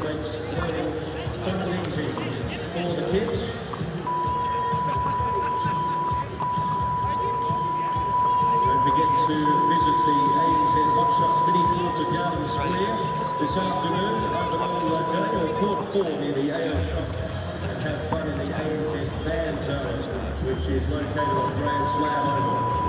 States learning fundamentals for the kids. Don't forget to visit the ANZ Hotshot Mini Fields at Garden Square this afternoon under all day, or court 4 near the AL shop. And have fun in the ANZ Van Zone, which is located on Grand Slam Oval.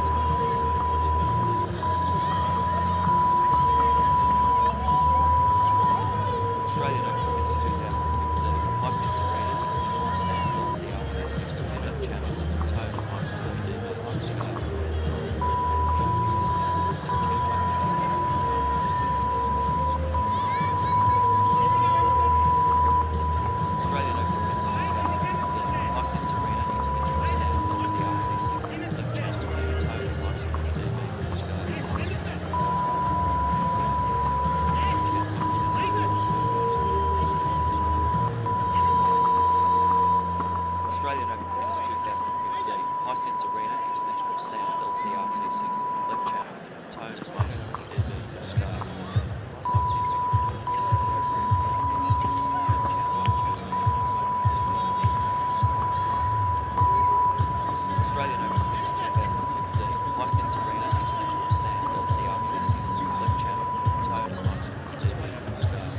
Hisense Arena, International Sound, LTRT6, left channel, tone as much as we do the scale. Australian Open Tennis 2015, Hisense Arena, International Sound, LTRT6, left channel, tone as much as we do the scale.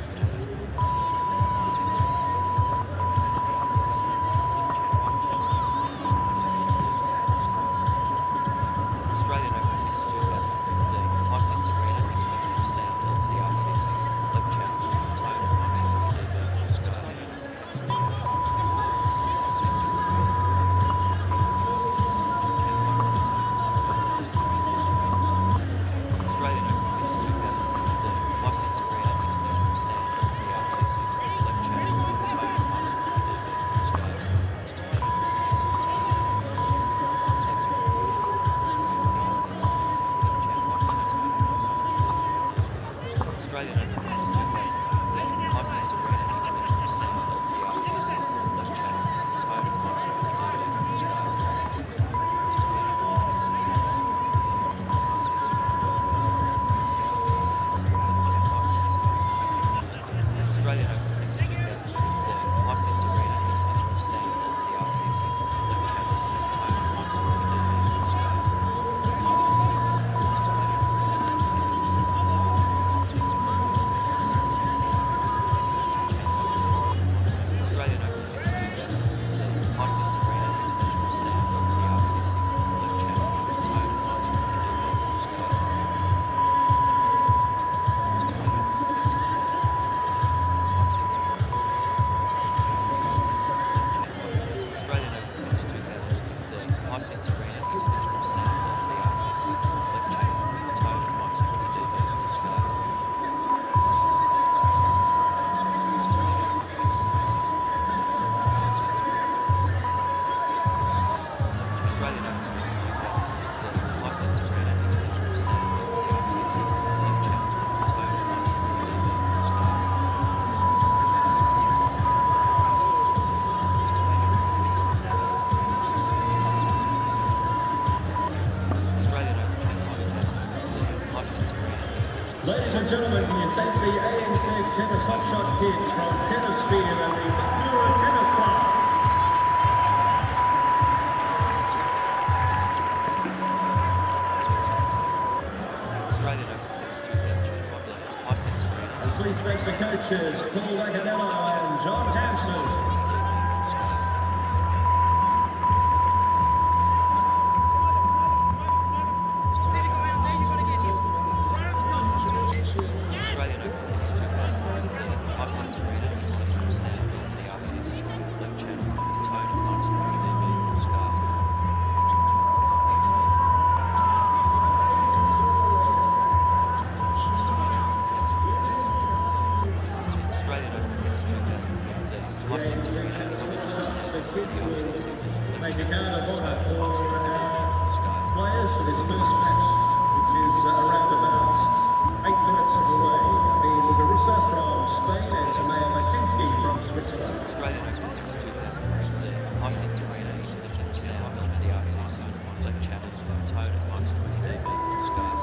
Ladies and gentlemen, we thank the ANZ Tennis Hotshot kids from Tennis Field and the Becker Tennis Club. And please thank the coaches, Paul Ragonello and John Tamson. Make a guard of honour for our players for this first match, which is around about 8 minutes away. The Larissa from Spain and Tamaya Bacsinszky from Switzerland. Hisense Arena, International Sound, LTRT6, left channel, tone at minus 20 dB, scale.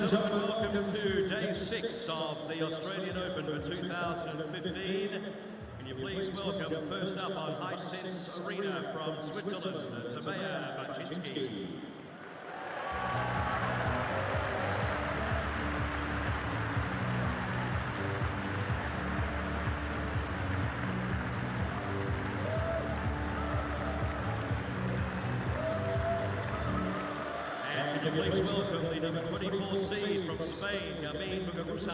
and gentlemen, welcome to day 6 of the Australian Open for 2015. Can you please welcome first up on Hisense Arena from Switzerland, Bacsinszky. Please welcome the number 24 seed from Spain, Madison.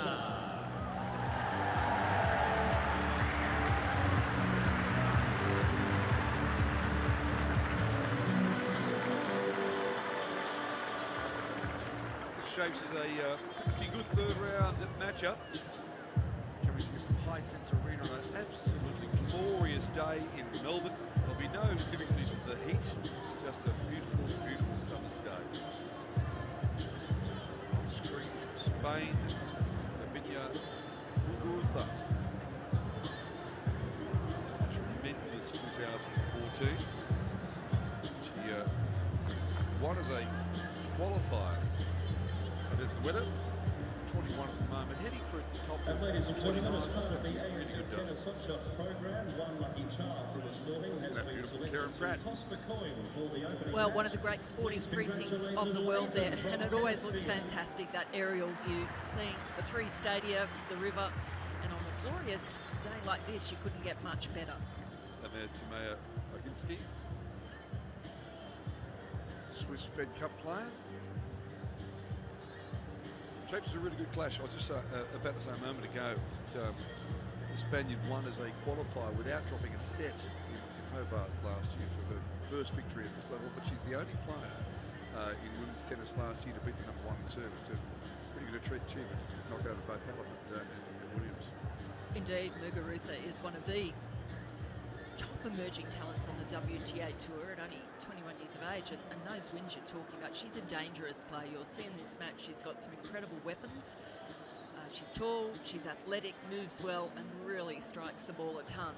This shapes as a pretty good third-round matchup. Coming here from Hisense Arena on an absolutely glorious day in Melbourne. There'll be no difficulties with the heat. It's just a beautiful, beautiful summer's day. Screen from Spain, Vandeweghe. Tremendous 2014. She won as a qualifier. And there's the weather. 21 at the moment, heading for a top. And ladies and gentlemen, as part of the ANZ Tennis Hot Shots program, one lucky child for this morning has been selected to toss the coin for the opening. Well, one of the great sporting precincts of the world there, and it always looks fantastic, that aerial view, seeing the 3 stadia, the river, and on a glorious day like this, you couldn't get much better. And there's Bacsinszky, Swiss Fed Cup player. Shapes is a really good clash. I was just about to say a moment ago that the Spaniard won as a qualifier without dropping a set in Hobart last year for her first victory at this level, but she's the only player in women's tennis last year to beat the number 1 and 2. It's a pretty good achievement, knock over both Hallam and Williams. Indeed, Muguruza is one of the top emerging talents on the WTA Tour at only 21 years of age, and those wins you're talking about, she's a dangerous player. You'll see in this match she's got some incredible weapons. She's tall, she's athletic, moves well, and really strikes the ball a ton.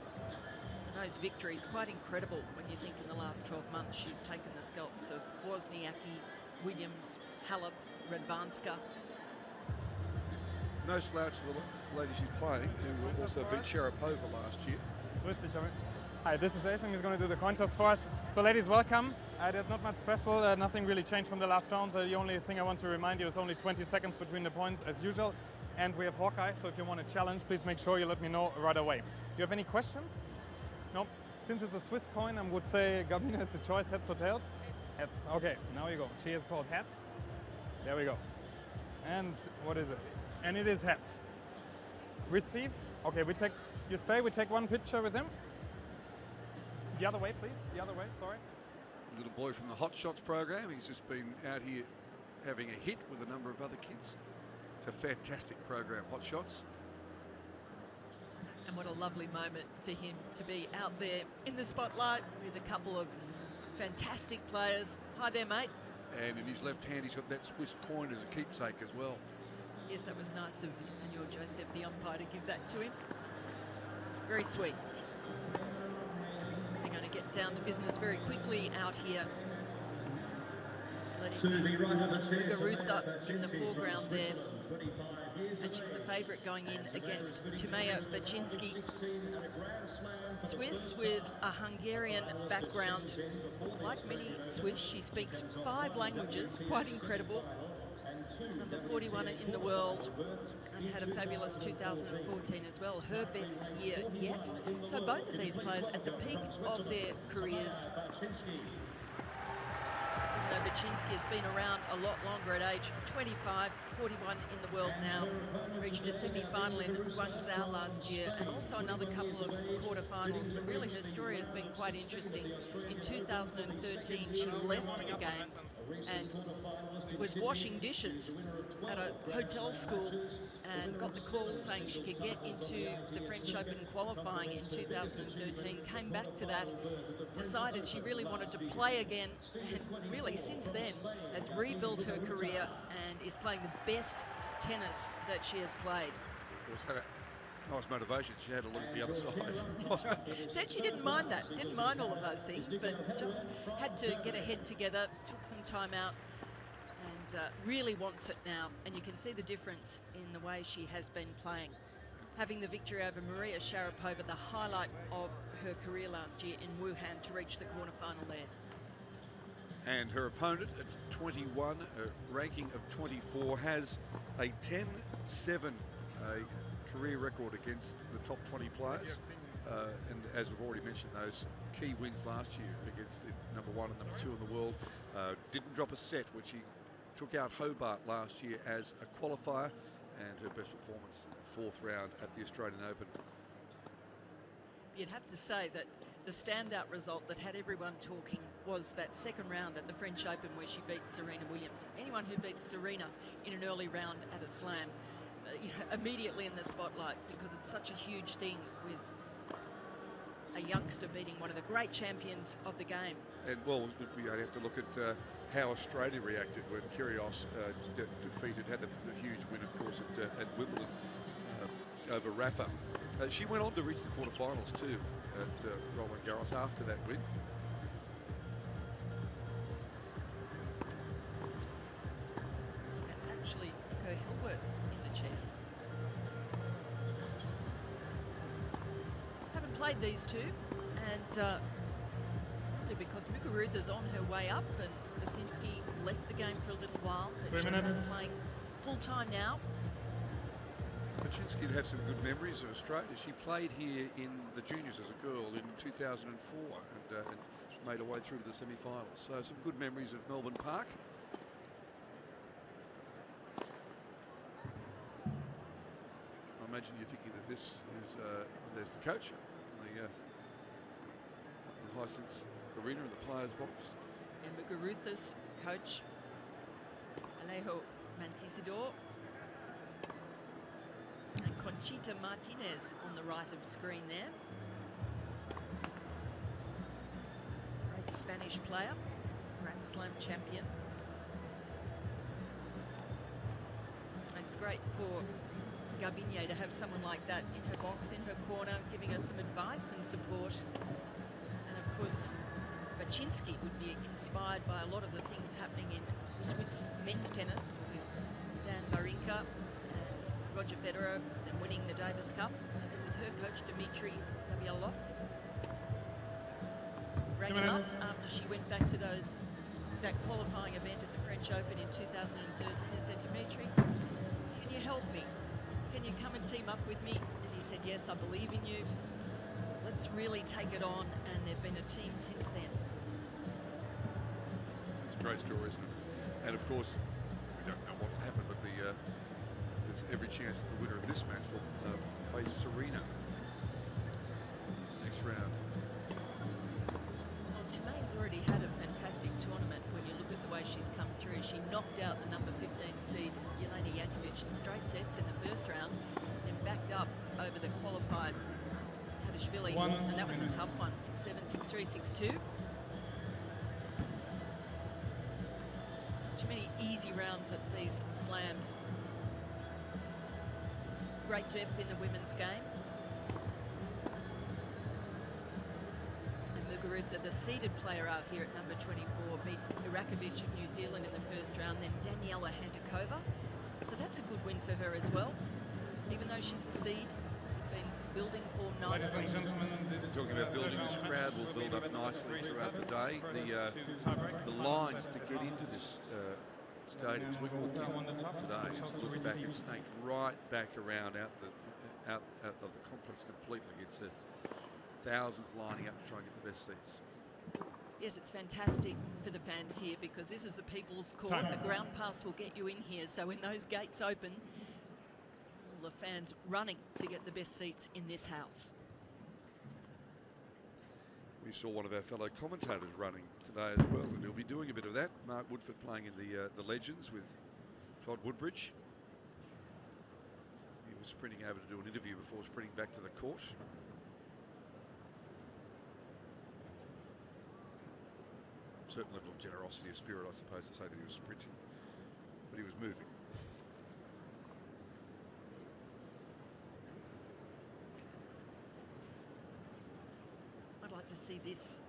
And those victories, quite incredible when you think in the last 12 months she's taken the scalps of Wozniacki, Williams, Halep, Radwanska. No slouch to the lady she's playing, who also beat Sharapova last year. Hi, this is Ethan. He's going to do the coin toss for us. So ladies, welcome. There's not much special, nothing really changed from the last round. So the only thing I want to remind you is only 20 seconds between the points as usual. And we have Hawkeye, so if you want to challenge, please make sure you let me know right away. Do you have any questions? No? Since it's a Swiss coin, I would say Gabina is the choice, heads or tails? Heads. Okay, now you go. She is called heads. There we go. And what is it? And it is heads. Receive. Okay, you stay, we take one picture with him. The other way, please. The other way, sorry. Little boy from the Hot Shots program. He's just been out here having a hit with a number of other kids. It's a fantastic program, Hot Shots. And what a lovely moment for him to be out there in the spotlight with a couple of fantastic players. Hi there, mate. And in his left hand, he's got that Swiss coin as a keepsake as well. Yes, that was nice of Emmanuel Joseph, the umpire, to give that to him. Very sweet. They're going to get down to business very quickly out here. Muguruza in the foreground there. And she's the favourite going in against Bacsinszky. Swiss with a Hungarian background. Like many Swiss, she speaks 5 languages, quite incredible. Number 41 in the world, and had a fabulous 2014 as well, her best year yet. So both of these players at the peak of their careers. Bacsinszky has been around a lot longer at age 25, 41 in the world now. Reached a semi-final in Guangzhou last year and also another couple of quarterfinals, but really her story has been quite interesting. In 2013, she left the game and was washing dishes at a hotel school and got the call saying she could get into the French Open qualifying in 2013, came back to that, decided she really wanted to play again, and really since then has rebuilt her career and is playing the best tennis that she has played. Nice motivation. She had to look at the other side. That's right. Said she didn't mind that, didn't mind all of those things, but just had to get her head together, took some time out and really wants it now. And you can see the difference in the way she has been playing. Having the victory over Maria Sharapova, the highlight of her career last year in Wuhan, to reach the quarterfinal there. And her opponent at 21, a ranking of 24, has a 10-7 career record against the top 20 players. And as we've already mentioned, those key wins last year against the number 1 and number 2 in the world. Didn't drop a set, when she took out Hobart last year as a qualifier, and her best performance, 4th round at the Australian Open. You'd have to say that the standout result that had everyone talking was that second round at the French Open, where she beat Serena Williams. Anyone who beats Serena in an early round at a slam, immediately in the spotlight, because it's such a huge thing with a youngster beating one of the great champions of the game. And well, we have to look at how Australia reacted when Kyrgios had the huge win, of course, at Wimbledon over Rafa. She went on to reach the quarterfinals too at Roland Garros after that win. It's actually Go Hillworth in the chair. Haven't played these two, and probably because Muguruza's on her way up, and Bacsinszky left the game for a little while. But 3 minutes. She's playing full time now. Bacsinszky had some good memories of Australia. She played here in the juniors as a girl in 2004 and made her way through to the semi-finals. So some good memories of Melbourne Park. I imagine you're thinking that this is, there's the coach, the Hisense arena in the players' box. And Muguruza's coach, Alejo Mancisidor. And Conchita Martinez on the right of screen there. Great Spanish player, Grand Slam champion. And it's great for Garbiñe to have someone like that in her box, in her corner, giving her some advice and support. And of course, Bacsinszky would be inspired by a lot of the things happening in Swiss men's tennis, with Stan Wawrinka and Roger Federer, and winning the Davis Cup. And this is her coach, Dmitry Zavialov. Rang him up after she went back to that qualifying event at the French Open in 2013 and said, Dmitry, can you help me? Can you come and team up with me? And he said, yes, I believe in you. Let's really take it on. And they've been a team since then. It's a great story, isn't it? And of course, we don't know what will happen, but there's every chance that the winner of this match will face Serena next round. Well, Tumay's already had a fantastic tournament when you look at the way she's come through. She knocked out the number 15 seed, Jelena Jankovic, in straight sets in the first round, then backed up over the qualified Kadishvili, and that was a tough one, 6-7, 6-3, 6-2. Not too many easy rounds at these slams. Great depth in the women's game. And Muguruza, the seeded player out here at number 24, beat Irakovic of New Zealand in the first round, then Daniela Hantakova. So that's a good win for her as well. Even though she's the seed, has been building form nicely. Talking about building, this crowd will build up nicely throughout the day. The lines to get into this stadiums we walked in today, look back, it's snaked right back around out of the complex completely. It's thousands lining up to try and get the best seats. Yes, it's fantastic for the fans here, because this is the People's Court. The ground pass will get you in here, so when those gates open, all the fans running to get the best seats in this house. We saw one of our fellow commentators running today as well, and he'll be doing a bit of that. Mark Woodford playing in the Legends with Todd Woodbridge. He was sprinting over to do an interview before sprinting back to the court. Certain level of generosity of spirit, I suppose, to say that he was sprinting, but he was moving. I'd like to see this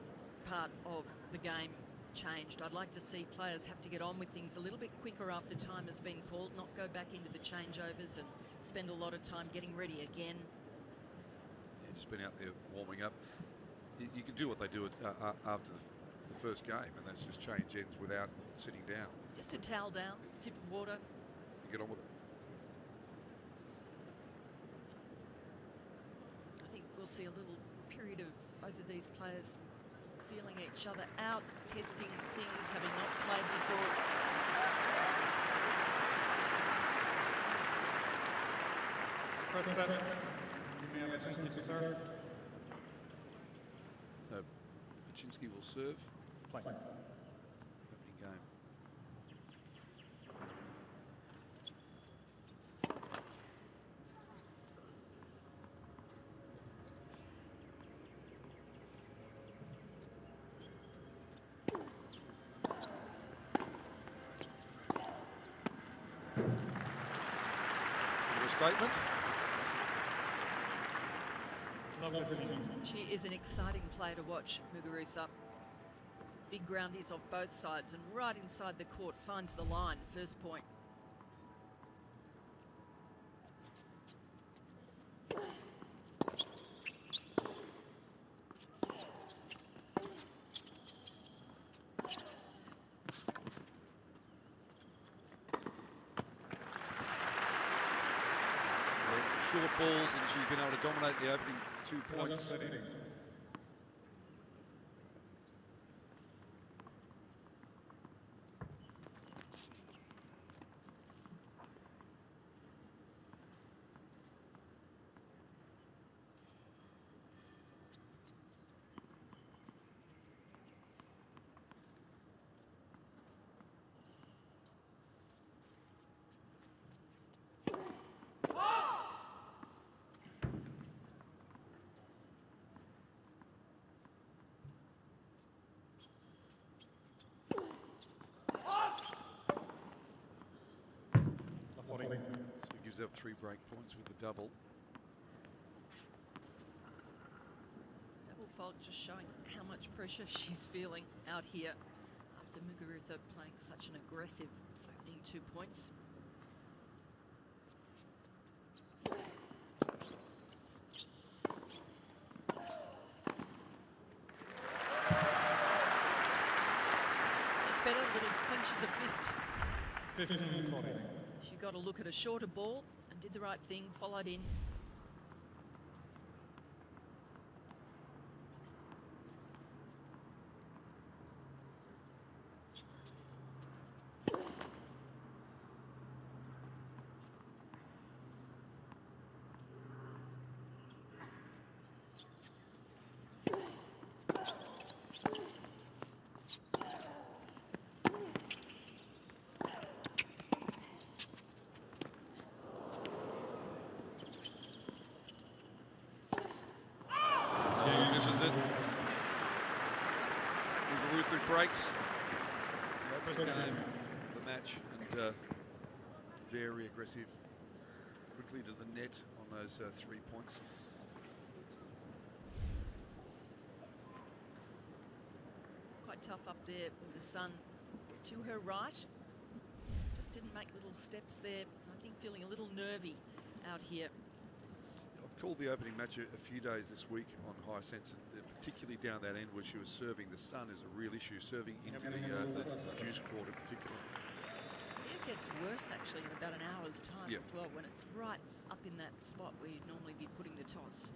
part of the game changed. I'd like to see players have to get on with things a little bit quicker after time has been called, not go back into the changeovers and spend a lot of time getting ready again. Yeah, just been out there warming up. You can do what they do after the first game, and that's just change ends without sitting down. Just a towel down, sip of water. You get on with it. I think we'll see a little period of both of these players feeling each other out, testing things, having not played before. First set, Bacsinszky to serve. So Bacsinszky will serve. Play. Opening game. Statement. She is an exciting player to watch, Muguruza. Big groundies off both sides and right inside the court finds the line, first point. Short balls, and she's been able to dominate the opening 2 points. So it gives up 3 break points with the double. Double fault just showing how much pressure she's feeling out here after Muguruza playing such an aggressive opening 2 points. It's better, a little clench of the fist. 15-40. She got a look at a shorter ball and did the right thing, followed in. This is it. Muguruza breaks. First game of the match, and very aggressive. Quickly to the net on those 3 points. Quite tough up there with the sun to her right. Just didn't make little steps there. I think feeling a little nervy out here. I've called the opening match a few days this week on Hisense, and particularly down that end where she was serving. The sun is a real issue, serving into the juice court in particular. It gets worse actually in about an hour's time as well, when it's right up in that spot where you'd normally be putting the toss.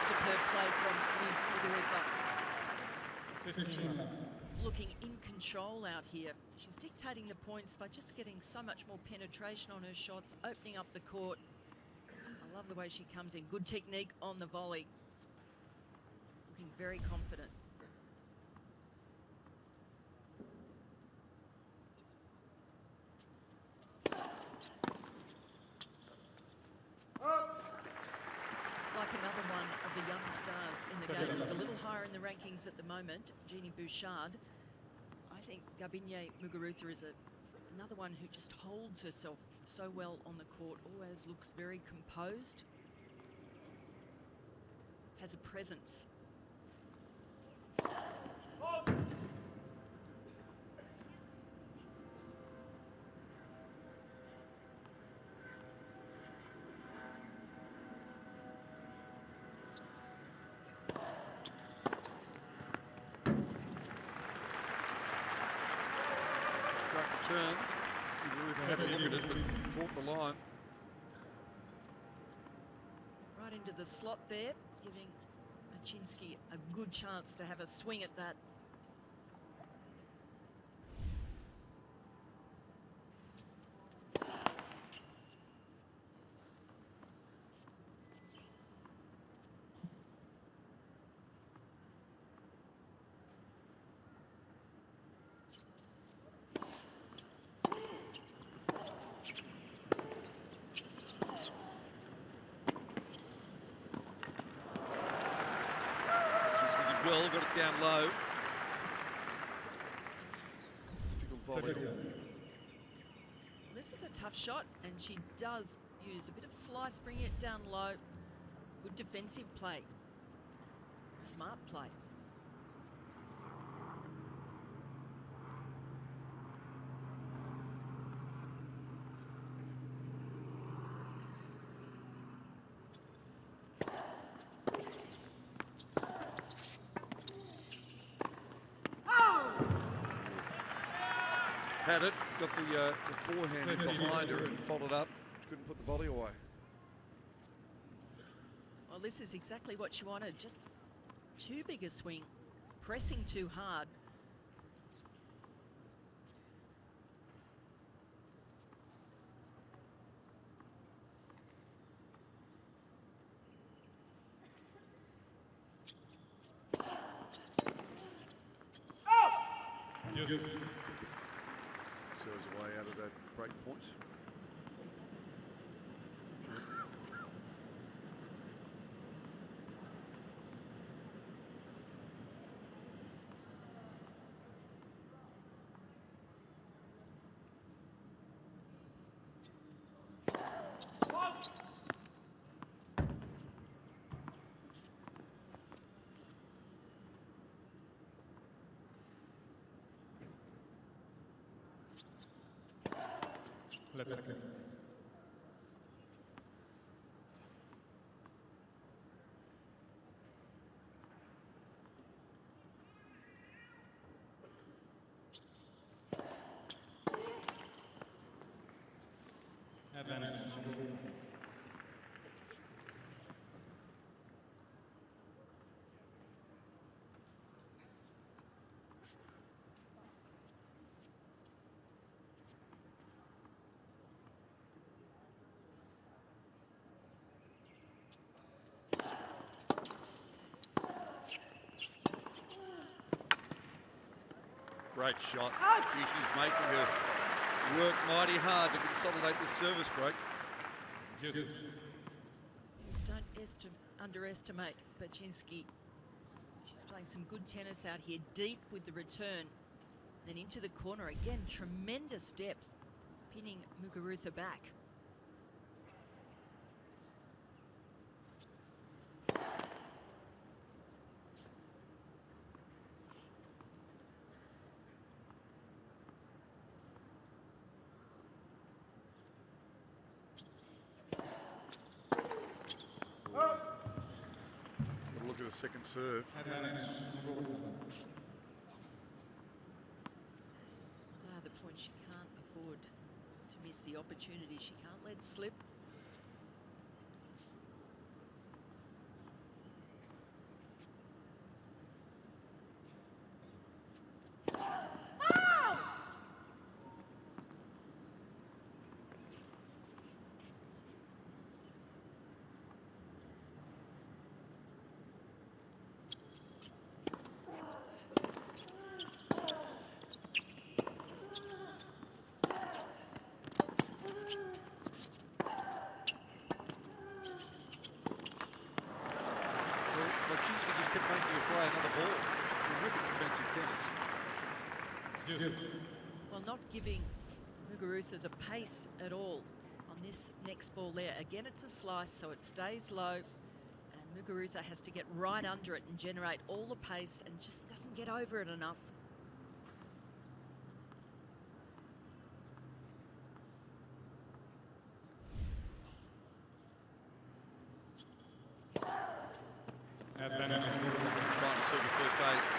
Superb play from Muguruza. She's looking in control out here. She's dictating the points by just getting so much more penetration on her shots, opening up the court. I love the way she comes in. Good technique on the volley. looking very confident. Like another one of the young stars in the game, who's a little higher in the rankings at the moment, Jeannie Bouchard. I think Gabinye Muguruza is another one who just holds herself so well on the court, always looks very composed, has a presence. Turn. Have a look at it, but caught the line. Right into the slot there, giving Bacsinszky a good chance to have a swing at that. Well, got it down low. Difficult volley. This is a tough shot, and she does use a bit of slice, bringing it down low. Good defensive play. Smart play. Had it, got the forehand in behind her and followed up. Couldn't put the volley away. Well, this is exactly what she wanted. Just too big a swing, pressing too hard. Yes. Serves away out of that break point. Let's seconds. Advantage. Great shot. She's making her work mighty hard to consolidate this service break. Yes. Just don't underestimate Bacsinszky. She's playing some good tennis out here, deep with the return. Then into the corner again, tremendous depth, pinning Muguruza back. Look at the second serve. The point she can't afford to miss the opportunity. She can't let slip. Bacsinszky just kept making her play another ball. Terrific defensive tennis. Well, not giving Muguruza the pace at all on this next ball there. Again, it's a slice, so it stays low. And Muguruza has to get right under it and generate all the pace and just doesn't get over it enough. Trying to serve the first ace.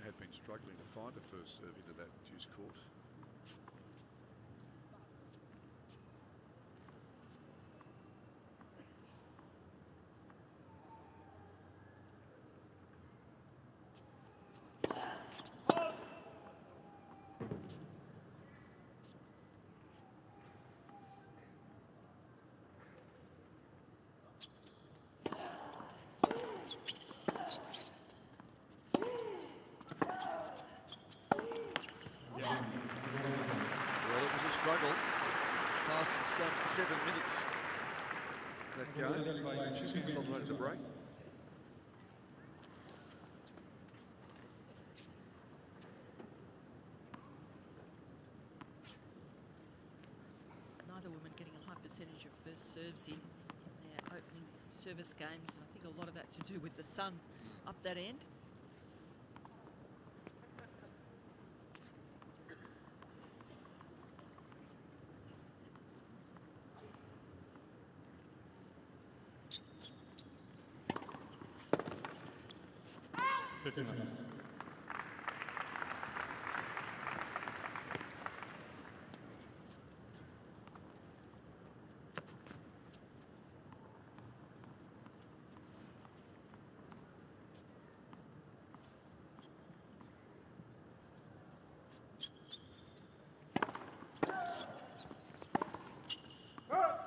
Had been struggling to find a first serve into that deuce court. Struggle, lasting some 7 minutes. That game, she's consolidated the break. Neither woman getting a high percentage of first serves in their opening service games. And I think a lot of that to do with the sun up that end. Out.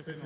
15.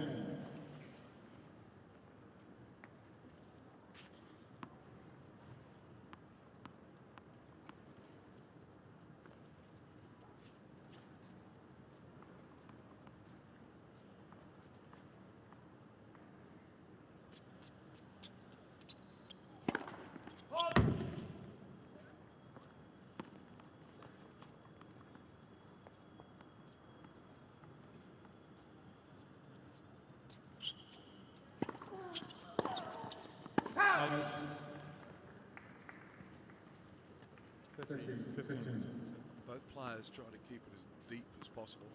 Both players try to keep it as deep as possible.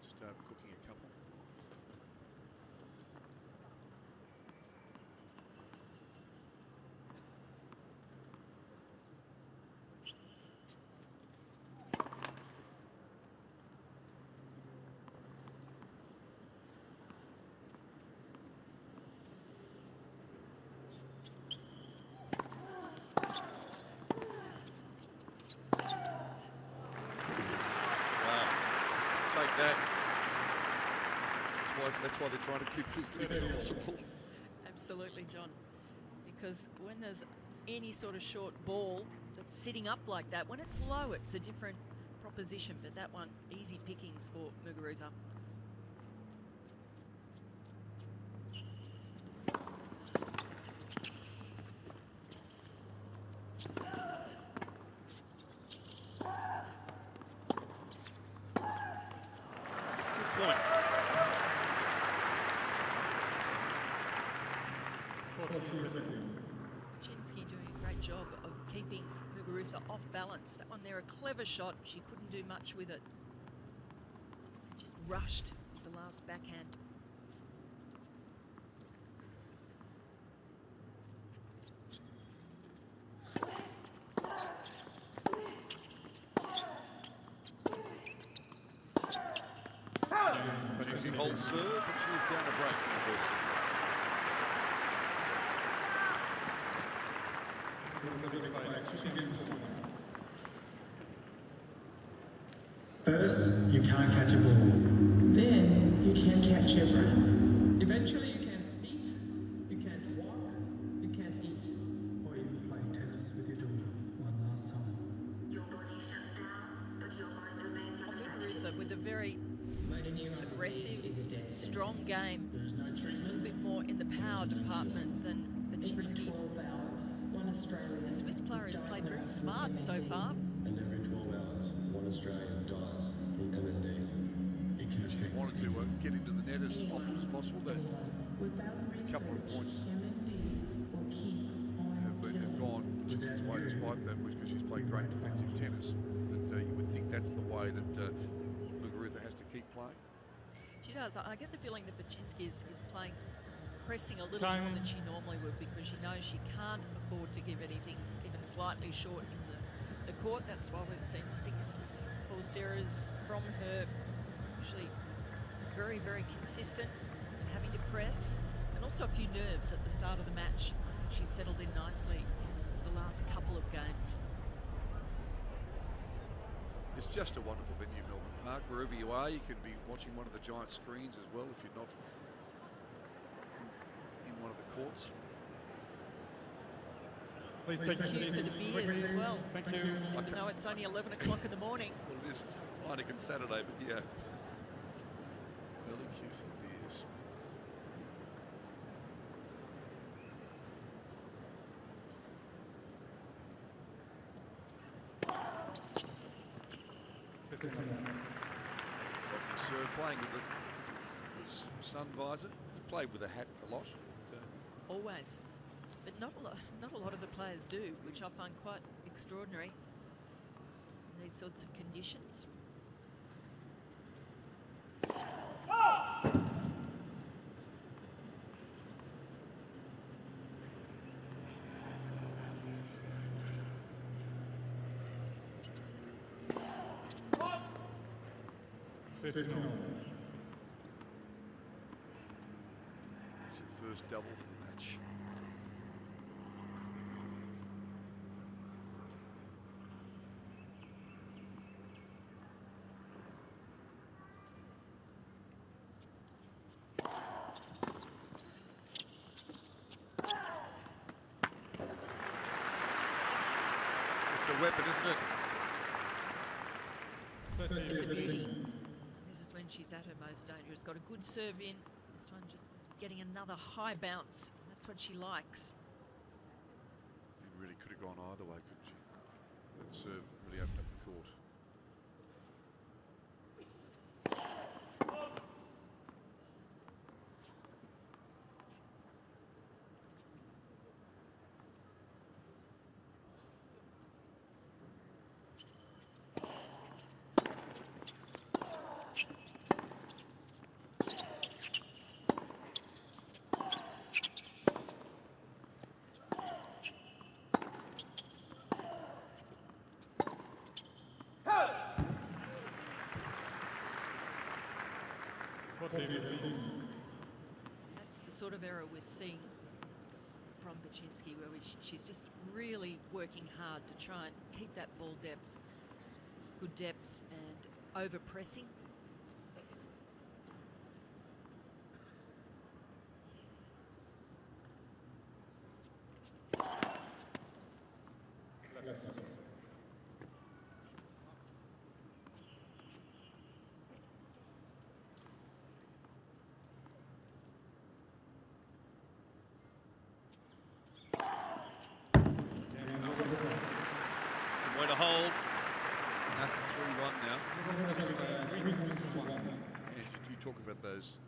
Just cooking a couple. That's why they're trying to keep it as deep as possible. Absolutely, John. Because when there's any sort of short ball that's sitting up like that, when it's low, it's a different proposition. But that one, easy pickings for Muguruza. Good point. Bacsinszky doing a great job of keeping Muguruza off balance. That one there, a clever shot. She couldn't do much with it. Just rushed with the last backhand. Bacsinszky holds serve, but she's down a break in the first set. First, you can't catch a ball. Then, you can't catch your breath. Eventually, you can't speak, you can't walk, you can't eat, or even play tennis with your daughter one last time. Your body shuts down, but your mind but with a very aggressive, strong game. A bit more in the power department than Bacsinszky. The Swiss player has played very smart so far. And every 12 hours, one Australian dies from MND. She wanted to get into the net as often as possible. A couple of points have gone Bacsinszky's way despite that, because she's played great defensive tennis. But you would think that's the way that Muguruza has to keep playing. She does. I get the feeling that Bacsinszky is playing, pressing a little more than she normally would, because she knows she can't afford to give anything even slightly short in the court. That's why we've seen 6 forced errors from her. Usually very, very consistent, having to press, and also a few nerves at the start of the match. I think she's settled in nicely in the last couple of games. It's just a wonderful venue, Melbourne Park. Wherever you are, you can be watching one of the giant screens as well if you're not in one of the courts. Please take your seats. For the beers as well. Thank you. Even though it's only 11 o'clock in the morning. Well, it is Heineken Saturday, but yeah. Early queue for the beers. So playing with the sun visor. You played with a hat a lot. But, Always. But not a lot of the players do, which I find quite extraordinary in these sorts of conditions. it's your first double for the match. It's a weapon, isn't it? It's a beauty. This is when she's at her most dangerous. Got a good serve in. This one just getting another high bounce. That's what she likes. It really could have gone either way, couldn't she? That serve really opened up the court. That's the sort of error we're seeing from Bacsinszky, where she's just really working hard to try and keep that ball depth, good depth, and over pressing. Way to hold. After 3-1 now. And you talk about those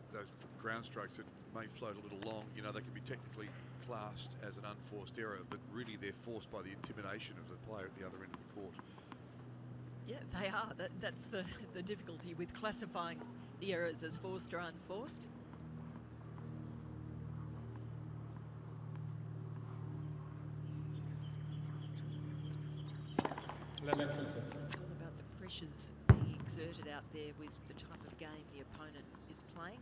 ground strokes that may float a little long. You know, they can be technically classed as an unforced error, but really they're forced by the intimidation of the player at the other end of the court. Yeah, they are. That's the difficulty with classifying the errors as forced or unforced. It's all about the pressures being exerted out there with the type of game the opponent is playing.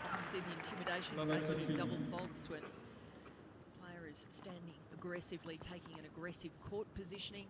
Often see the intimidation factor in double faults when the player is standing aggressively, taking an aggressive court positioning.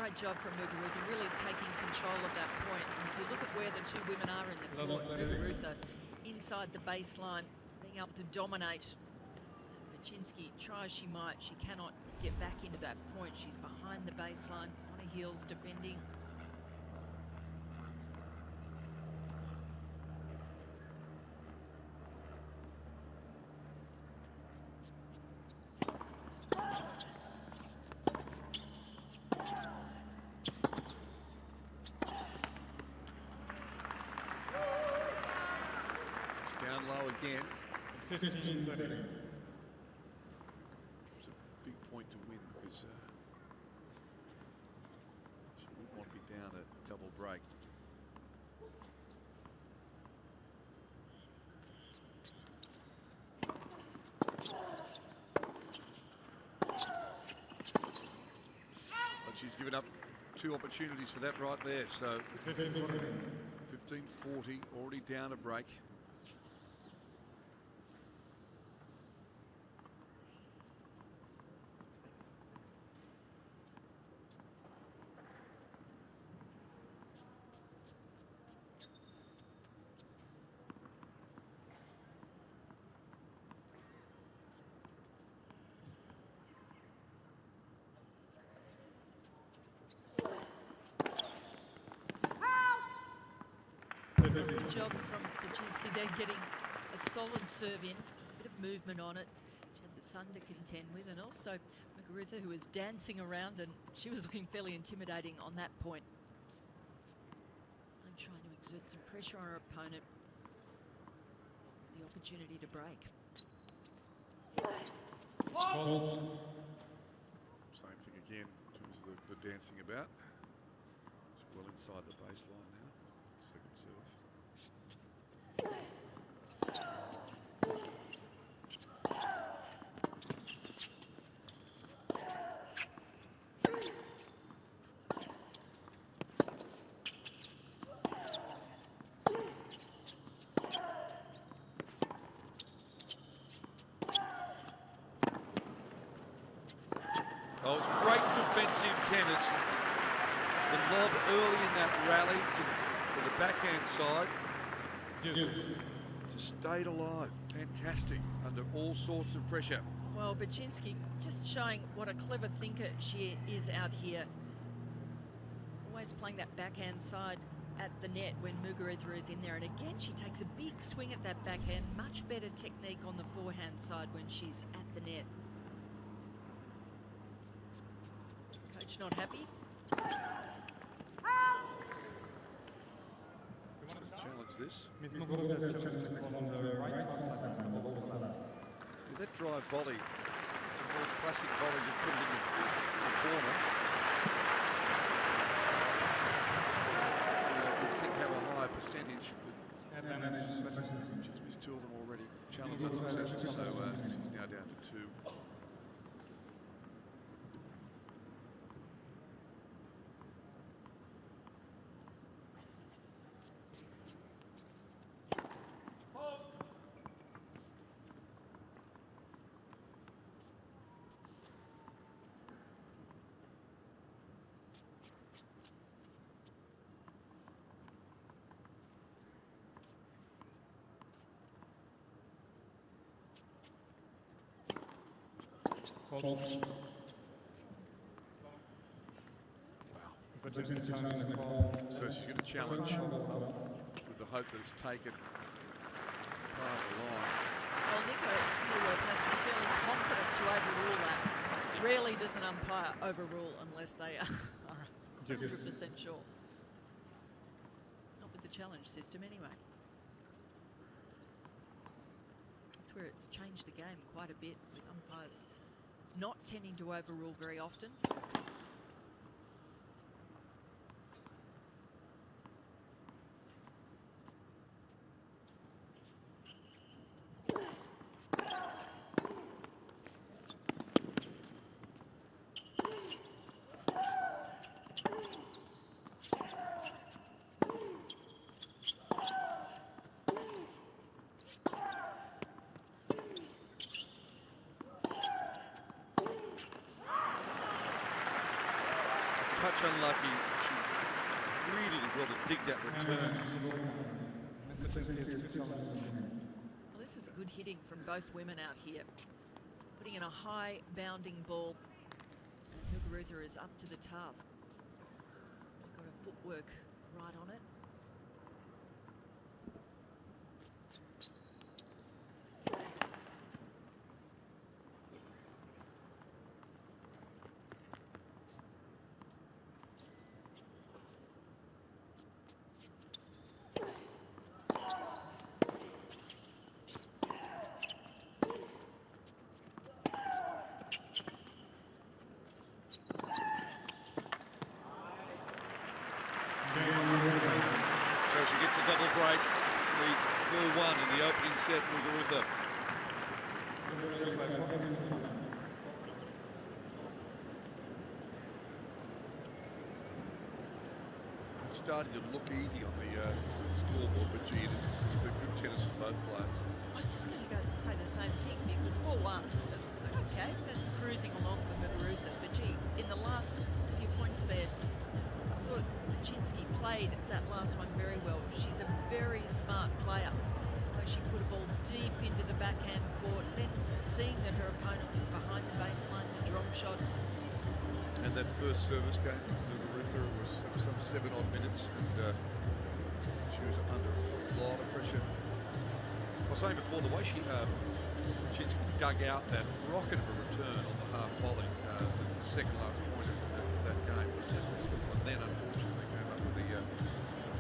Great job from Muguruza, really taking control of that point. And if you look at where the two women are in the court, Muguruza inside the baseline, being able to dominate. Bacsinszky, try as she might, she cannot get back into that point. She's behind the baseline, on her heels defending. Down low again. 15-30. It's a big point to win because she would want to be down a double break. But she's given up 2 opportunities for that right there. So 15-40, already down a break. Good job from Bacsinszky there, getting a solid serve in, a bit of movement on it. She had the sun to contend with, and also Muguruza, who was dancing around, and she was looking fairly intimidating on that point. And trying to exert some pressure on her opponent. The opportunity to break. Same thing again in terms of the dancing about. It's well inside the baseline now. Second serve. Oh, it's great defensive tennis. The lob early in that rally to the backhand side. Just stayed alive. Fantastic under all sorts of pressure. Well, Bacsinszky just showing what a clever thinker she is out here. Always playing that backhand side at the net when Muguruza is in there. And again, she takes a big swing at that backhand. Much better technique on the forehand side when she's at the net. Coach not happy. Challenge this. Miss Muguruza is challenging on the right far side of the box. Yeah, that drive volley, the more classic volley you put it in the corner. I think have a higher percentage, but she's missed 2 of them already. Challenge unsuccessful, so she's now down to 2. Wow. So she's going to challenge with the hope that it's taken part of the line. Well, Nico has to be feeling confident to overrule that. Rarely does an umpire overrule unless they are 100% sure. Not with the challenge system anyway. That's where it's changed the game quite a bit, with umpires not tending to overrule very often. unlucky. She really did well to dig that return. Well, this is good hitting from both women out here. Putting in a high bounding ball. Muguruza is up to the task. Got her footwork right on it. So she gets a double break, leads 4-1 in the opening set, Muguruza. It's starting to look easy on the scoreboard, but gee, it's been good tennis from both players. I was just going to go and say the same thing, because 4-1, it looks like, okay, that's cruising along for Muguruza. But gee, in the last few points there, I thought Bacsinszky played that last one very well. She's a very smart player. She put a ball deep into the backhand court, then seeing that her opponent was behind the baseline, the drop shot. And that first service game from Muguruza was some 7-odd minutes, and she was under a lot of pressure. I was saying before, the way Bacsinszky dug out that rocket of a return on the half volley, the second last point of that game was just beautiful. And then, unfortunately, came up with the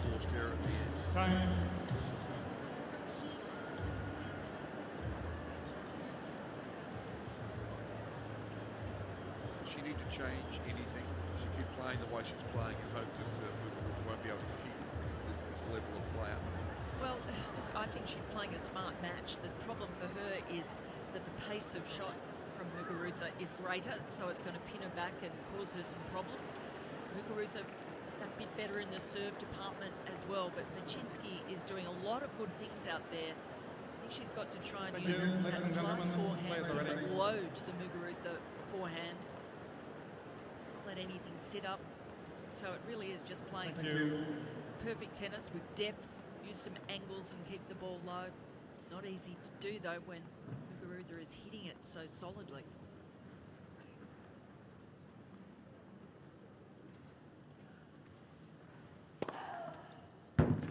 forced error at the end. Time. Does she need to change anything? Does she keep playing the way she's playing and hope that Muguruza won't be able to keep this level of play up? Well, look, I think she's playing a smart match. The problem for her is that the pace of shot from Muguruza is greater, so it's going to pin her back and cause her some problems. Muguruza a bit better in the serve department as well, but Bacsinszky is doing a lot of good things out there. I think she's got to try and use that slice forehand, keep it low to the Muguruza forehand. Let anything sit up. So it really is just playing perfect tennis with depth, use some angles and keep the ball low. Not easy to do though when Muguruza is hitting it so solidly.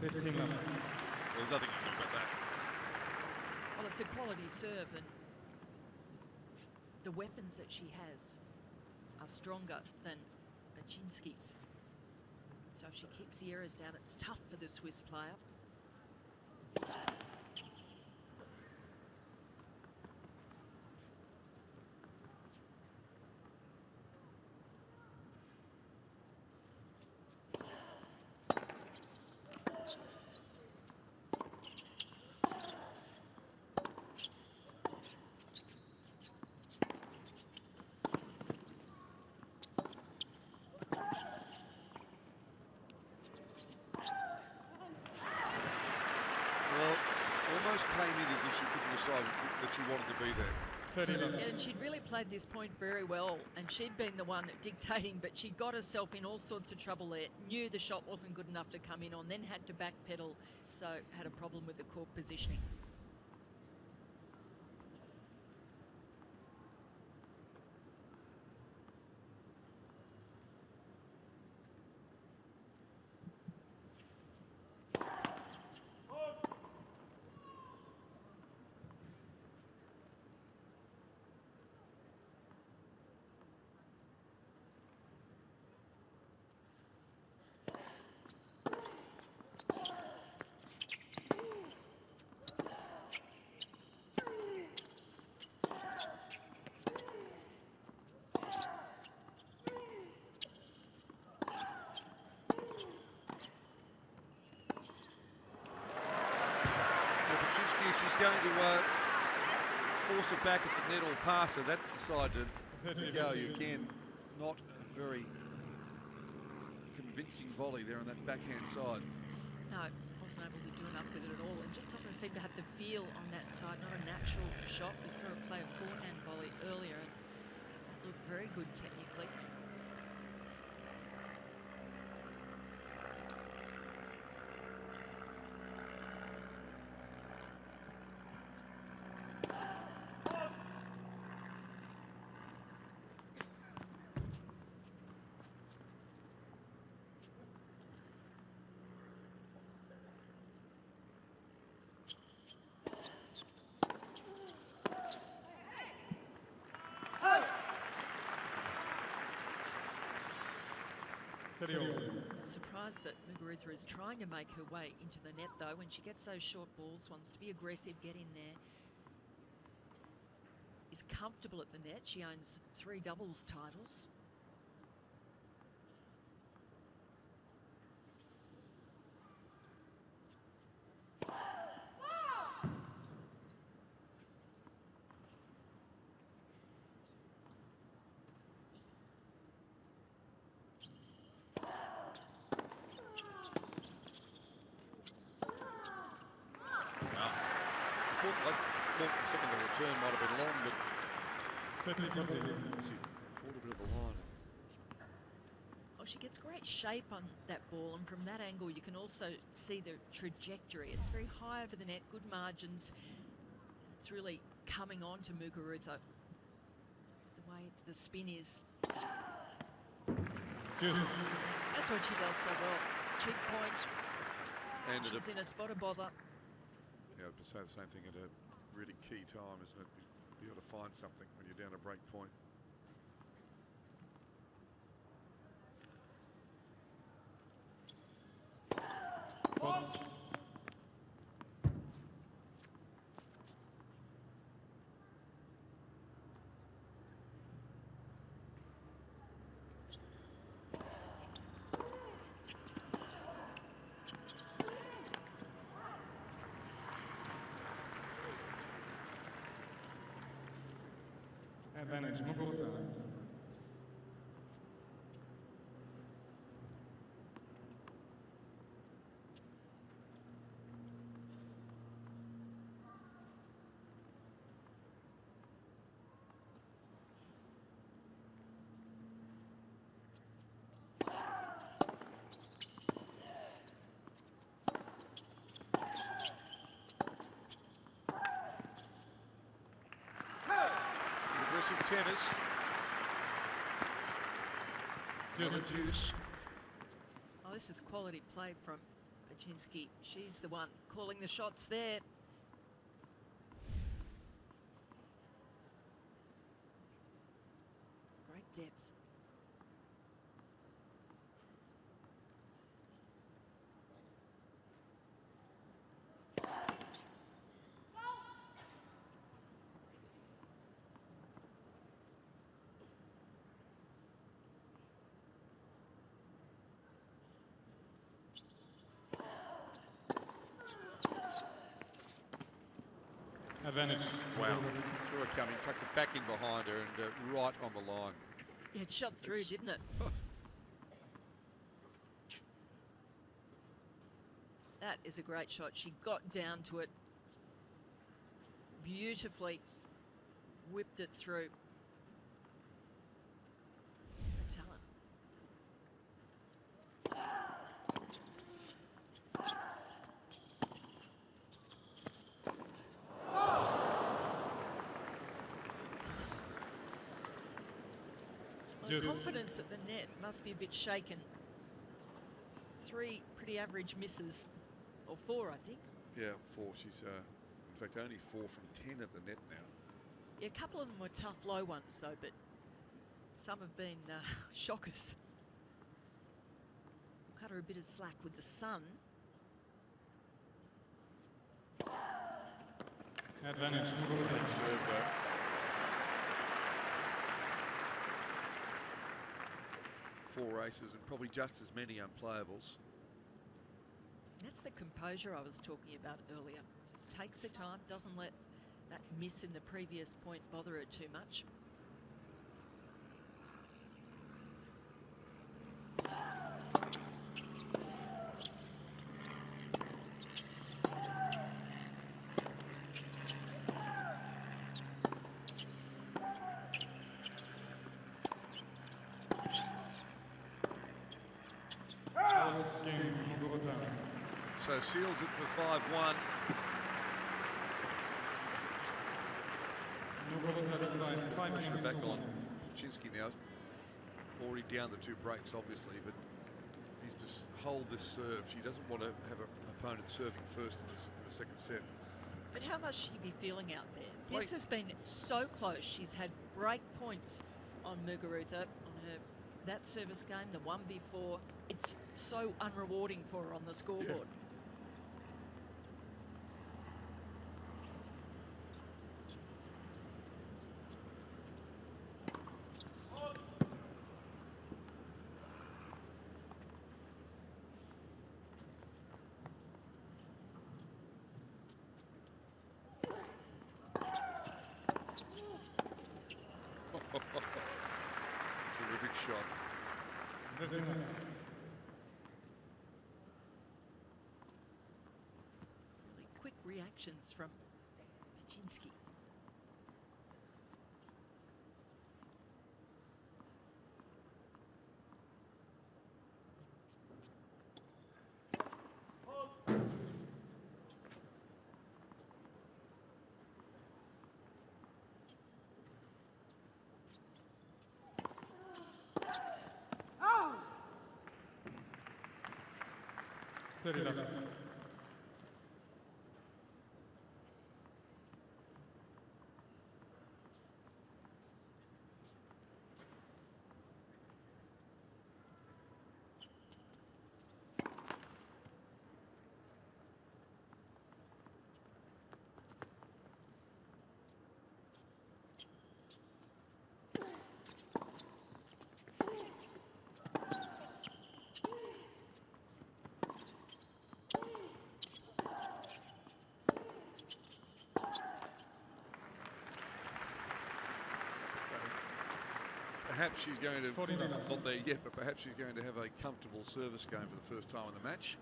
Left. There's nothing you can do about that. Well, it's a quality serve, and the weapons that she has are stronger than Bacsinszky's. So if she keeps the errors down, it's tough for the Swiss player. Came in as if she couldn't decide that she wanted to be there. 30 left. And she'd really played this point very well, and she'd been the one dictating, but she got herself in all sorts of trouble there. Knew the shot wasn't good enough to come in on, then had to backpedal, so had a problem with the court positioning. She's going to force it back at the net or pass her. That's the side to go. Again, not a very convincing volley there on that backhand side. No, wasn't able to do enough with it at all, and just doesn't seem to have the feel on that side. Not a natural shot. We saw her play a forehand volley earlier, and that looked very good technically. 30 all. Surprised that Muguruza is trying to make her way into the net, though. When she gets those short balls, wants to be aggressive, get in there. Is comfortable at the net. She owns 3 doubles titles. The second return might have been long, but 30, 40. she caught a bit of a line. Oh, she gets great shape on that ball, and from that angle you can also see the trajectory. It's very high over the net, good margins. It's really coming on to Muguruza. The way the spin is. Juice. That's what she does so well. Cheek point. And She's in a spot of bother. Yeah, to say the same thing at a really key time, isn't it? Be able to find something when you're down a break point. What? Advantage, Muguruza. Aggressive tennis. Juice. Oh, this is quality play from Bacsinszky. She's the one calling the shots there. Great depth. Advantage. Wow. Saw her coming, tucked it back in behind her and right on the line. Yeah, it shot through, didn't it? That is a great shot. She got down to it beautifully, whipped it through. A talent. Well, confidence at the net must be a bit shaken. 3 pretty average misses, or 4, I think. Yeah, 4. She's, in fact, only 4 from 10 at the net now. Yeah, a couple of them were tough, low ones, though, but some have been shockers. Cut her a bit of slack with the sun. Advantage. Good serve, though. 4 aces and probably just as many unplayables. That's the composure I was talking about earlier. Just takes her time, doesn't let that miss in the previous point bother her too much. So seals it for 5-1. Back on Bacsinszky now. Already down the 2 breaks, obviously, but needs to hold this serve. She doesn't want to have an opponent serving first in the second set. But how must she be feeling out there? This has been so close. She's had break points on Muguruza, on her that service game, the one before. it's so unrewarding for her on the scoreboard. Yeah. Terrific shot. Really quick reactions from Bacsinszky. Perhaps she's going to, not there yet, but perhaps she's going to have a comfortable service game for the first time in the match.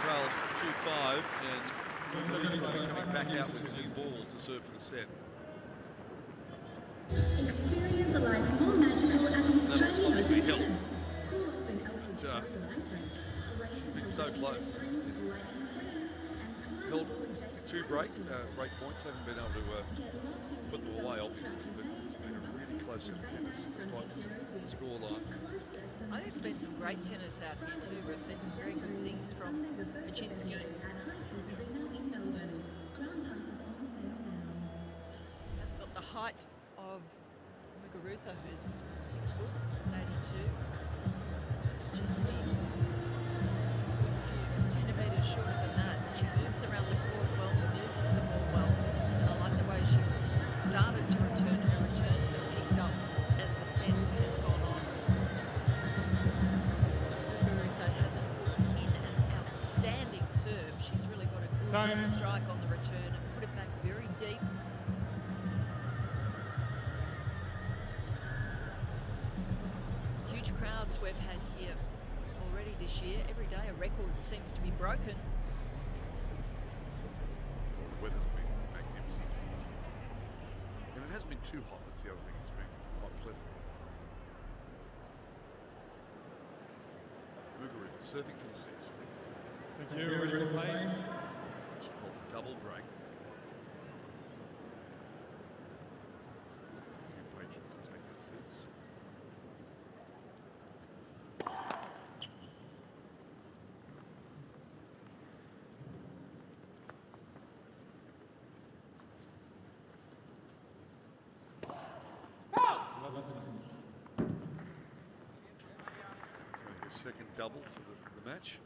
Trails 2-5 and coming back out with new balls to serve for the set. Experience a life more magical at the Australian obviously Open helped. Tennis. Cool off in Elsie's It's, frozen ice rink. A race been until so Becky close. springs with lightning clean and Held climb aboard Jake's 2 Travel break Tour. points, haven't been able to Get lost in put them tips away on obviously, but it's been a really close set of tennis despite the scoreline. Closer to the I think it's been some great tennis out here too. We've seen some very good things from Sunday the 1st of Bacsinszky. February at Hisense Arena in Melbourne. Ground passes on sale now. Hasn't got the height of Muguruza, who's 6 foot, 82. Bacsinszky, a few centimetres shorter than that. She moves around the court well, manoeuvres the ball well. And I like the way she's started to return. Her returns have picked up as the set has gone on. Muguruza hasn't put in an outstanding serve. She's really got a good Time. strike on the return and put it back very deep. Huge crowds we've had here already this year. Every day a record seems to be broken. The weather's been magnificent. And it hasn't been too hot, that's the other thing. It's been quite pleasant. Muguruza serving for the set. Thank you. Ready for play? She calls a double break. A few patrons are taking their seats. Taking a second double for the match.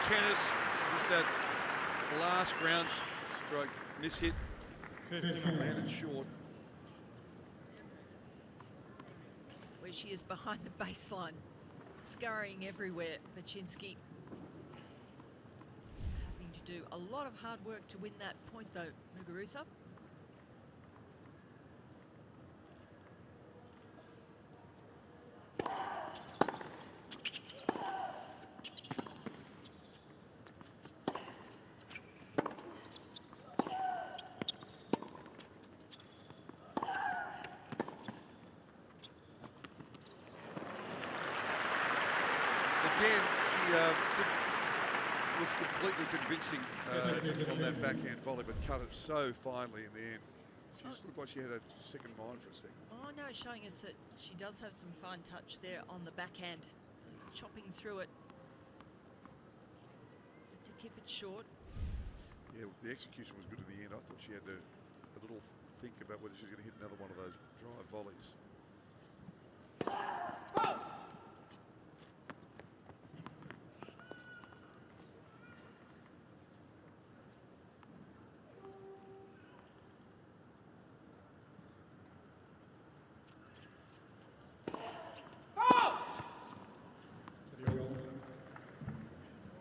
Tennis, just that last ground stroke miss hit, 15 on landed short. she is behind the baseline, scurrying everywhere. Bacsinszky having to do a lot of hard work to win that point, though, Muguruza. Again, she looked completely convincing on that backhand volley, but cut it so finely in the end. She just looked like she had a second mind for a second. Oh no, showing us that she does have some fine touch there on the backhand, chopping through it. But to keep it short. Yeah, the execution was good at the end. I thought she had a little think about whether she was going to hit another one of those drive volleys.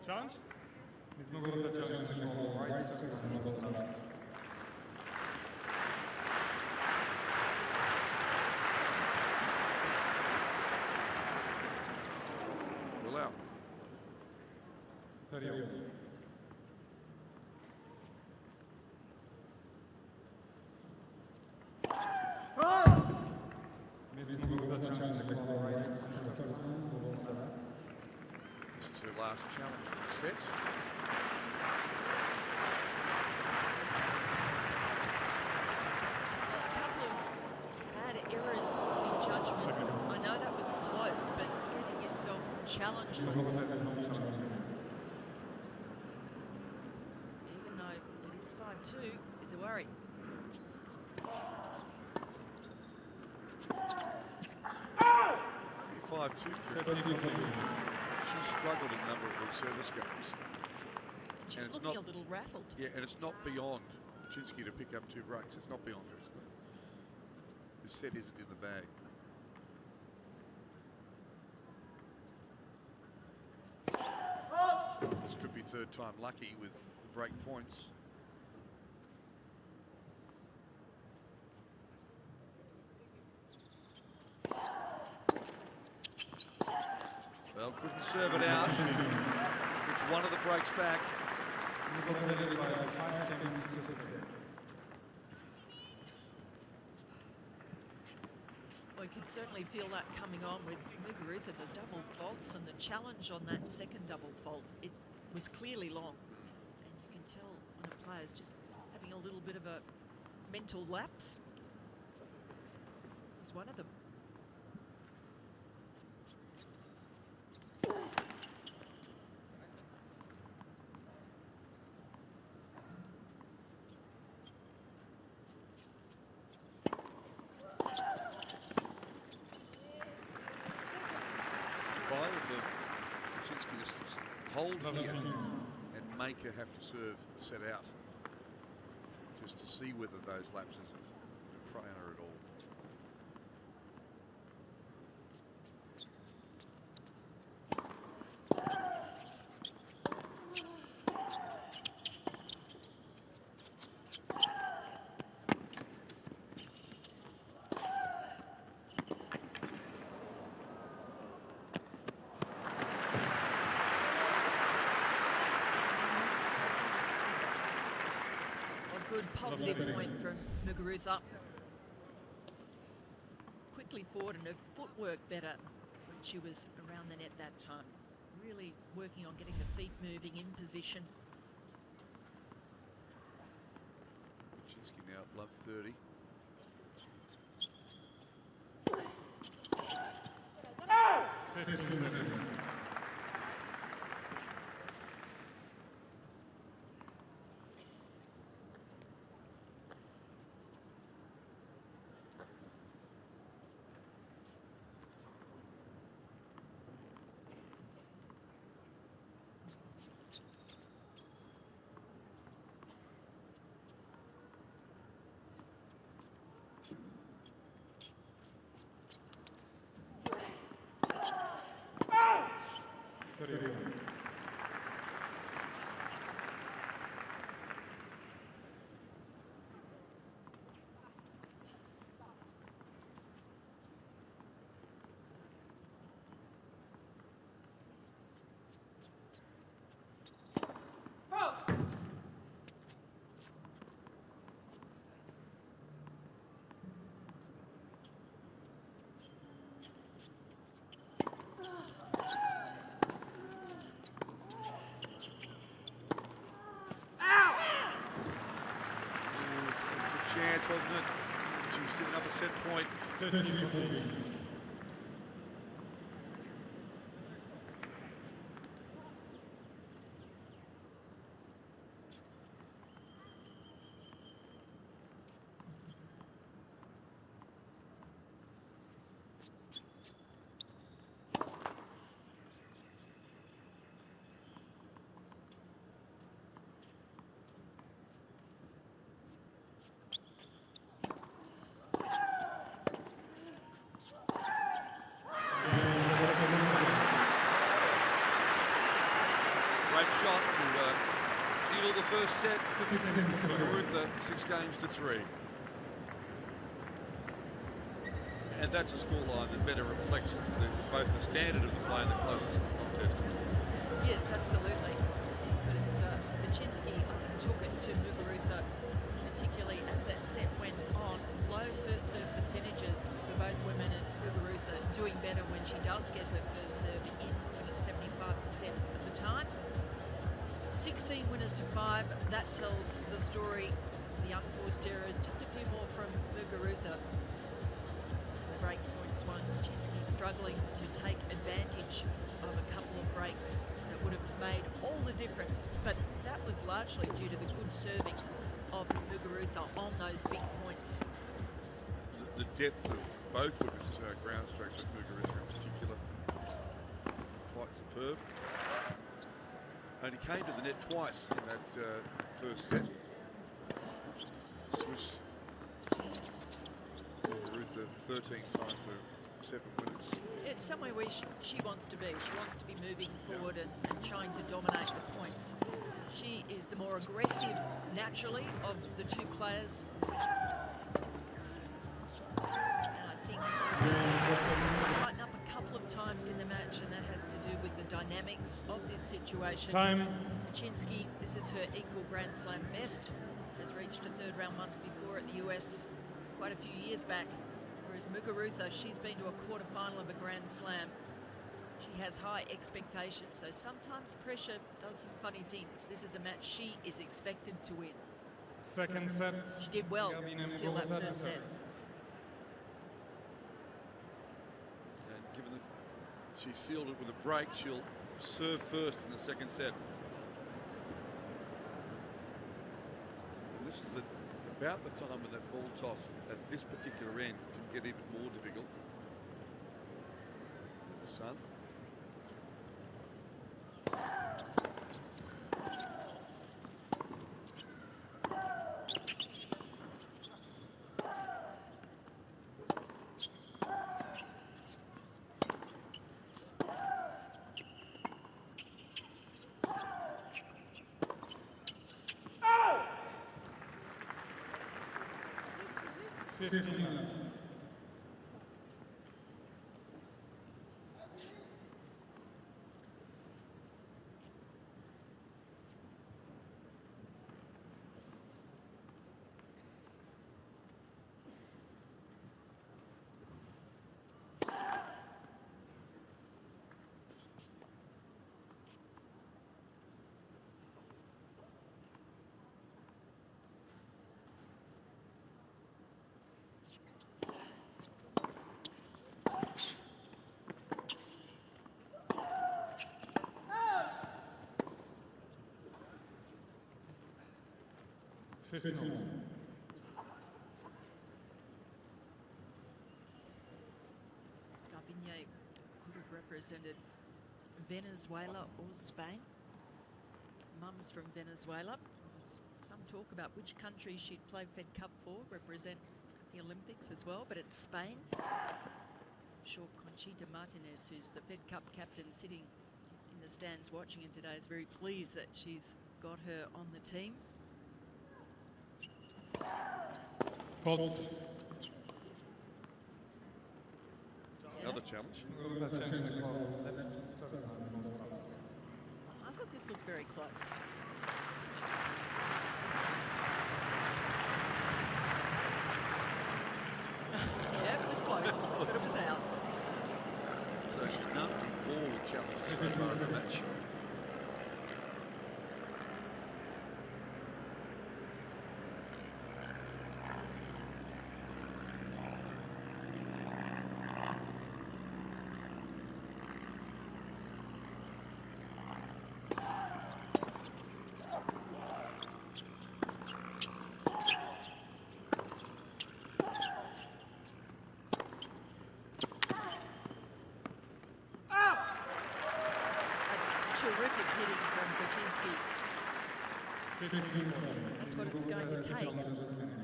Challenge? Ms. Muguruza challenge for right circle and left circle. Well out. 30 over. Ms. Muguruza challenge for right circle. This is her last challenge for the set. A couple of bad errors in judgment. I know that was close, but getting yourself challenged was, even though it is 5-2, is a worry. Maybe 5-2. She struggled in a number of these service games. She's it's looking not- a little rattled. Yeah, and it's not beyond Bacsinszky to pick up 2 breaks. It's not beyond her. It's not. The set isn't in the bag. This could be third time lucky with the break points. Well, couldn't serve it out. It's one of the breaks back. Well, you could certainly feel that coming on with Muguruza, the double faults and the challenge on that second double fault. It was clearly long. And you can tell when a player's just having a little bit of a mental lapse. It was one of them. Bacsinszky just hold here and make her have to serve the set out, just to see whether those lapses have prey on her at all. Good positive point from Muguruza. Quickly forward and her footwork better when she was around the net that time. Really working on getting the feet moving in position. Bacsinszky now at love 30. 31. Chance, wasn't it? She's given up a set point. 30-14. Great shot to seal the first set. Muguruza 6-3. And that's a scoreline that better reflects both the standard of the play and the closeness of the contest. Yes, absolutely. Because Bacsinszky, I think, took it to Muguruza, particularly as that set went on. Low first serve percentages for both women, and Muguruza doing better when she does get her first serve in, winning 75% of the time. 16 winners to 5. That tells the story. The unforced errors, just a few more from Muguruza. The break points one. Bacsinszky struggling to take advantage of a couple of breaks that would have made all the difference, but that was largely due to the good serving of Muguruza on those big points. The depth of both women's ground strokes, with Muguruza in particular, quite superb. Only came to the net twice in that first set. Swiss Muguruza 13 times for 7 winners. It's somewhere where she wants to be. She wants to be moving forward and trying to dominate the points. She is the more aggressive, naturally, of the two players. And I think tighten up a couple of times in the match, and that has to do with the dynamics of this situation. Time. Bacsinszky, this is her equal Grand Slam best, has reached a third round once before at the US quite a few years back, whereas Muguruza, she's been to a quarter-final of a Grand Slam. She has high expectations, so sometimes pressure does some funny things. This is a match she is expected to win. Second set. She did well to seal that first set. And given that she sealed it with a break, she'll serve first in the second set. And this is about the time when that ball toss at this particular end can get even more difficult. The sun. Garbinier could have represented Venezuela or Spain. Mum's from Venezuela. There's some talk about which country she'd play Fed Cup for, represent the Olympics as well, but it's Spain. I'm sure Conchita Martinez, who's the Fed Cup captain, sitting in the the stands watching her today is very pleased that she's got her on the team. Faults. Another challenge. I thought this looked very close. Yeah, it was close, but it was out. So she's none from 4 with challenges so far in the match. Terrific hitting from Bacsinszky. That's what it's going to take,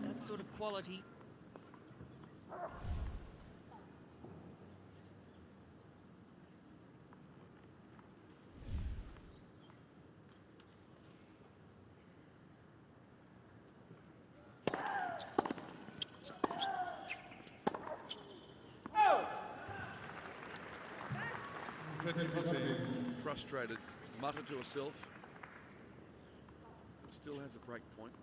that sort of quality. Frustrated, muttered to herself, but still has a break point.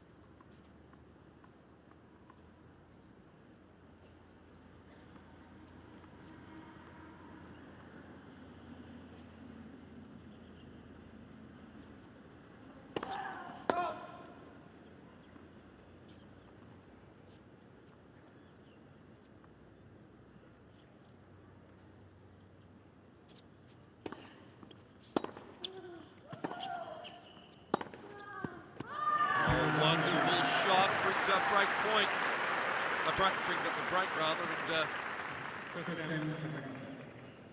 Wonderful shot, brings up break point. Brings up the break rather, and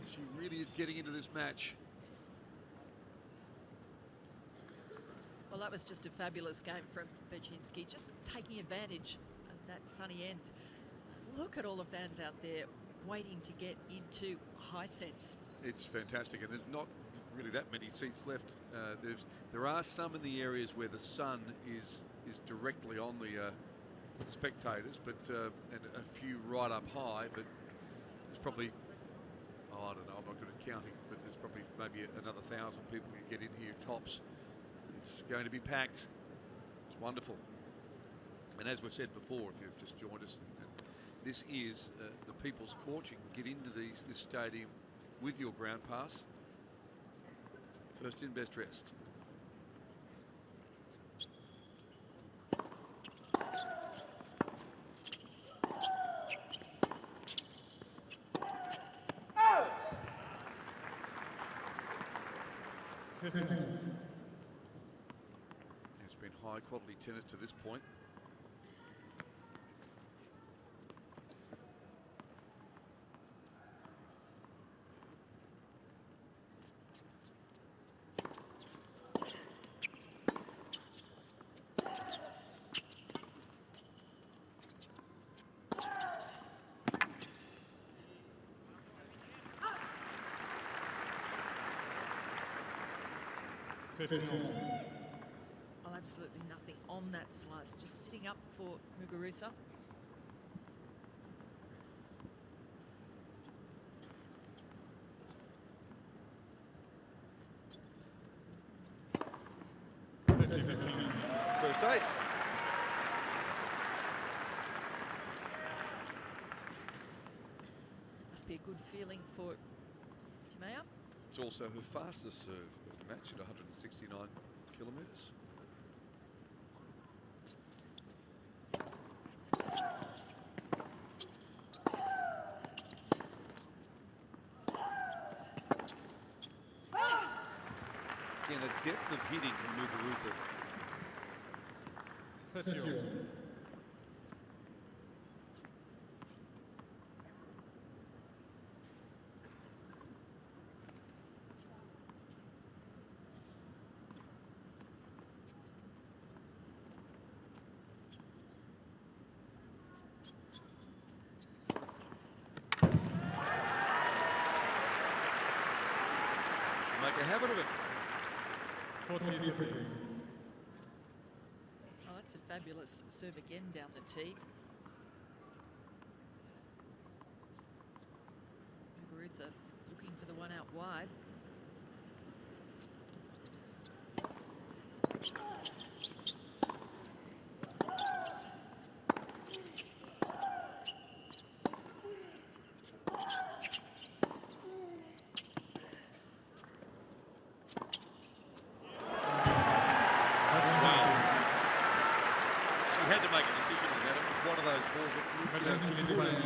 she really is getting into this match. Well, that was just a fabulous game from Bacsinszky, just taking advantage of that sunny end. Look at all the fans out there waiting to get into Hisense. It's fantastic, and there's not really that many seats left. There are some in the areas where the sun is directly on the spectators, but and a few right up high. But there's probably, I don't know, I'm not good at counting, but there's probably maybe another 1,000 people who get in here tops. It's going to be packed. It's wonderful. And as we've said before, if you've just joined us, this is the People's Court. You can get into this stadium with your ground pass. First in, best dressed. It's been high quality tennis to this point. Well, absolutely nothing on that slice, just sitting up for Muguruza. First ace. Must be a good feeling for Timea. It's also her fastest serve of the match at 169 kilometres. Again, a depth of hitting from Muguruza. make a habit of it. 40-50. Oh, that's a fabulous serve again down the tee. Muguruza looking for the one out wide.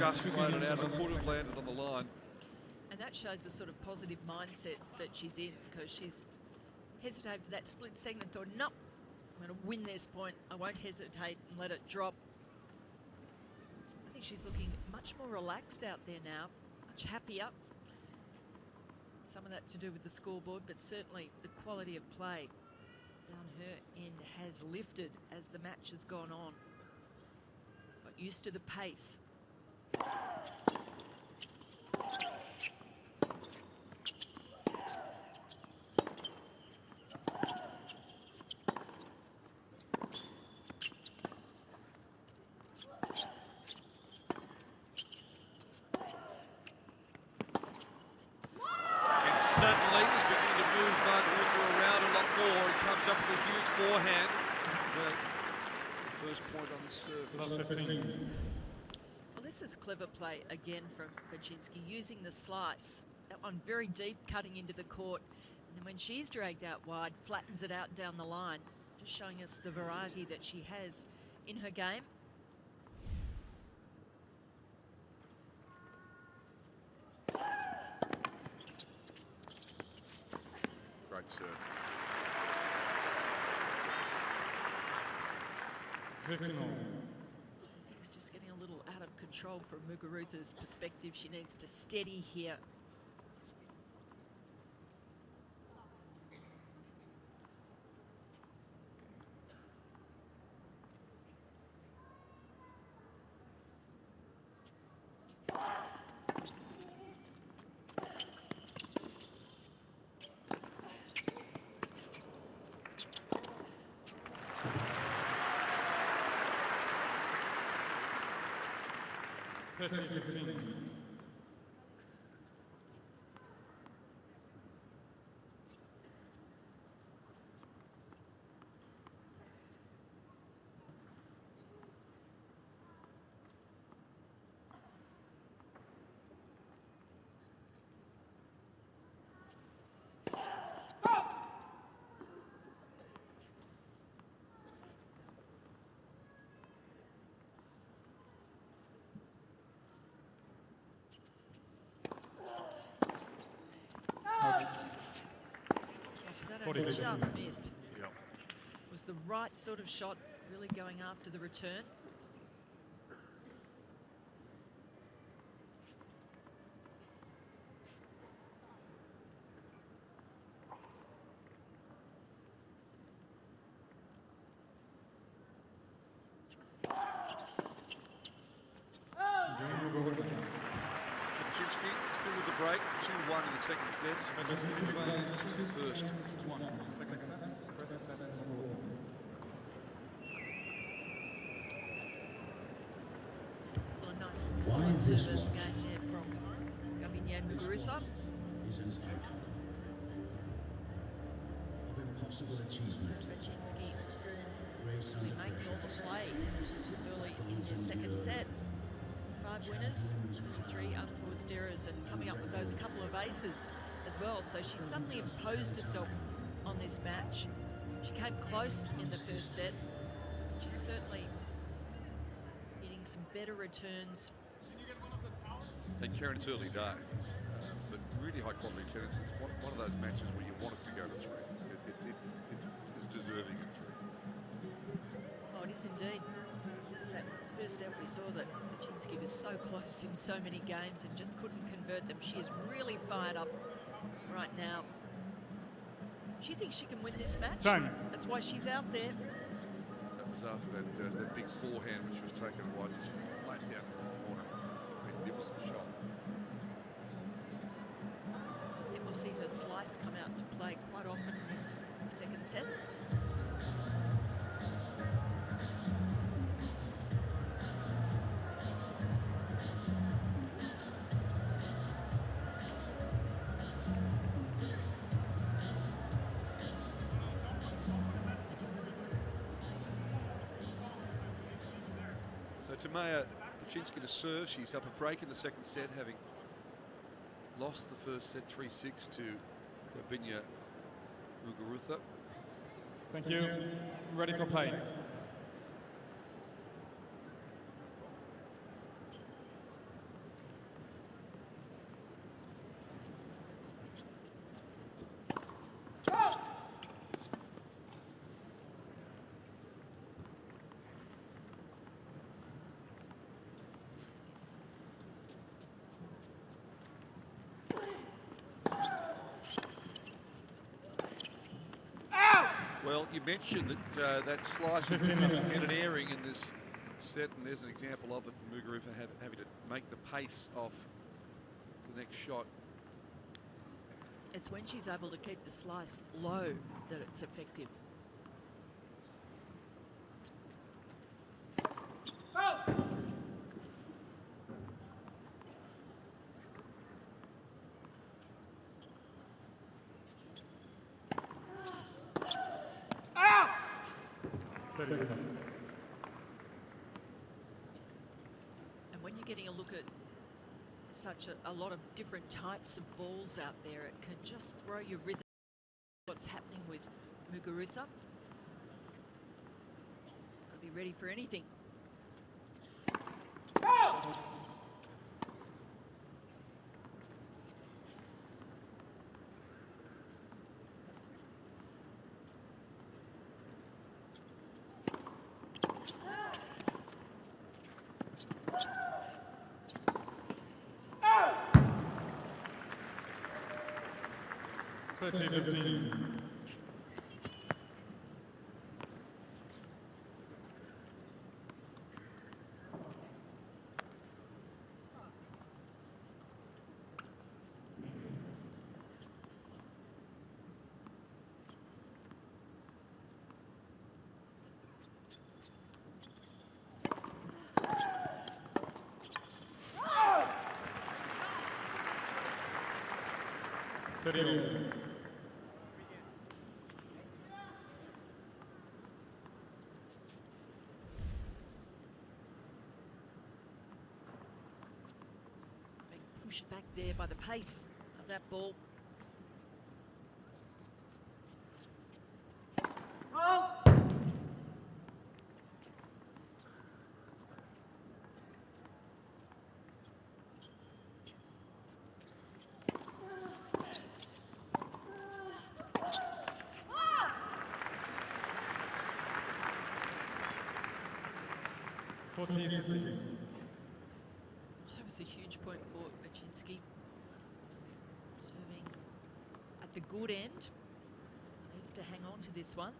Just floated out, the foot have landed on the line. And that shows the sort of positive mindset that she's in, because she's hesitated for that split second and thought, no, I'm going to win this point. I won't hesitate and let it drop. I think she's looking much more relaxed out there now, much happier. Some of that to do with the scoreboard, but certainly the quality of play down her end has lifted as the match has gone on. Got used to the pace. Forehand, but first point on the serve. Well, this is clever play again from Bacsinszky, using the slice. That one very deep, cutting into the court. And then when she's dragged out wide, flattens it out down the line. Just showing us the variety that she has in her game. Great serve. 15 all. Things just getting a little out of control from Muguruza's perspective. She needs to steady here. That only just missed. Yep. Was the right sort of shot, really going after the return. Bacsinszky still with the break, 2-1 in the second set. First. Second set, first set. Well, a nice solid service game there from Muguruza. Is an outcome of impossible achievement. Bacsinszky really making all the play early in the second set. 5 winners, 3 unforced errors, and coming up with those couple of aces as well. So she suddenly imposed herself on this match. She came close in the first set. She's certainly getting some better returns. And Karen, it's early days, but really high quality tennis. It's one of those matches where you want it to go to 3. It is deserving of 3. Oh, it is indeed. Because that first set we saw that Bacsinszky was so close in so many games and just couldn't convert them. She is really fired up right now. She thinks she can win this match. Time. That's why she's out there. That was after that big forehand, which was taken wide, just flat down in the corner. Magnificent shot. It to see her slice come out to play quite often in this second set. So Tamaya Bacsinszky to serve. She's up a break in the second set, having lost the first set 3-6 to Binya Muguruza. Thank you. I'm ready for play. Well, you mentioned that that slice had an airing in this set, and there's an example of it. Muguruza having to make the pace off the next shot. It's when she's able to keep the slice low that it's effective. And when you're getting a look at such a lot of different types of balls out there, it can just throw your rhythm. What's happening with Muguruza? Got to be ready for anything. Being pushed back there by the pace of that ball. That was a huge point for Bacsinszky. Serving at the good end. Needs to hang on to this one.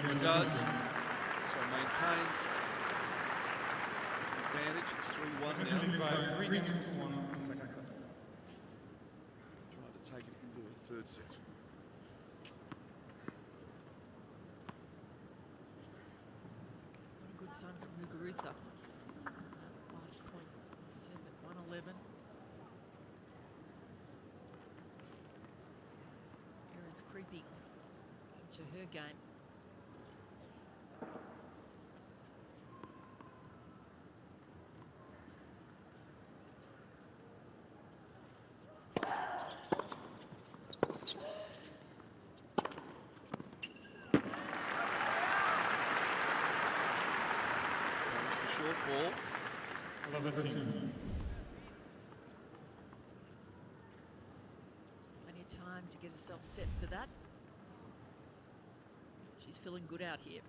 It does. So maintains advantage. It's 3-1 now. 3 games to 1 second set. Trying to take it into the third set. What a good sign from Muguruza. Last point, serve at 111. Errors creeping into her game. Ball. 11-13. Plenty of time to get herself set for that. She's feeling good out here.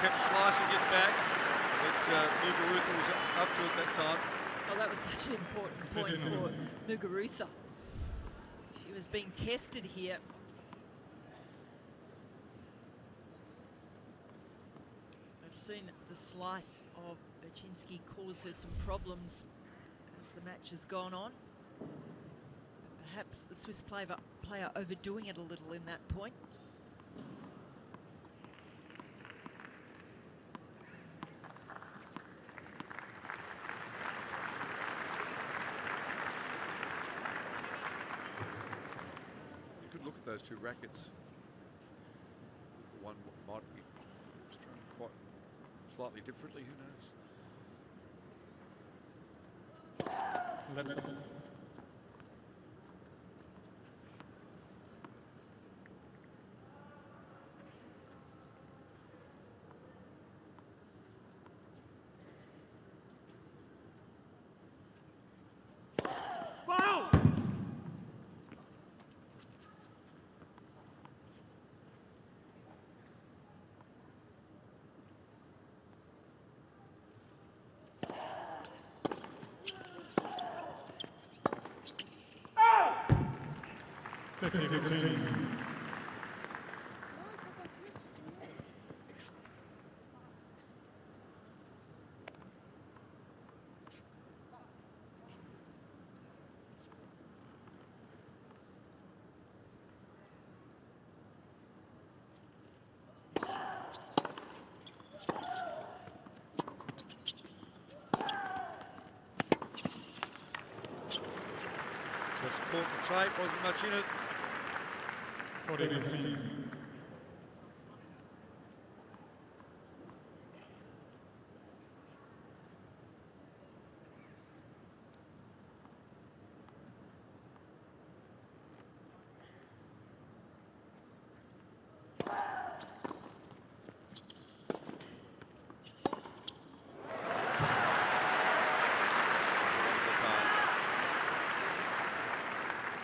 kept slicing it back, but Muguruza was up to it that time. Well, that was such an important point for Muguruza. She was being tested here. I've seen the slice of Bacsinszky cause her some problems as the match has gone on. But perhaps the Swiss player overdoing it a little in that point. You could look at those two rackets. One might be struck quite slightly differently, who knows? Just caught the tape, wasn't much in it.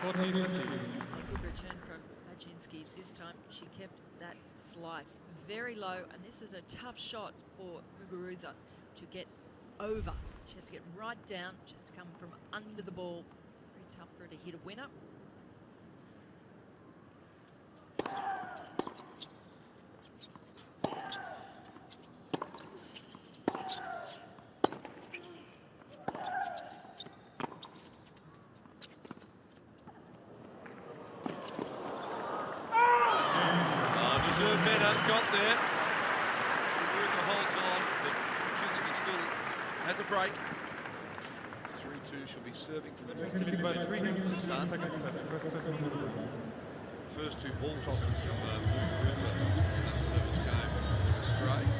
40-15. Good return from Bacsinszky. This time she kept that slice very low, and this is a tough shot for Muguruza to get over. She has to get right down. She has to come from under the ball. Very tough for her to hit a winner. Got there. Muguruza holds on, but Bacsinszky still has a break. It's 3-2. She'll be serving for the It's about 3 games to the second set. First set number 1. First two ball tosses from Muguruza in that service game. Straight.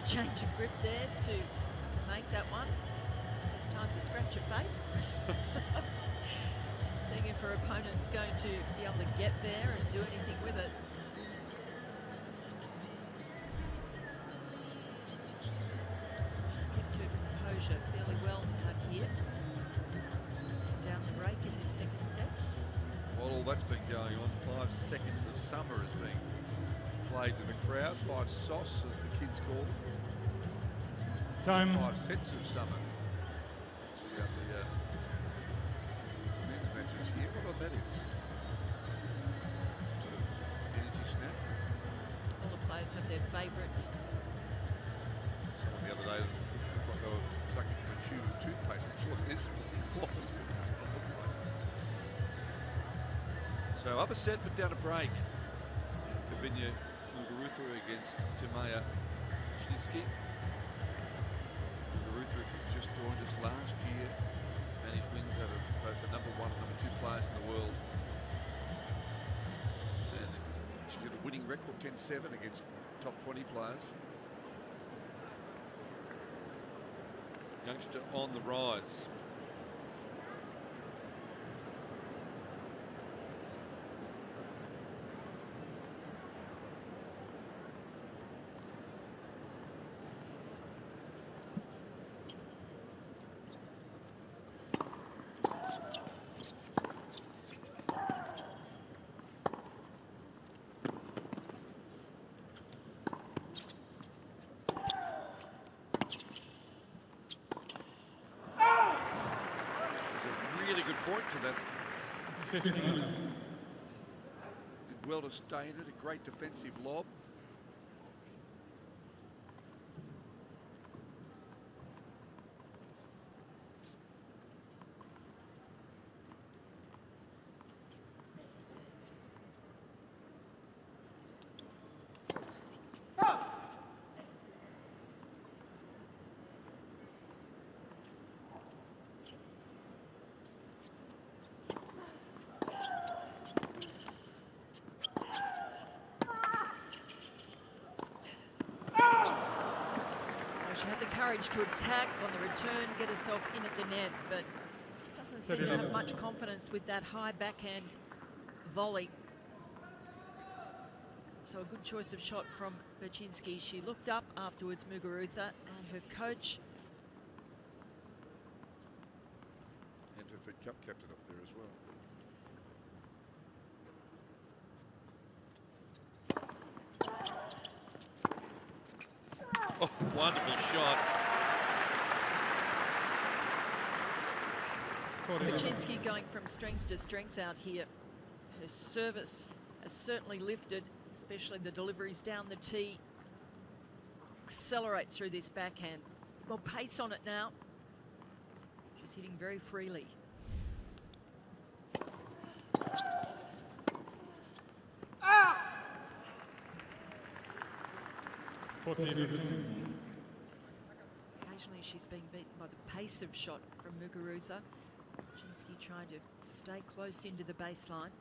Change of grip there to make that one. It's time to scratch your face. Seeing if her opponent's going to be able to get there and do anything with it. She's kept her composure fairly well out here. Down the break in this second set. While all that's been going on, 5 seconds of summer is being played to the crowd. 5 sauce, as the kids call them. Time. 5 sets of summer. We have the men's matches here. What that is? Sort of energy snack. All the players have their favourites. Someone the other day looked like they were sucking from a tube of toothpaste. I'm sure it is. So up a set, but down a break. Kavinya Muguruza against Timea Bacsinszky. Muguruza just joined us last year, managed wins over both the number 1 and number 2 players in the world. And she's got a winning record, 10-7 against top 20 players. Youngster on the rise. to that. 15. Did well to stay in it, a great defensive lob. She had the courage to attack on the return, get herself in at the net, but just doesn't seem to have much confidence with that high backhand volley. So a good choice of shot from Bacsinszky. She looked up afterwards, Muguruza, and her coach. And her Fed Cup captain up there as well. Oh, wonderful shot. Bacsinszky going from strength to strength out here. Her service has certainly lifted, especially the deliveries down the tee. Accelerates through this backhand. More pace on it now. She's hitting very freely. Occasionally she's being beaten by the pace of shot from Muguruza. Bacsinszky trying to stay close into the baseline.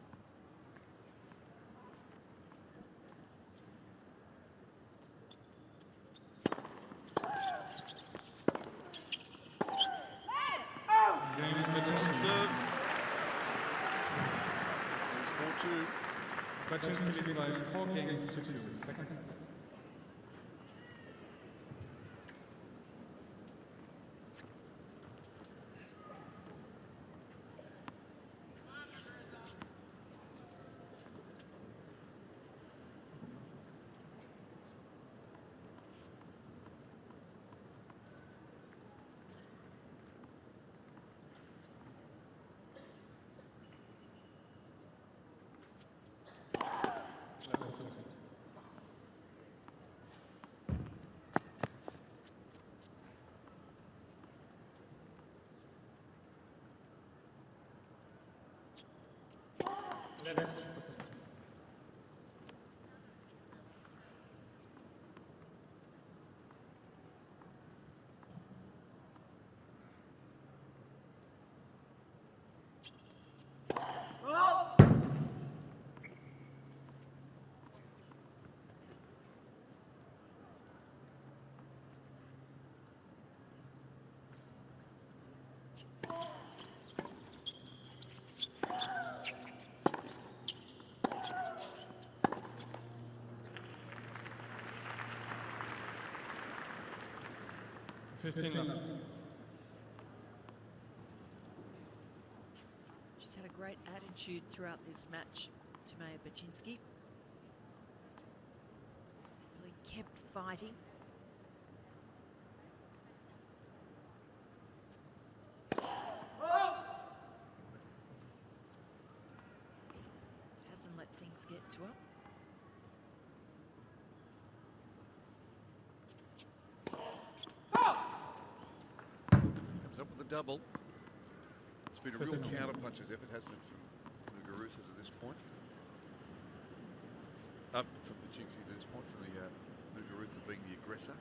Serve. It's 4-2. Bacsinszky leads by 4 games to 2. Second set. Let's left. She's had a great attitude throughout this match, Timea Bacsinszky. Really kept fighting. Hasn't let things get to her. Up with a double. It's been a real counter-puncher's effort, hasn't it, from Muguruza to this point? From Bacsinszky to this point, from the Muguruza being the aggressor.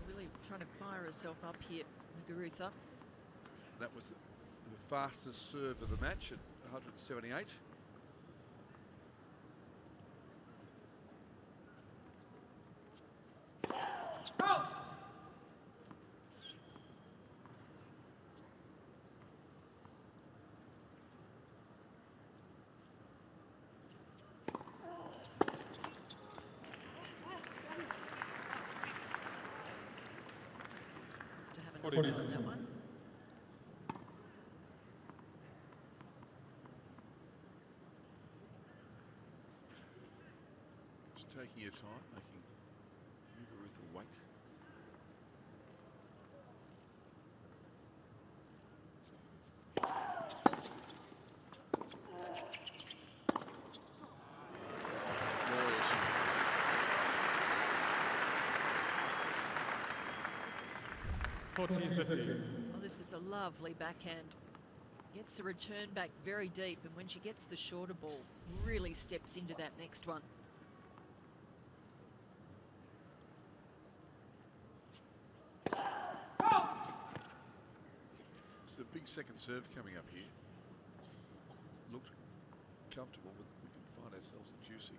Really trying to fire herself up here, Muguruza. That was the fastest serve of the match at 178. Wants to have another go at that one. taking your time, making Muguruza wait. Oh, this is a lovely backhand. Gets the return back very deep, and when she gets the shorter ball, really steps into that next one. It's a big second serve coming up here. Looked comfortable, but we can find ourselves a juice again.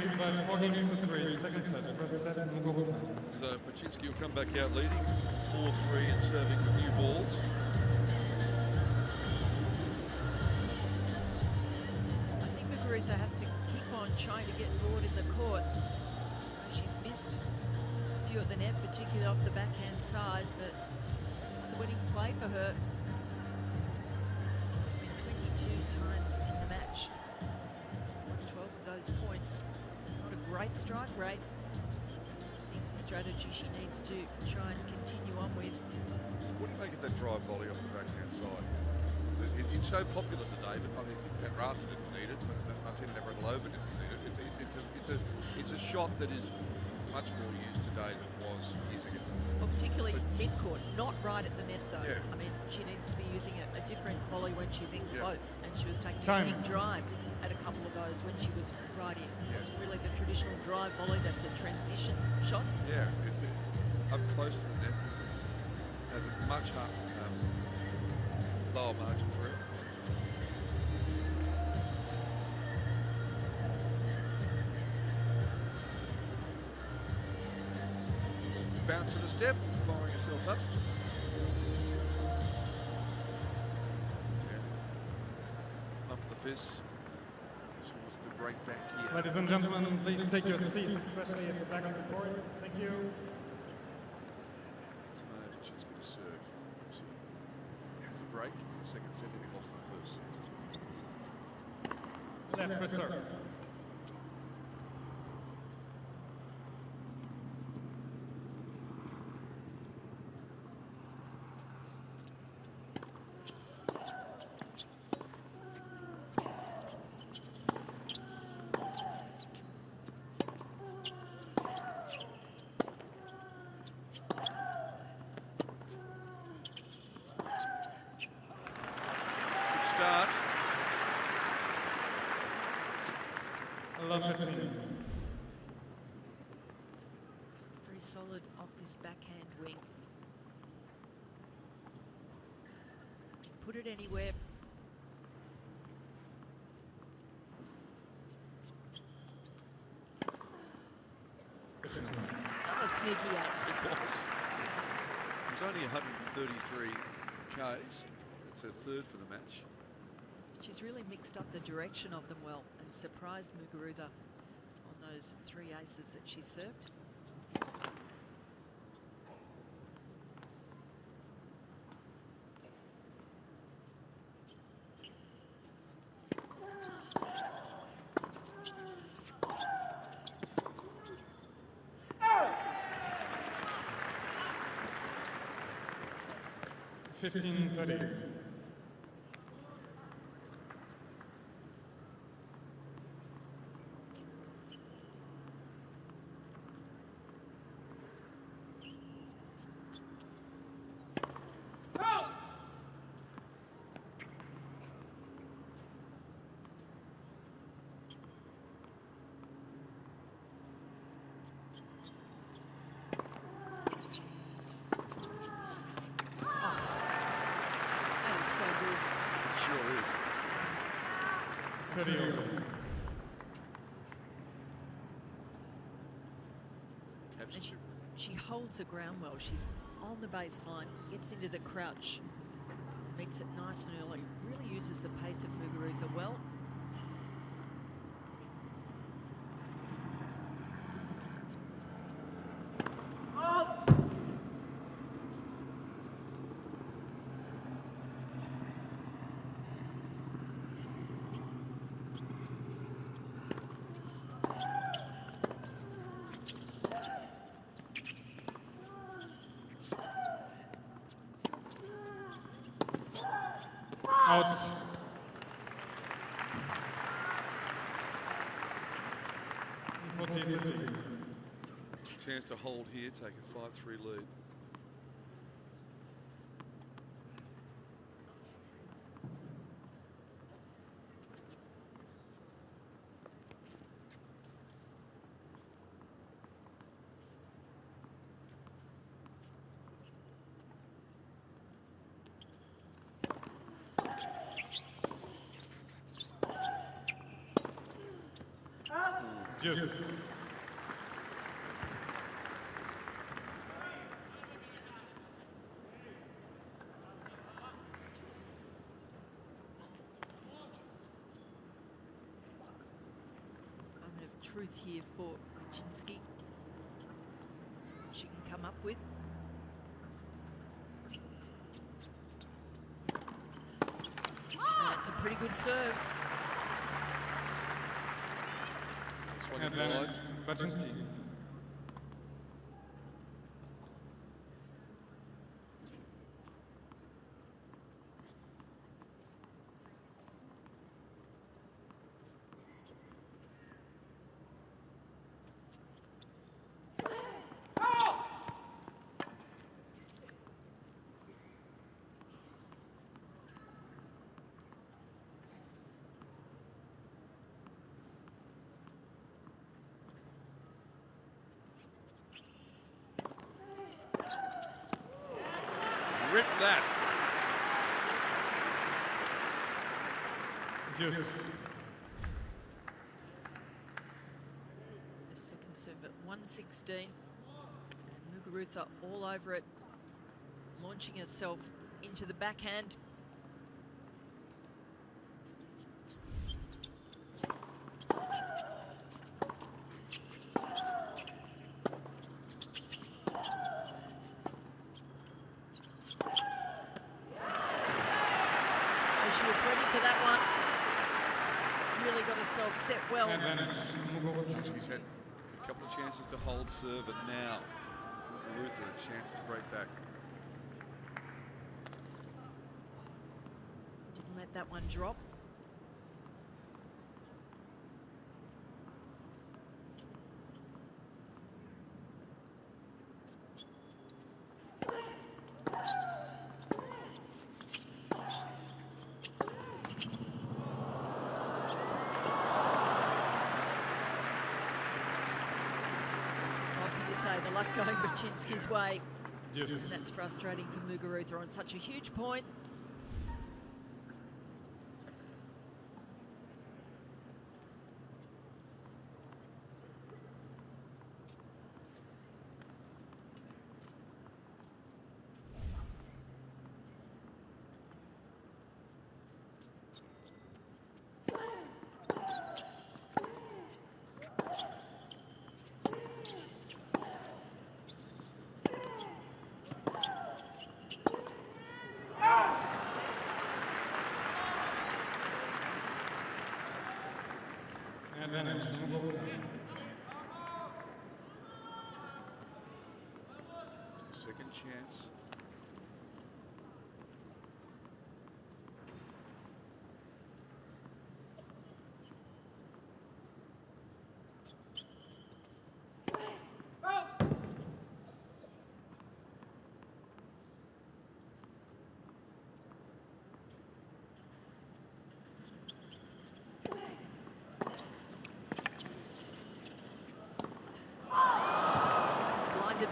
Leads by 4 games to 3. Second set, first set, Muguruza. So Bacsinszky will come back out leading 4-3 and serving with new balls. I think Muguruza has to keep on trying to get forward in the court. She's missed a few at the net, particularly off the backhand side, but it's the winning play for her. It's been 22 times in the match. 12 of those points. Not a great strike rate. I think it's a strategy she needs to try and continue on with. What do you make of that drive volley off the backhand side? It's so popular today, but I mean, Pat Rafter didn't need it, but Martina Navratilova didn't need it. It's a shot that is much more used today than it was years ago. Well, particularly mid-court, not right at the net though. Yeah. I mean, she needs to be using a different volley when she's in close, and she was taking Time. a big drive at a couple of those when she was right in. It wasn't really the traditional drive volley, that's a transition shot. Yeah, it's up close to the net. Has a much lower margin for it. Bounce and a step, firing herself up. Yeah. Up the fist. She wants to break back here. Ladies and gentlemen, please take your seats, especially at the back of the court. Thank you. She's going to serve. She has a break. Second set, having lost the first set. Left for serve. Start. 11-15. Very solid off this backhand wing. Put it anywhere. Another sneaky ace. It was only 133 Ks. It's her third for the match. She's really mixed up the direction of them well and surprised Muguruza on those 3 aces that she served. Oh! 15-30. That is so good. It sure is. 30 over. And she holds the ground well. She's on the baseline, gets into the crouch, meets it nice and early, really uses the pace of Muguruza well. Out. Chance to hold here, take a 5-3 lead. Yes. Moment of truth here for Bacsinszky. See what she can come up with. That's a pretty good serve. Advantage, Bacsinszky. Rip that. Yes. The second serve at 116. And Muguruza all over it, launching herself into the backhand. She was ready for that one. Really got herself set well. Advantage. She's had a couple of chances to hold serve, and now Muguruza a chance to break back. Didn't let that one drop. Say the luck going Bacsinszky's way. Yes. And that's frustrating for Muguruza on such a huge point. Advantage. Second chance.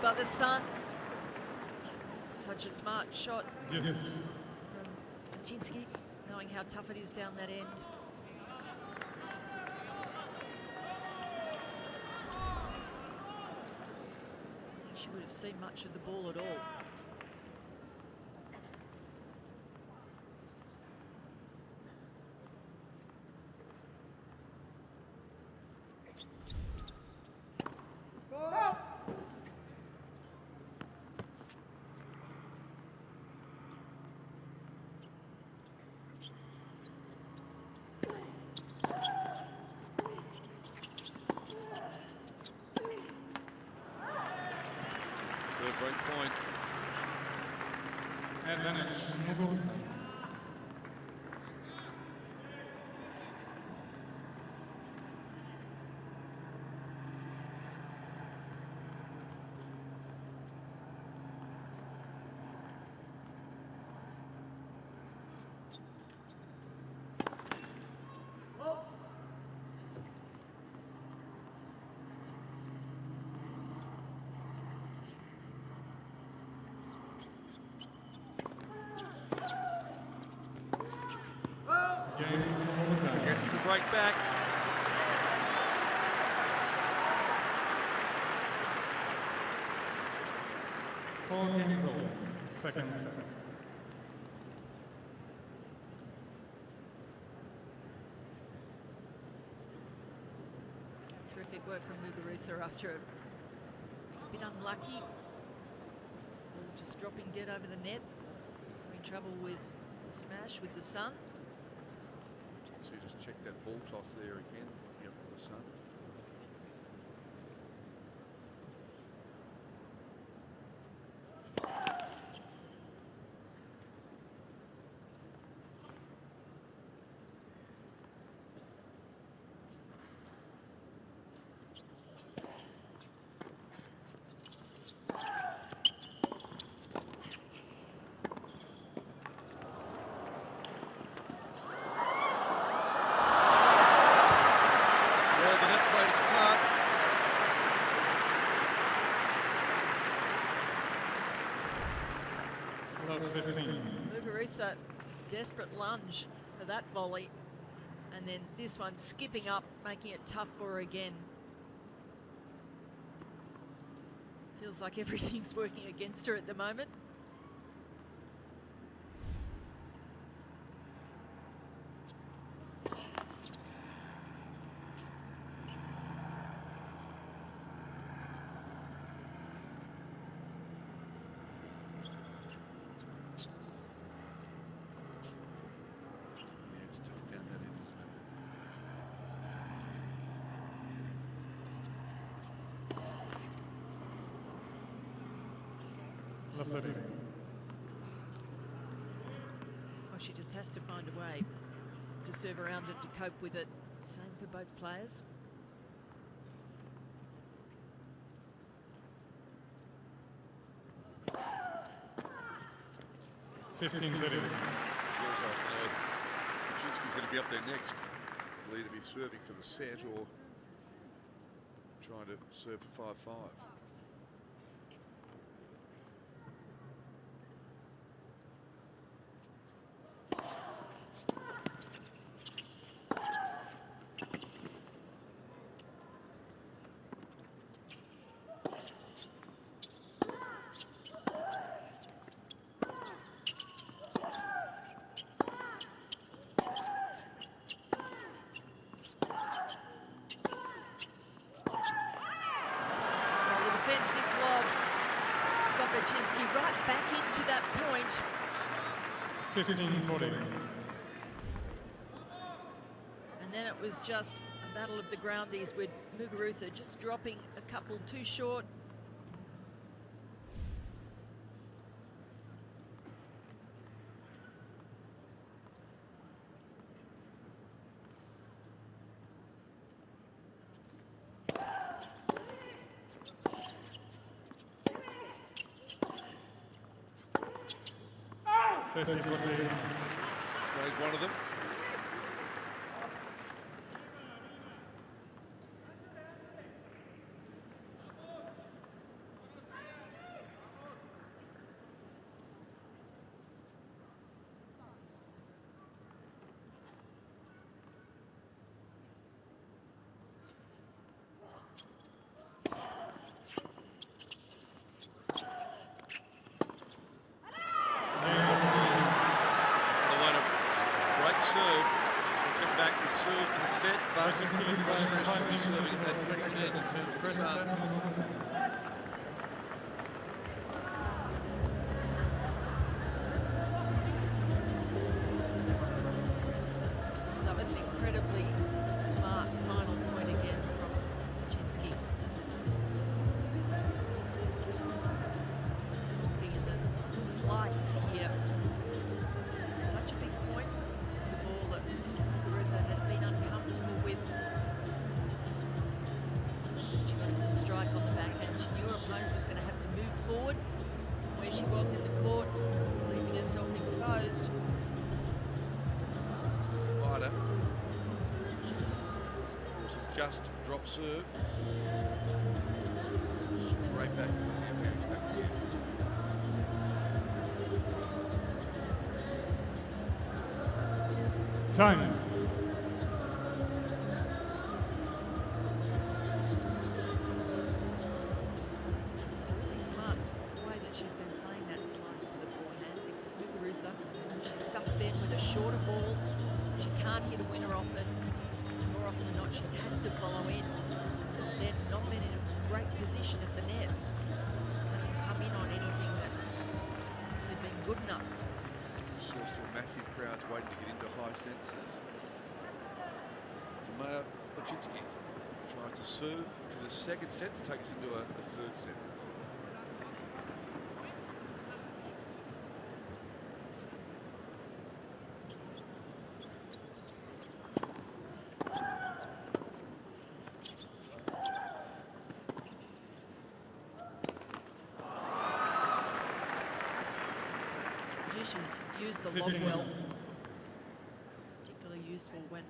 By the sun. Such a smart shot Yes. from Bacsinszky, knowing how tough it is down that end. she would have seen much of the ball at all. Third break point. Advantage, Muguruza. Gets the break back. Four games over. Second set. Terrific work from Muguruza after a bit unlucky. Ball just dropping dead over the net. Having trouble with the smash with the sun. So you just check that ball toss there again. Yep, the sun. Muguruza, desperate lunge for that volley, and then this one skipping up, making it tough for her again. Feels like everything's working against her at the moment. Well, she just has to find a way to serve around it, to cope with it. Same for both players. Bacsinszky's Bacsinszky's going to be up there next. Will either be serving for the set or trying to serve for 5-5. 15-40. And then it was just a battle of the groundies with Muguruza just dropping a couple too short. So he's one of them. leads by 5 games serving that second set. First set. That was an incredibly smart final point again from Bacsinszky. Putting in the slice here. Such a big point. It's a ball that Muguruza has been uncomfortable with. She got a good strike on the backhand. She knew her opponent was going to have to move forward where she was in the court, leaving herself exposed. Fighter. Just drop serve. Straight back. Time. It's a really smart way that she's been playing that slice to the forehand, because Muguruza, she's stuck then with a shorter ball. She can't hit a winner often. More often than not, she's had to follow in. Then not been in a great position at the net. Hasn't come in on anything that's really been good enough. Source to a massive crowds waiting to get into Hisense. Bacsinszky tries to serve for the second set to take us into a third set. She's used the lob well. Particularly useful when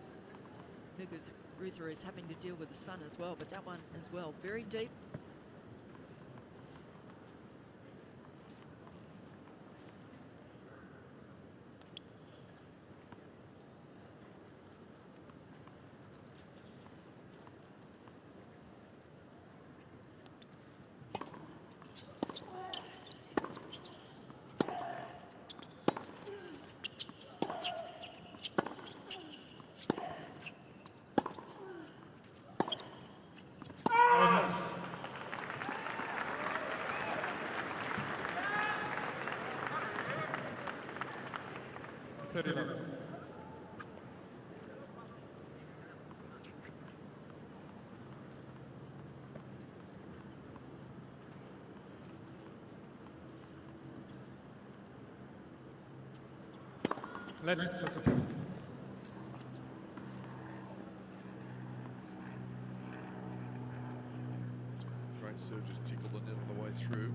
Muguruza is having to deal with the sun as well, but that one as well, very deep. Let's Great serve, just tickled the net on the way through.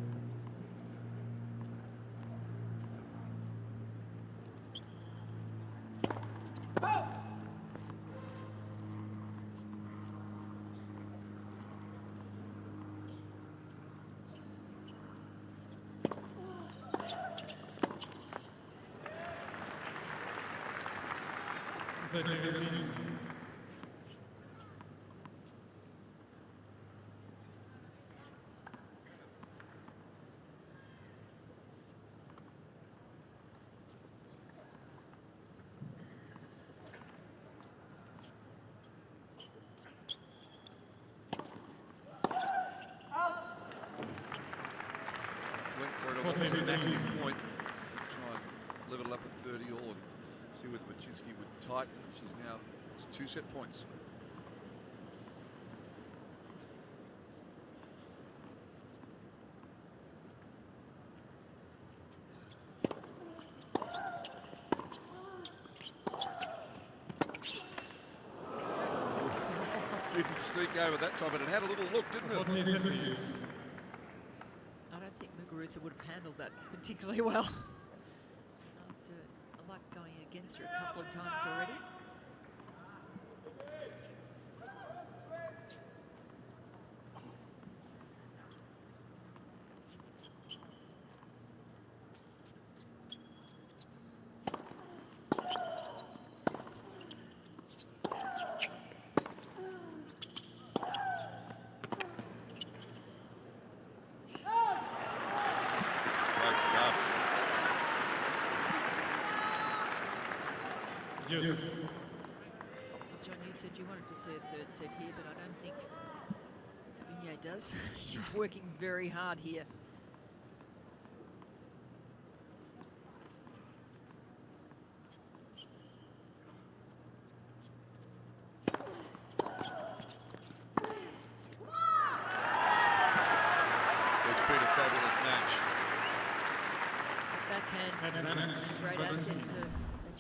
Went for it a massive point. Try and level up at 30 all and see whether Bacsinszky would tighten. She's now, it's 2 set points. Didn't sneak over that time, but it had a little look, didn't it? I don't think Muguruza would have handled that particularly well. After a luck going against her a couple of times already. Yes. John, you said you wanted to see a third set here, but I don't think Vandeweghe does. She's working very hard here. Great asset for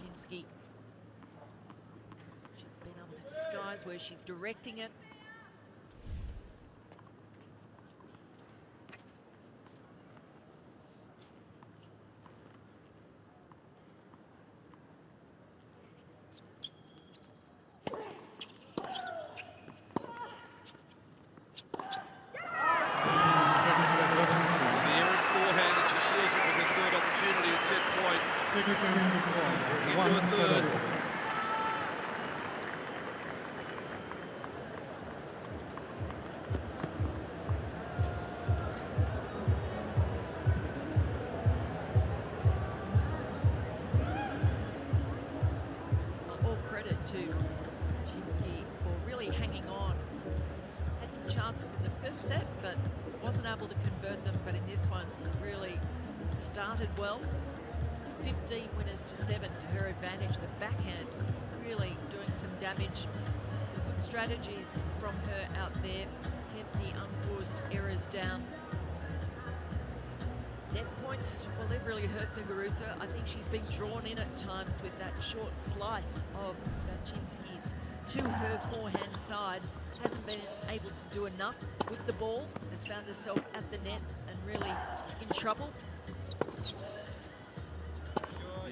Bacsinszky. She's been able to disguise where she's directing it. All credit to Bacsinszky for really hanging on. Had some chances in the first set, but wasn't able to convert them. But in this one, really started well. 15 winners to 7 to her advantage. The backhand really doing some damage. Some good strategies from her out there. Kept the unforced errors down. Net points, well, they've really hurt Muguruza. I think she's been drawn in at times with that short slice of Bacsinszky's to her forehand side. Hasn't been able to do enough with the ball. Has found herself at the net and really in trouble.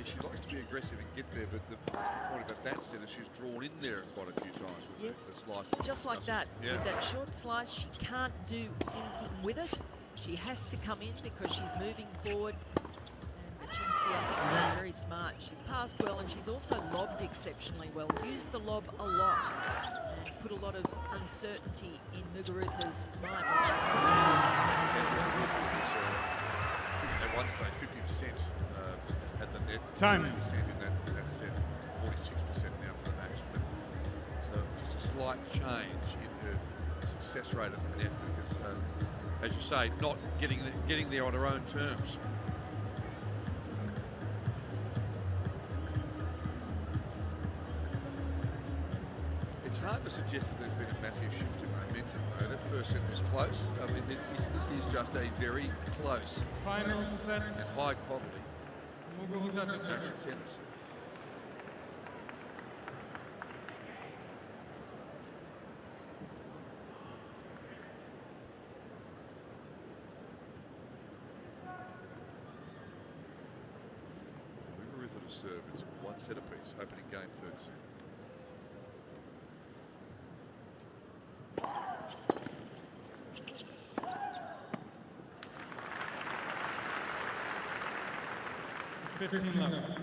She likes to be aggressive and get there, but the point about that center, she's drawn in there quite a few times with yes, the slice. Just like that. Yeah. With that short slice, she can't do anything with it. She has to come in because she's moving forward. And Bacsinszky, I think, very, very smart. She's passed well, and she's also lobbed exceptionally well. Used the lob a lot and put a lot of uncertainty in Muguruza's mind when she comes At one stage, 50% at the net. Time. 30% in that set. 46% now for the match. But so just a slight change in her success rate at the net because, as you say, not getting there on her own terms. It's hard to suggest that there's been a massive shift in momentum, though. That first set was close. I mean, this is just a very close Final set. and high quality Muguruza to match serve. of tennis. Muguruza to serve. It's one set apiece. Opening game, third set. Fifteen left. Left.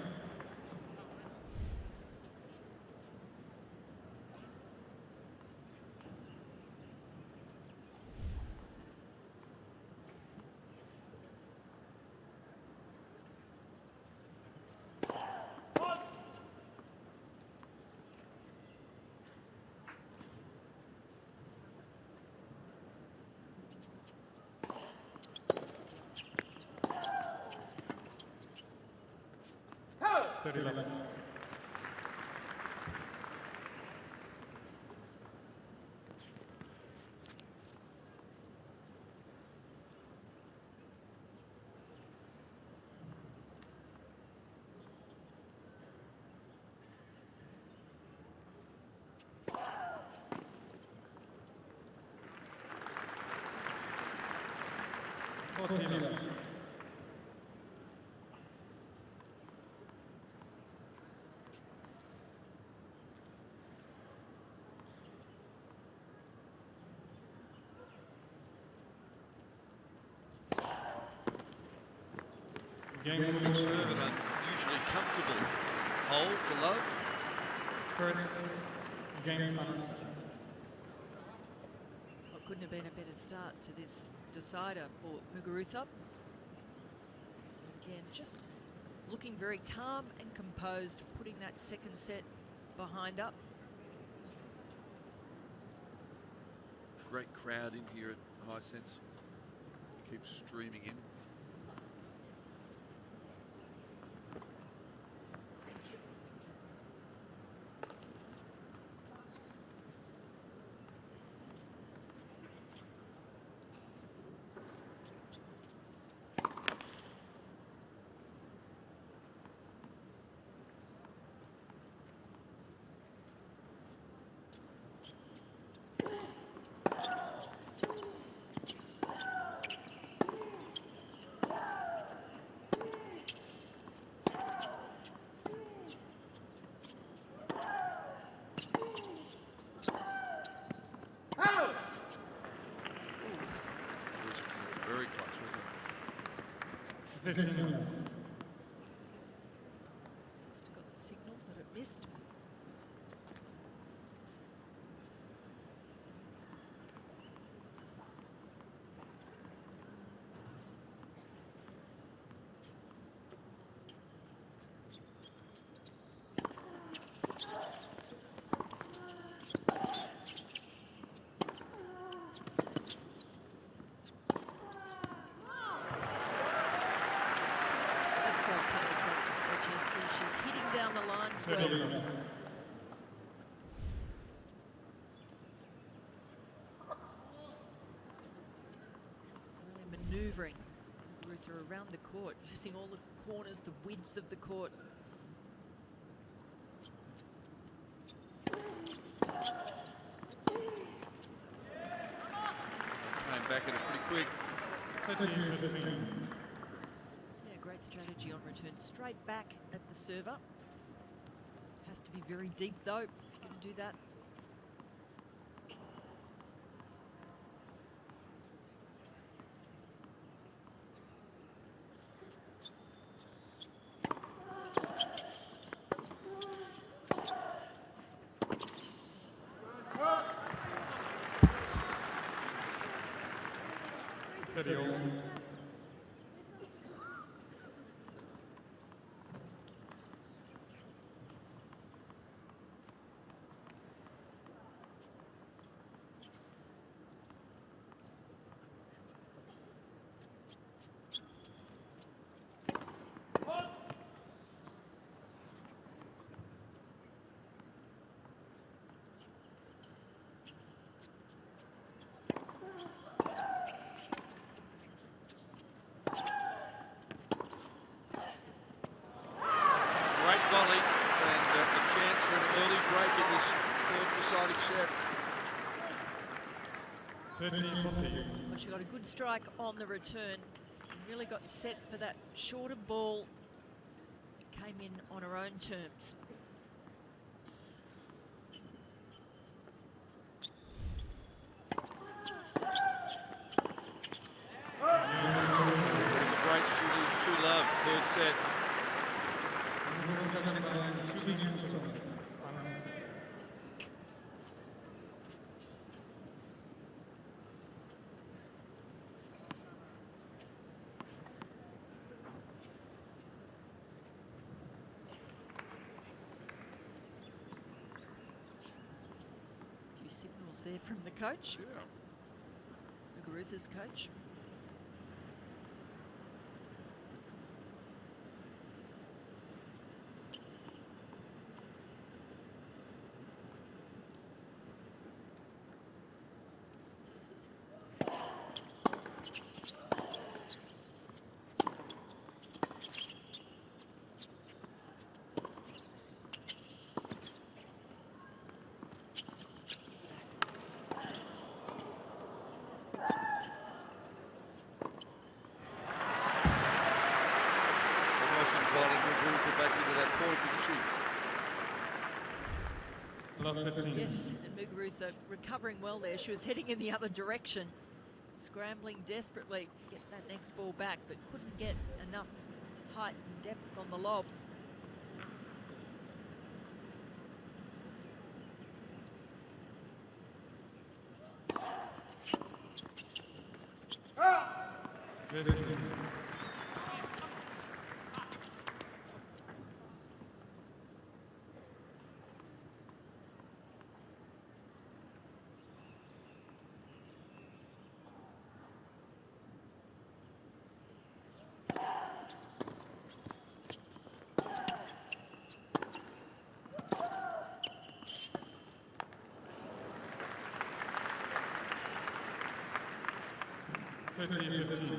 Left. Game Big serve, an unusually comfortable hole to love. first game final set. Well, couldn't have been a better start to this decider for Muguruza. Again, just looking very calm and composed, putting that second set behind her. great crowd in here at Hisense. Keeps streaming in. Very close, wasn't it? 15. Must have got the signal that it missed. She's hitting down the lines well. Really manoeuvring Ruth around the court, using all the corners, the width of the court. Came back at it pretty quick. 13. Yeah, great strategy on return. Straight back at the server. Has to be very deep though, if you're going to do that. Volley and a chance for an early break in this third deciding set. 13-14. Well, she got a good strike on the return. Really got set for that shorter ball. It came in on her own terms. Great shooters, 2-love, third set. Few signals there from the coach. Yeah. Muguruza's coach. Love 15. Yes, and Muguruza recovering well there. She was heading in the other direction, scrambling desperately to get that next ball back, but couldn't get enough height and depth on the lob. 30-15.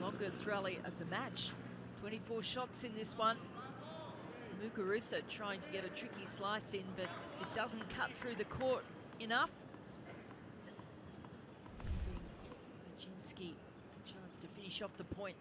Longest rally of the match. 24 shots in this one. It's Muguruza trying to get a tricky slice in, but it doesn't cut through the court enough. Bacsinszky a chance to finish off the point.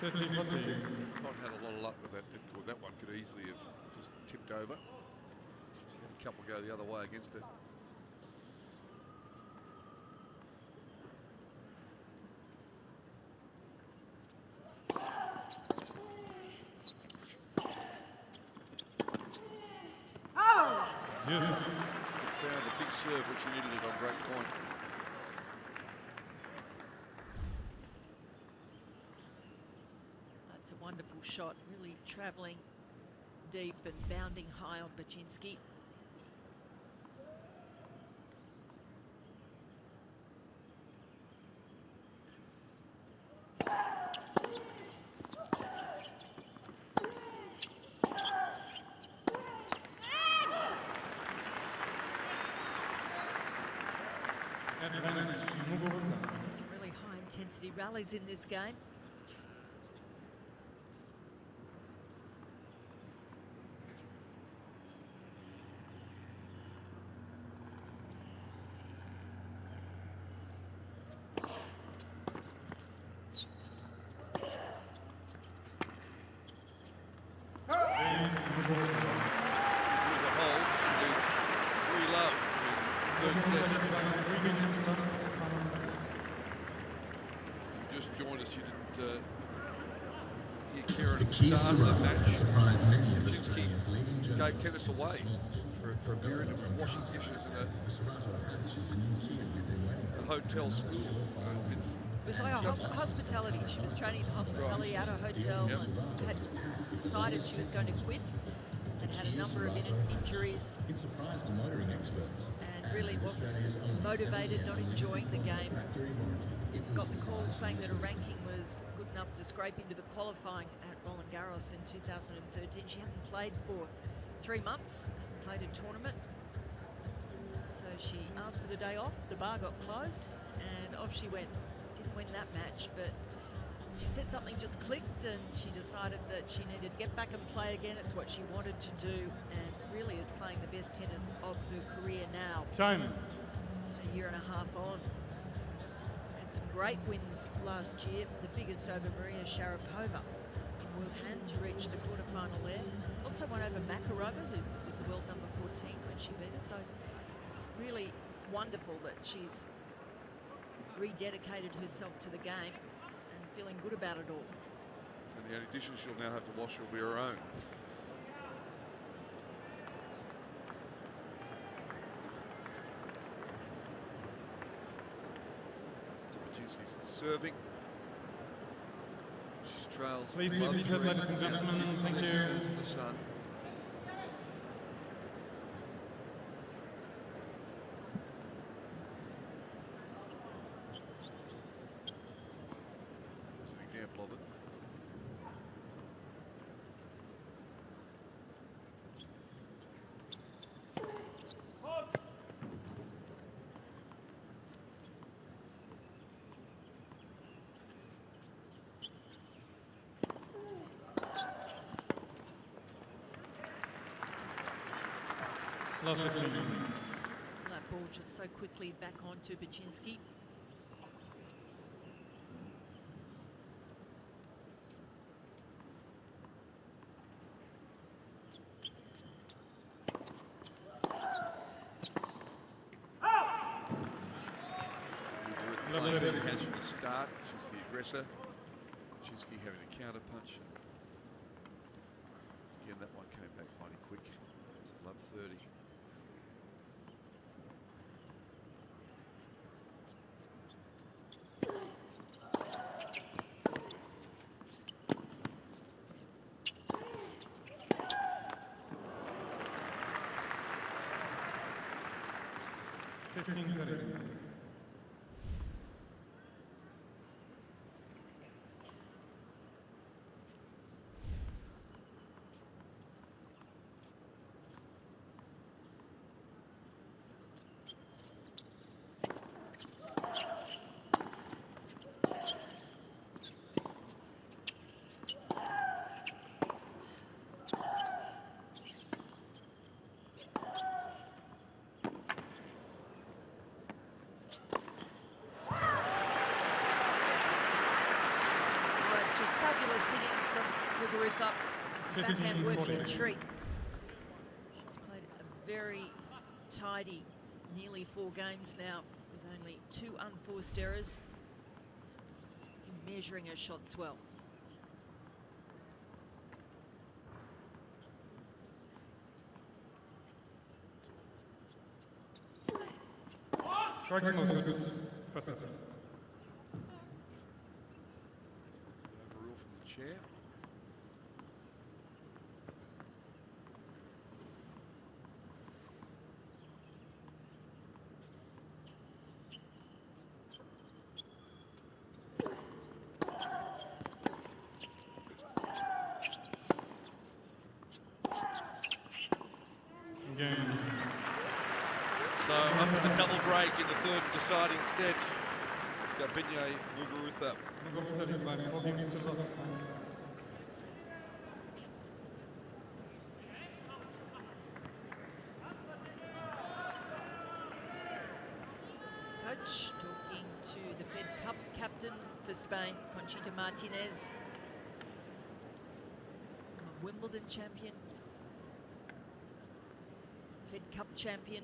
Not had a lot of luck with that. That one could easily have just tipped over. She had a couple go the other way against it. Yes. Found a big serve which she needed it on great point. That's a wonderful shot, really travelling deep and bounding high on Bacsinszky. Some really high intensity rallies in this game. Gave tennis away for a period of washing dishes in a hotel school. It was like a hospitality. She was training in hospitality at a hotel and had decided she was going to quit and had a number of injuries and really wasn't motivated, not enjoying the game. Got the call saying that her ranking was good enough to scrape into the qualifying at Roland Garros in 2013. She hadn't played for 3 months, played a tournament. So she asked for the day off, the bar got closed, and off she went. Didn't win that match, but she said something just clicked and she decided that she needed to get back and play again. It's what she wanted to do and really is playing the best tennis of her career now. Time. A year and a half on. Had some great wins last year, the biggest over Maria Sharapova in Wuhan to reach the quarterfinal there. Also won over Makarova, who was the world number 14 when she beat her. So really wonderful that she's rededicated herself to the game and feeling good about it all. And the only dishes she'll now have to wash will be her own. Bacsinszky's serving. She trails. Please be seated, ladies and gentlemen. Thank you. To the sun. Love 15. That ball just so quickly back onto Bacsinszky. Has from the start. She's the aggressor. Bacsinszky having a counter punch. Again, that one came back mighty quick. It's a love 30. Fabulous hitting from Muguruza. Backhand working treat. She's played a very tidy, nearly 4 games now, with only 2 unforced errors. Measuring her shots well. Correct movements. First set. Overrule from the chair. Game. So up in the double break in the third deciding set. Vandeweghe Muguruza. Muguruza leads by 4 games to love. Coach talking to the Fed Cup captain for Spain, Conchita Martinez. Wimbledon champion. Fed Cup champion.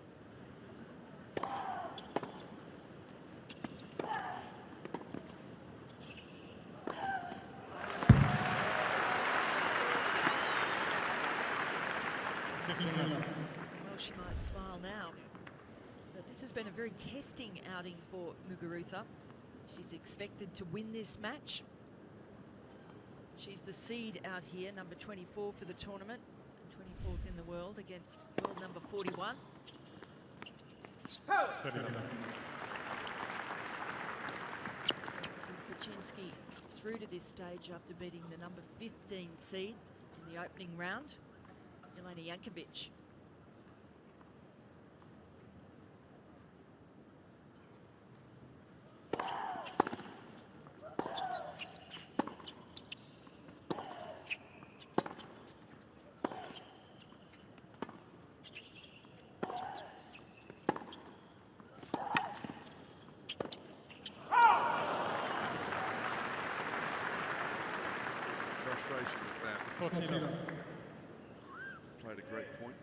Well, she might smile now, but this has been a very testing outing for Muguruza. She's expected to win this match. She's the seed out here, number 24 for the tournament, 24th in the world against world number 41. Bacsinszky through to this stage after beating the number 15 seed in the opening round, Jelena Jankovic. Frustration with that. 14 off. Played a great point.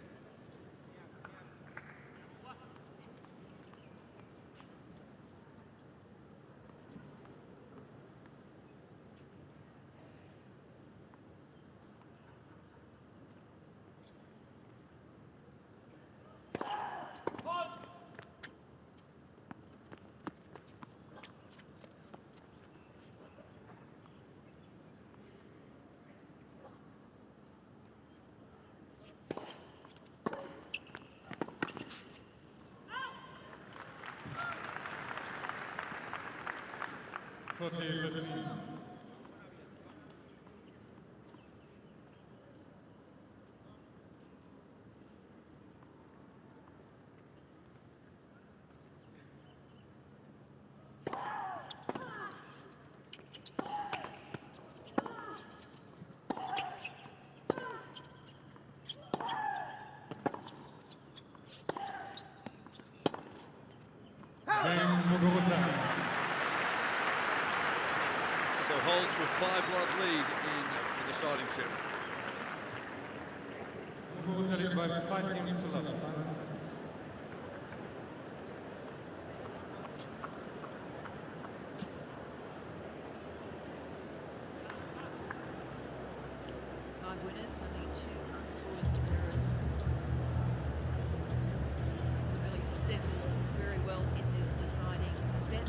to a 5-love lead in the deciding set. Both leads by 5 games to love. 5 sets. Winners, only 2 unforced errors. He's really settled very well in this deciding set.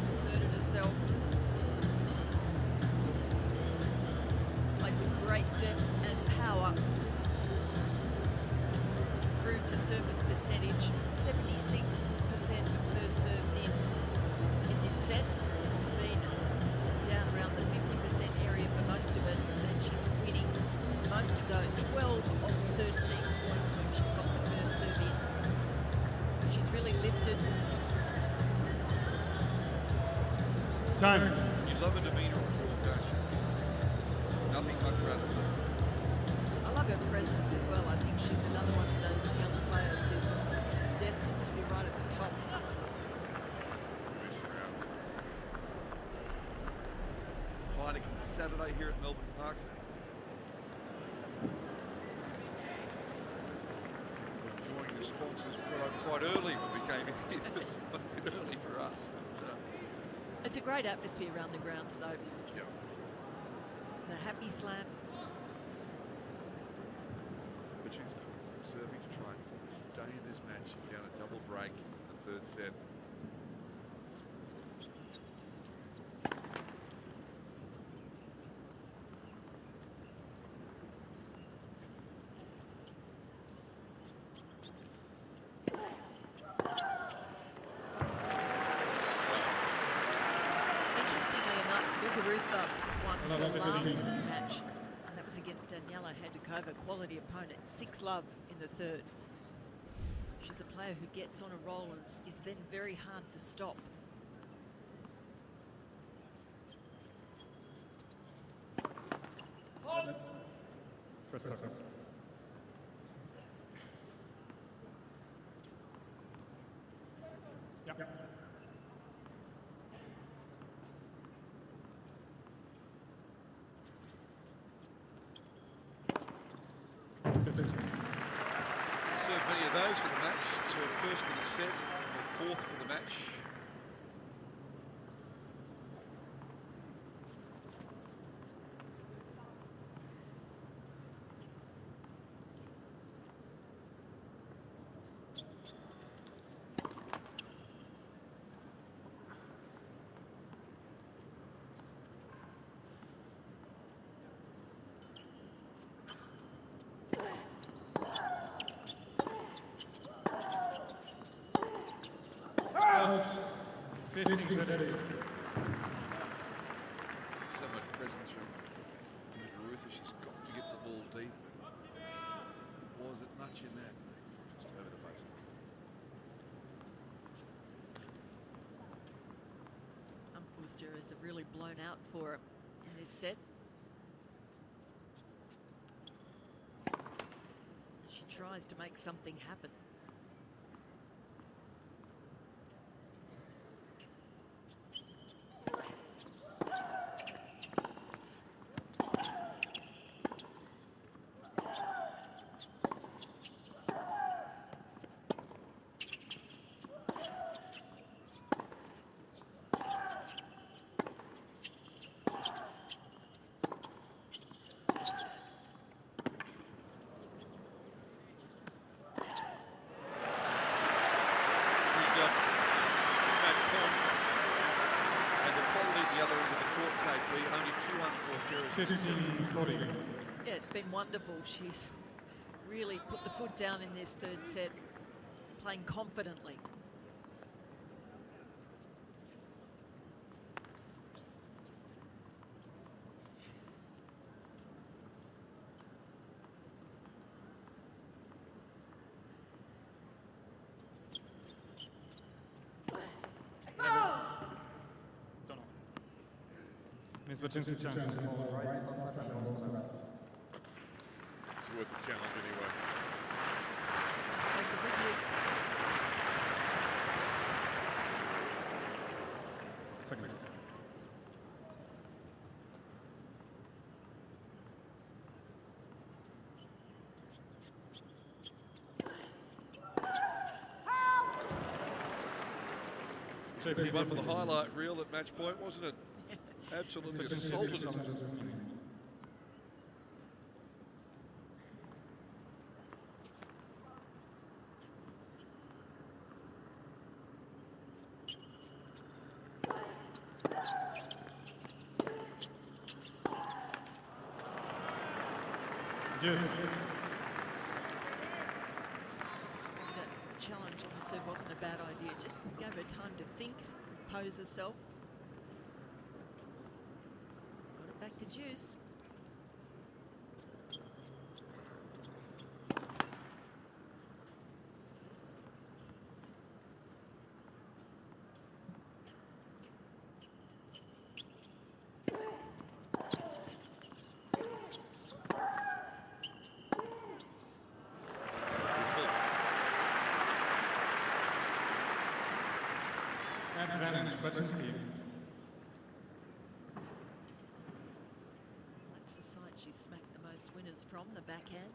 Asserted herself. Played with great depth and power. Improved her service percentage, 76% of first serves in this set. Been down around the 50% area for most of it, and she's winning most of those. 12 of 13 points when she's got the first serve in. She's really lifted. Time. You love her demeanour on court, don't you? Nothing much rather than. I love her presence as well. I think she's another one of those young players who's destined to be right at the top. Heineken Saturday here at Melbourne Park. We're enjoying the sponsors quite early when we came in here. It was a bit early for us, but It's a great atmosphere around the grounds, though. yeah. The happy slam. But she's serving to try and stay in this match. She's down a double break in the third set. Interestingly enough, Muguruza won the last match, and that was against Daniela Handikova, quality opponent, 6-love in the third. She's a player who gets on a roll and is then very hard to stop. First serve. Yep. Served many of those for the match. Served first for the set, and fourth for the match. Out. 15 30. So much presence from Muguruza. She's got to get the ball deep. Was it much in that? Just over the baseline. Unforced errors have really blown out for her in this set. She tries to make something happen. Only 15-40. Yeah, it's been wonderful. She's really put the foot down in this third set, playing confidently. Miss Bacsinszky. It's worth the challenge anyway. Take it with you. Second. It was one for the highlight reel at match point, wasn't it? Absolutely assaulted him. Yes. That challenge on the serve wasn't a bad idea. Just gave her time to think, compose herself. Got it back to Juice. Advantage, Bacsinszky. That's the side she smacked the most winners from, the backhand.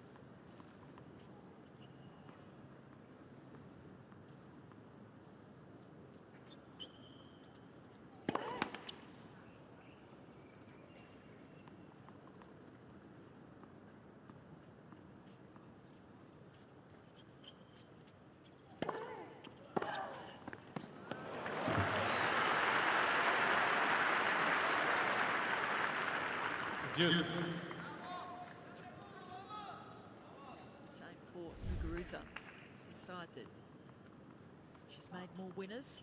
Juice. Same for Muguruza. It's the side that she's made more winners.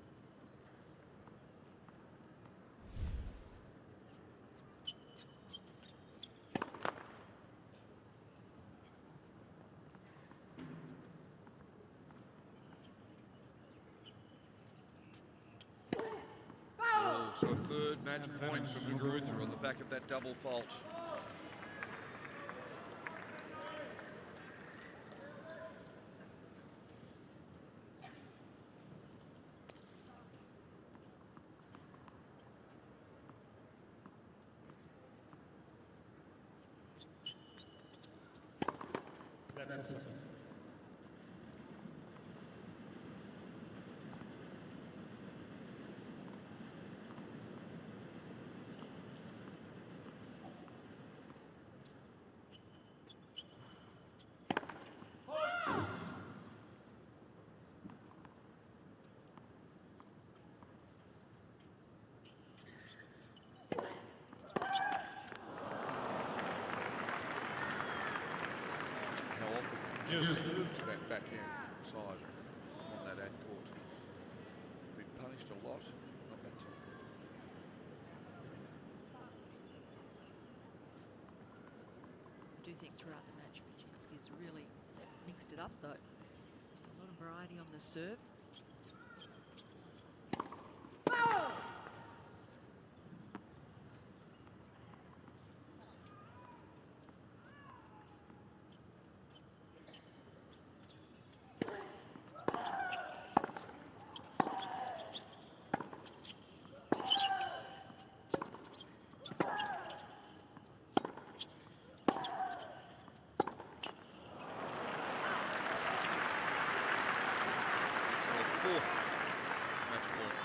So a third match point for Muguruza on the back of that double fault. Juice. To that backhand side on that ad court. Been punished a lot, not that time. I do think throughout the match, Bacsinszky's really mixed it up though. Just a lot of variety on the serve.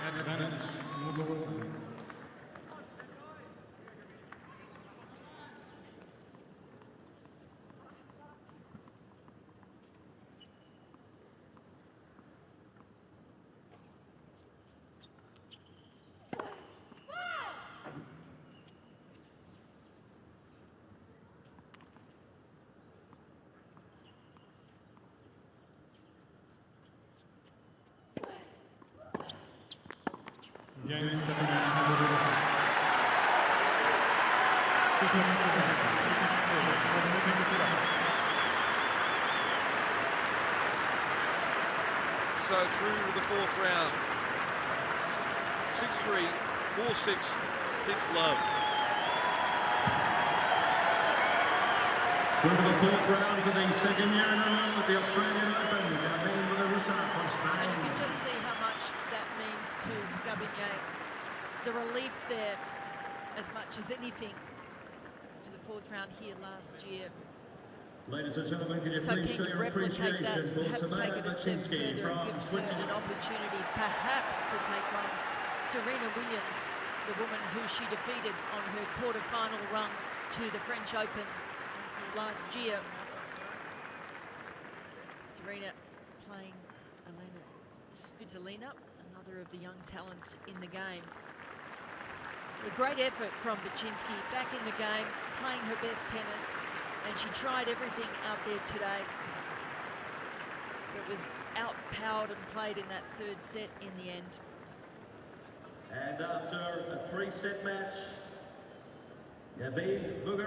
Advantage. Game 7 match number 1. 2 sets to 6-4. So through to the fourth round. 6-3, 4-6, 6-love. Through to the fourth round for the second year in a row at the Australian Open. Campaign with a result on Spain. And you can just see how much that means to Vandeweghe. The relief there, as much as anything, to the fourth round here last year. Ladies and gentlemen, can you So please keen show to your replicate that, appreciation for perhaps take it a step Bacsinszky further and from give Sweden Switzerland. an opportunity perhaps to take one Serena Williams, the woman who she defeated on her quarter-final run to the French Open last year. Serena playing Elena Svitolina, another of the young talents in the game. A great effort from Bacsinszky, back in the game, playing her best tennis, and she tried everything out there today. But was outpowered and played in that third set in the end. And after a three-set match,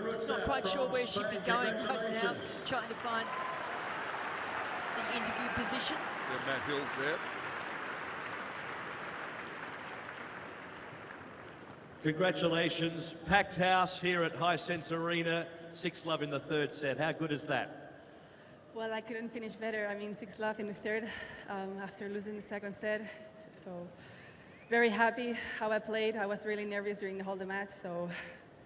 just not quite sure where she'd be going right now, trying to find the interview position. Yeah, Matt Hill's there. Congratulations, packed house here at Hisense Arena, 6-love in the third set. How good is that? Well, I couldn't finish better. I mean, 6-love in the third after losing the second set. So very happy how I played. I was really nervous during the whole match, so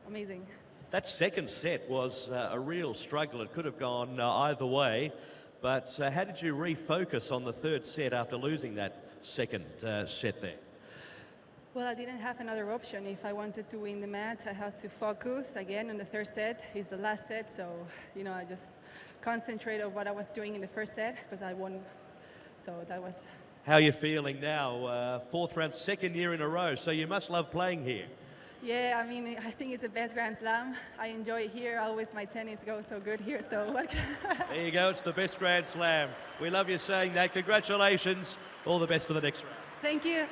amazing. That second set was a real struggle. It could have gone either way. But how did you refocus on the third set after losing that second set there? Well, I didn't have another option. If I wanted to win the match, I had to focus again on the third set. It's the last set, so, you know, I just concentrated on what I was doing in the first set because I won. So that was... How are you feeling now? Fourth round, second year in a row, so you must love playing here. Yeah, I mean, I think it's the best Grand Slam. I enjoy it here. Always my tennis goes so good here, so... There you go, it's the best Grand Slam. We love you saying that. Congratulations. All the best for the next round. Thank you.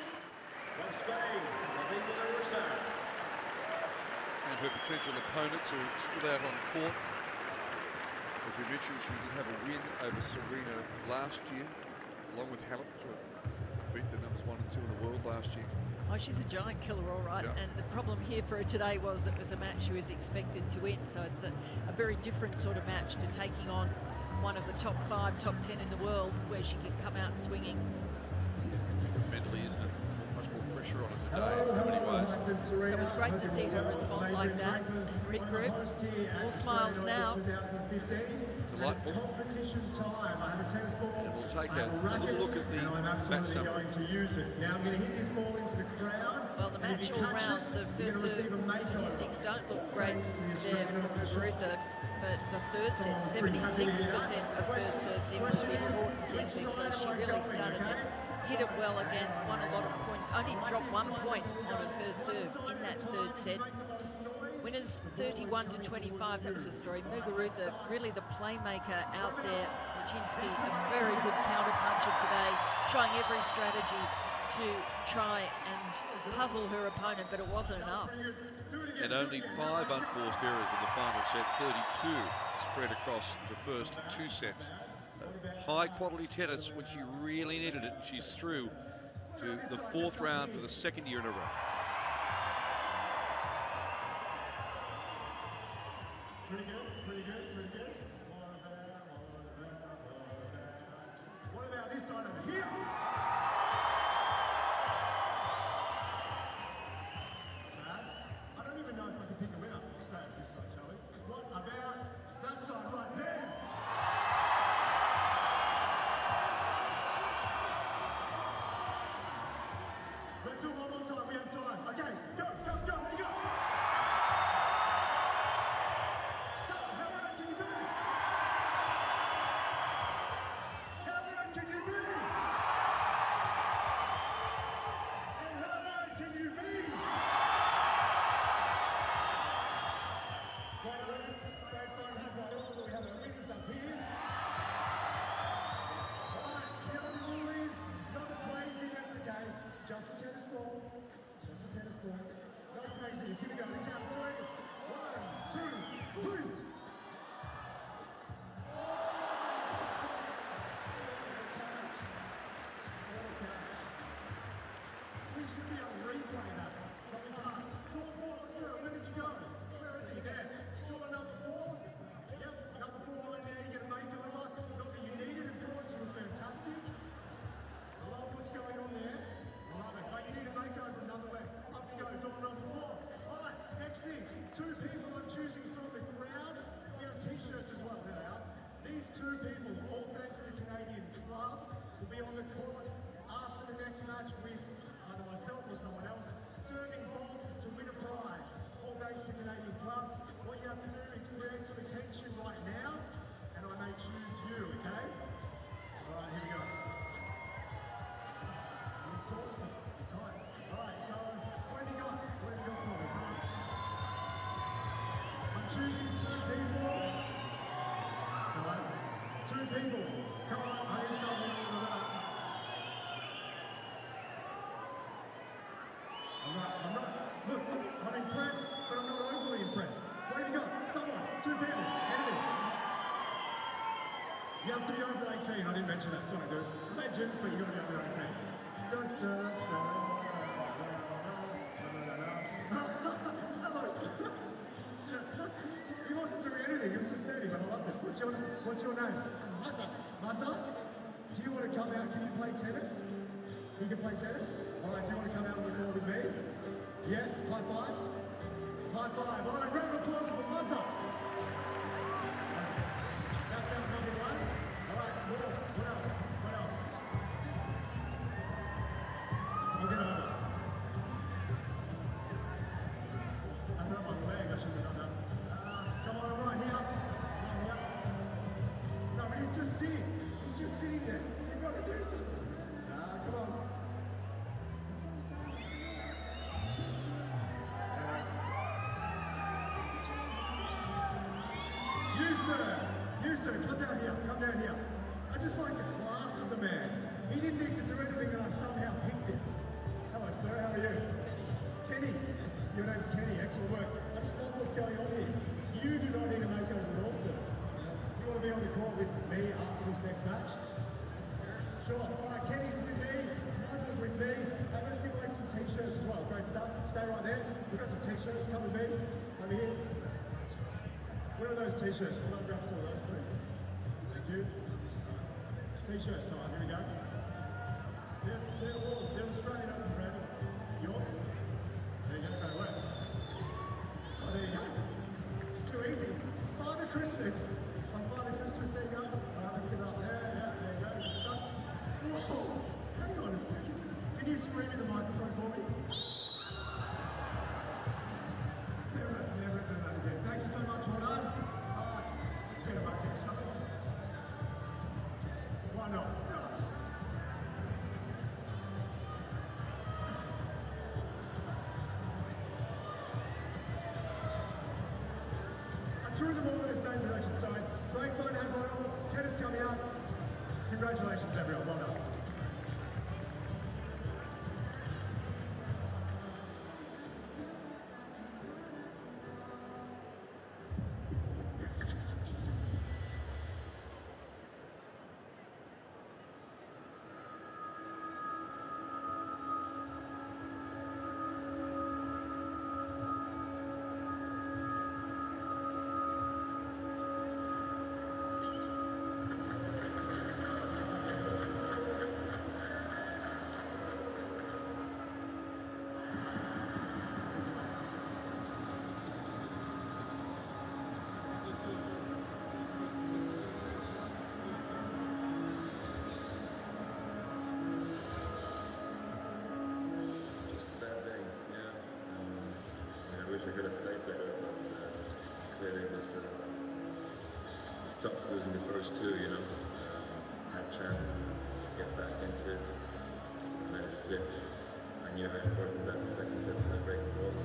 And her potential opponents are still out on court. As we mentioned, she did have a win over Serena last year, along with Halep, who beat the numbers 1 and 2 in the world last year. Oh, she's a giant killer, all right. Yeah. And the problem here for her today was it was a match she was expected to win. So it's a very different sort of match to taking on one of the top 5, top 10 in the world, where she can come out swinging. Mentally, isn't it? Much more pressure on her today in so many ways. So it was great to see her respond like that and regroup. All smiles now. Delightful. And we'll take a little look at the match summary. Well, the match all round, the first serve statistics don't look great there for Muguruza, but the third set, 76% of first serves in was the important thing, because she really started to hit it well again, won a lot of points, only dropped 1 point on her first serve in that third set. Winners 31-25, that was the story. Muguruza, really the playmaker out there. Bacsinszky, a very good counter-puncher today, trying every strategy to try and puzzle her opponent, but it wasn't enough. And only 5 unforced errors in the final set, 32 spread across the first 2 sets. High-quality tennis when she really needed it. She's through to the 4th round for the 2nd year in a row. Pretty good, pretty good, pretty good. What about this one over here? I don't even know if I can pick a winner. Stay at this side, shall we? What about that side right there? Let's do it one more time. We have time. Okay, go, go, go. Ready, go. How people. Come on, I need something more than that. Look, I'm impressed, but I'm not overly impressed. What have you got? Someone, 2 people, anything. You have to be over 18, I didn't mention that, sorry dudes. Legends, but you got to be over 18. He wasn't doing anything, he was just standing, but I loved it. What's your name? Masa? Do you want to come out? Can you play tennis? You can play tennis? Alright, do you want to come out on the court with me? Yes? High five? High five. Alright, round of applause for Masa. That's number one. Alright, cool. What else? What else? I'll get over. I hurt my leg, I shouldn't have done that. Come on, right here. Come on, here. No, but he's just sitting. He's just sitting there. You've got to do something. Come on. You sir, come down here, come down here. I just like the class of the man. He didn't need to do anything and I somehow picked him. Hello sir, how are you? Kenny, your name's Kenny, excellent work. I just love what's going on here. You do not need a makeover at all, sir. Do you want to be on the court with me after this next match? Sure, alright, Kenny's with me, Mazza's with me, and let's give away some t-shirts as well. Great stuff, stay right there. We've got some t-shirts, come with me, over here. Where are those t-shirts? Can I grab some of those, please? Thank you. T-shirt time, here we go. They're Australian Open brand. Yours? There you go, great work. Oh, there you go. It's too easy. Father Christmas. On Father Christmas, there you go. Alright, let's get it up there. Yeah, there you go. Good stuff. Whoa! Hang on a second. Can you scream in the microphone for me? Never do that again. Thank you so much, well done. Let's get it back there, shall we? Why not? I threw them all in the same direction, so great fun, have fun all. Tennis coming up. Congratulations, everyone. Well done. I could have played better, but clearly it was tough losing the first two, you know. Had chances to get back into it, let it slip. I knew how important that second set of my break was.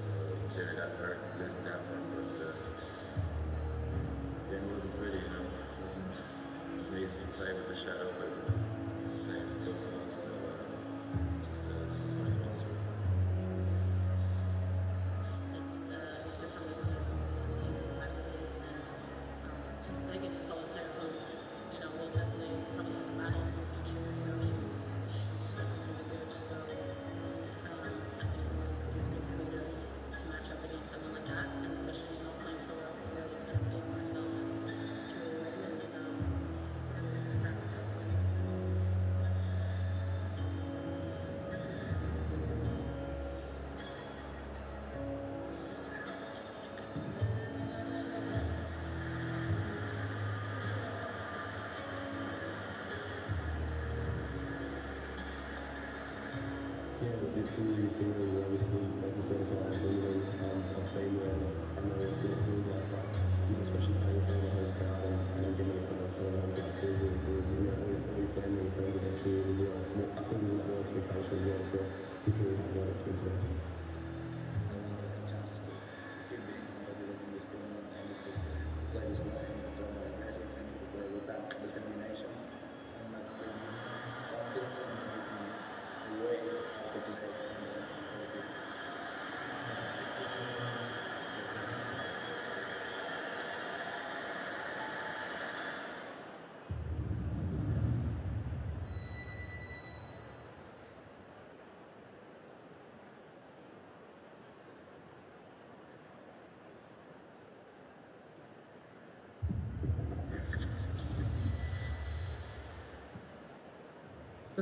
So clearly that hurt, losing that one, but the game wasn't pretty, you know. It wasn't easy to play with the shadow, but it was the same for both of us. So just a disappointing loss. It's a really feeling, obviously, like the quarterfinal, I've been there and I know what it feels like, but especially playing for the whole crowd and then getting it to the final, it feels really good. You know, all your family and friends are cheering as well. I think there's a lot more expectation as well, so it's really happy about it today. Chances to keep being competitive in this tournament and to play as well and aggressive and to play with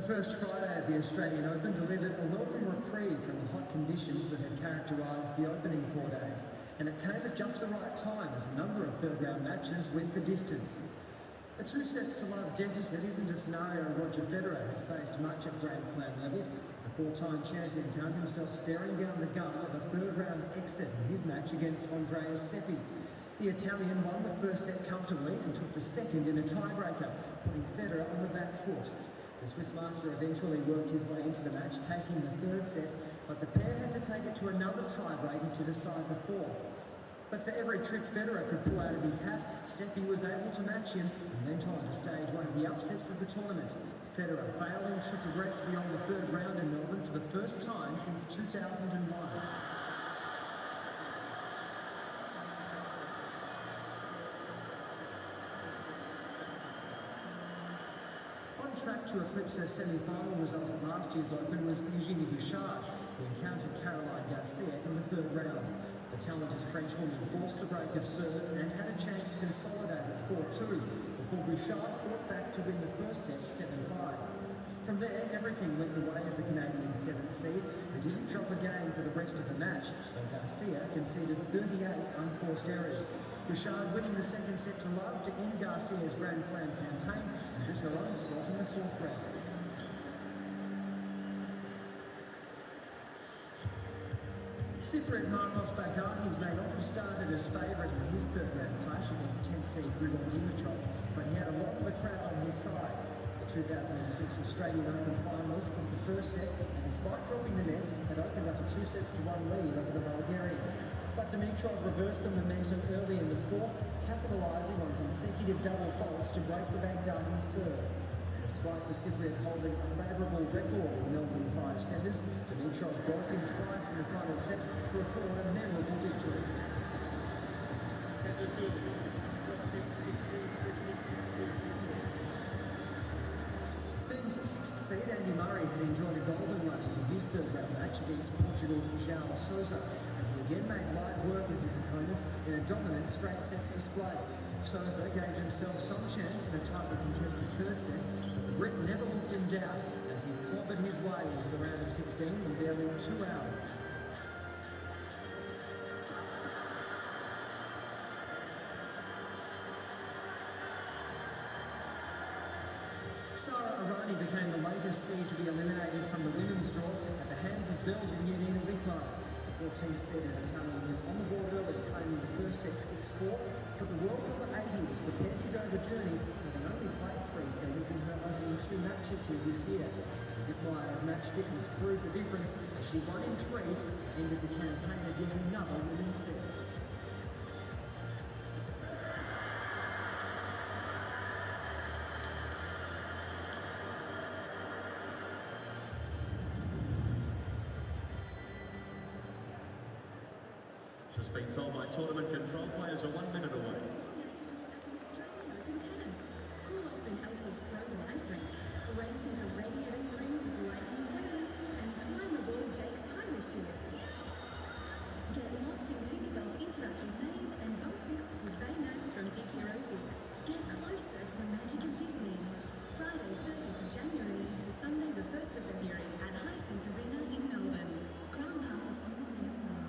The first Friday of the Australian Open delivered a welcome reprieve from the hot conditions that had characterised the opening 4 days, and it came at just the right time as a number of third-round matches went the distance. A 2-sets-to-love deficit isn't a scenario Roger Federer had faced much at Grand Slam level. The four-time champion found himself staring down the gun of a third-round exit in his match against Andreas Seppi. The Italian won the first set comfortably and took the second in a tiebreaker, putting Federer on the back foot. The Swiss master eventually worked his way into the match, taking the third set, but the pair had to take it to another tiebreaker to decide the fourth. But for every trick Federer could pull out of his hat, Seppi was able to match him and went on to stage one of the upsets of the tournament. Federer failing to progress beyond the third round in Melbourne for the first time since 2001. On track to eclipse her semi-final result at last year's Open was Eugenie Bouchard, who encountered Caroline Garcia in the third round. The talented Frenchwoman forced the break of serve and had a chance to consolidate at 4-2, before Bouchard fought back to win the first set 7-5. From there, everything went the way of the Canadian 7th seed, who didn't drop a game for the rest of the match, though Garcia conceded 38 unforced errors. Bouchard winning the second set to love to end Garcia's Grand Slam campaign and took her own spot in the fourth round. Cypriot Marcos Bagdatis may not have started as favourite in his third round clash against 10th seed Grigor Dimitrov, but he had a lot of the crowd on his side. The 2006 Australian Open finalist took the first set and, despite dropping the next, had opened up a 2-sets-to-1 lead over the Bulgarian. But Dimitrov reversed the momentum early in the fourth, capitalising on consecutive double faults to break the Bagdatis serve. Despite the Cypriot holding a favourable record in Melbourne 5-setters, Dimitrov broke him twice in the final set to record a memorable victory. Men's 6th seed Andy Murray had enjoyed a golden run into his third round match against Portugal's João Sousa, and he again made light work of his opponent in a dominant straight sets display. Sousa gave himself some chance in a tightly contested third set, but the Brit never looked in doubt as he clobbered his way into the round of 16 in barely 2 hours. Raonic became the latest seed to be eliminated from the women's draw at the hands of Belgian Janine Wiegman. The 14th seeded Italian was on the board early, claiming the first set 6-4, but the world number 80 was prepared to go the journey, having only played 3 setters in her opening 2 matches here this year. Wiegman's match fitness proved the difference as she won in 3 and ended the campaign of yet another women's set. Just been told by tournament control players are 1 minute away. Cool off in Elsa's frozen ice rink, race into radio screens with lightning weather, and climb aboard Jake's pirate ship. Get lost in Tinkerbell's interactive maze and bump fists with bayonets from Big Hero 6. Get closer to the magic of Disney. Friday, 30th of January to Sunday, the 1st of February at Hisense Arena in Melbourne. Ground passes on sale now.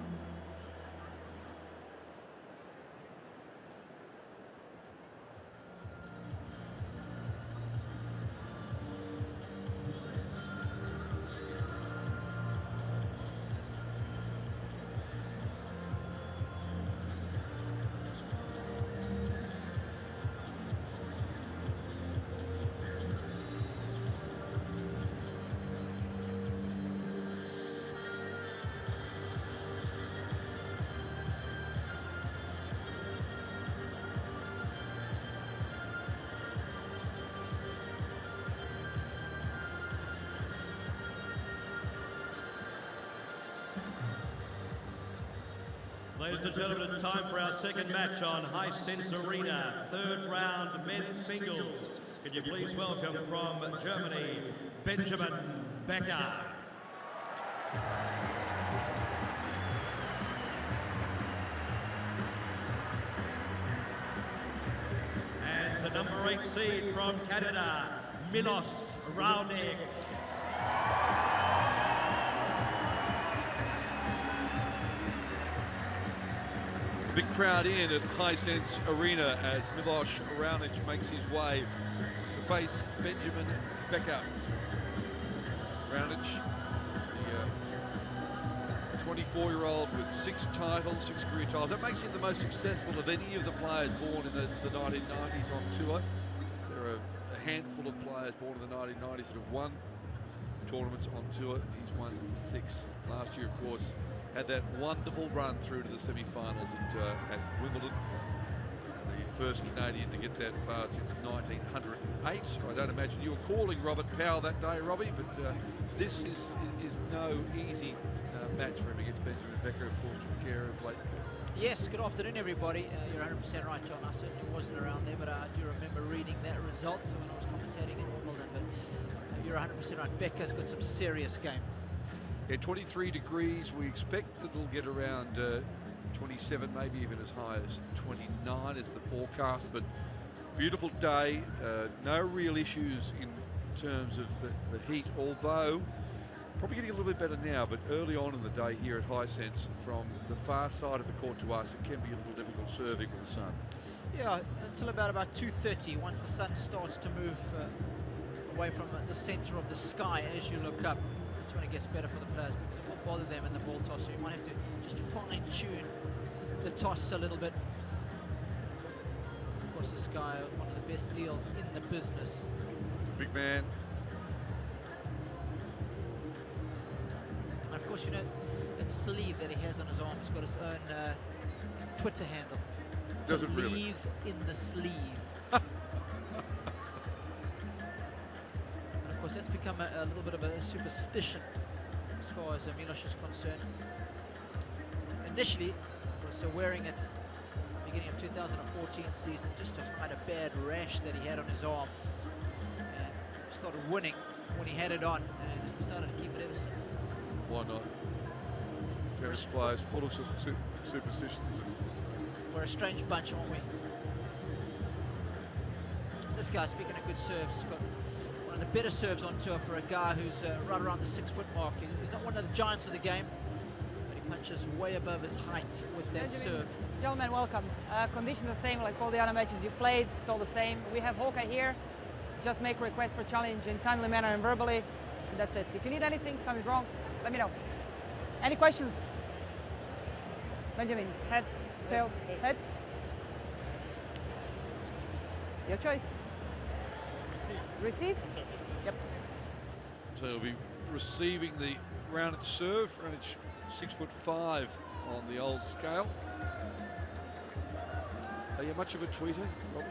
Ladies and gentlemen, it's time for our second match on Hisense Arena, third round men's singles. Can you please welcome from Germany, Benjamin Becker. And the number 8 seed from Canada, Milos, Raonic. A big crowd in at Hisense Arena as Milos Raonic makes his way to face Benjamin Becker. Raonic, the 24-year-old with 6 titles, 6 career titles. That makes him the most successful of any of the players born in the 1990s on tour. There are a handful of players born in the 1990s that have won tournaments on tour. He's won 6. Last year, of course, had that wonderful run through to the semi-finals at Wimbledon. The first Canadian to get that far since 1908. I don't imagine you were calling Robert Powell that day, Robbie, but this is no easy match for him against Benjamin Becker, of course, took care of late. Yes, good afternoon, everybody. You're 100% right, John. I certainly wasn't around there, but I do remember reading that result when I was commentating in Wimbledon. But you're 100% right. Becker's got some serious game. Yeah, 23 degrees. We expect it'll get around 27, maybe even as high as 29 is the forecast. But beautiful day. No real issues in terms of the heat, although probably getting a little bit better now, but early on in the day here at Hisense, from the far side of the court to us, it can be a little difficult serving with the sun. Yeah, until about 2:30, once the sun starts to move away from the center of the sky as you look up, that's when it gets better for the players, because it won't bother them in the ball toss, so you might have to just fine-tune the toss a little bit. Of course, this guy, one of the best deals in the business. Big man. And of course, you know, that sleeve that he has on his arm has got his own Twitter handle. Doesn't really. Believe in the sleeve. And of course, that's become a little bit of a superstition as far as Milos is concerned. Initially, was wearing it beginning of 2014 season just to hide a bad rash that he had on his arm, and started winning when he had it on, and just decided to keep it ever since. Why not? Tennis players full of superstitions. We're a strange bunch, aren't we? This guy, speaking of good serves, has got one of the better serves on tour for a guy who's right around the 6-foot mark. He's not one of the giants of the game, but he punches way above his height with that serve. Gentlemen, welcome. Conditions are the same like all the other matches you've played. It's all the same. We have Hawkeye here. Just make requests for challenge in timely manner and verbally. And that's it. If you need anything, something's wrong, let me know. Any questions? Benjamin, heads, tails, heads? Your choice. Receive? Yep. So he'll be receiving the Raonic serve. Raonic 6'5" on the old scale. Are you much of a tweeter, Robert?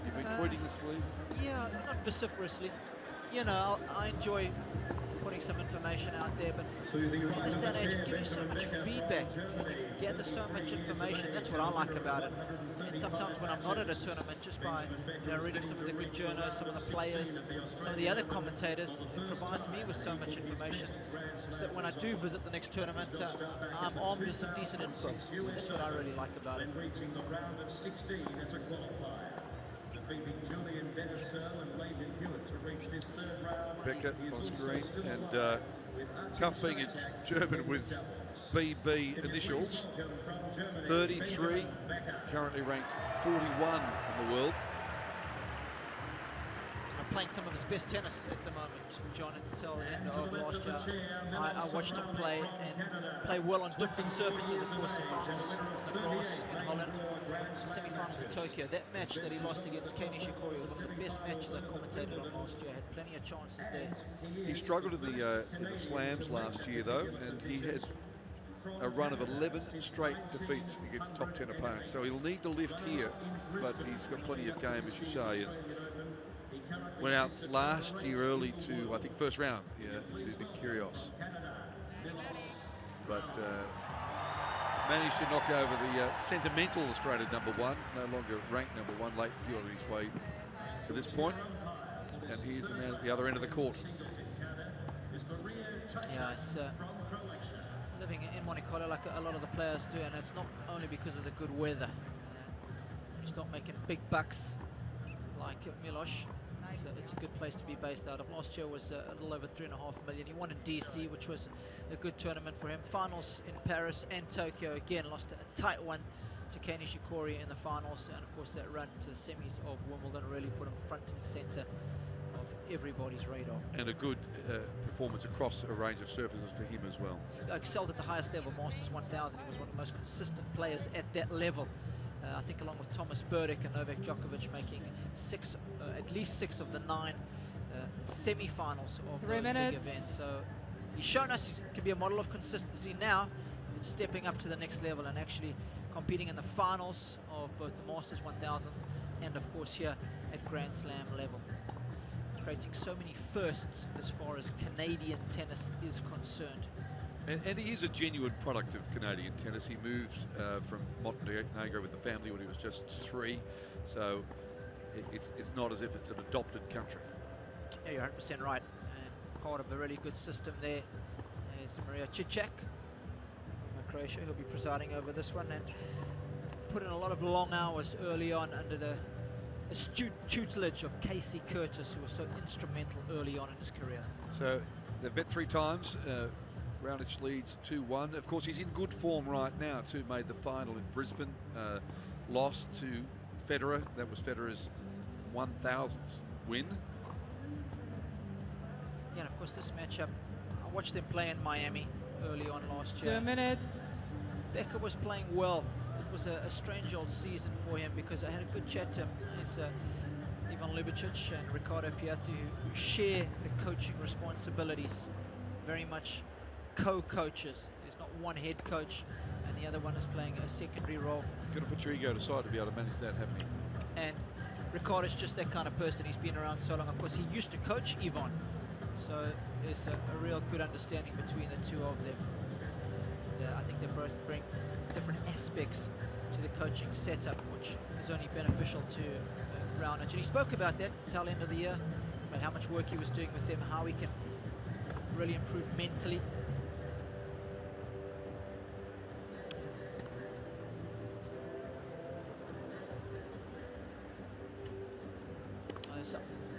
You've been tweeting the sleeve? Yeah, not vociferously. You know, I enjoy putting some information out there, but in this day and age, it gives you so much feedback. You gather so much information. That's what I like about it. And sometimes when I'm not at a tournament, just by reading some of the good journals, some of the players, some of the other commentators, it provides me with so much information, so that when I do visit the next tournament, I'm armed with some decent info. That's what I really like about it. Reaching the round of 16 as a qualifier. Defeating Julian Bennersell and Leighton Hewitt to reach this third round. Becker on screen, and Cuff being a German with BB initials, 33, currently ranked 41 in the world. I'm playing some of his best tennis at the moment, John, at the tail end of last year. I watched him play and play well on different surfaces, of course, the finals on the grass in Holland, the semi-finals in Tokyo. That match that he lost against Kei Nishikori was one of the best matches I commentated on last year. Had plenty of chances there. He struggled in the slams last year, though, and he has a run of 11 straight defeats against top 10 opponents. So he'll need to lift here, but he's got plenty of game, as you say. And went out last year early to, I think, first round, to Nick Kyrgios. But managed to knock over the sentimental Australian #1, no longer ranked #1, late on his way to this point. And here's the man at the other end of the court. Yeah, it's living in Monte Carlo like a lot of the players do, and it's not only because of the good weather. You start making big bucks like Milos, It's a good place to be based out of. Last year was a little over 3.5 million. He won in DC, which was a good tournament for him. Finals in Paris and Tokyo. Again, lost a tight one to Kei Nishikori in the finals. And of course, that run to the semis of Wimbledon really put him front and center of everybody's radar. And a good performance across a range of surfaces for him as well. Excelled at the highest level, Masters 1000. He was one of the most consistent players at that level. I think along with Thomas Berdych and Novak Djokovic, making at least 6 of the 9 semi-finals of 3 those minutes. big events. So he's shown us he can be a model of consistency now. It's stepping up to the next level and actually competing in the finals of both the Masters 1000s and of course here at Grand Slam level. Creating so many firsts as far as Canadian tennis is concerned. And he is a genuine product of Canadian tennis. He moved from Montenegro with the family when he was just 3, so it's not as if it's an adopted country. Yeah, you're 100% right, and part of a really good system there is Maria Cicek from Croatia, who'll be presiding over this one, and put in a lot of long hours early on under the astute tutelage of Casey Curtis, who was so instrumental early on in his career. So they've met 3 times. Raonic leads 2-1. Of course, he's in good form right now too. Made the final in Brisbane, lost to Federer. That was Federer's 1000th win. Yeah, and of course this matchup, I watched them play in Miami early on last year. 2 minutes. Becker was playing well. It was a strange old season for him because I had a good chat to him. It's Ivan Ljubicic and Ricardo Piatti who share the coaching responsibilities, very much co-coaches. There's not one head coach and the other one is playing a secondary role. Got to put your ego aside to be able to manage that, haven't you? And Ricardo's just that kind of person. He's been around so long. Of course, he used to coach Ivan, so there's a real good understanding between the two of them. And, I think they both bring different aspects to the coaching setup, which is only beneficial to Raonic. And he spoke about that tail end of the year, about how much work he was doing with them, how he can really improve mentally.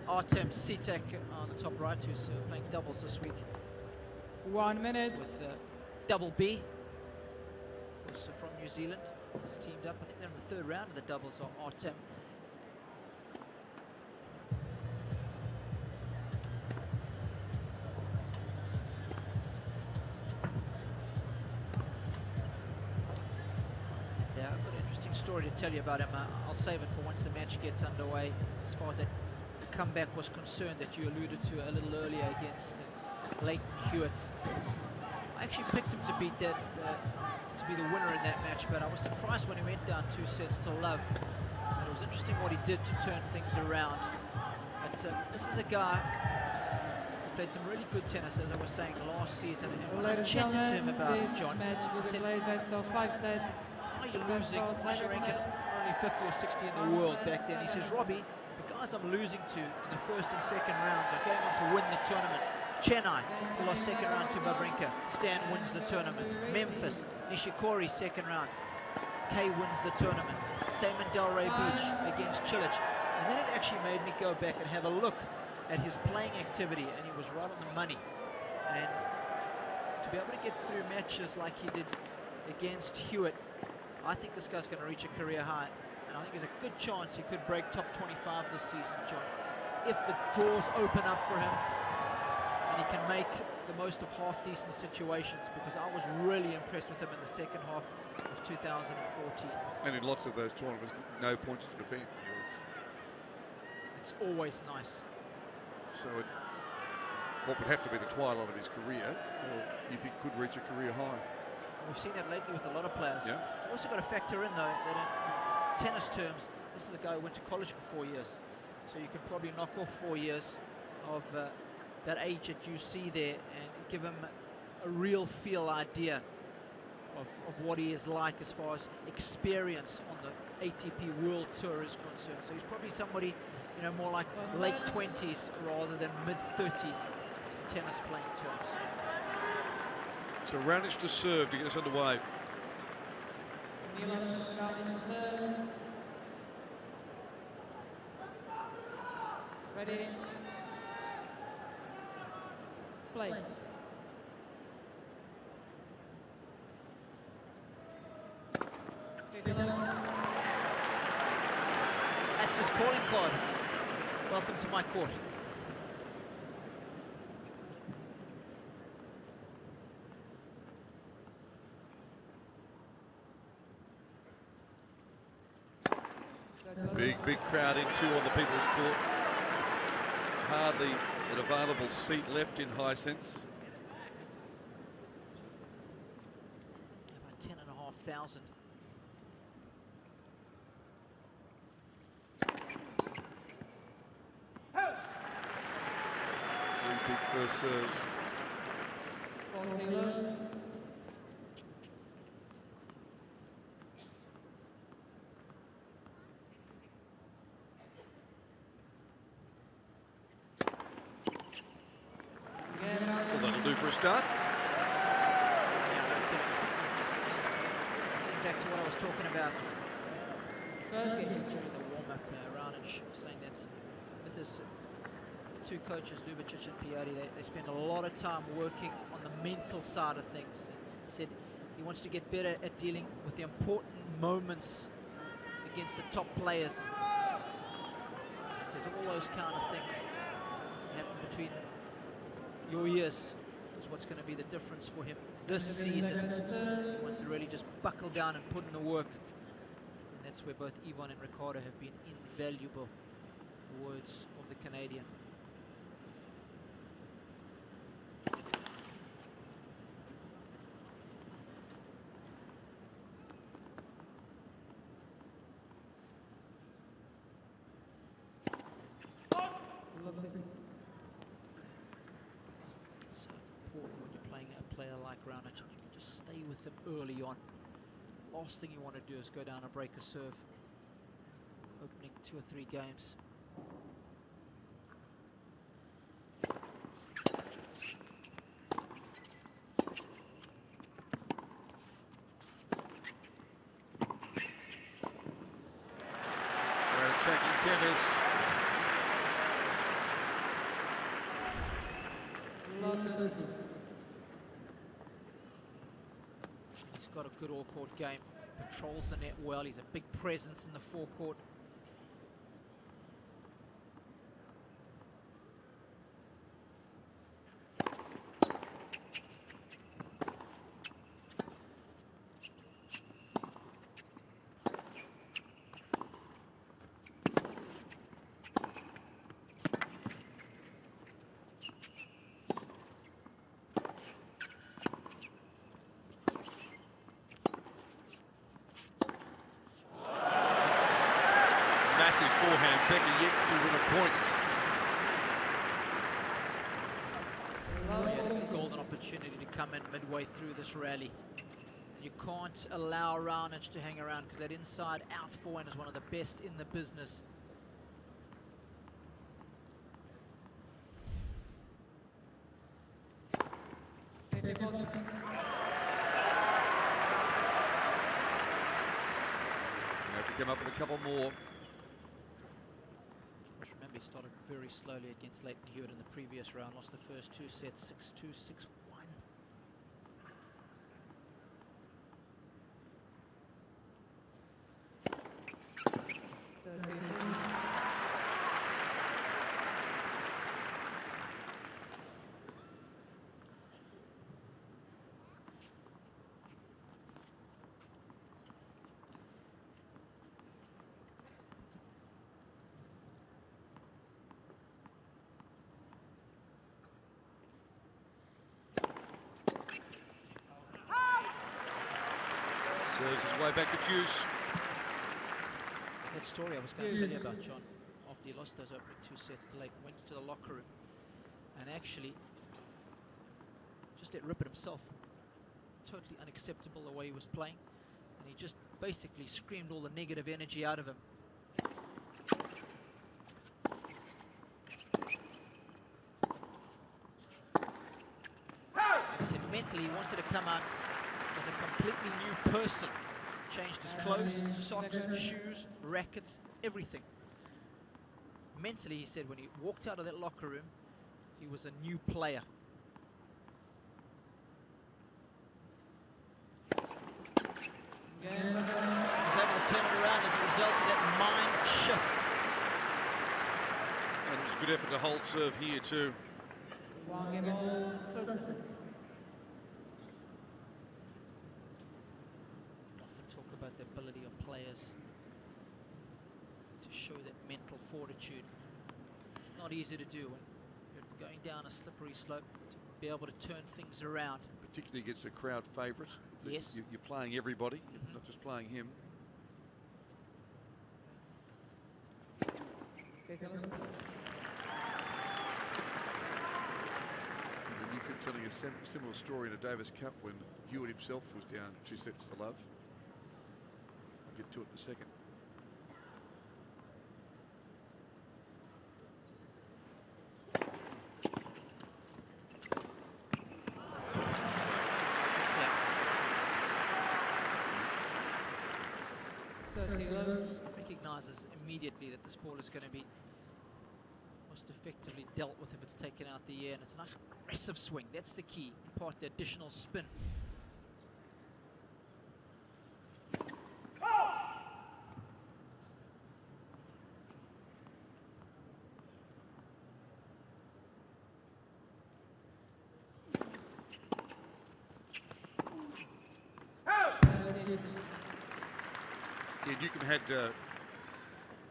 Artem Sitek on the top right, who's playing doubles this week. 1 minute. With Double B, also from New Zealand. He's teamed up. I think they're in the 3rd round of the doubles, or Artem. Yeah, I've got an interesting story to tell you about him. I'll save it for once the match gets underway. As far as that comeback was concerned that you alluded to a little earlier against Leighton Hewitt. I actually picked him to beat that, to be the winner in that match, but I was surprised when he went down 2 sets to love. And it was interesting what he did to turn things around. But this is a guy who played some really good tennis, as I was saying, last season. And when I Ladies and chatted to him gentlemen, about this it, John, match will be played best of 5 sets. are you losing? What's your ranking? Only 50 or 60 in the world back then. He says, Robbie, the guys I'm losing to in the 1st and 2nd rounds are going on to win the tournament. Chennai, who lost 2nd round to Wawrinka. Stan wins the tournament. Memphis, Nishikori 2nd round. Kei wins the tournament. Same in Delray Beach against Cilic. And then it actually made me go back and have a look at his playing activity, and he was right on the money. And to be able to get through matches like he did against Hewitt, I think this guy's going to reach a career high. And I think there's a good chance he could break top 25 this season, John, if the draws open up for him and he can make the most of half-decent situations, because I was really impressed with him in the 2nd half of 2014. And in lots of those tournaments, no points to defend. It's always nice. So what would have to be the twilight of his career, you think could reach a career high? We've seen that lately with a lot of players. Yeah. You've also got to factor in, though, that in tennis terms, this is a guy who went to college for 4 years. So you can probably knock off 4 years of that age that you see there and give him a real feel idea of what he is like as far as experience on the ATP World Tour is concerned. So he's probably somebody, you know, more like late 20s rather than mid-30s in tennis playing terms. So Raonic to serve to get us underway. Milos, Raonic to serve. Ready? Play. That's his calling card. Welcome to my court. Big crowd in too on the People's Court. Hardly an available seat left in Hisense. About 10,500. Three big first serves. Well, that'll do for a start. Back to what I was talking about First game. during the warm-up, Raonic saying that with his two coaches, Ljubicic and Piatti, they spend a lot of time working on the mental side of things. He said he wants to get better at dealing with the important moments against the top players. He says all those kind of things happen between your years is what's going to be the difference for him this season. He wants to really just buckle down and put in the work. And that's where both Ivan and Ricardo have been invaluable. The words of the Canadian. So important when you're playing a player like Raonic, you can just stay with him early on. Last thing you want to do is go down and break a serve. Opening 2 or 3 games. They're attacking tennis. He's got a good all-court game. Patrols the net well. He's a big presence in the forecourt. Massive forehand. Becker yet to win a point. It's a golden opportunity to come in midway through this rally. You can't allow Raonic to hang around because that inside-out forehand is one of the best in the business. Have to come up with a couple more. Remember, he started very slowly against Leighton Hewitt in the previous round, lost the first 2 sets, 6-2, 6-1. Serves his way back to Juice. That story I was going to tell you about, John, after he lost those opening 2 sets to Leighton, went to the locker room and actually just let rip at himself. Totally unacceptable the way he was playing, and he just basically screamed all the negative energy out of him. And he said mentally he wanted to come out as a completely new person. Changed his clothes, socks, shoes, rackets, everything. mentally, he said when he walked out of that locker room, he was a new player. He was able to turn it around as a result of that mind shift. And it was a good effort to hold serve here too. Often talk about the ability of players to show that mental fortitude. It's not easy to do when you're going down a slippery slope, to be able to turn things around. Particularly against a crowd favourite. Yes. You're playing everybody, you're not just playing him. And you could tell a similar story in a Davis Cup when Hewitt himself was down 2 sets to love. I'll get to it in a second. Recognises immediately that this ball is going to be most effectively dealt with if it's taken out the air, and it's a nice aggressive swing. That's the key, impart the additional spin. Yeah, Newcomb had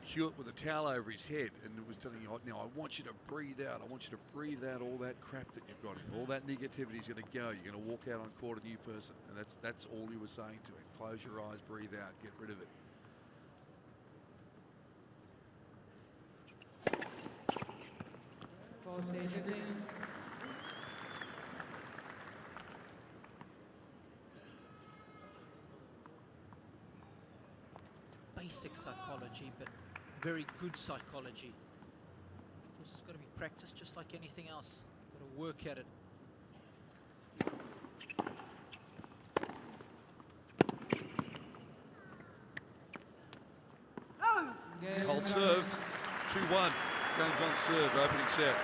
Hewitt with a towel over his head and was telling you, now I want you to breathe out. I want you to breathe out all that crap that you've got. All that negativity is going to go. You're going to walk out on court a new person. And that's all he was saying to him. Close your eyes, breathe out, get rid of it. Basic psychology, but very good psychology. This has got to be practiced just like anything else. Got to work at it. Hold serve, 2-1. Game's on serve, opening set.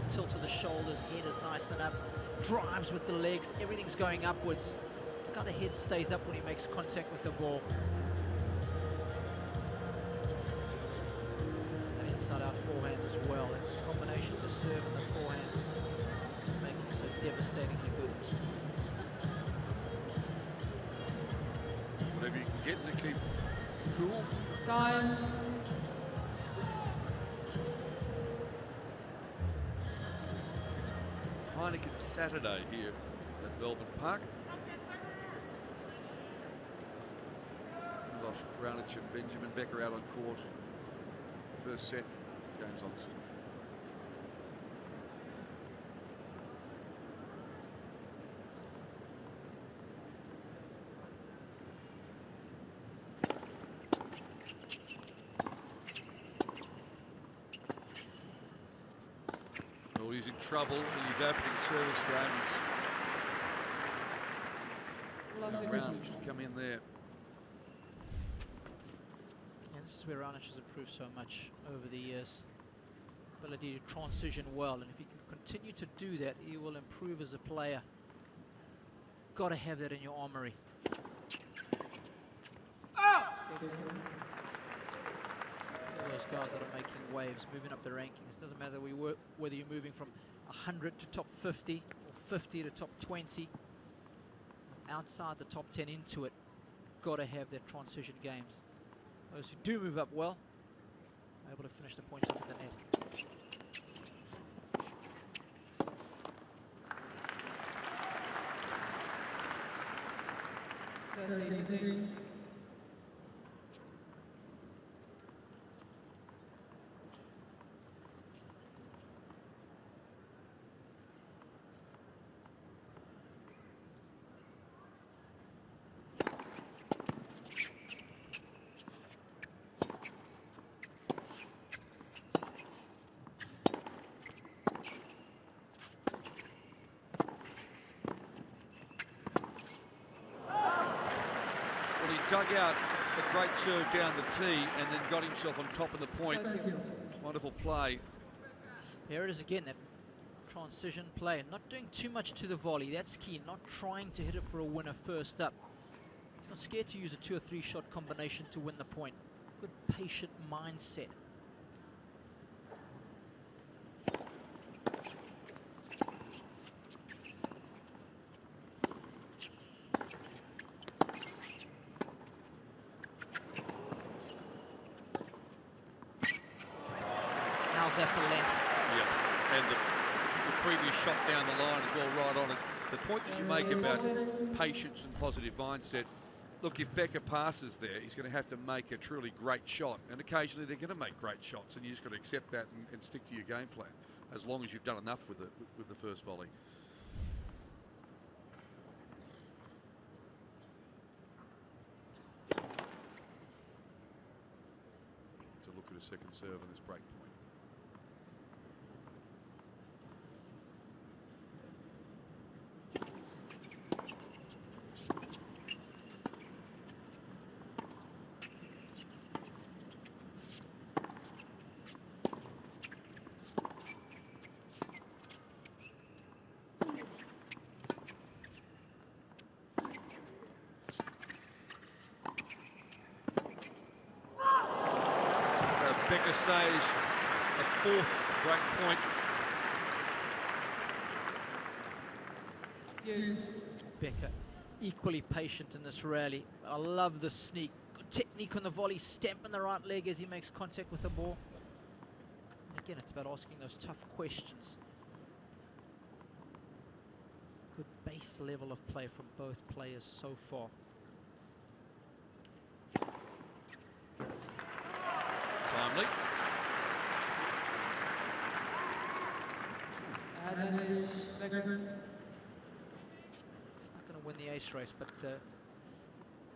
Tilt of the shoulders, head is nice and up, drives with the legs, everything's going upwards. Look how the head stays up when he makes contact with the ball. And inside out forehand as well. It's the combination of the serve and the forehand making it so devastatingly good. Whatever you can get to keep cool. Time. Heineken Saturday here at Melbourne Park. Milos, Raonic and Benjamin Becker out on court. First set, game's on serve. Well, he's in trouble in his opening service game. He's Raonic to come in there. And this is where Raonic has improved so much over the years. Ability to transition well, and if he can continue to do that, he will improve as a player. Got to have that in your armory. Those guys that are making waves, moving up the rankings. Doesn't matter whether you're moving from 100 to top 50 or 50 to top 20, outside the top 10 into it. Got to have that transition games. Those who do move up well are able to finish the points off the net. Consolidating. Dug out a great serve down the tee and then got himself on top of the point. Wonderful play. Here it is again, that transition play. Not doing too much to the volley, that's key. Not trying to hit it for a winner first up. He's not scared to use a 2 or 3 shot combination to win the point. Good patient mindset. That for length. Yeah, and the previous shot down the line as well, right on it. The point that you make about patience and positive mindset, look, if Becker passes there, he's going to have to make a truly great shot, and occasionally they're going to make great shots, and you just got to accept that and stick to your game plan, as long as you've done enough with the first volley. To look at a second serve on this break point. Becker says a 4th break point. Yes. Becker equally patient in this rally. I love the sneak. Good technique on the volley, stamping the right leg as he makes contact with the ball. And again, it's about asking those tough questions. Good base level of play from both players so far. Timely. Becker. He's not going to win the ace race, but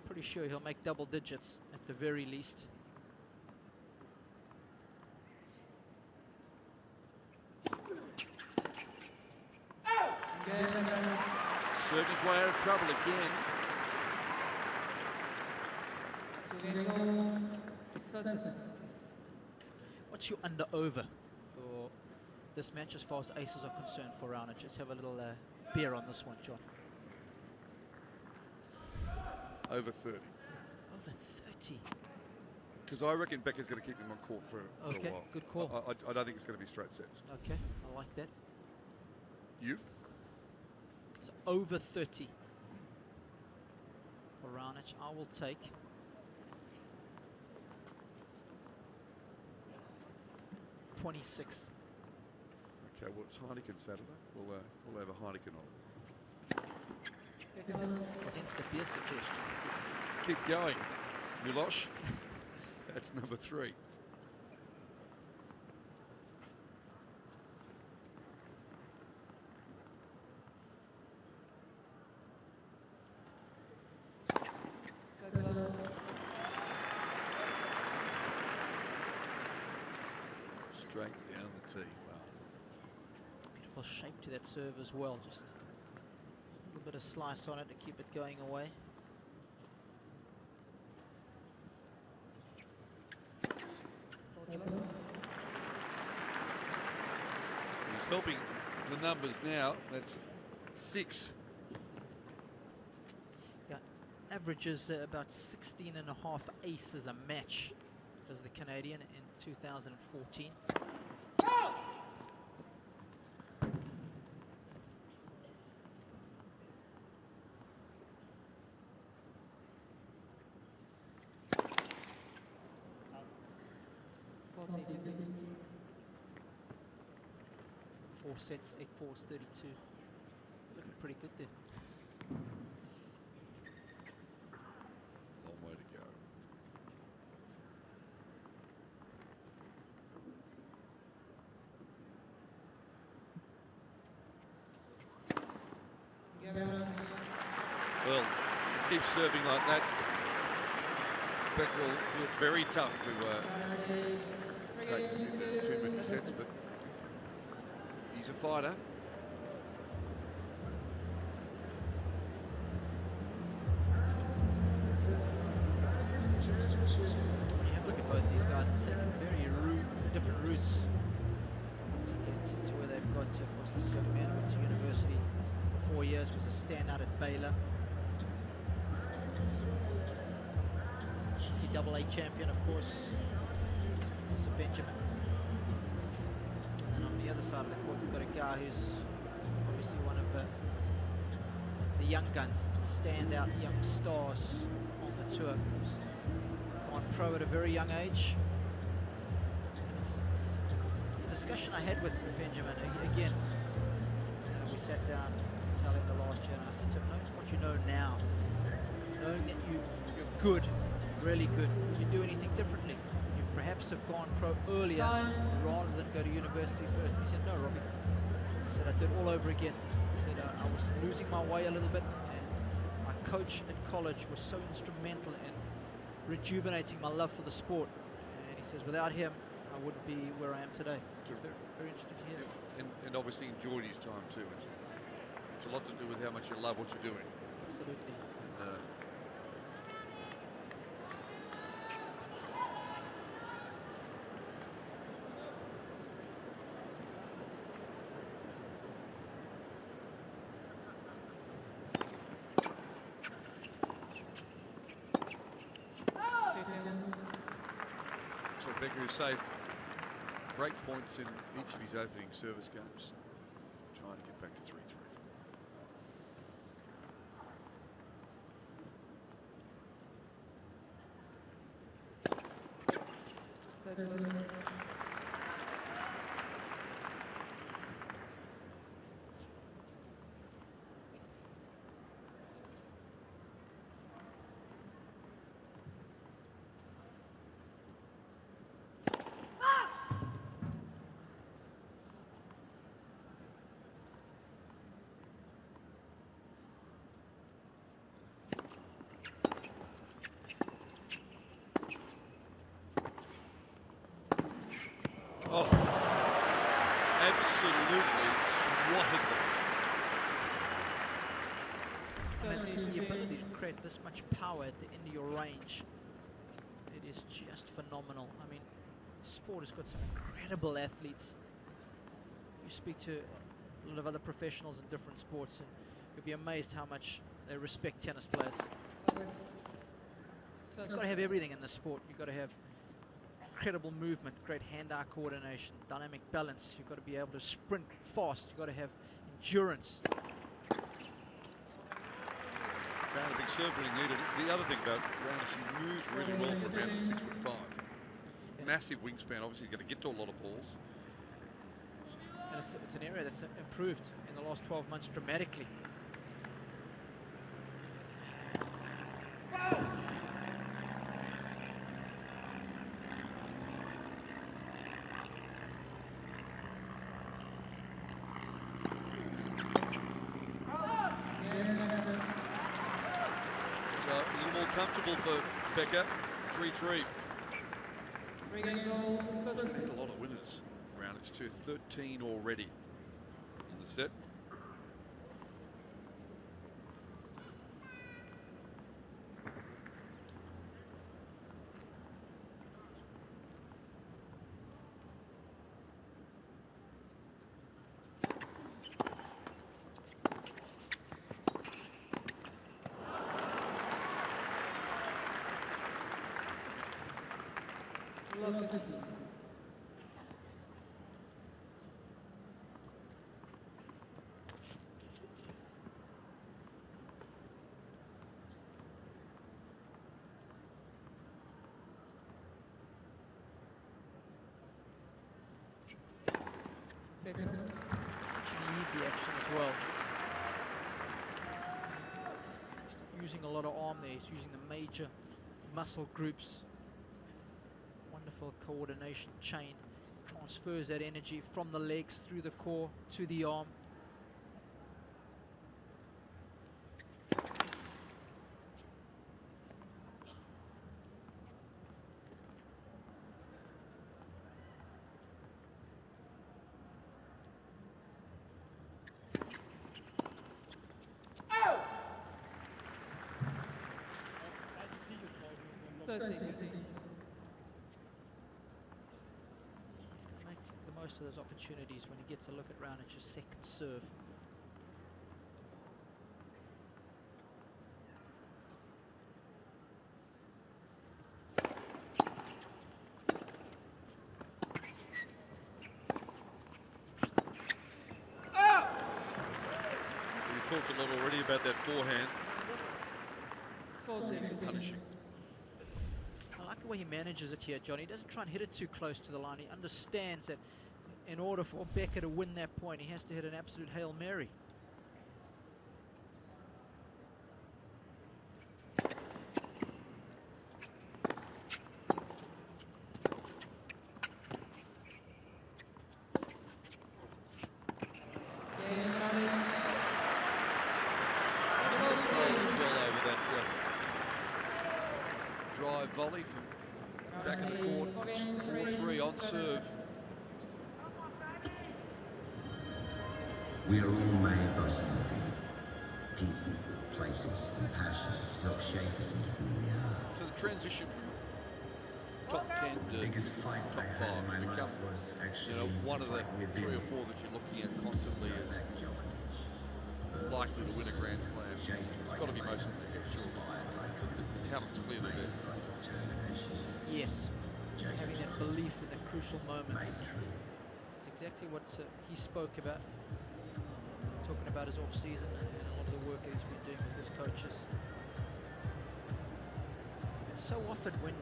pretty sure he'll make double digits at the very least. Serving his way out of trouble again. What's your under-over for this match as far as aces are concerned for Raonic? Let's have a little beer on this one, John. Over 30. Over 30. Because I reckon Becker's going to keep him on court for a while. Okay, good call. I don't think it's going to be straight sets. Okay, I like that. You? So over 30 for Raonic. I will take 26. Okay, well, it's Heineken Saturday. We'll have a Heineken on. Hence the beer suggestion. Keep going, Milos. That's number 3. Straight down the tee. Wow. Beautiful shape to that serve as well. Just a little bit of slice on it to keep it going away. He's helping the numbers now. That's 6. Yeah, averages about 16 and a half aces a match, does the Canadian in 2014. Four sets, 8-4's 32. Looking pretty good there. keeps serving like that, Becker will look very tough to take this into 2-minute sets, but he's a fighter. When you have a look at both these guys, they're taking very different routes to get to where they've got to. Of course, this young man went to university for 4 years, was a standout at Baylor. NCAA champion, of course, so Benjamin. And on the other side of the court, we've got a guy who's obviously one of the young guns, the standout young stars on the tour. He's gone pro at a very young age. And it's a discussion I had with Benjamin. Again, we sat down tail end of last year, and I said to him, knowing what you know now, knowing that you're good, really good, would you do anything differently? Would you perhaps have gone pro earlier rather than go to university first? And he said, no, Robbie. He said, I did all over again. He said, I was losing my way a little bit, and my coach at college was so instrumental in rejuvenating my love for the sport. And he says, without him, I wouldn't be where I am today. Very, very interesting to hear. And obviously enjoyed his time too. It's a lot to do with how much you love what you're doing. Absolutely. And, so Becker has saved break points in each of his opening service games, trying to get back to 3-3. Oh, absolutely swatted them. The ability to create this much power at the end of your range, it is just phenomenal. I mean, sport has got some incredible athletes. You speak to a lot of other professionals in different sports, and you'll be amazed how much they respect tennis players. You've got to have everything in this sport. You've got to have incredible movement, great hand-eye coordination, dynamic balance. You've got to be able to sprint fast. You've got to have endurance. Found a big serve when he needed it. The other thing about Raonic, he moves really well for around 6'5". Massive wingspan. Obviously, he's going to get to a lot of balls. And it's an area that's improved in the last 12 months dramatically. Comfortable for Becker, 3-3. There's a lot of winners. Raonic's to 13 already in the set. Such an easy action as well. He's not using a lot of arm there. He's using the major muscle groups. Wonderful coordination chain. Transfers that energy from the legs through the core to the arm. 30. Make the most of those opportunities when he gets a look at Raonic's second serve. We talked a lot already about that forehand. 40. Punishing. I like the way he manages it here, John. He doesn't try and hit it too close to the line. He understands that in order for Becker to win that point, he has to hit an absolute Hail Mary. Drive volley from back in the court, 4-3 on serve. We are all made by something. People, places, and passions help shape us into who we are. So the transition from top 10 to top 5 become, one of the 3 or 4 that you're looking at constantly as likely to win a Grand Slam. It's got to be most of the sure. The talent's clearly there. Yes, having that belief in the crucial moments. It's exactly what he spoke about, talking about his off-season and a lot of the work that he's been doing with his coaches. And so often when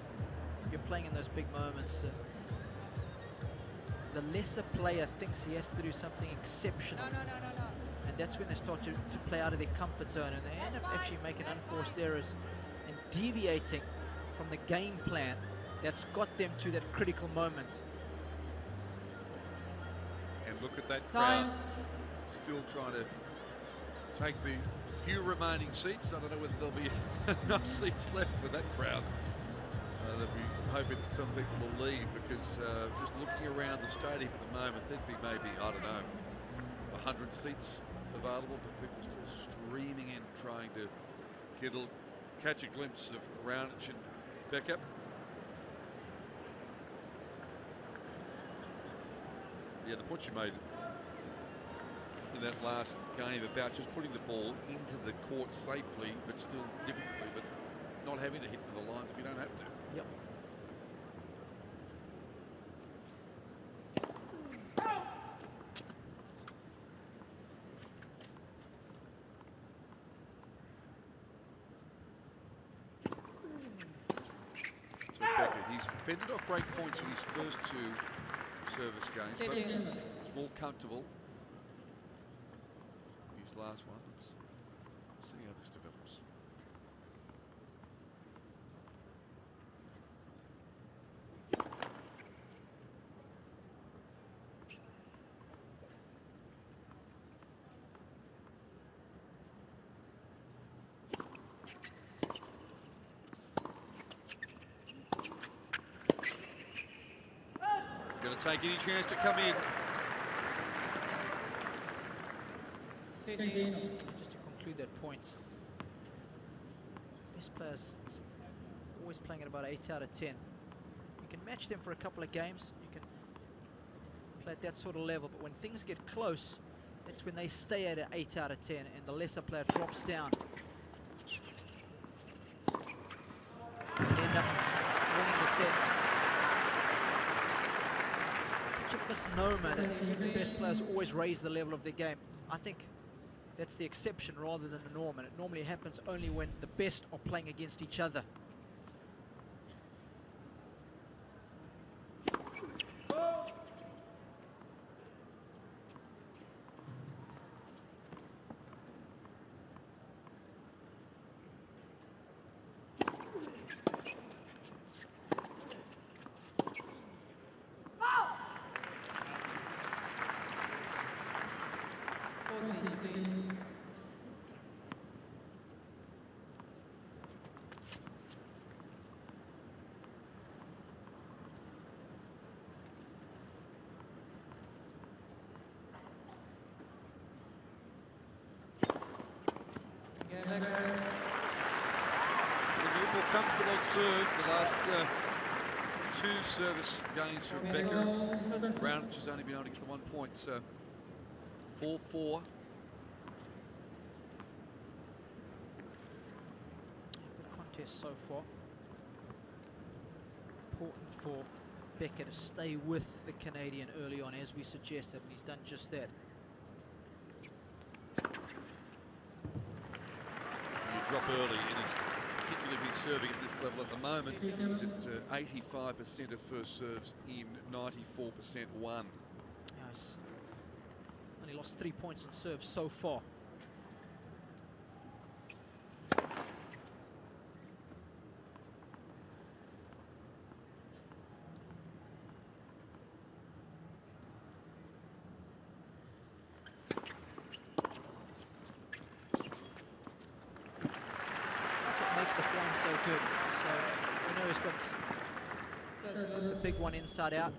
you're playing in those big moments, the lesser player thinks he has to do something exceptional. No. And that's when they start to play out of their comfort zone, and they end up actually making unforced errors and deviating from the game plan that's got them to that critical moment. And look at that crowd, still trying to take the few remaining seats. I don't know whether there'll be enough seats left for that crowd. They'll be hoping that some people will leave, because just looking around the stadium at the moment, there'd be maybe, I don't know, 100 seats available, but people still streaming in, trying to catch a glimpse of Raonic and Becker. Yeah, the point you made in that last game about just putting the ball into the court safely, but still difficultly, but not having to hit for the lines if you don't have to. Yep. So Becker, he's fended off break points in his first 2 service games, but he's more comfortable. His last one. Let's see how this develops. Going to take any chance to come in. Just to conclude that point, best players always playing at about 8 out of 10. You can match them for a couple of games, you can play at that sort of level, but when things get close, that's when they stay at an 8 out of 10 and the lesser player drops down. They end up winning the set. It's such a misnomer that the best players always raise the level of their game. I think that's the exception rather than the norm, and it normally happens only when the best are playing against each other. comfortable on serve the last two service games from Becker. Raonic has only been able to get the 1 point, so 4-4. Good contest so far. Important for Becker to stay with the Canadian early on, as we suggested, and he's done just that. You drop early in his, particularly if he's serving at this level at the moment. He's at 85% of first serves in, 94% won. He's only lost 3 points in serve so far. The big one inside out. Of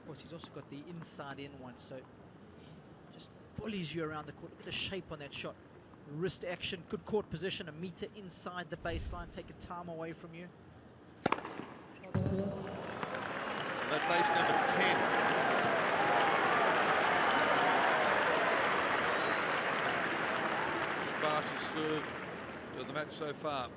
course, he's also got the inside in one, so just bullies you around the court. Look at the shape on that shot. Wrist action, good court position, a meter inside the baseline, taking time away from you. That's ace number 10. Fastest serve of the match so far.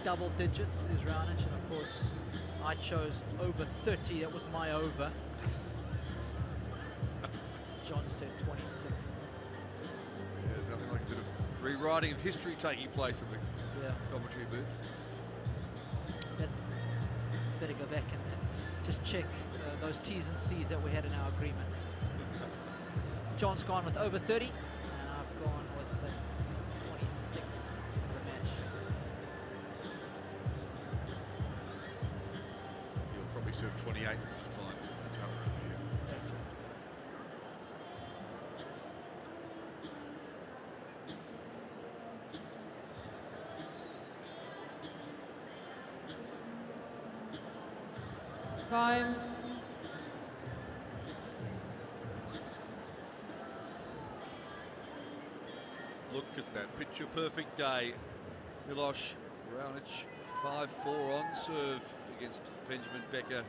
Double digits is Raonic, and of course I chose over 30. That was my over. John said 26. Yeah, there's nothing like a bit of rewriting of history taking place in the commentary booth. Better go back and just check those T's and C's that we had in our agreement. John's gone with over 30, and I've gone with 26. Serve 28, which is fine. That's how Time. Look at that picture perfect day. Milos, Raonic, 5-4 on serve against Benjamin Becker.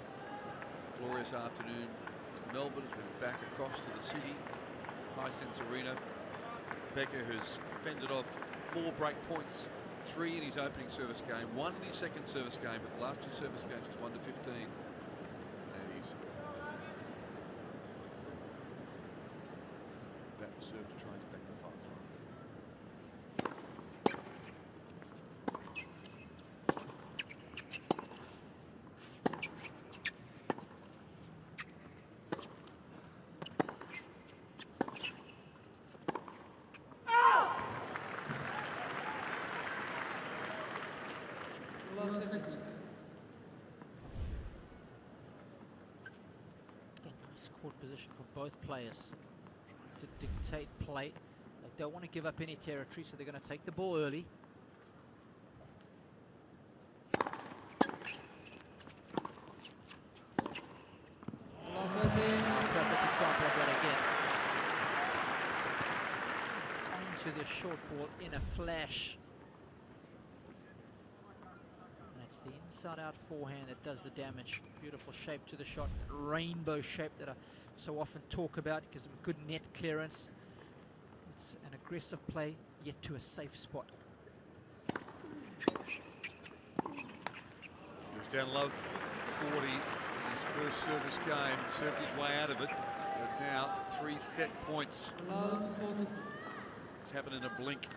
Glorious afternoon in Melbourne as we're back across to the city. Hisense Arena. Becker has fended off 4 break points, 3 in his opening service game, 1 in his second service game, but the last 2 service games he's 1-15. And he's about to serve to try and get back to 5-5. Court position for both players to dictate play. They don't want to give up any territory, so they're going to take the ball early. Perfect example of that again. It's onto the short ball in a flash. The inside-out forehand that does the damage. Beautiful shape to the shot, rainbow shape that I so often talk about, gives them good net clearance. It's an aggressive play, yet to a safe spot. He was down low 40 in his first service game, served his way out of it, but now 3 set points. It's happened in a blink.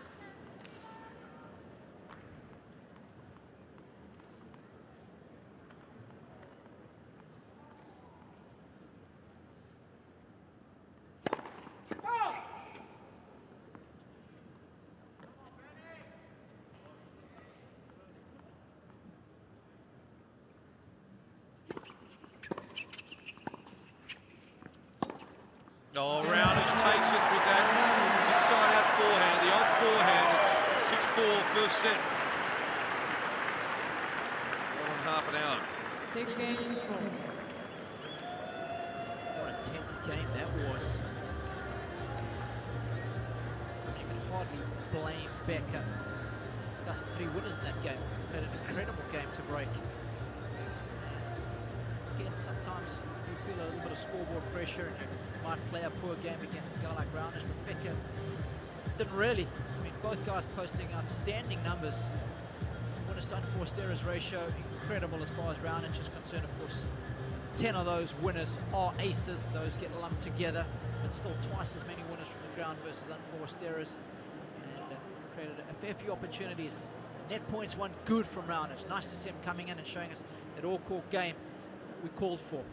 Oh, Raonic takes it with that inside-out forehand, the old forehand. It's 6-4 first set. More than half an hour. 6 games to 4. What a 10th game that was. You can hardly blame Becker. He's got 3 winners in that game. He's had an incredible game to break. Again, sometimes you feel a little bit of scoreboard pressure and you might play a poor game against a guy like Raonic, but Becker didn't really. I mean, both guys posting outstanding numbers. Winners to unforced errors ratio, incredible as far as Raonic is concerned. Of course, 10 of those winners are aces. Those get lumped together, but still twice as many winners from the ground versus unforced errors. And created a fair few opportunities. Net points won good from Raonic. Nice to see him coming in and showing us that all-court game we called for.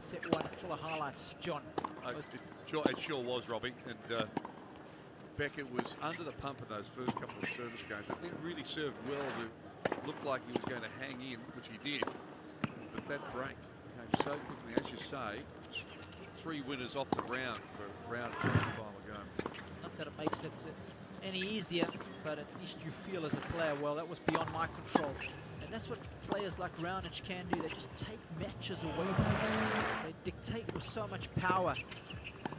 Set 1 full of highlights, John. It sure was, Robbie. And Becker was under the pump in those first couple of service games. But then really served well to look like he was going to hang in, which he did. But that break came so quickly. As you say, 3 winners off the ground for round 2 final ago. Not that it makes it any easier, but at least you feel as a player, well, that was beyond my control. And that's what players like Raonic can do. They just take matches away from you. They dictate with so much power.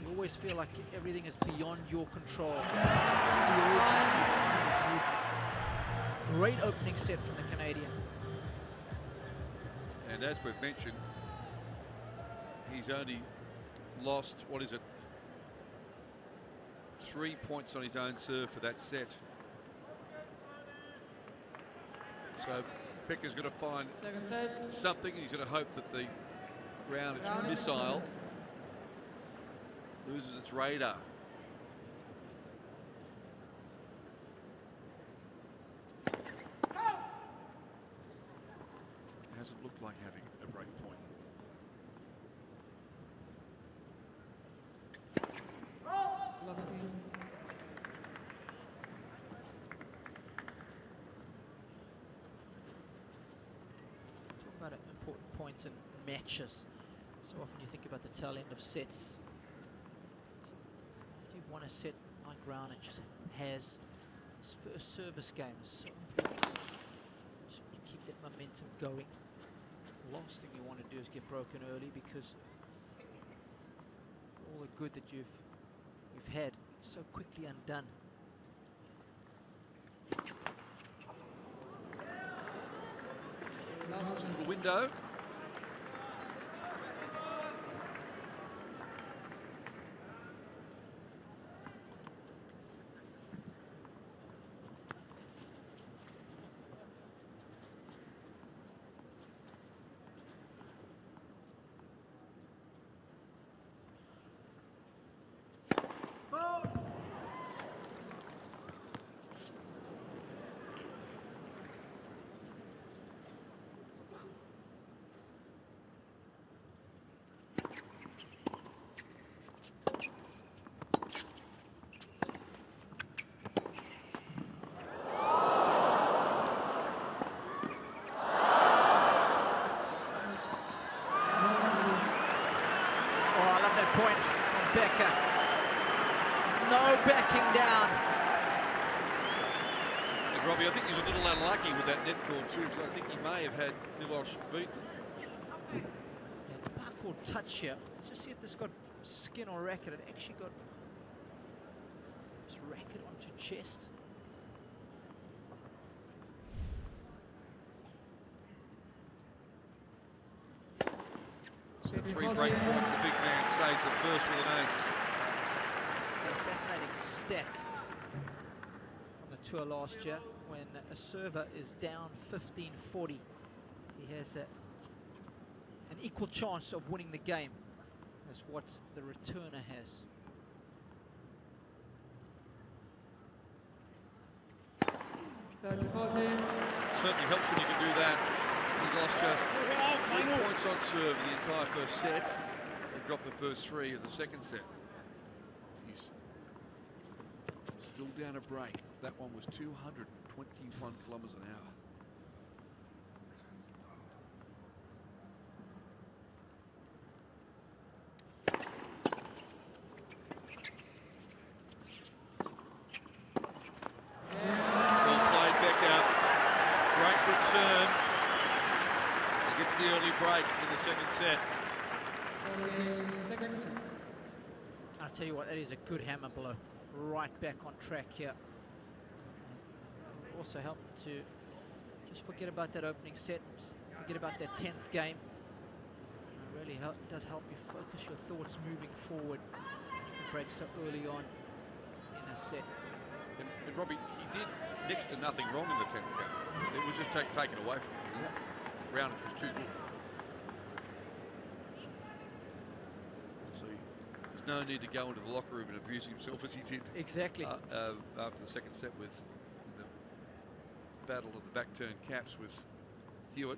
You always feel like everything is beyond your control. Great opening set from the Canadian. And as we've mentioned, he's only lost, 3 points on his own serve for that set. So Becker's going to find something. He's going to hope that the Raonic missile loses its radar. Hasn't looked like having a break point. Talking about important points in matches. So often you think about the tail end of sets. If you've won a set like Raonic has, his first service game is so important. Just want to keep that momentum going. The last thing you want to do is get broken early, because all the good that you've had so quickly undone. To the window. Point from Becker. No backing down. And Robbie, I think he's a little unlucky with that net call too, because I think he may have had Milos beaten. Yeah, the backboard touch here. Let's just see if this got skin or racket. It actually got this racket onto chest. So 3 break points, the big man saves the first with an ace. A fascinating stat from the tour last year. When a server is down 15-40, he has an equal chance of winning the game as what the returner has. That's 14. Certainly helps when you can do that. He lost just 3 points on serve in the entire first set. He dropped the first 3 of the second set. He's still down a break. That one was 221 kilometers an hour. Gets the early break in the second set. I'll tell you what, that is a good hammer blow. Right back on track here. Also helped to just forget about that opening set, forget about that 10th game. It really does help you focus your thoughts moving forward. You can break so early on in a set. And Robbie, he did next to nothing wrong in the 10th game. It was just taken away from him. Raonic was too good. So there's no need to go into the locker room and abuse himself as he did. Exactly. After the second set with the battle of the back turn caps with Hewitt.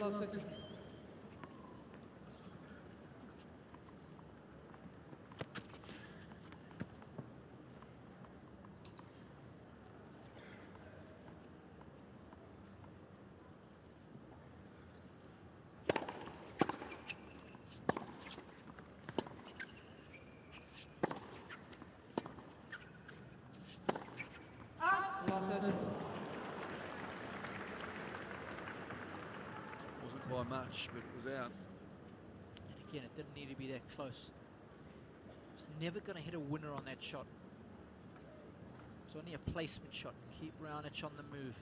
Love 50. Love 30. By much, but it was out. And again, it didn't need to be that close. It's never going to hit a winner on that shot. It's only a placement shot. Keep Raonic on the move.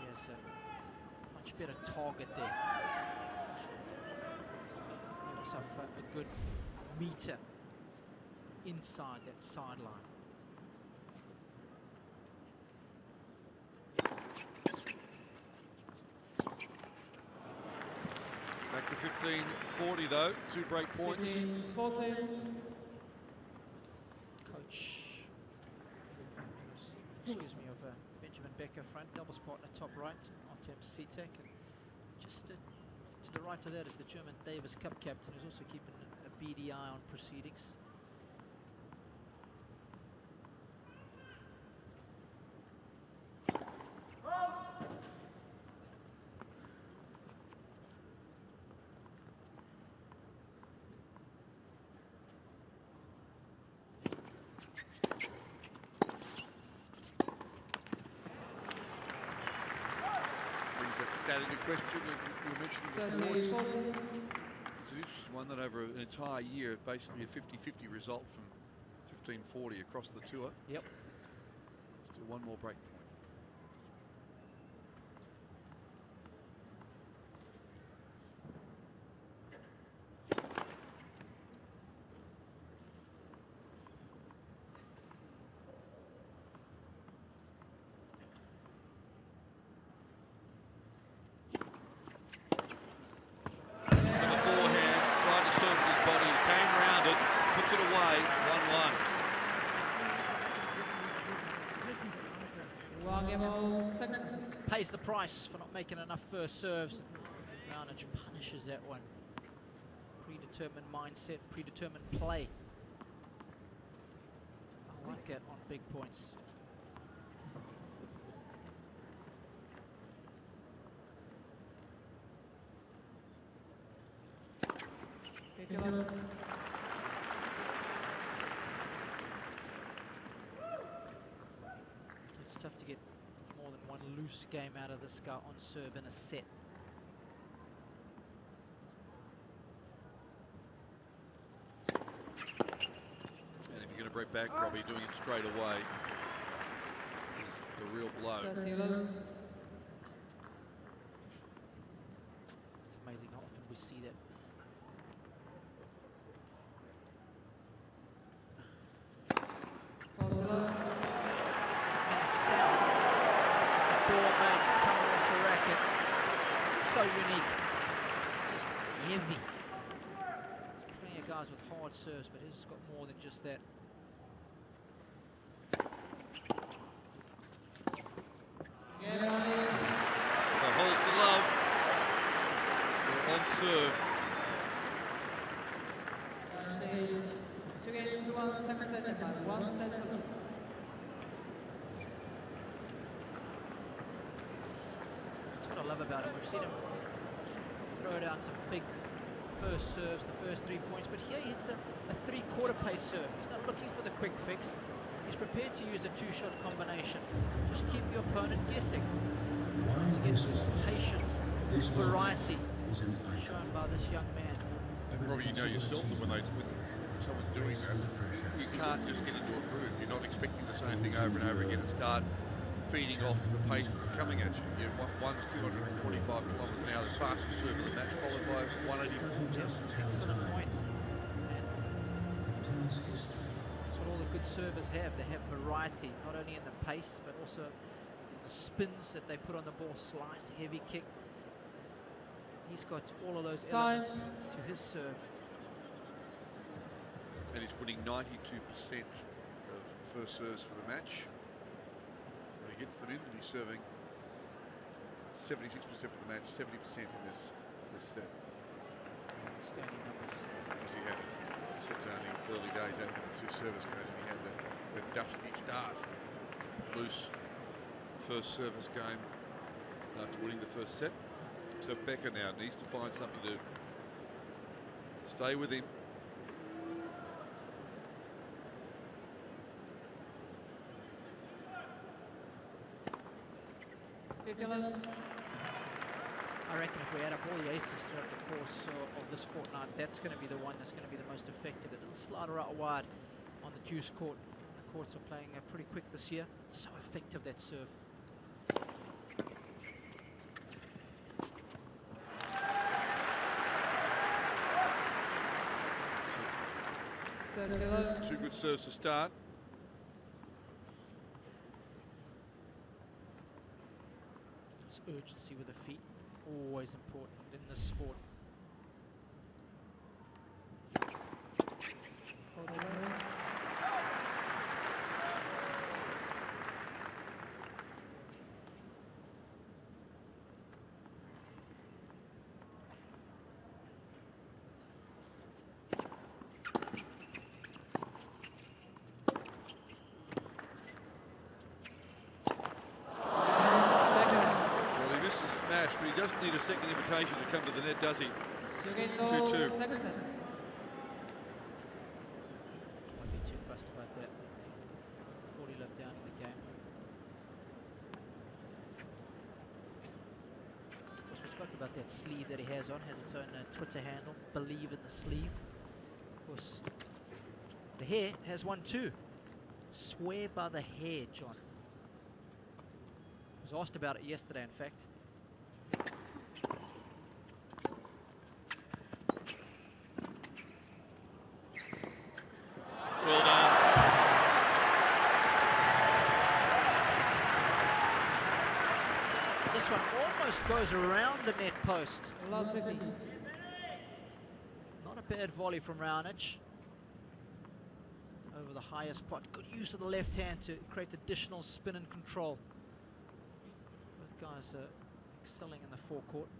Yes, a much better target there. Give yourself a good meter inside that sideline. Back to 15-40 though, 2 break points. 14. Coach, excuse me, of Benjamin Becker front, doubles partner top right, Artem Sitek, and just to the right of that is the German Davis Cup captain, who's also keeping a beady eye on proceedings. Static question that you mentioned before. It's an interesting one that over an entire year, basically a 50-50 result from 15-40 across the tour. Yep. Still one more break point. Pays the price for not making enough first serves. Raonic punishes that one. Predetermined mindset, predetermined play. I like that on big points. It's tough to get more than one loose game out of this guy on serve in a set. And if you're going to break back, probably doing it straight away is the real blow. we see that. And the sound the ball makes coming off the racket, it's so unique. It's just heavy. There's plenty of guys with hard serves, but he's got more than just that. The holes to love. They're on serve. 2 games to 1, second set by 1 set to love. That's what I love about him. We've seen him throw down some big first serves, the first 3 points, but here he hits a 3/4 pace serve. He's not looking for the quick fix. He's prepared to use a 2-shot combination. Just keep your opponent guessing. Once again, patience, variety shown by this young man. And Robbie, you know yourself that when someone's doing that, you can't just get into a groove. You're not expecting the same thing over and over again and start feeding off the pace that's coming at you. You know, one's 225 kilometres an hour, the fastest serve of the match, followed by 184. Excellent points. That's what all the good servers have. They have variety, not only in the pace, but also in the spins that they put on the ball, slice, heavy kick. He's got all of those elements to his serve. And he's winning 92% of first serves for the match. When he gets them in, he's serving 76% for the match, 70% in this set. Outstanding numbers. Because he had this set's only early days, only had the 2 service goes, and he had the dusty start. Loose first service game after winning the first set. So Becker now needs to find something to stay with him. I reckon if we add up all the aces throughout the course of this fortnight, that's going to be the one that's going to be the most effective. A little slider out wide on the juice court. The courts are playing pretty quick this year. So effective, that serve. Two good serves to start. This urgency with the feet, always important in this sport. But he doesn't need a second invitation to come to the net, does he? 2-2. Second set. Won't be too fussed about that. 40 left down in the game. Of course, we spoke about that sleeve that he has on. Has its own Twitter handle. Believe in the sleeve. Of course, the hair has one too. Swear by the hair, John. I was asked about it yesterday, in fact. Well done. This one almost goes around the net post. Love 50. Not a bad volley from Raonic. Over the highest pot. Good use of the left hand to create additional spin and control. Both guys are excelling in the forecourt.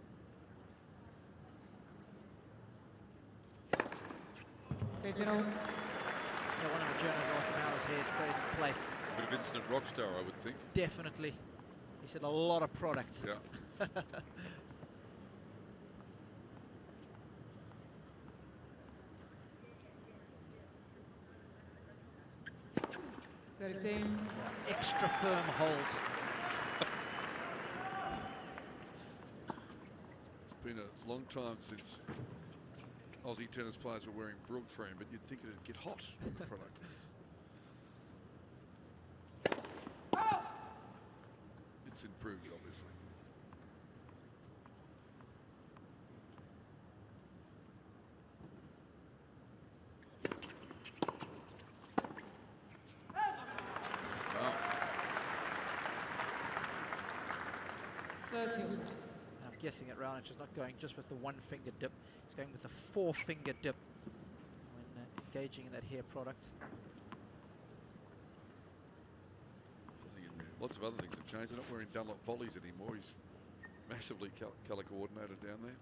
Yeah, one of the journalists asked him how his hair stays in place. A bit of instant rock star, I would think. Definitely. He said a lot of product. Yeah. 15. Extra firm hold. It's been a long time since Aussie tennis players were wearing Brook cream, but you'd think it'd get hot, the product. It's improved, obviously. And I'm guessing that Raonic is not going just with the one-finger dip. He's going with the four-finger dip when engaging in that hair product. Lots of other things have changed. They're not wearing Dunlop volleys anymore. He's massively colour coordinated down there.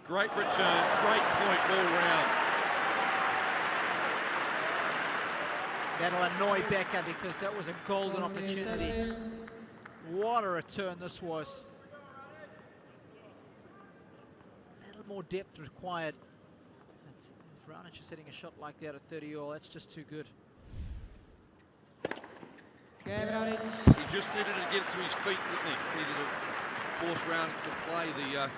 Great return, great point all round. That'll annoy Becker because that was a golden opportunity. What a return this was. A little more depth required. If Raonic is hitting a shot like that at 30-all, that's just too good. He just needed to get to his feet, didn't he? Needed to force Raonic to play the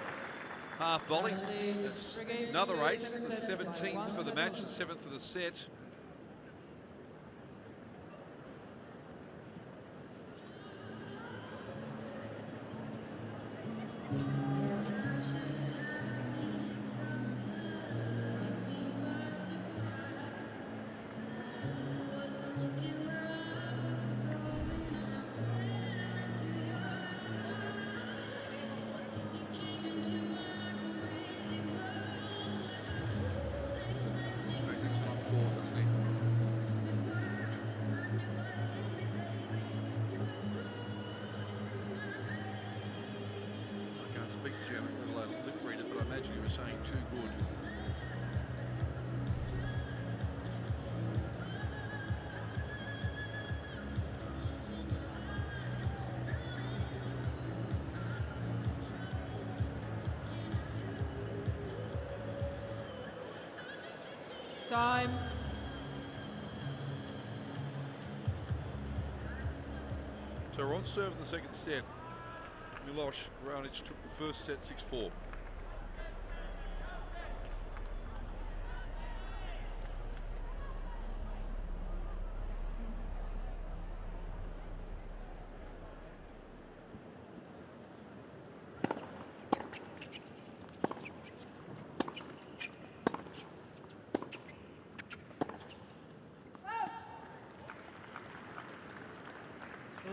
half volley. It's another ace, the 17th for the match, the 7th for the set. Speak German, let alone lip read it, but I imagine you were saying too good. Time. So we're on serve in the second set. Milos, Raonic took the first set 6-4.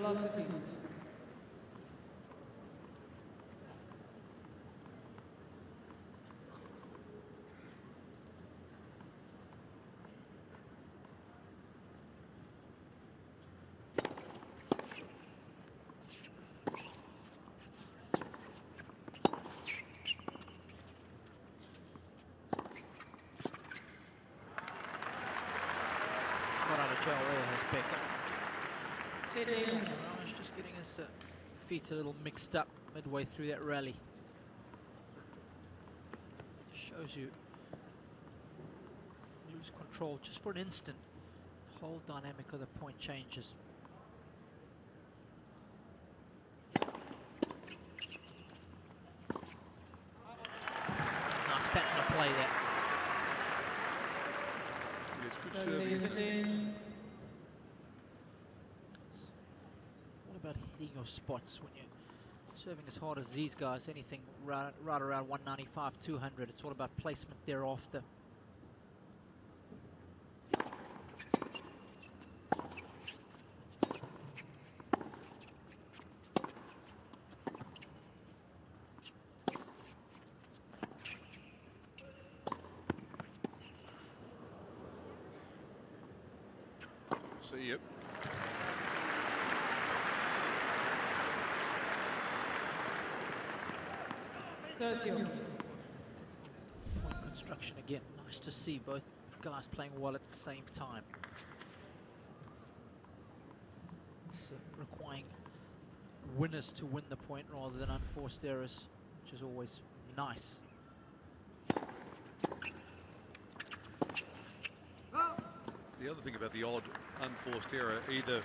Love 15. Raonic just getting his feet a little mixed up midway through that rally. Shows you lose control just for an instant. The whole dynamic of the point changes. Nice pattern to play there. Yes, good service. About hitting your spots when you're serving as hard as these guys, anything right around 195, 200. It's all about placement thereafter. See you. Point construction again. Nice to see both guys playing well at the same time. It's requiring winners to win the point rather than unforced errors, which is always nice. The other thing about the odd unforced error, either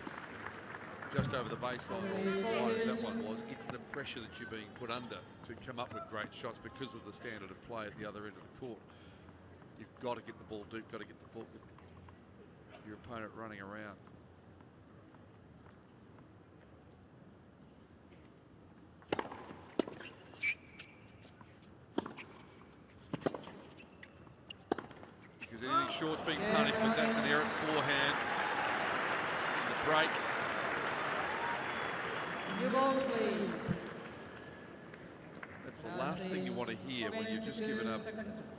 just over the baseline or wide as that one was, it's the pressure that you're being put under to come up with great shots because of the standard of play at the other end of the court. You've got to get the ball deep, got to get the ball, your opponent running around. because anything short's being punished, but that's an errant forehand. The break. New balls, please. That's the last thing you want to hear when you've just given up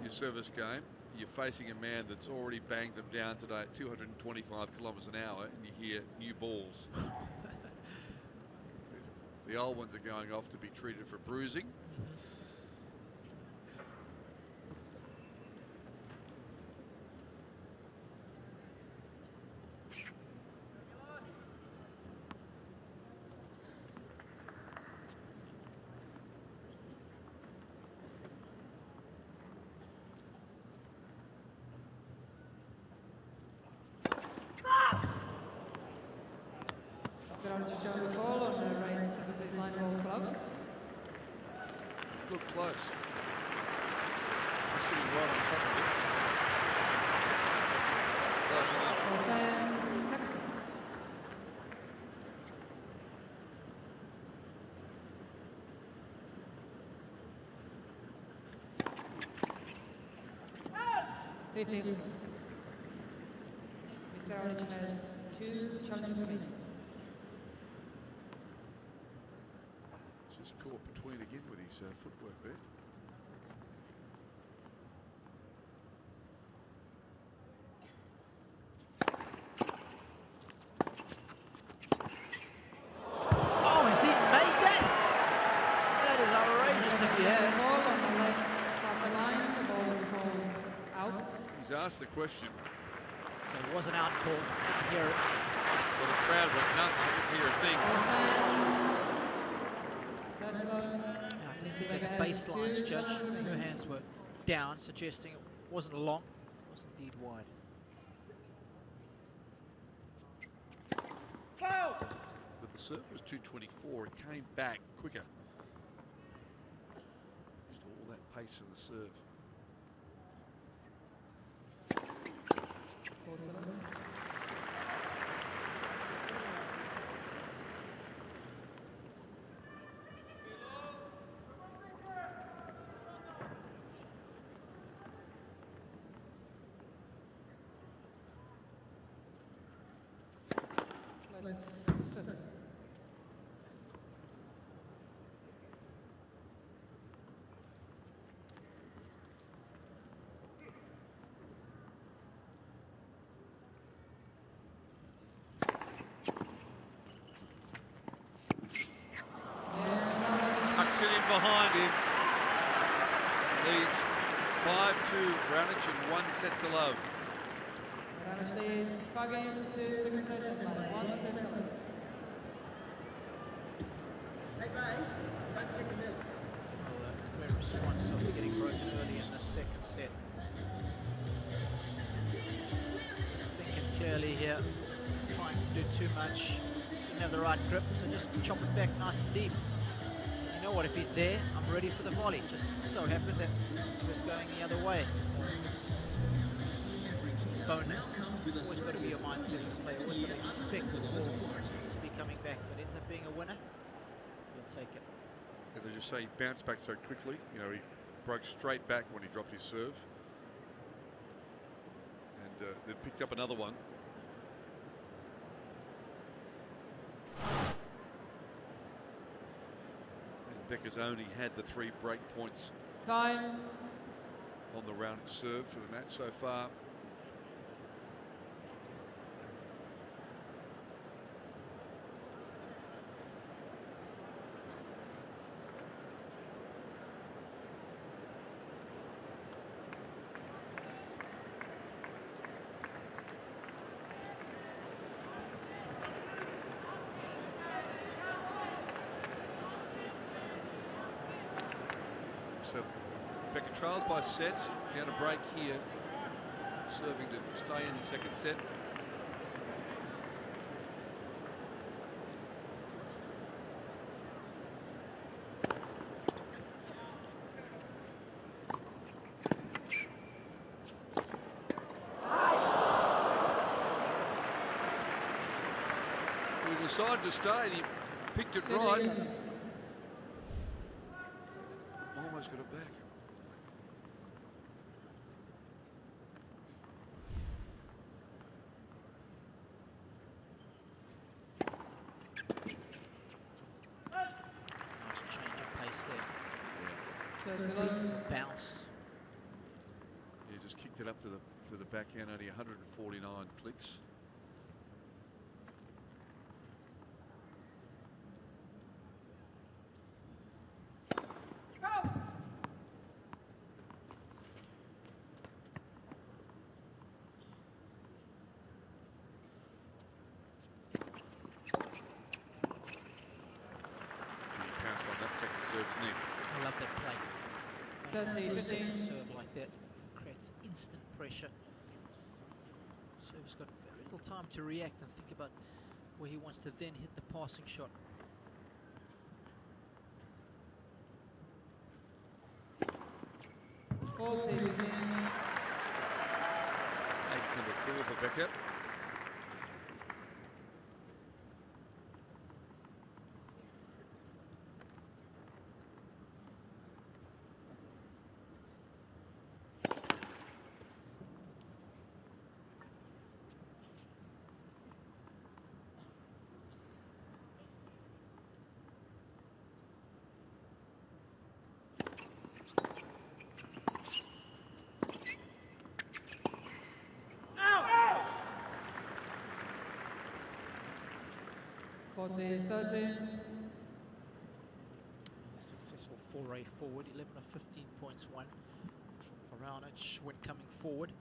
your service game. You're facing a man that's already banged them down today at 225 kilometres an hour, and you hear new balls. The old ones are going off to be treated for bruising. Just show the ball on the right center stage line balls clouds. Look close. Sitting right on top of it. Close enough. Ball stands, Saxon. Mr. Raonic has 2 challenges remaining. Just caught between again with his footwork there. Oh, has he made that? That is outrageous if he has. Ball on the left passer line, the ball is called out. He's asked the question. It was an out call. Hear it. Well, the crowd went nuts. I didn't hear a thing. That's about. I can see that the baselines, Judge. Her hands were down, suggesting it wasn't long. It was indeed wide. But the serve was 224. It came back quicker. Just all that pace in the serve. Let's Tucks it in behind him. Leads 5-2. Raonic and 1 set to love. Raonic leads 5 games to 2, second set and 1 set to love. Great response after getting broken early in the second set. Just thinking clearly here, trying to do too much. Didn't have the right grip, so just chop it back nice and deep. You know what, if he's there, I'm ready for the volley. Just so happened that he was going the other way. So, bonus. It's always got to be your mindset as a player. Always got to expect the ball to be coming back. If it ends up being a winner, you'll take it. And as you say, he bounced back so quickly. You know, he broke straight back when he dropped his serve. And then picked up another one. And Becker's only had the 3 break points. Time. On the Raonic serve for the match so far. So Becker trails by set, down a break here, serving to stay in the second set. He decided to stay and he picked it right. Almost got it back. up to the backhand, only 149 clicks. I love that play. That's it. Serve like that creates instant pressure. Serve's got very little time to react and think about where he wants to then hit the passing shot. Ace number 4 for Becker. Successful foray forward, 11 of 15 points won for Raonic when coming forward.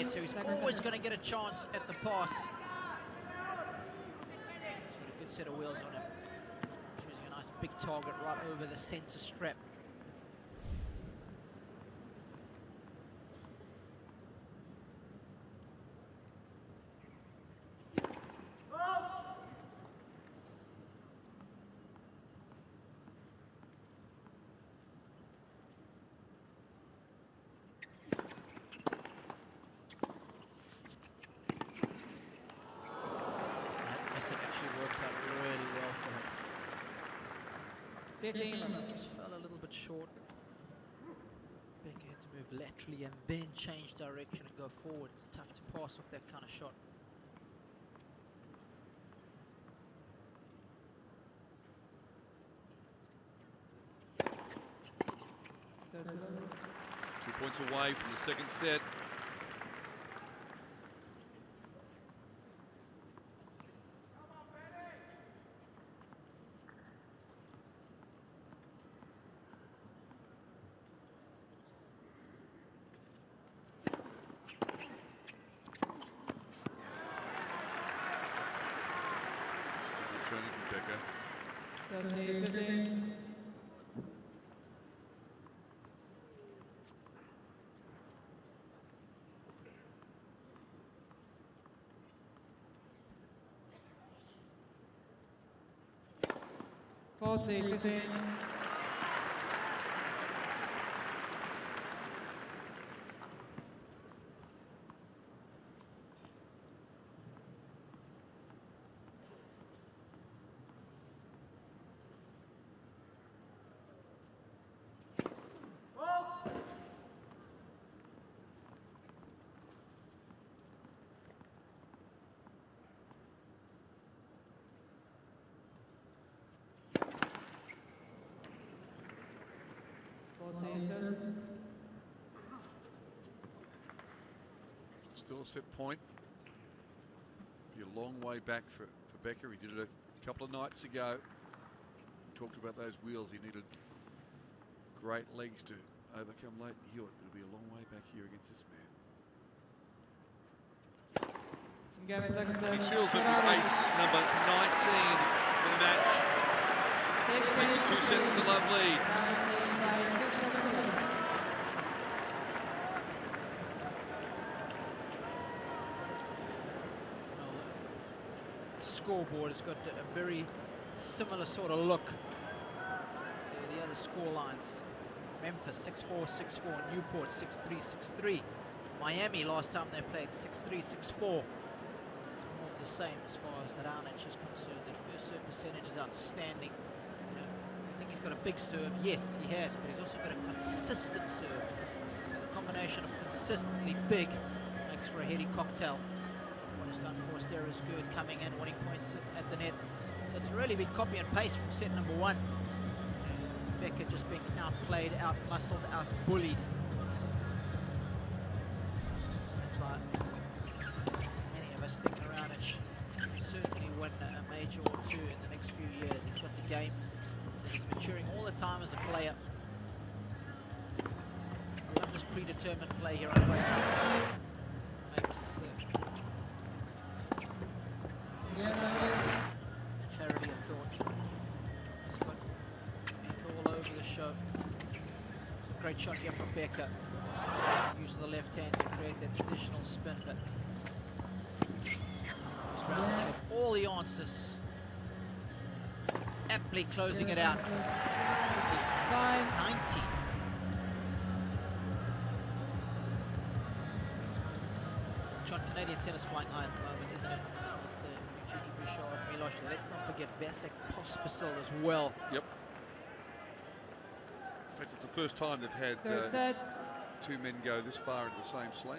So he's always going to get a chance at the pass. He's got a good set of wheels on him. Choosing a nice big target right over the center strap. Just fell a little bit short. Becker had to move laterally and then change direction and go forward. It's tough to pass off that kind of shot. That's 2 points away from the second set. That's it, 15. Still a set point. Be a long way back for Becker. He did it a couple of nights ago. Talked about those wheels. He needed great legs to overcome Leighton Hewitt. It'll be a long way back here against this man. He seals it with ace number 19 for the match. 2 sets to love lead. Scoreboard has got a very similar sort of look. See the other score lines. Memphis 6-4, 6-4, Newport 6-3, 6-3. Miami last time they played, 6-3, 6-4. It's more of the same as far as the Raonic is concerned. That first serve percentage is outstanding. You know, I think he's got a big serve. Yes, he has, but he's also got a consistent serve. So the combination of consistently big makes for a heady cocktail. What he's done for Stera is good, coming in, winning points at the net. So it's really been copy and paste from set number 1. Becker just being outplayed, out-muscled, out-bullied. That's why many of us think Raonic certainly win a major or two in the next few years. He's got the game, and he's maturing all the time as a player. I love this predetermined play here on break. Makes clarity of thought. He's got Becker all over the show. It's a great shot here from Becker. Use the left hand to create that additional spin, but Raonic had all the answers. Aptly closing it out. It's time 90. John, Canadian tennis flying high at the moment, isn't it? With Eugenie Bouchard, Milos. Let's not forget Vasek Pospisil as well. Yep. In fact, it's the first time they've had two men go this far into the same slam.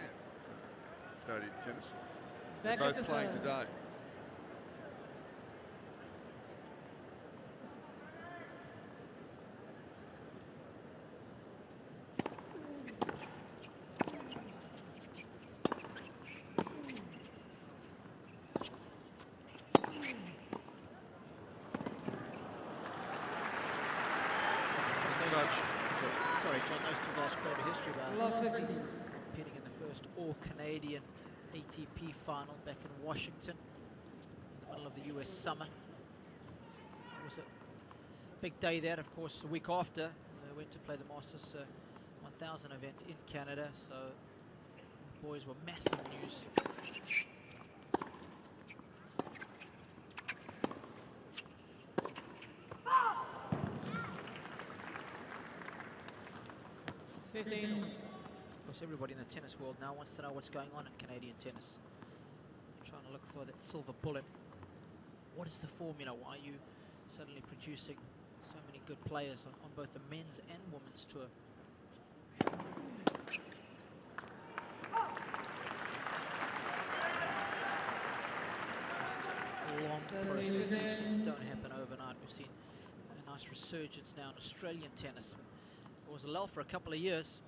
Canadian tennis. They're both playing today. Sorry, John, those two guys created history about competing in the first all-Canadian ATP final back in Washington in the middle of the US summer. It was a big day there, of course. A week after, they went to play the Masters 1000 event in Canada, so the boys were massive news. Of course, everybody in the tennis world now wants to know what's going on in Canadian tennis. Trying to look for that silver bullet. What is the formula? Why are you suddenly producing so many good players on both the men's and women's tour? Long process. These things don't happen overnight. We've seen a nice resurgence now in Australian tennis. It was a lull for a couple of years.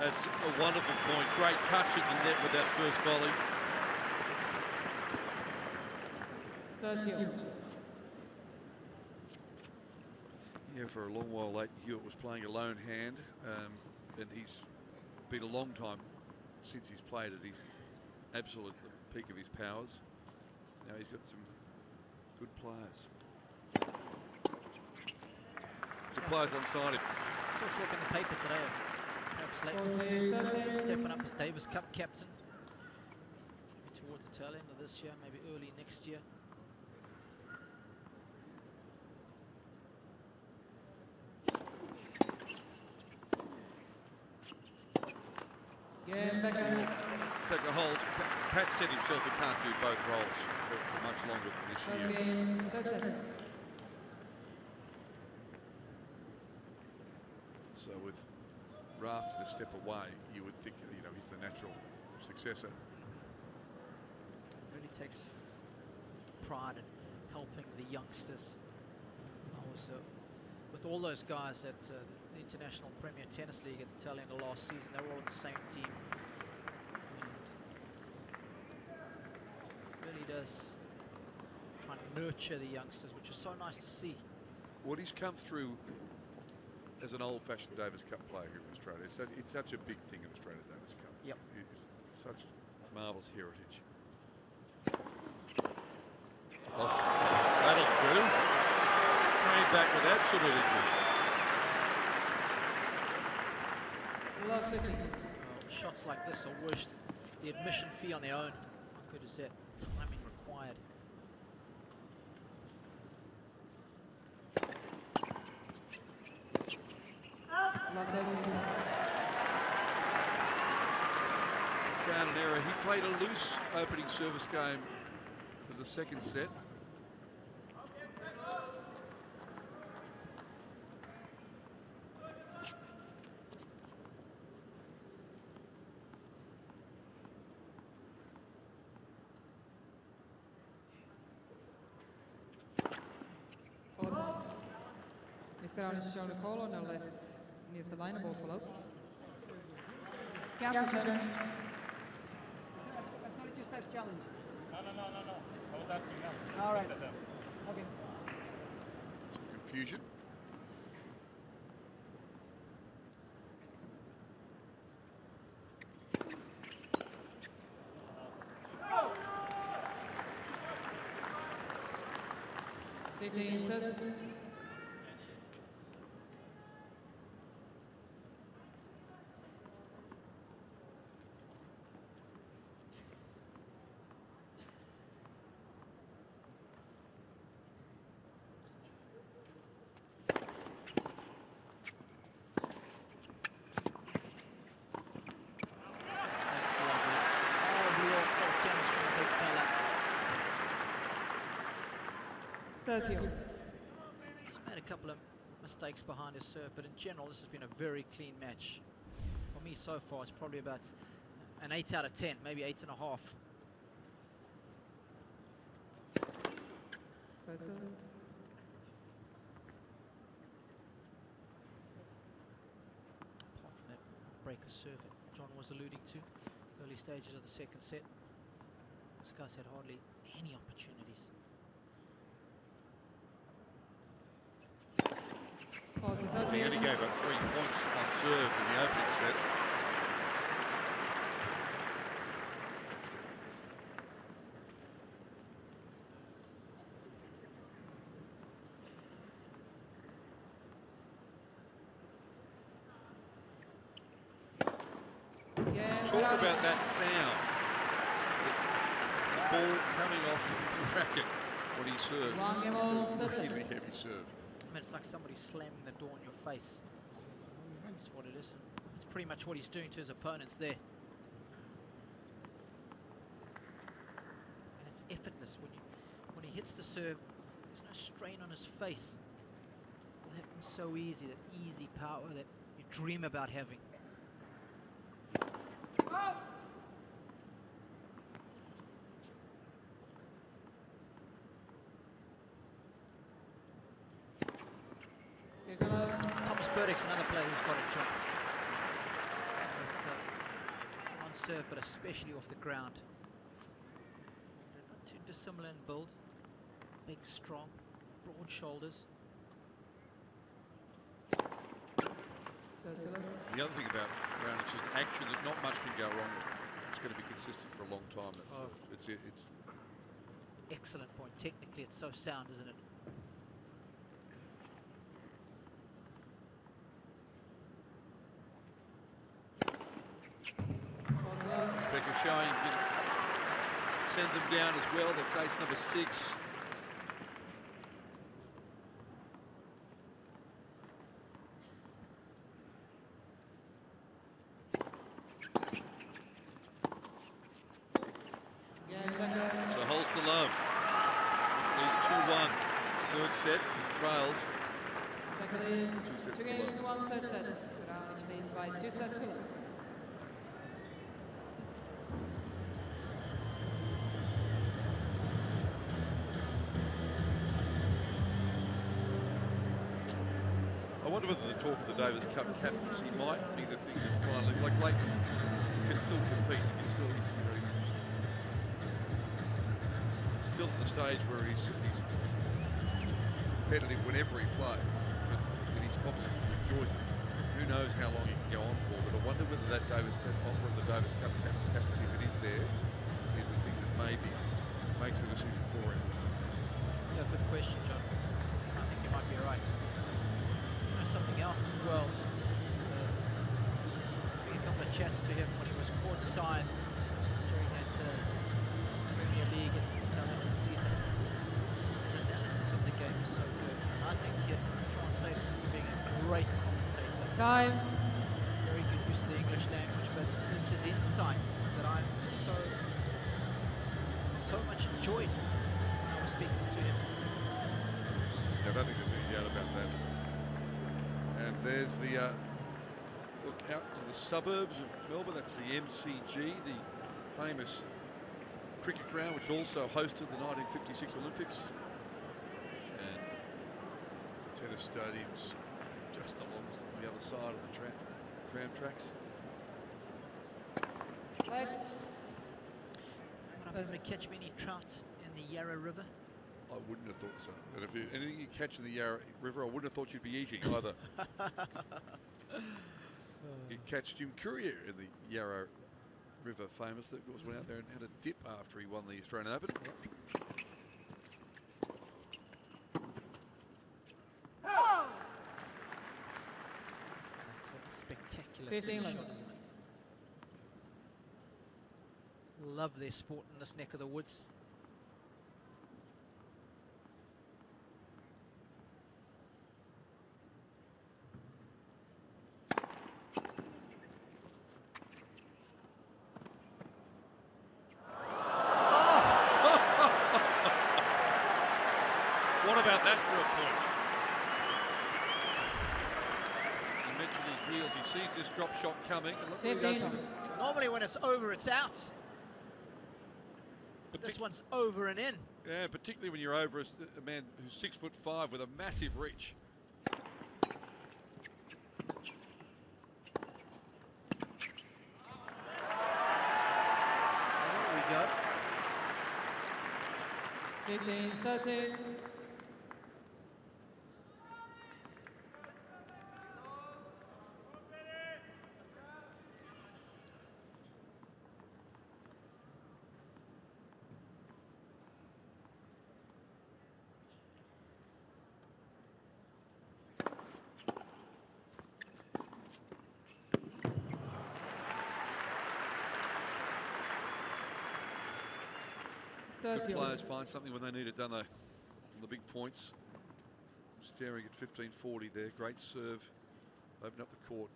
That's a wonderful point. Great touch at the net with that first volley. 30. Yeah, for a long while, Leighton Hewitt was playing a lone hand, and he's been a long time since he's played at his absolute peak of his powers. Now he's got some good players. Good players alongside him. Saw talk in the paper today. Perhaps Leighton stepping up as Davis Cup captain. Maybe towards the tail end of this year, maybe early next year. Becker holds. Pat said himself he can't do both roles for much longer than this year. So with Raft a step away, you would think, you know, he's the natural successor. Really takes pride in helping the youngsters. Also, with all those guys at the International Premier Tennis League at the tail end of last season, they were all on the same team. And really does try and nurture the youngsters, which is so nice to see. What he's come through as an old-fashioned Davis Cup player here in Australia. It's such a big thing in Australia, Davis Cup. Yep. It's such marvellous heritage. Oh, that'll do. Came back with absolutely good. Shots like this are worth the admission fee on their own. How good is that timing required? Found an error. He played a loose opening service game for the second set. Mr. Raonic on the call on the left. Near the line, balls will out. Cancel challenge. I thought you said challenge. No. I was asking them. All right. Okay. Some confusion. He's made a couple of mistakes behind his serve, but in general, this has been a very clean match. For me, so far, it's probably about an 8 out of 10, maybe 8.5. Apart from that breaker serve that John was alluding to, early stages of the second set, this guy's had hardly any opportunities. He only gave up 3 points on serve in the opening set. Talk about that sound. The ball coming off the racket when he serves. It's a really heavy serve. I mean, it's like somebody slamming the door in your face. That's what it is. It's pretty much what he's doing to his opponents there. And it's effortless. When he hits the serve, there's no strain on his face. It happens so easy, that easy power that you dream about having. Thomas Burdick's another player who's got a job. On serve, but especially off the ground. They're not too dissimilar in build. Big, strong, broad shoulders. The other thing about Raonic is action that not much can go wrong with. It's going to be consistent for a long time. It's excellent point. Technically, it's so sound, isn't it? Becker showing he can send them down as well. That's ace number 6. So holds the love. Leads 2-1. Third set. Trails. Becker leads 2 games to 1 third set. Raonic leads by 2 sets to 1. I wonder whether the talk of the Davis Cup captaincy might be the thing that finally, like Leighton can still compete, he can still, he's still at the stage where he's competitive whenever he plays, but he's obviously still enjoys it. Who knows how long he can go on for, but I wonder whether that offer of the Davis Cup captaincy, if it is there, is the thing that maybe makes a decision for him. Yeah, good question, John. I think you might be right. Something else as well. Being couple of chats to him when he was courtside during that Premier League at the tail end of the season. His analysis of the game is so good. And I think it translates into being a great commentator. Time. Very good use of the English language, but it's his insights that I so much enjoyed when I was speaking to him. I don't think there's any doubt about that. And there's the look out to the suburbs of Melbourne. That's the MCG, the famous cricket ground, which also hosted the 1956 Olympics. And tennis stadiums just along the other side of the tram tracks. Let's. Am I going to catch many trout in the Yarra River? I wouldn't have thought so. And if anything you catch in the Yarra River, I wouldn't have thought you'd be eating either. You'd catch Jim Courier in the Yarra River, famous. That was went out there and had a dip after he won the Australian Open. That's a spectacular 15 shot, left. isn't it? Love their sport in this neck of the woods. What about that for a point? You mentioned his reels. He sees this drop shot coming. And look what he does with it. Normally when it's over, it's out. But this one's over and in. Yeah, particularly when you're over a man who's 6'5" with a massive reach. There we go. 15, 13. Good players find something when they need it, don't they? On the big points. Staring at 15-40 there. Great serve. Open up the court.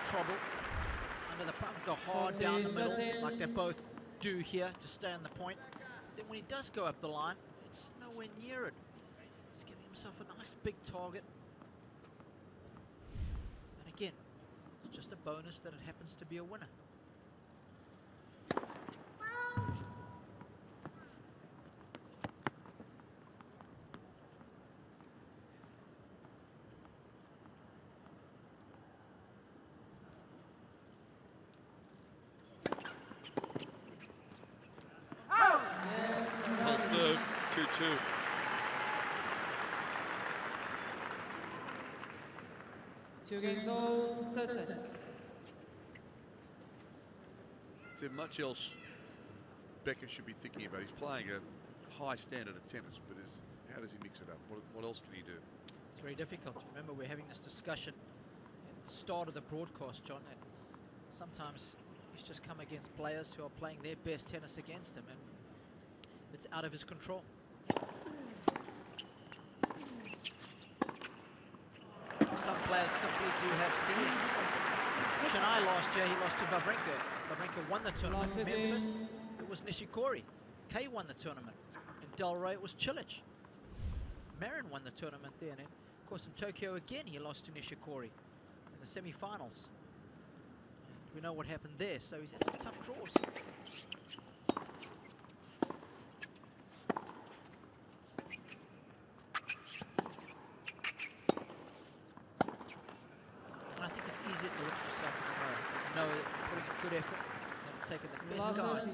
Trouble under the pump, go hard down the middle like they both do here to stay on the point. Then when he does go up the line, it's nowhere near it. He's giving himself a nice big target. And again, it's just a bonus that it happens to be a winner. Well served, 2-2. Two games all, third set. Is there much else Becker should be thinking about? He's playing a high standard of tennis, but how does he mix it up? What else can he do? It's very difficult. Remember, we're having this discussion at the start of the broadcast, John, and sometimes he's just come against players who are playing their best tennis against him, and it's out of his control. Some players simply do have ceilings. Chennai last year, he lost to Wawrinka. Wawrinka won the tournament. Memphis, it was Nishikori. Kay won the tournament. In Delray, it was Cilic. Marin won the tournament there. And of course, in Tokyo again, he lost to Nishikori in the semi-finals. We know what happened there, so he's had some tough draws. know that putting in good effort and taking the best guys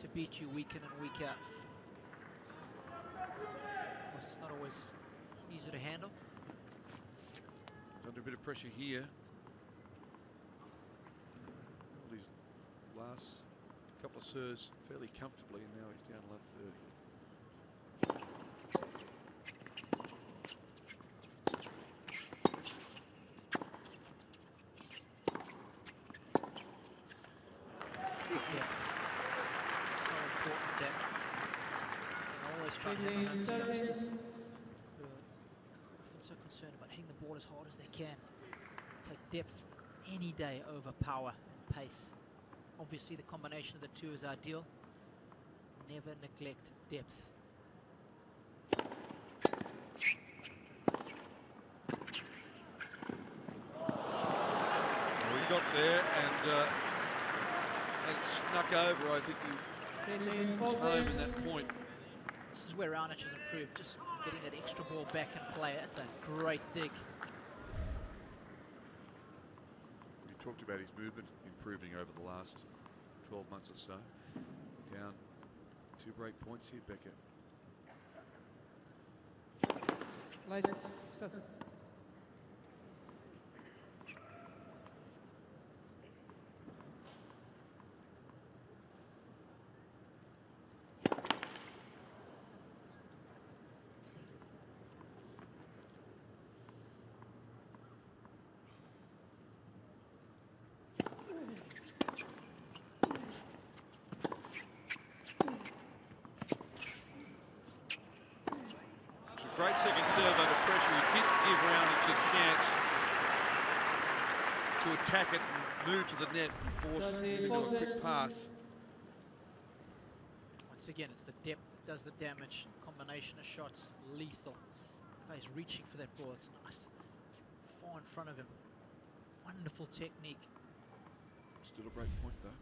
to beat you week in and week out. Of course, it's not always easy to handle. Under a bit of pressure here. All these last couple of serves fairly comfortably, and now he's down left 30. Often so concerned about hitting the ball as hard as they can. Take depth any day over power and pace. Obviously the combination of the two is ideal. Never neglect depth. Well, he got there and snuck over. I think he was home in that point. This is where Raonic has improved, just getting that extra ball back in play. That's a great dig. We talked about his movement improving over the last 12 months or so. Down 2 break points here, Becker. Lights, Fessel. Great second serve under pressure. He didn't give Raonic a chance to attack it and move to the net and force into a quick pass. Once again, it's the depth that does the damage. Combination of shots, lethal. The guy's reaching for that ball. It's nice. Far in front of him. Wonderful technique. Still a break point though.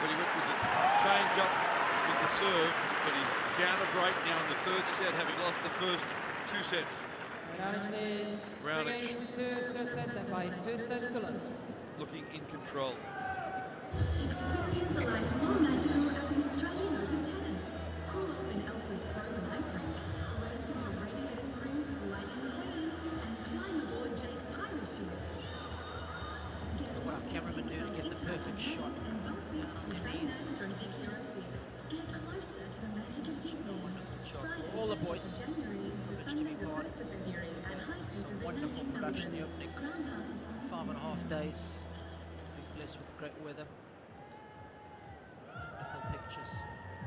But he went with the change up with the serve, but he's down a break now in the 3rd set, having lost the first 2 sets. Raonic leads 3 games to 2, 3rd set, then by 2 sets to 0. Looking in control. Experience a life more magical at the Australian Open Tennis. Cool off in Elsa's frozen ice rink, race into Radiator Springs with Lightning Queen, and climb aboard Jake's pie machine. What our cameraman do to get the perfect shot. All the boys privileged to be part of some wonderful production. The opening 5.5 days. Big blessed with great weather. Wonderful pictures.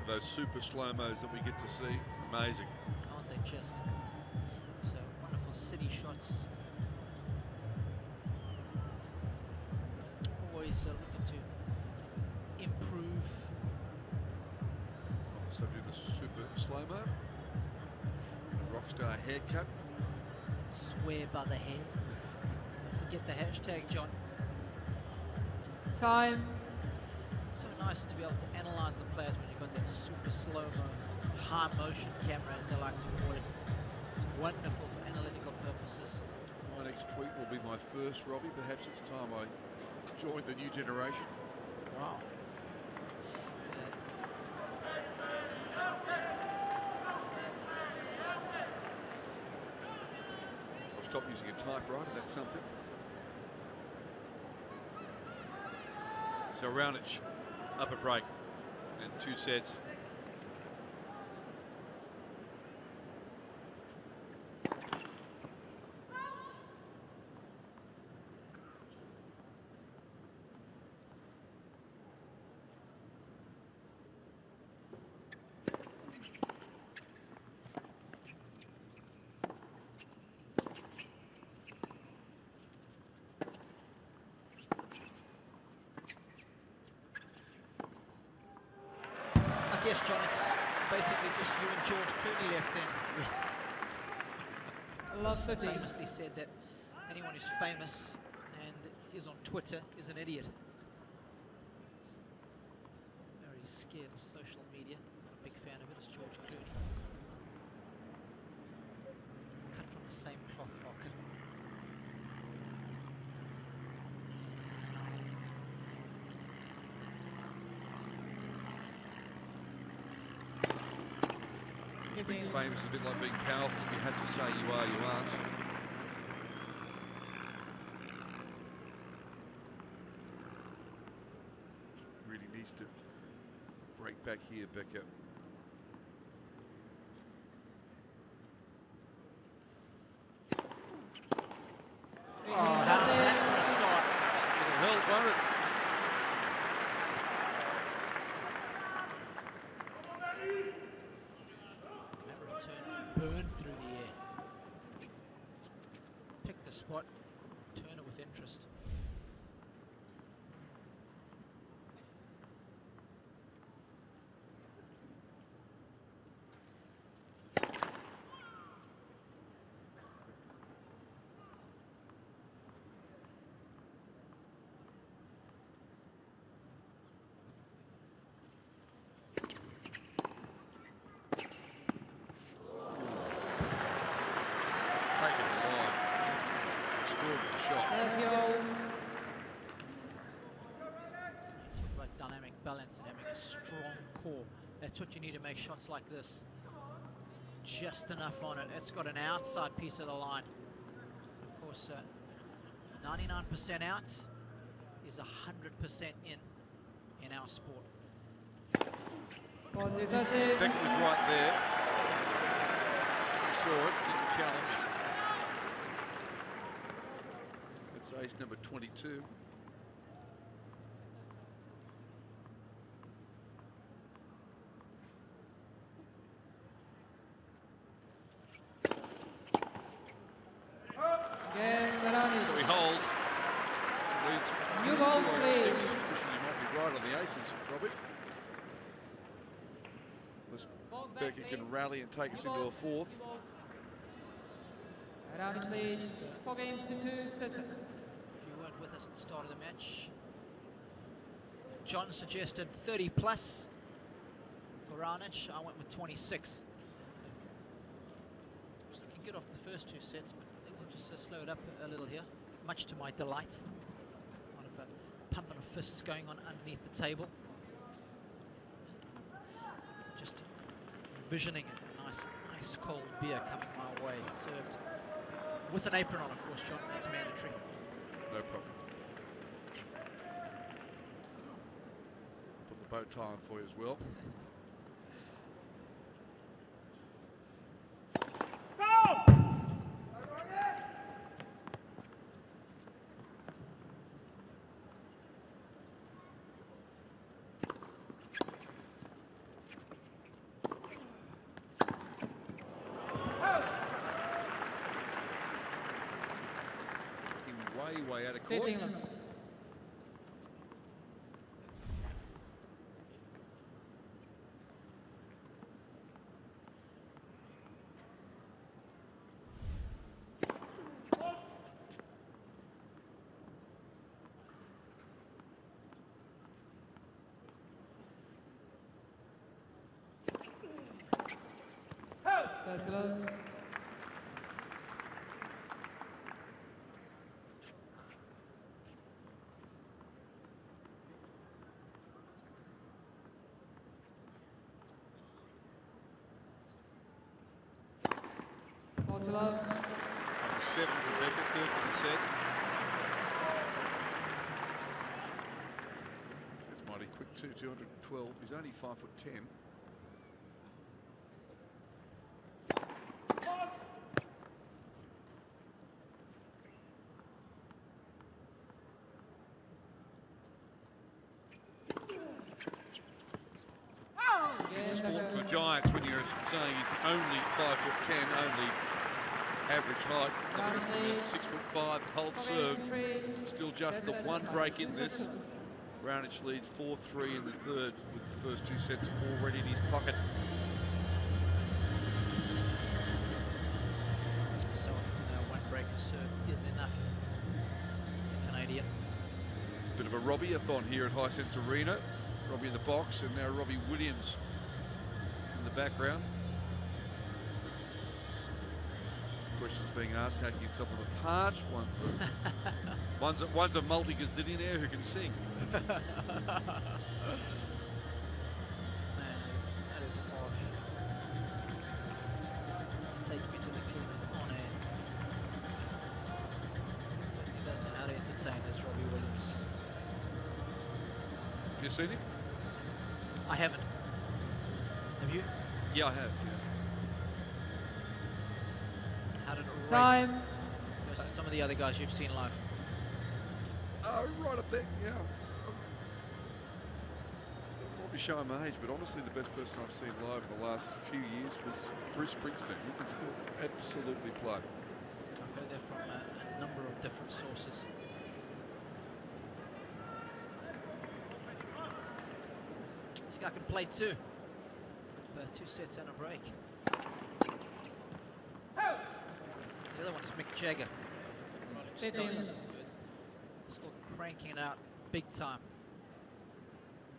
Those super slow-mos that we get to see, amazing. Aren't they just? So wonderful city shots. Always looking to improve. On the subject of the super slow-mo, the rockstar haircut. Swear by the hair. Forget the hashtag, John. Time. It's so nice to be able to analyze the players when you've got that super slow-mo, high-motion camera, as they like to call it. It's wonderful for analytical purposes. My next tweet will be my first, Robbie. Perhaps it's time I joined the new generation. Wow. I've stopped using a typewriter, that's something. So Raonic up a break and 2 sets. Yes, John, it's basically just you and George Clooney left in. Love 15. famously said that anyone who's famous and is on Twitter is an idiot. Very scared of social media. Not a big fan of it, as George Clooney. Cut from the same cloth, Rocket. Being famous is a bit like being powerful. You have to say you are, you aren't. Really needs to break back here, Becker. Oh, that's it for a start. It'll help, won't it? Burn through the air. Pick the spot, turn it with interest. Balance and having a strong core. That's what you need to make shots like this. Just enough on it. It's got an outside piece of the line. Of course, 99% out is 100% in our sport. Becker was right there. He saw it, didn't challenge. It's ace number 22. So he holds. Leads. New balls, please. You might be right on the aces, Robbie. Unless Becker can rally and take us into a fourth. Raonic leads 4 games to 2, third set. If you weren't with us at the start of the match, John suggested 30 plus for Raonic. I went with 26. Was looking good after the first 2 sets, but things have just slowed up a little here, much to my delight. A lot of pumping of fists going on underneath the table. Just envisioning a nice ice cold beer coming my way, served with an apron on, of course, John. That's mandatory. No problem. Put the bow tie on for you as well. Way out of court. 15. That's 11. To love. 7 for Becker, third for the set. That's mighty quick too, 212. He's only 5'10". It's a sport for giants when you're saying he's only 5'10", only average height. 6'5", hold serve. Still just the one break in this. Raonic leads 4-3 in the third with the first 2 sets already in his pocket. So Canadian. It's a bit of a Robbie-a-thon here at Hisense Arena. Robbie in the box, and now Robbie Williams in the background. Questions being asked, how can you tell them apart? One's a multi-gazillionaire who can sing. Man, that is harsh. Just take me to the cleaners on air. Certainly does know how to entertain us, Robbie Williams. Have you seen him? I haven't. Have you? Yeah, I have. Yeah. How did it rate Time. versus some of the other guys you've seen live? Right up there, yeah. I'll be showing my age, but honestly, the best person I've seen live in the last few years was Bruce Springsteen. He can still absolutely play. I've heard that from a number of different sources. This guy can play too. 2 sets and a break. The other one is Mick Jagger. Rolling 15. Stones. Still cranking it out big time.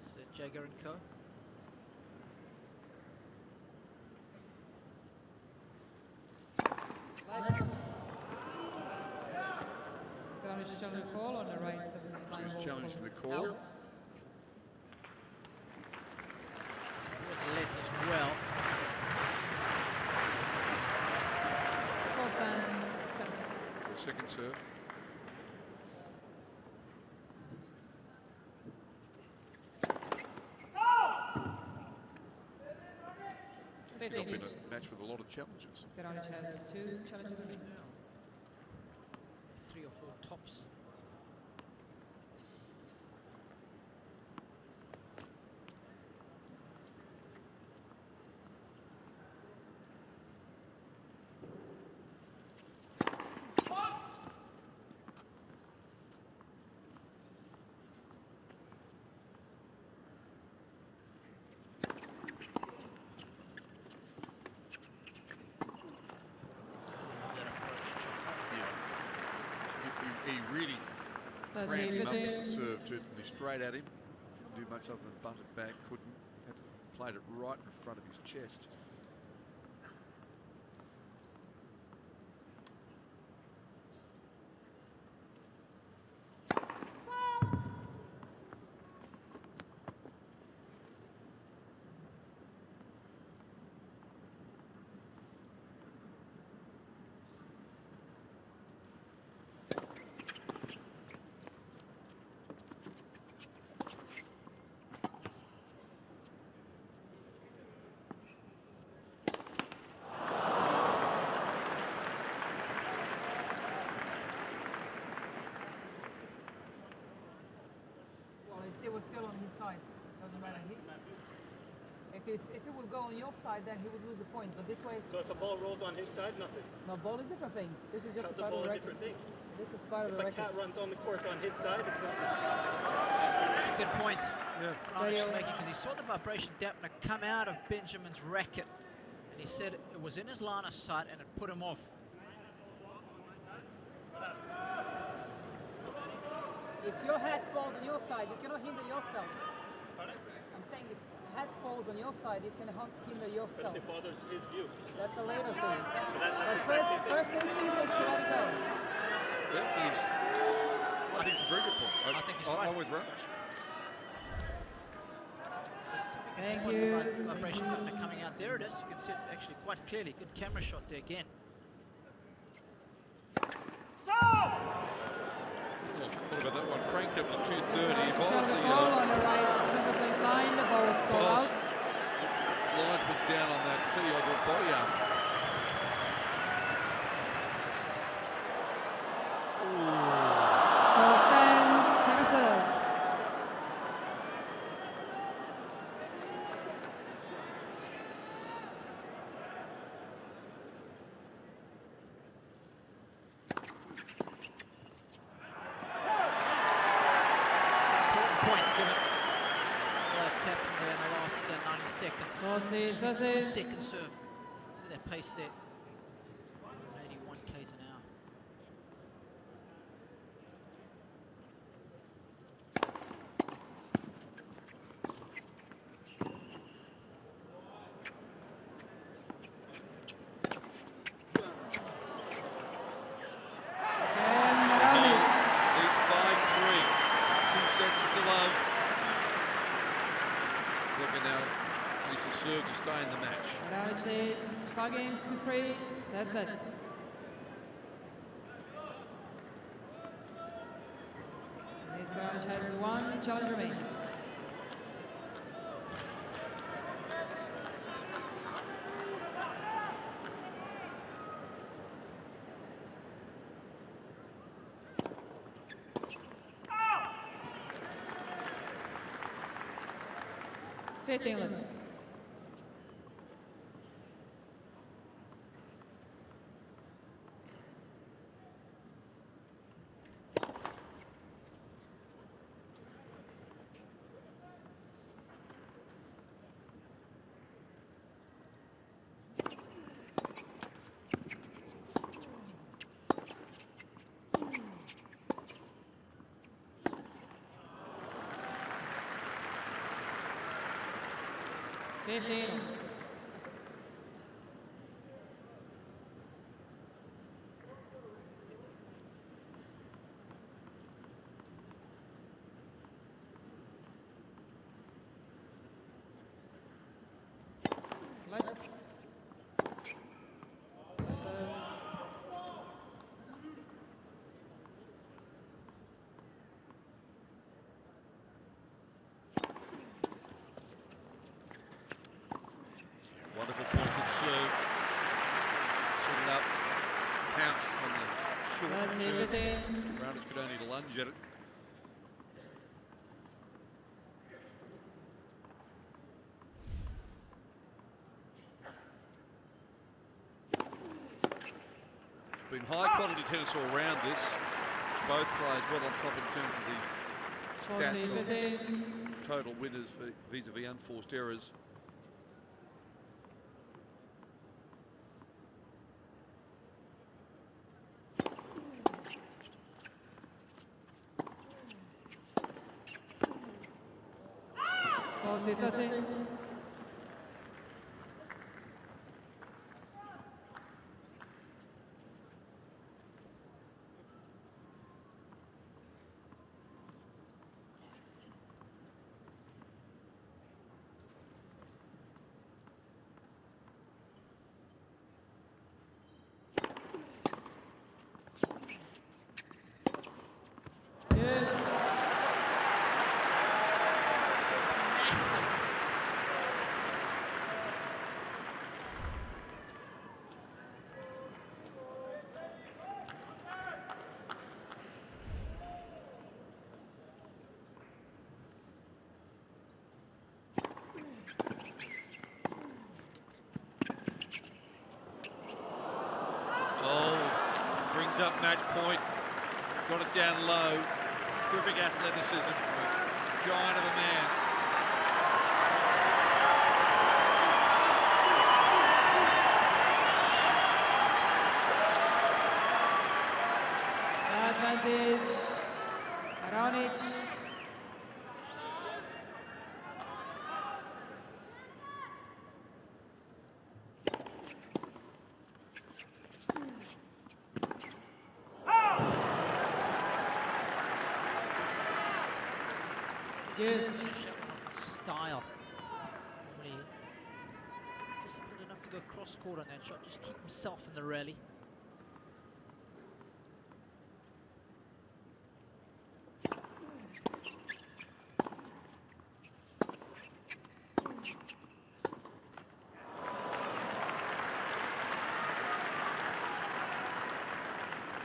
So Jagger and Co. Stanovic challenging the call on the right of his line. Who's challenging the call? Out. There's let as well. Post and 7 seconds. The second serve. It's been a match with a lot of challenges. Stanovic has 2 challenges a week. 3 or 4 tops. He really That's cranked him up with the 15. serve, too, straight at him. Couldn't do much other than butt it back, couldn't. Had to played it right in front of his chest. It was still on his side. Doesn't matter. If it would go on your side, then he would lose the point. But this way. So if a ball rolls on his side, nothing. No, ball is a different thing. This is just How's a part ball of the a record. different thing? This is part of If the a record. cat runs on the court on his side, it's nothing. That's a good point. Yeah. Raonic's making, because he saw the vibration dampener come out of Benjamin's racket, and he said it was in his line of sight and it put him off. If your hat falls on your side, you cannot hinder yourself. I'm saying if the hat falls on your side, you cannot hinder But yourself. if it bothers his view. That's a later thing. That's But exactly first instinct is to let it go. I think it's a very good point. I think he's right. I'm with Raonic. Thank The you. vibration dampener coming out. There it is. You can see it actually quite clearly. Good camera shot there again. What about that one? Cranked up to 230. Stanovic challenging the call on the right center service line. The ball is called out. Linesman down on that tee on the body arm. Ball stands. Second serve. Point given. What's happened there in the last 90 seconds. 40, 30. Second serve. Look at that pace there. 81 k's an hour. 5 games to 3. That's it. Mr. Raonic has 1 challenge remaining. Fifteen. Let's. Wonderful point of serve. Set it up. Pounced on the short. That's everything. Raonic could only lunge at it. Been high quality tennis all round this. Both players well on top in terms of the stats of total winners vis-a-vis unforced errors. That's it. Up match point, got it down low. Terrific athleticism, giant of a man. Advantage, Raonic. Yes. Style. Really disciplined enough to go cross court on that shot, just keep himself in the rally.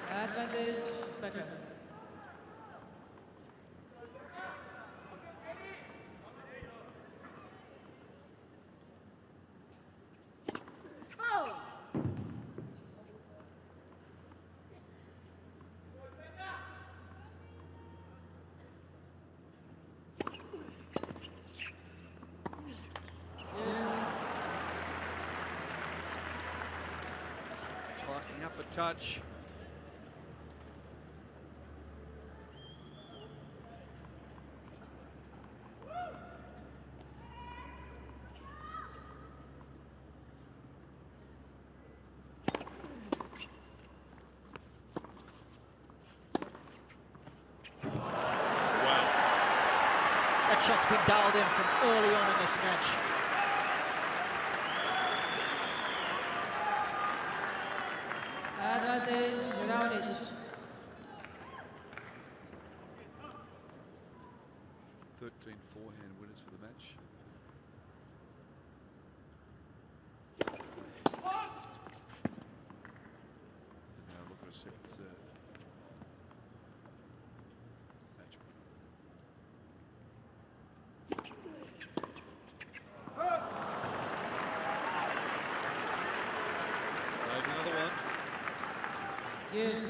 Advantage, Becker. Tightening up a touch. That shot's been dialed in from early on in this match. 15 forehand winners for the match. And now look at a second serve. Match point. Save another one. Yes.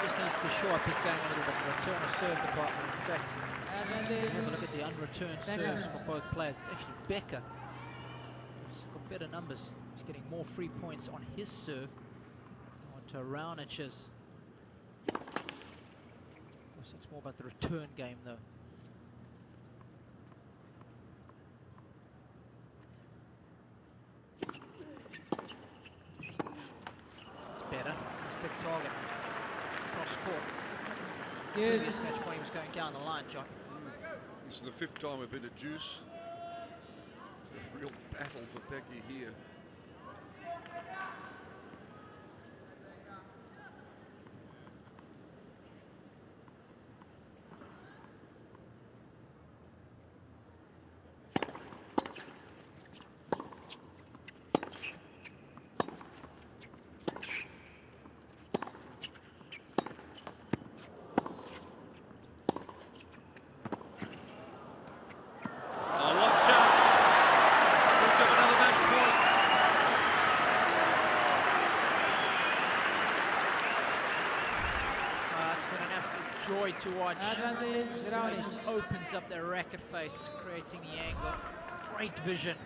Just needs to show up his game a little bit. Return a serve department. In fact, have a look at the unreturned serves for both players. It's actually Becker. He's got better numbers. He's getting more free points on his serve than what Raonic is. Of course, it's more about the return game, though. It's better. It's a big target. Cross-court. Yes. This match point he was going down the line, John. This is the 5th time we've been at Juice. It's a real battle for Becker here. To watch. Advantage, Raonic. Just opens up their racket face, creating the angle. Great vision.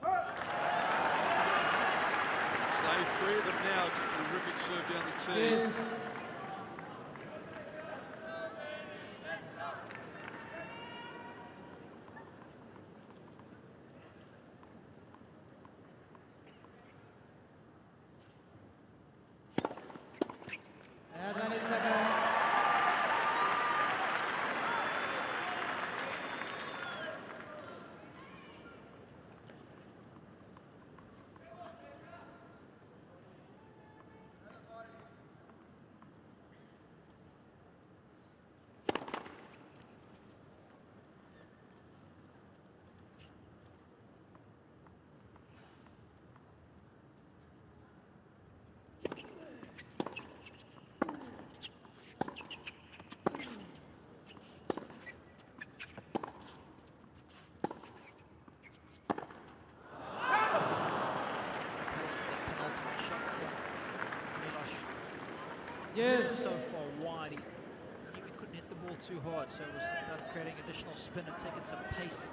Save 3 of them now. It's a terrific serve down the tee. Yes. Advantage, Becker. Yes. So far wide, he knew he couldn't hit the ball too hard, so it was about creating additional spin and taking some pace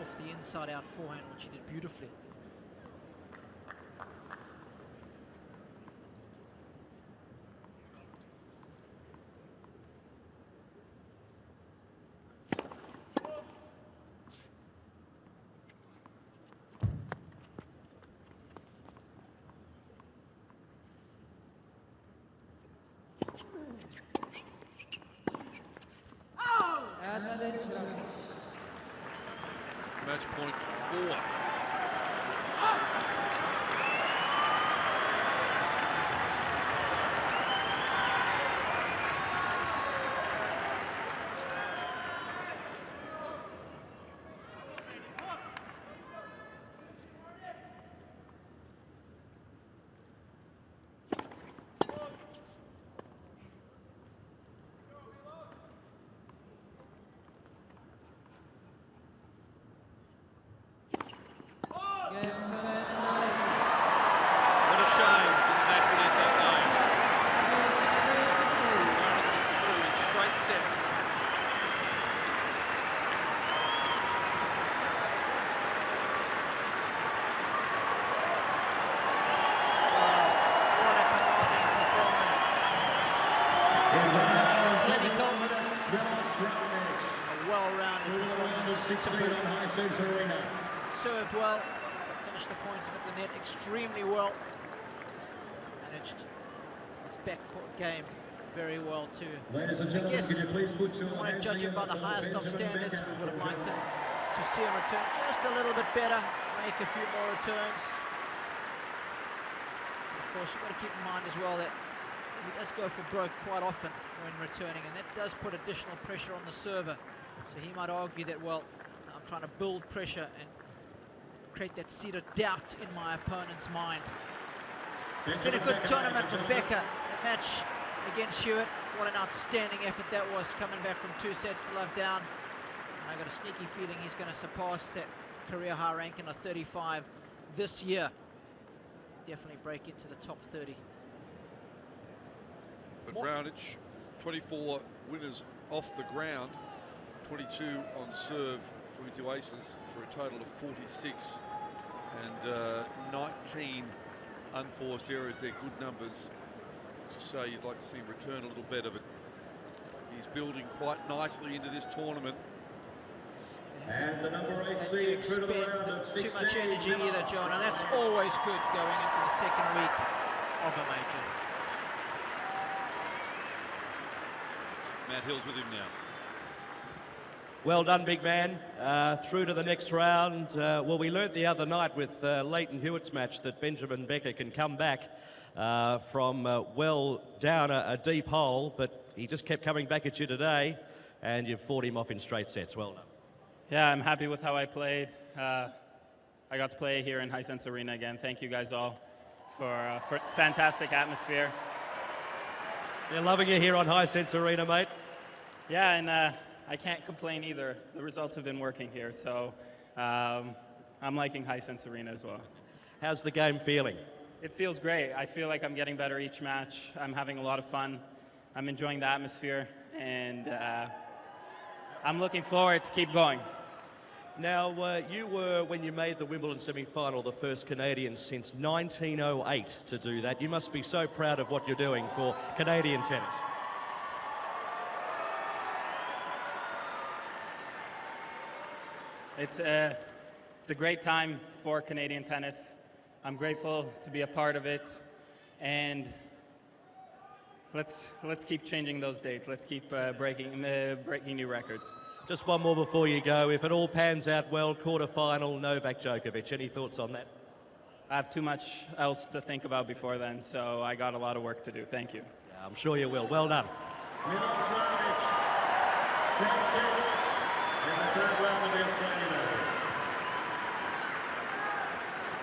off the inside-out forehand, which he did beautifully. Advantage, Raonic. Match point 4. great to beat on Hisense Arena. Served well, finished the points at the net extremely well. Managed his backcourt game very well too. Ladies and gentlemen, can you please put your we want to hands judge him by the together for highest of Benjamin standards. Becker. We would have liked to see him return just a little bit better, make a few more returns. Of course, you've got to keep in mind as well that he does go for broke quite often when returning, and that does put additional pressure on the server. So he might argue that, well, I'm trying to build pressure and create that seed of doubt in my opponent's mind. It's been a good tournament for Becker. That match against Hewitt, what an outstanding effort that was, coming back from 2 sets to love down. I got a sneaky feeling he's going to surpass that career high ranking of 35 this year. Definitely break into the top 30. But Raonic, 24 winners off the ground, 22 on serve, 22 aces for a total of 46, and 19 unforced errors. They're good numbers. As you say, you'd like to see him return a little better, but he's building quite nicely into this tournament. And the number 8 To seed through to the expend round of 16. too much energy either, John, and that's always good going into the second week of a major. Matt Hill's with him now. Well done, big man. Through to the next round. Well, we learnt the other night with Leighton Hewitt's match that Benjamin Becker can come back from well down a deep hole, but he just kept coming back at you today, and you've fought him off in straight sets. Well done. Yeah, I'm happy with how I played. I got to play here in Hisense Arena again. Thank you guys all for fantastic atmosphere. They're loving you here on Hisense Arena, mate. Yeah, and I can't complain either. The results have been working here, so I'm liking Hisense Arena as well. How's the game feeling? It feels great. I feel like I'm getting better each match. I'm having a lot of fun. I'm enjoying the atmosphere, and I'm looking forward to keep going. Now, you were, when you made the Wimbledon semi-final, the first Canadian since 1908 to do that. You must be so proud of what you're doing for Canadian tennis. It's a great time for Canadian tennis. I'm grateful to be a part of it, and let's keep changing those dates. Let's keep breaking new records. Just one more before you go. If it all pans out well, quarter-final, Novak Djokovic. Any thoughts on that? I have too much else to think about before then, so I got a lot of work to do. Thank you. Yeah, I'm sure you will. Well done. Milos Raonic, straight sets in the third round of the Australian Open.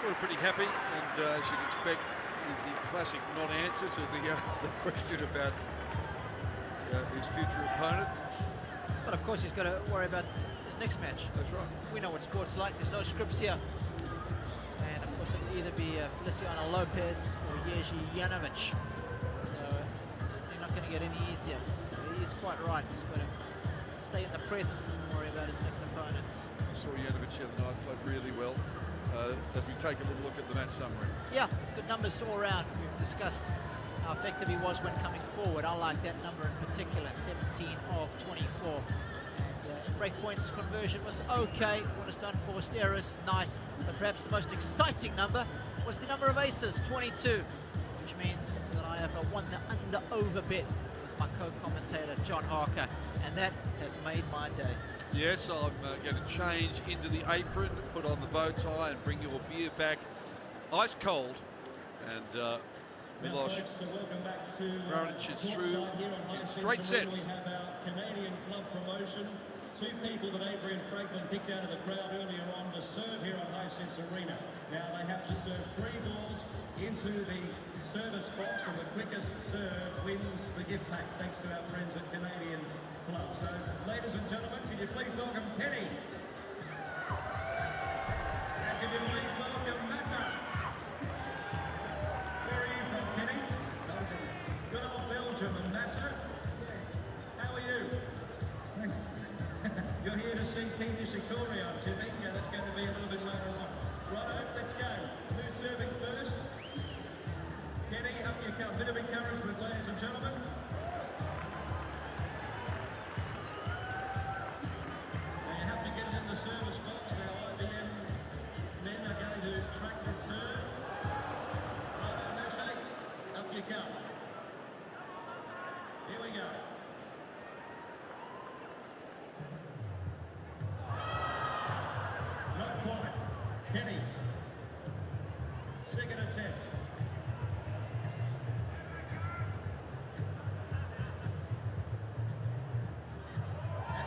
We're pretty happy, and as you'd expect, the classic non-answer to the question about his future opponent. But of course he's got to worry about his next match. That's right. We know what sport's like, there's no scripts here. And of course it'll either be Feliciano Lopez or Jerzy Janowicz. So it's certainly not going to get any easier. But he is quite right, he's got to stay in the present and worry about his next opponents. I saw Janowicz the other night, played really well. As we take a little look at the match summary. Yeah, good numbers all around. We've discussed how effective he was when coming forward. I like that number in particular, 17 of 24. And break points conversion was okay. Winners to unforced errors, nice. But perhaps the most exciting number was the number of aces, 22, which means that I have won the under-over bet with my co-commentator, John Harker. And that has made my day. Yes, I'm going to change into the apron, put on the bow tie and bring your beer back ice cold. And Milos Raonic is through in straight sets. We have our Canadian club promotion. 2 people that Adrian Franklin picked out of the crowd earlier on to serve here on Hisense Arena. Now they have to serve 3 balls into the service box, and the quickest serve wins the gift pack, thanks to our friends at Canadian Club. So, ladies and gentlemen, can you please welcome Kenny? And can you please welcome Massa? Where are you from, Kenny? Belgium. Good old Belgium and Massa. How are you? You're here to see King Nishikori, aren't you? Yeah, that's going to be a little bit later on. Righto, let's go. Who's serving first? Kenny, up you come. Bit of encouragement, ladies and gentlemen. Now you have to get it in the service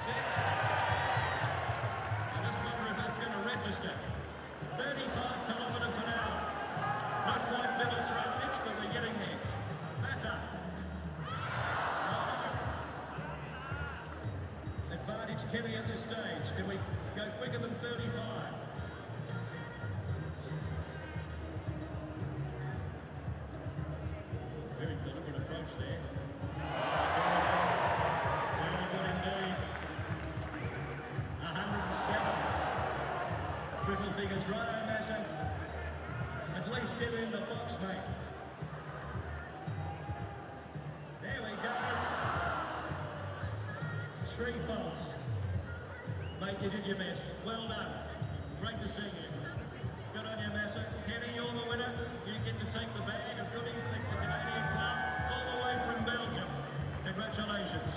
set. I just wonder if that's going to register. 35 kilometres an hour. Not quite Milos Raonic, but we're getting there. Madison. Advantage Kenny at this stage. Can we go quicker than 35? Very deliberate approach there. Very good indeed. 107. Triple figures right, Madison. At least get in the box, mate. There we go. 3 faults. Mate, you did your best. Well done. Great to see you. Good on you, Massa. Kenny, you're the winner. You get to take the bag of goodies, the Canadian club, all the way from Belgium. Congratulations.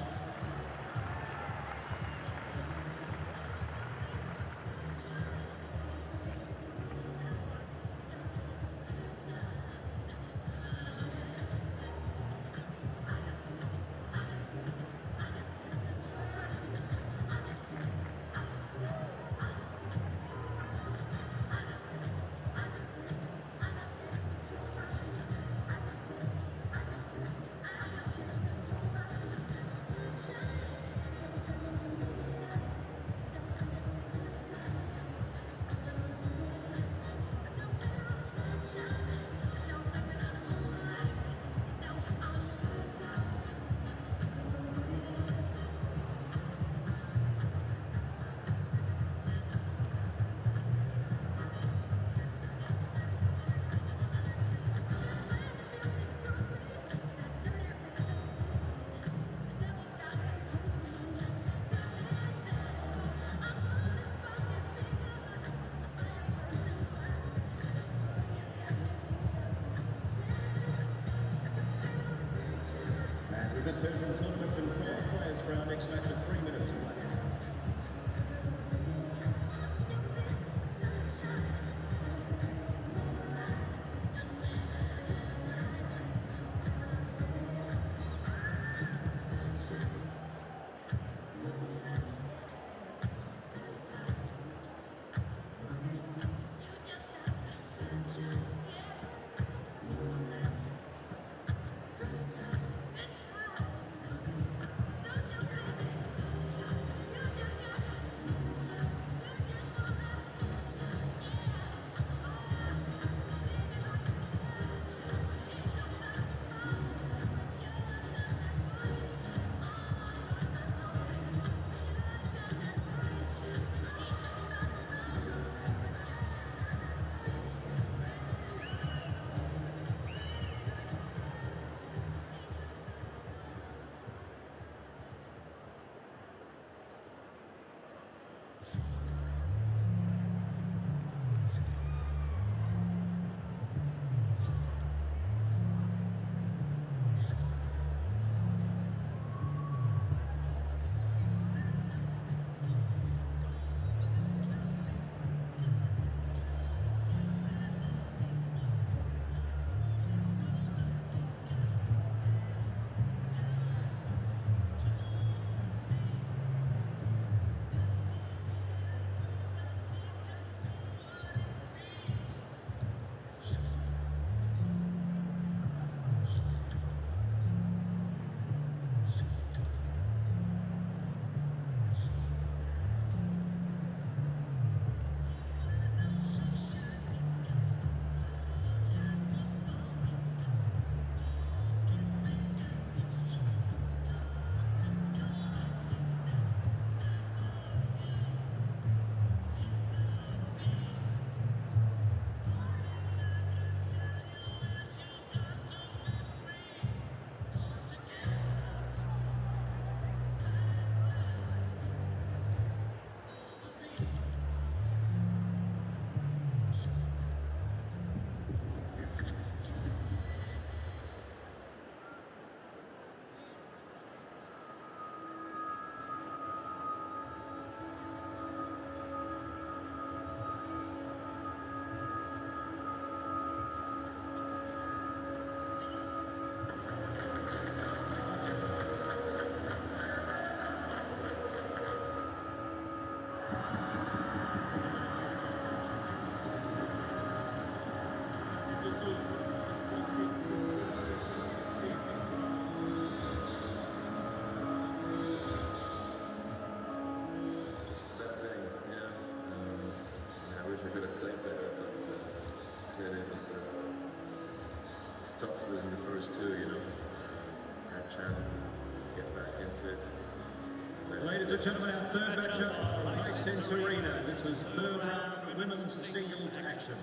Ladies and gentlemen, our third matchup on Hisense Arena. This is third round women's singles action.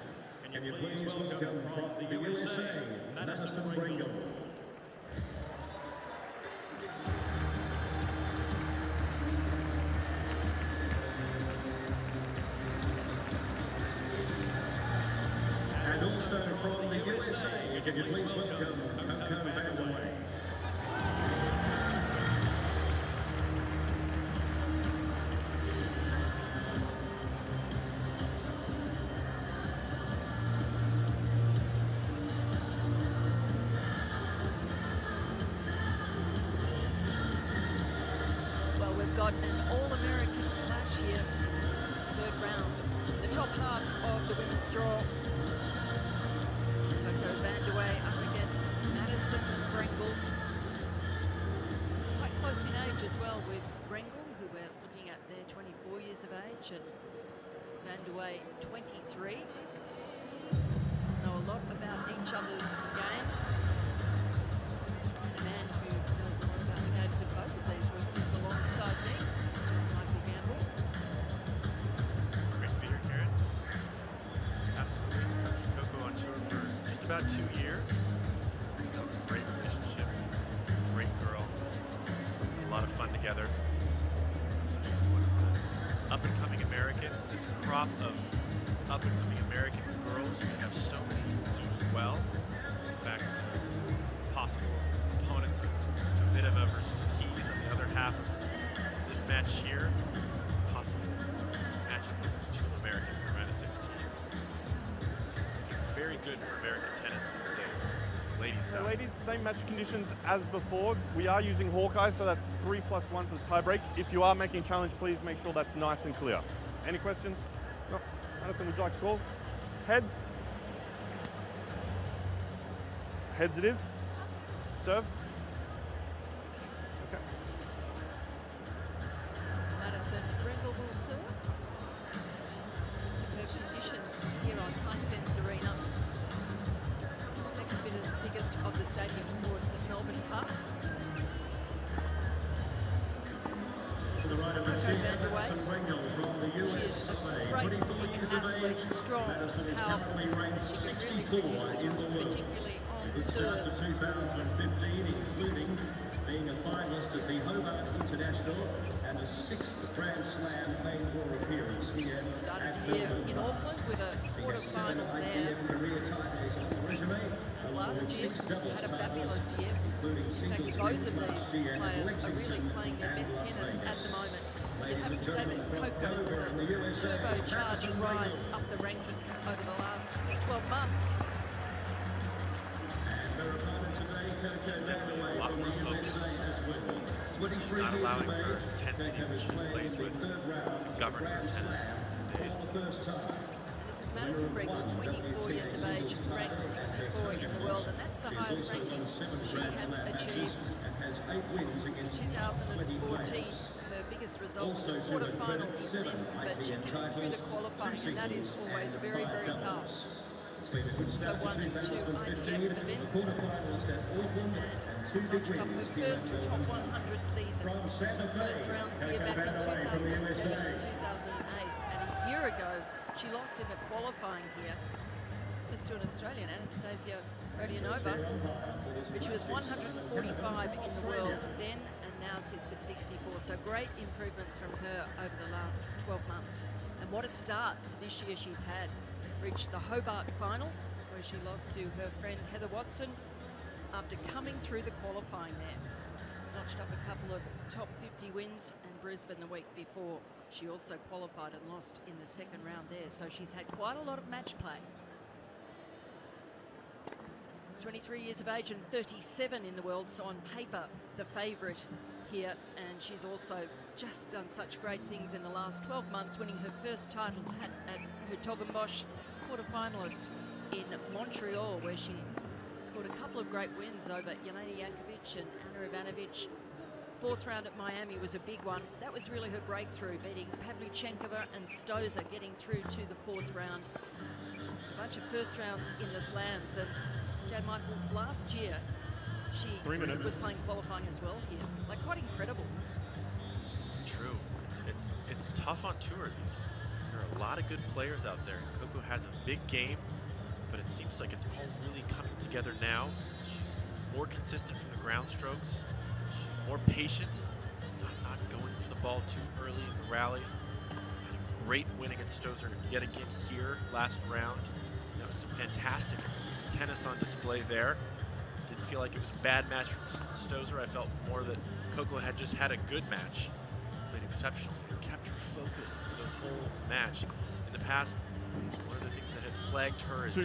Can you please welcome from the USA, Madison Brengle. And also from the USA, can you please welcome Coco Vandeweghe. Well, we've got an all-American clash here in this third round. The top half of the women's draw. Coco Vandeweghe up against Madison Brengle. Quite close in age as well with Brengle, who we're looking at there, 24 years of age, and Vandeweghe 23. Know a lot about each other's games. And a man who knows a lot about the games of both of these women is alongside me, Michael Gamble. Great to be here, Karen. Absolutely. Coached Coco on tour for just about 2 years. Still a great relationship, great girl, a lot of fun together. So she's one of the up-and-coming Americans. This crop of up-and-coming American girls, we have so many doing well. In fact, possible opponents of Kvitova versus Keys on the other half of this match here. Possible matchup with 2 Americans in the round of 16. Looking very good for American tennis these days. Ladies So side. ladies, same match conditions as before. We are using Hawkeye, so that's 3+1 for the tiebreak. If you are making a challenge, please make sure that's nice and clear. Any questions? No. Madison, would you like to call? Heads. Heads it is. Serve. Okay. Madison Brengle will serve. Superb conditions here on Hisense Arena. Second biggest of the stadium courts at Melbourne Park. This is Coco Vandeweghe. She is a great looking athlete, strong, powerful. She can really produce the points, particularly on serve. 2015, including being a finalist at the Hobart International and a 6th Grand Slam main draw appearance here. Started the year in Auckland with a quarter-final there. Last year had a fabulous year. In fact, both of these players are really playing their best tennis at the moment. You'd have to say that Coco's is a turbocharged rise up the rankings over the last 12 months. She's definitely a lot more focused. She's not allowing her intensity when she plays with to govern her tennis these days. This is Madison Brengle, 24 years of age, ranked 64 in the world, and that's the highest ranking she has achieved. In 2014, her biggest result was a quarter-final in Linz, but she came through the qualifying, and that is always very, very tough. So won 2 ITF events, and French Cup, her first top 100 season. First rounds here back in 2007 and 2008, and a year ago, she lost in the qualifying here. It's to an Australian, Anastasia Rodionova, but she was 145 in the world then and now sits at 64. So great improvements from her over the last 12 months. And what a start to this year she's had. Reached the Hobart final, where she lost to her friend Heather Watson after coming through the qualifying there. Notched up a couple of top 50 wins, and Brisbane the week before. She also qualified and lost in the second round there, so she's had quite a lot of match play. 23 years of age and 37 in the world, so on paper the favourite here, and she's also just done such great things in the last 12 months, winning her first title at Hertogenbosch, quarter-finalist in Montreal, where she scored a couple of great wins over Jelena Jankovic and Ana Ivanovic. Fourth round at Miami was a big one. That was really her breakthrough, beating Pavlyuchenkova and Stosur, getting through to the fourth round. A bunch of first rounds in the slams, and Jan Michael, last year she 3 minutes. was playing qualifying as well here. Like, quite incredible. It's true. It's tough on tour. There are a lot of good players out there. Coco has a big game, but it seems like it's all really coming together now. She's more consistent from the ground strokes. She's more patient, not going for the ball too early in the rallies. Had a great win against Stozer yet again here last round. That was some fantastic tennis on display there. Didn't feel like it was a bad match from Stozer. I felt more that Coco had just had a good match. Played exceptionally and kept her focused for the whole match. In the past, one of the things that has plagued her is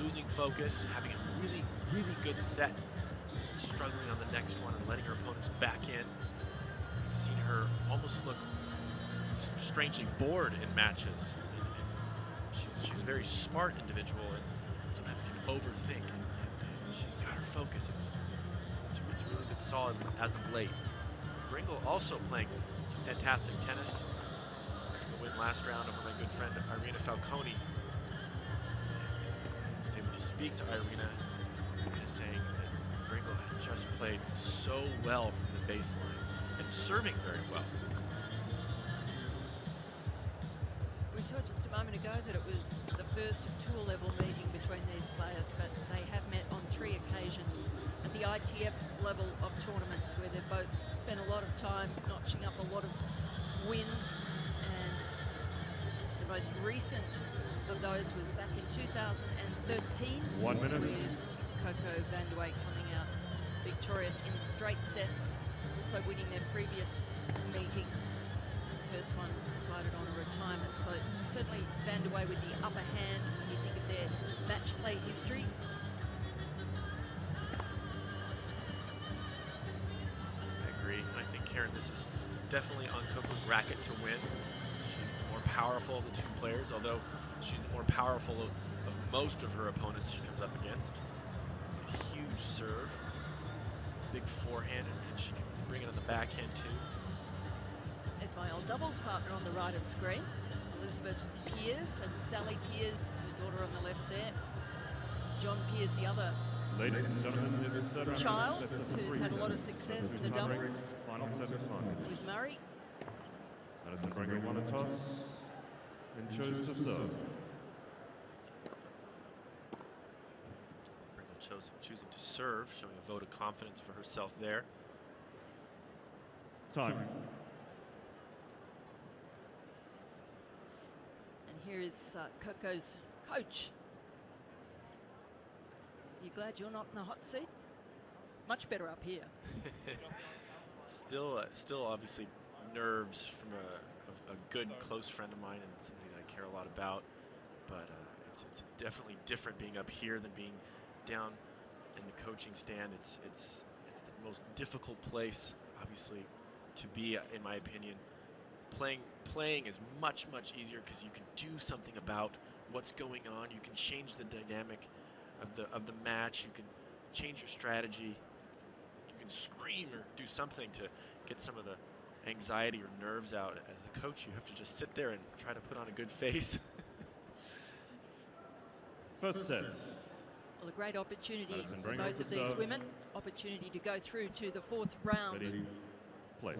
losing focus, having a really, really good set, and struggling on the next one and letting her opponents back in. I've seen her almost look strangely bored in matches. And she's a very smart individual and sometimes can overthink. And she's got her focus. It's really been solid as of late. Brengle also playing some fantastic tennis. The win last round over my good friend Irina Falconi. I was able to speak to Irina saying that Brengle had just played so well from the baseline and serving very well. We saw just a moment ago that it was the first tour level meeting between these players, but they have met on 3 occasions at the ITF level of tournaments where they've both spent a lot of time notching up a lot of wins, and the most recent of those was back in 2013. 1 minute. With Coco Vandeweghe coming out victorious in straight sets, also winning their previous meeting. First one decided on a retirement, so certainly Vandeweghe with the upper hand when you think of their match play history. I agree. I think, Karen, this is definitely on Coco's racket to win. She's the more powerful of the 2 players, although she's the more powerful of most of her opponents she comes up against. A huge serve, big forehand, and she can bring it on the backhand too. There's my old doubles partner on the right of screen, Elizabeth Peers and Sally Peers, her daughter on the left there. John Peers, the other Ladies and gentlemen, this third round child is who's had a lot of success in the doubles Final set advantage. with Murray. Madison Brengle won a toss and chose to serve. Brengle choosing to serve, showing a vote of confidence for herself there. Time. Here is Coco's coach. You glad you're not in the hot seat? Much better up here. Still obviously nerves from a good close friend of mine and somebody that I care a lot about. But it's definitely different being up here than being down in the coaching stand. It's the most difficult place, obviously, to be, in my opinion. Playing is much easier because you can do something about what's going on. You can change the dynamic of the match. You can change your strategy. You can scream or do something to get some of the anxiety or nerves out. As the coach, you have to just sit there and try to put on a good face. First set. Well, a great opportunity Madison for Brengle both to of these serve. women. Opportunity to go through to the 4th round. Ready, play.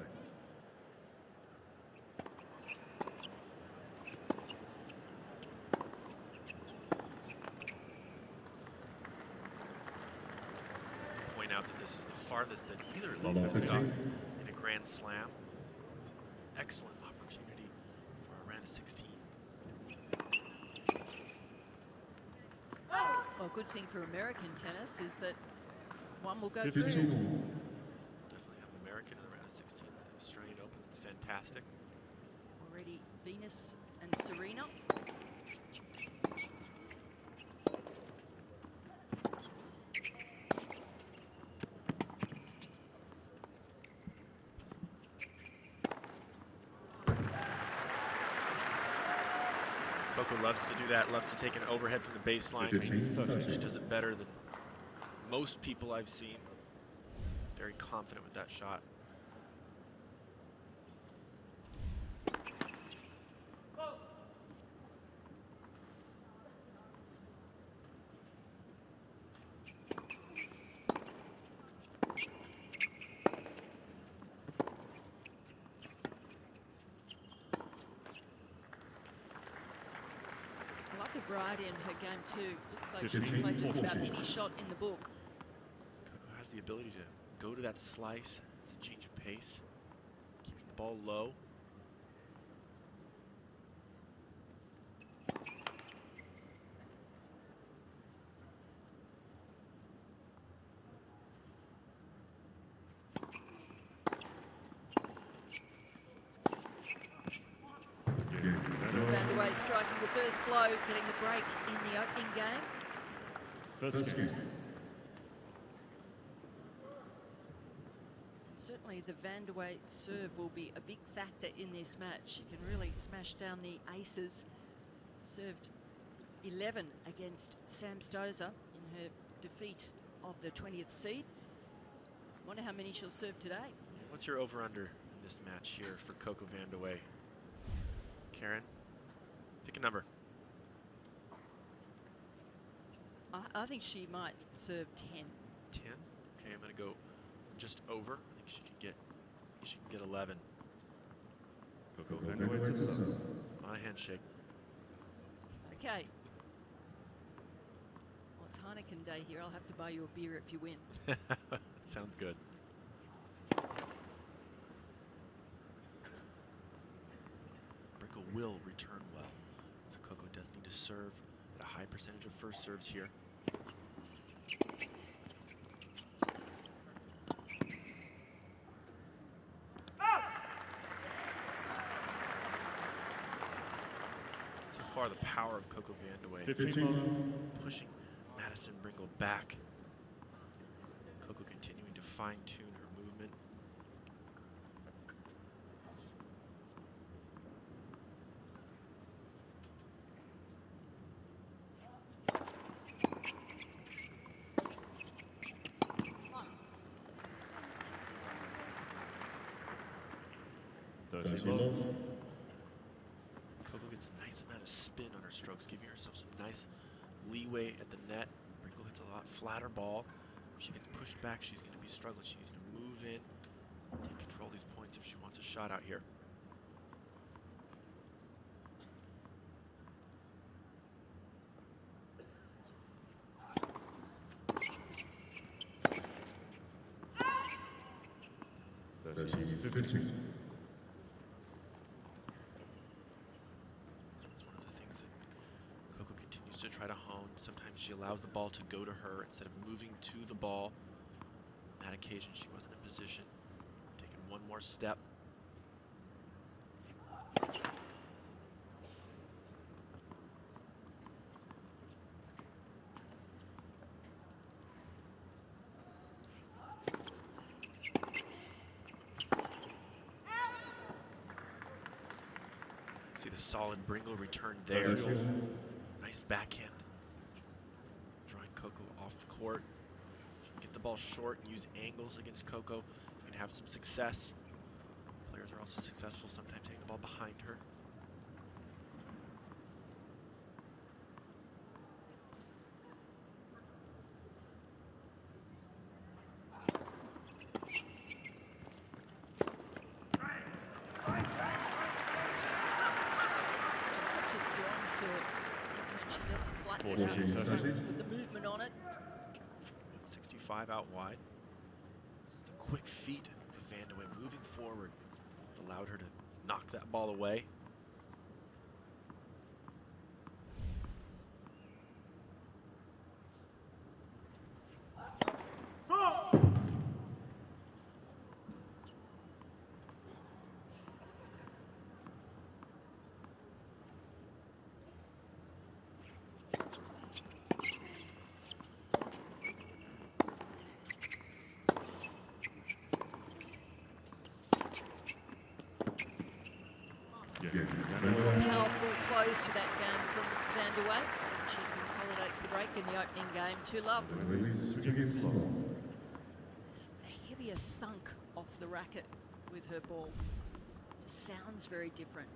Out that this is the farthest that either of them has got in a Grand Slam. Excellent opportunity for a round of 16. Well, good thing for American tennis is that one will go 52. through. Definitely have an American in the round of 16. The Australian Open, it's fantastic. Already Venus and Serena. Coco loves to do that, loves to take an overhead from the baseline. She does it better than most people I've seen. Very confident with that shot. variety in her game too. Looks like she can play just about any shot in the book. Coco has the ability to go to that slice. It's a change of pace, keeping the ball low. Vandeweghe striking the first blow, getting the break in the opening game. First game. Certainly the Vandeweghe serve will be a big factor in this match. She can really smash down the aces. Served 11 against Sam Stosur in her defeat of the 20th seed. Wonder how many she'll serve today. What's your over-under in this match here for Coco Vandeweghe? Karen, pick a number. I think she might serve 10. 10? Okay, I'm going to go just over. I think she can get 11. Coco Vandeweghe to serve. On a handshake. Okay. Well, it's Heineken Day here. I'll have to buy you a beer if you win. Sounds good. Brengle will return well. So Coco does need to serve at a high percentage of first serves here. So far, the power of Coco Vandeweghe pushing Madison Brengle back. Coco continuing to fine-tune her movement. Coco gets a nice amount of spin on her strokes, giving herself some nice leeway at the net. Brengle hits a lot flatter ball. If she gets pushed back, she's going to be struggling. She needs to move in, take control of these points if she wants a shot out here. That's one of the things that Coco continues to try to hone. Sometimes she allows the ball to go to her instead of moving to the ball. On that occasion, she wasn't in position. Taking one more step. See the solid Brengle return there. Nice backhand. Drawing Coco off the court. She can get the ball short and use angles against Coco. You can have some success. Players are also successful sometimes taking the ball behind her. With the movement on it. 165 out wide. Just the quick feet of Vandeweghe moving forward allowed her to knock that ball away. Powerful close to that game from Vandeweghe. She consolidates the break in the opening game. 2-love. A heavier thunk off the racket with her ball. Just sounds very different.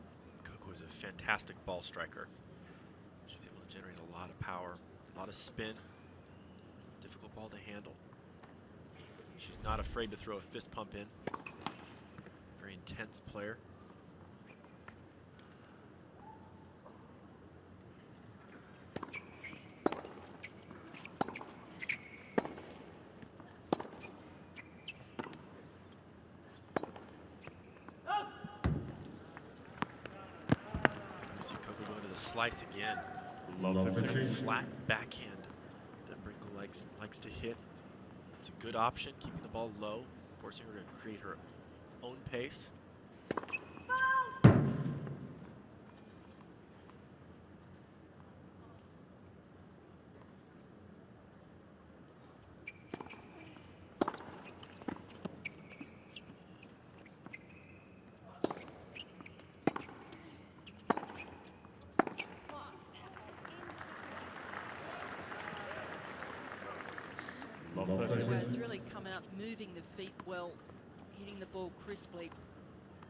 Coco is a fantastic ball striker. She's able to generate a lot of power, a lot of spin. Difficult ball to handle. She's not afraid to throw a fist pump in. Very intense player. the slice again. Flat backhand that Brengle likes to hit. It's a good option, keeping the ball low, forcing her to create her own pace. Has really come out moving the feet well, hitting the ball crisply.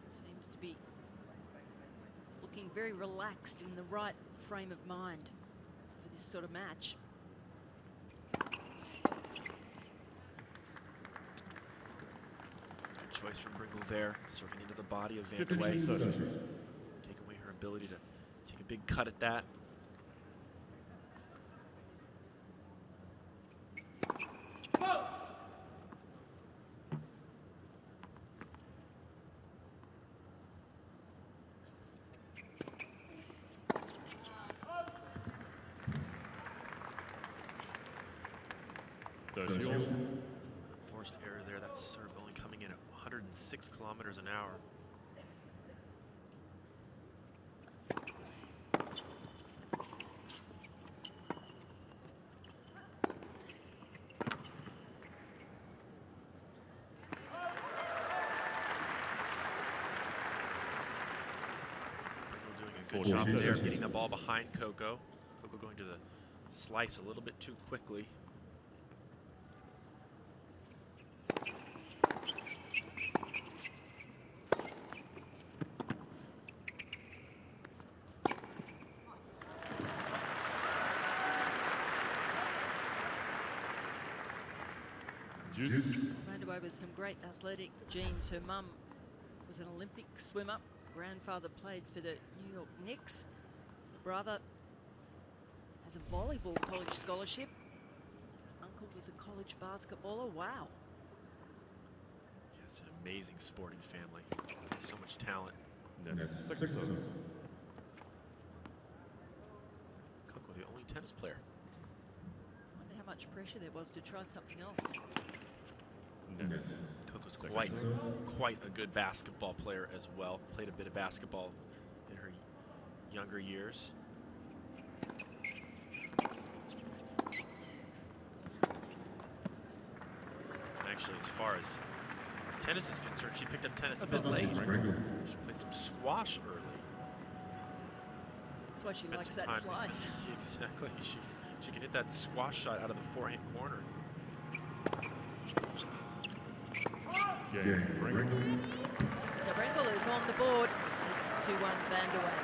Seems to be looking very relaxed, in the right frame of mind for this sort of match. Good choice from Brengle there, serving into the body of Vandeweghe. Take away her ability to take a big cut at that. Unforced error there. That serve only coming in at 106 kilometers an hour. Doing a good job there, getting the ball behind Coco. Coco going to the slice a little bit too quickly. Vandeweghe with some great athletic genes. Her mum was an Olympic swimmer. Grandfather played for the New York Knicks. Brother has a volleyball college scholarship. Uncle was a college basketballer. Wow. Yeah, it's an amazing sporting family. So much talent. Coco, the only tennis player. I wonder how much pressure there was to try something else. Coco's quite a good basketball player as well. Played a bit of basketball in her younger years. Actually, as far as tennis is concerned, she picked up tennis a bit late. She played some squash early. That's why she likes that slice. Exactly. She can hit that squash shot out of the forehand corner. So Brengle is on the board. It's 2-1 Vandeweghe.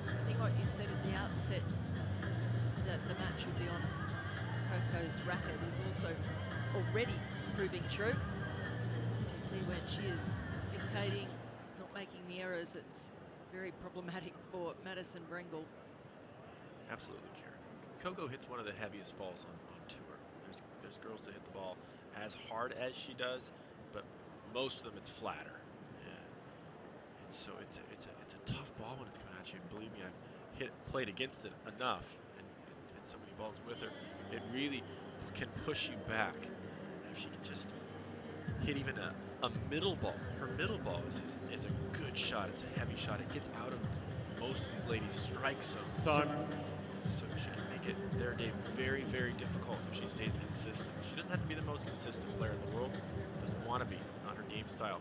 I think what you said at the outset, that the match would be on Coco's racket, is also already proving true. You see when she is dictating, not making the errors, it's very problematic for Madison Brengle. Absolutely, Karen. Coco hits one of the heaviest balls on tour. There's girls that hit the ball as hard as she does, but most of them it's flatter. And so it's a tough ball when it's coming at you. And believe me, I've played against it enough and hit so many balls with her. It really can push you back. And if she can just hit even a middle ball, her middle ball is a good shot. It's a heavy shot. It gets out of most of these ladies' strike zones. So she can make it their day very, very difficult if she stays consistent. She doesn't have to be the most consistent player in the world. Doesn't want to be. It's not her game style.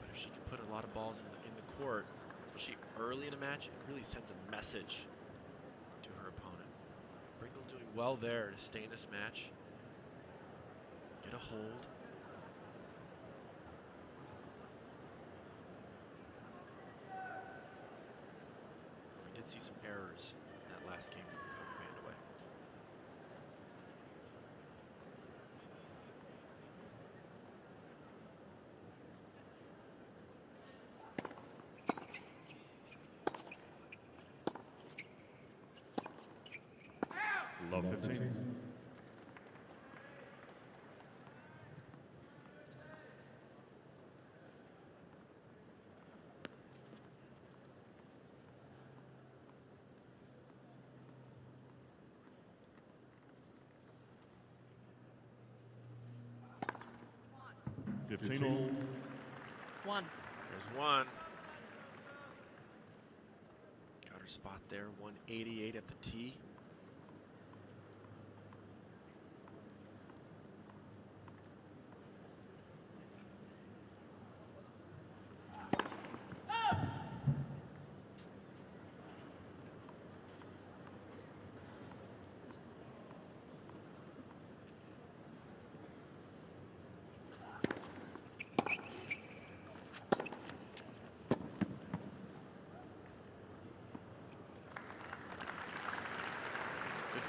But if she can put a lot of balls in the court, especially early in a match, it really sends a message to her opponent. Brengle doing well there to stay in this match. Get a hold. We did see some errors in that last game from Coco Vandeweghe. Love 15. 15 all. One. There's one. Got her spot there, 188 at the tee.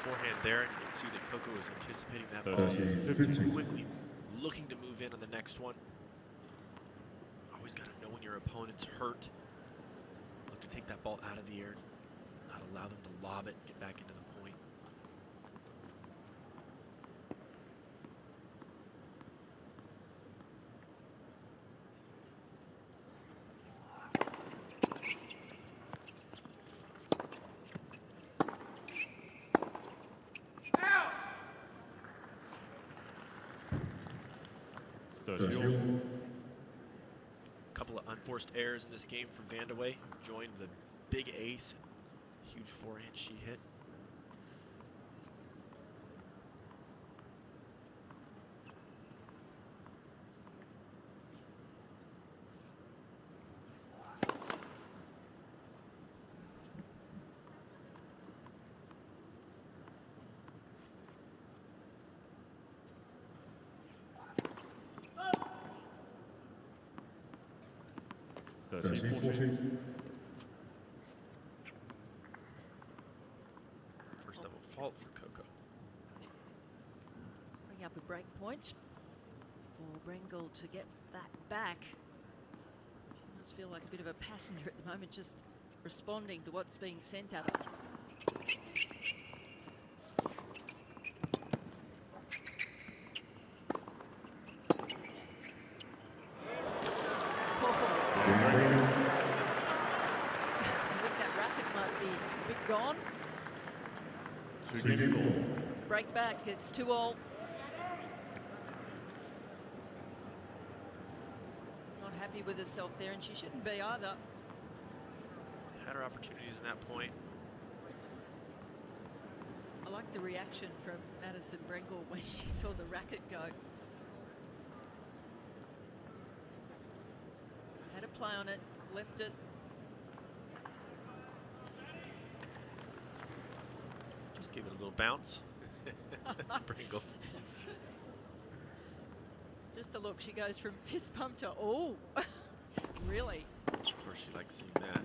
Forehand there, and you can see that Coco is anticipating that ball quickly, looking to move in on the next one. Always got to know when your opponent's hurt. Look to take that ball out of the air, not allow them to lob it, get back into the point. Couple of unforced errors in this game from Vandeweghe, who joined the big ace. Huge forehand she hit. First double fault for Coco. Bring up a break point for Brengle to get that back. She must feel like a bit of a passenger at the moment, just responding to what's being sent at her. Gone. Break back, it's 2 all. Not happy with herself there, and she shouldn't be either. Had her opportunities in that point. I like the reaction from Madison Brengle when she saw the racket go. Had a play on it, left it. Just give it a little bounce. Brengle. Just the look, she goes from fist pump to, oh, really? Of course, she likes seeing that.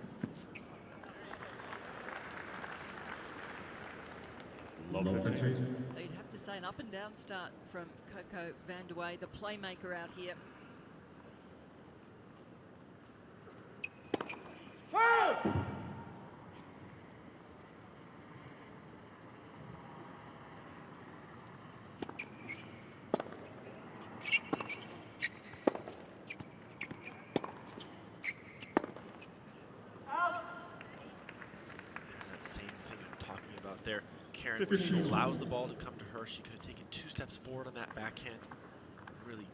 So you'd have to say an up and down start from Coco Vandeweghe, the playmaker out here. There, Karen, when she allows the ball to come to her, she could have taken 2 steps forward on that backhand, really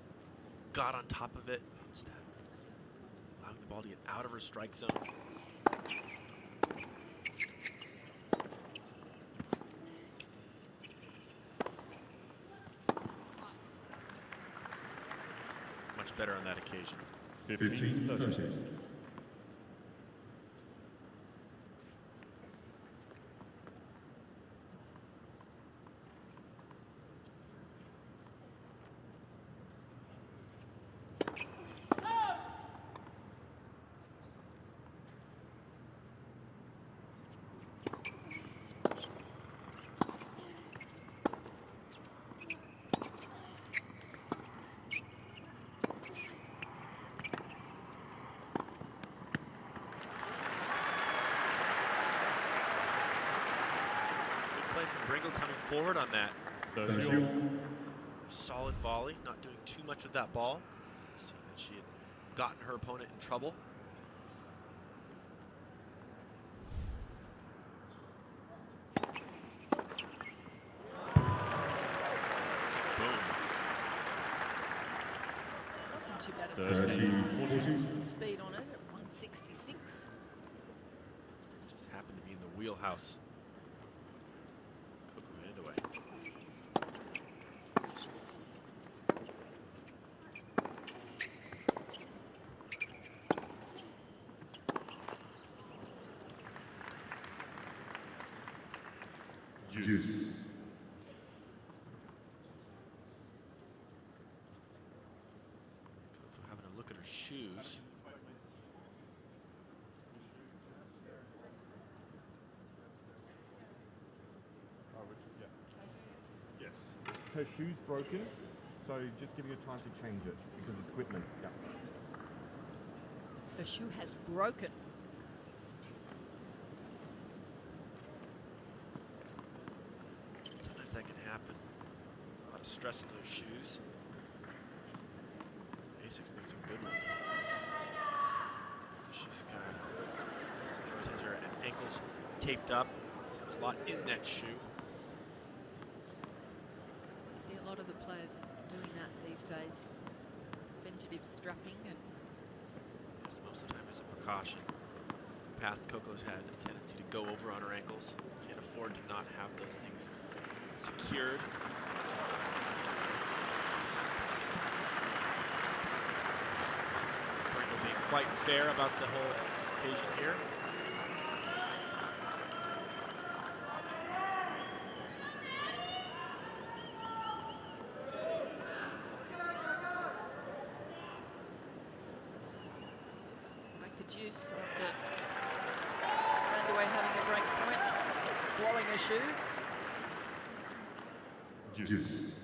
got on top of it, instead allowing the ball to get out of her strike zone. Much better on that occasion. 15-13. Brengle coming forward on that. Solid volley, not doing too much with that ball. Seeing that she had gotten her opponent in trouble. Wasn't Madison. Some speed on it at 166. Just happened to be in the wheelhouse. Coco Vandeweghe. Juice. Coco having a look at her shoes. Yes. Her shoe's broken, so just give you time to change it because it's equipment. Yeah. Her shoe has broken. Sometimes that can happen. A lot of stress in those shoes. Asics makes a good one. She's got, Joyce has her ankles taped up. There's a lot in that shoe. I see a lot of the players doing that these days. Preventative strapping, and Yes, most of the time as a precaution. In the past, Coco's had a tendency to go over on her ankles. Can't afford to not have those things secured. Brengle being quite fair about the whole occasion here. make the juice after Vandeweghe having a break point, blowing a shoe. Juice.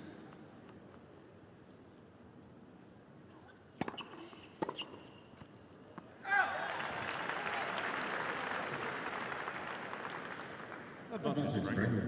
Advantage Brengle.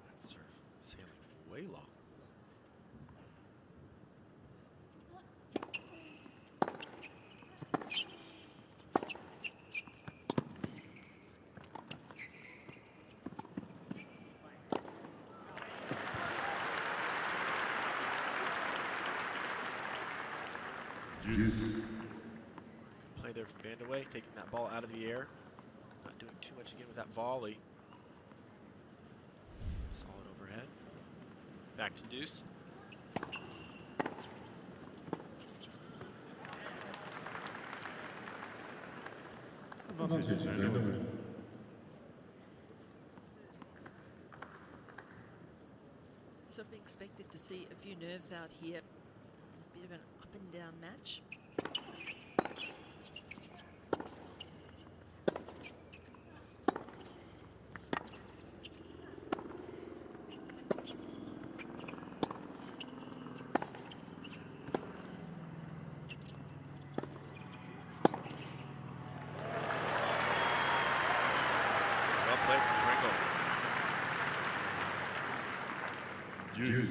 That serve sailing way long. Juice. Good play there from Vandeweghe, taking that ball out of the air. Not doing too much again with that volley. Solid overhead. Back to deuce. Advantage Brengle. Sort of expected to see a few nerves out here. A bit of an up and down match. Well played from Brengle. Juice.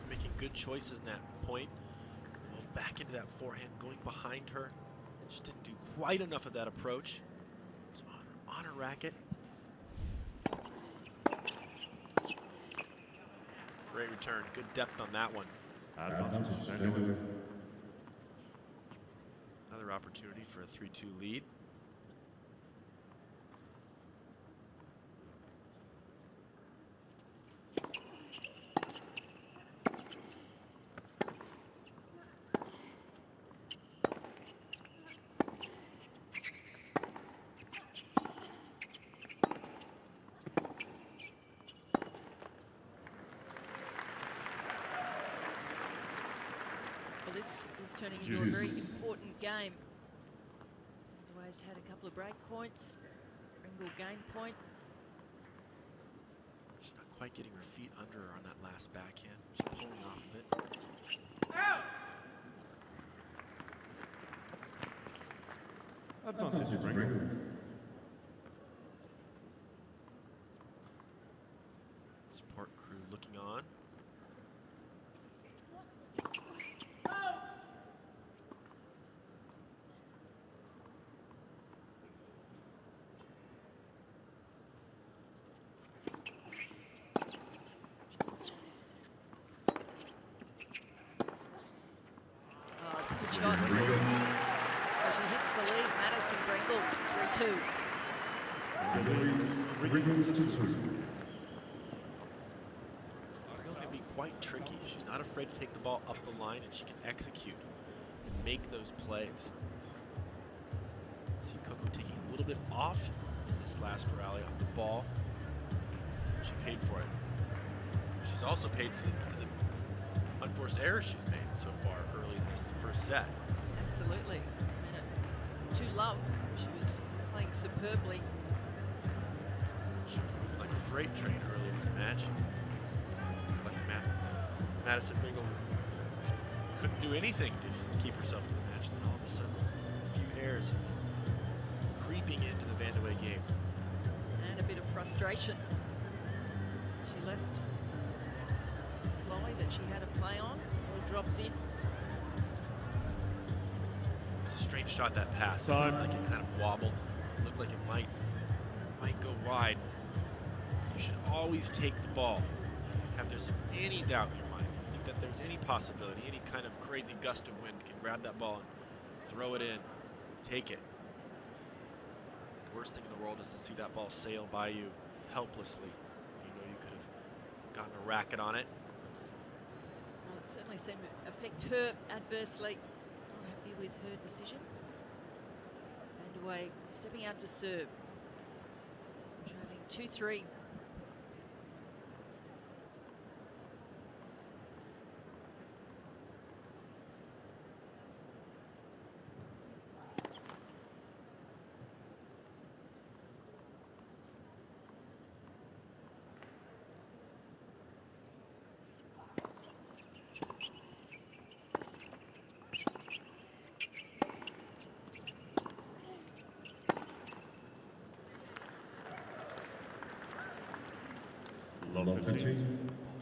Making good choices in that point. Well, back into that forehand, going behind her. And just didn't do quite enough of that approach. It was on her racket. Great return. Good depth on that one. Advantage Brengle. Another opportunity for a 3-2 lead. Well, this is turning into a very important game. Vandeweghe's had a couple of break points. Brengle game point. She's not quite getting her feet under her on that last backhand. She's pulling off of it. Advantage Brengle. Support crew looking on. full 3-2. Brengle can be quite tricky. She's not afraid to take the ball up the line, and she can execute and make those plays. See Coco taking a little bit off in this last rally off the ball. She paid for it. She's also paid for the unforced errors she's made so far early in the first set. Absolutely. And to love, she was playing superbly. She moved like a freight train early in this match. Like Madison Brengle couldn't do anything to keep herself in the match. Then all of a sudden, a few errors creeping into the Vandeweghe game. And a bit of frustration. She left volley that she had a play on, all dropped in. It was a strange shot, that pass. It seemed like it kind of wobbled. It looked like it might go wide. You should always take the ball. If there's any doubt in your mind, you think that there's any possibility, any kind of crazy gust of wind can grab that ball and throw it in, take it. The worst thing in the world is to see that ball sail by you helplessly. You know you could have gotten a racket on it. Well, it certainly seemed to affect her adversely. Not happy with her decision. Vandeweghe stepping out to serve. Trailing 2-3.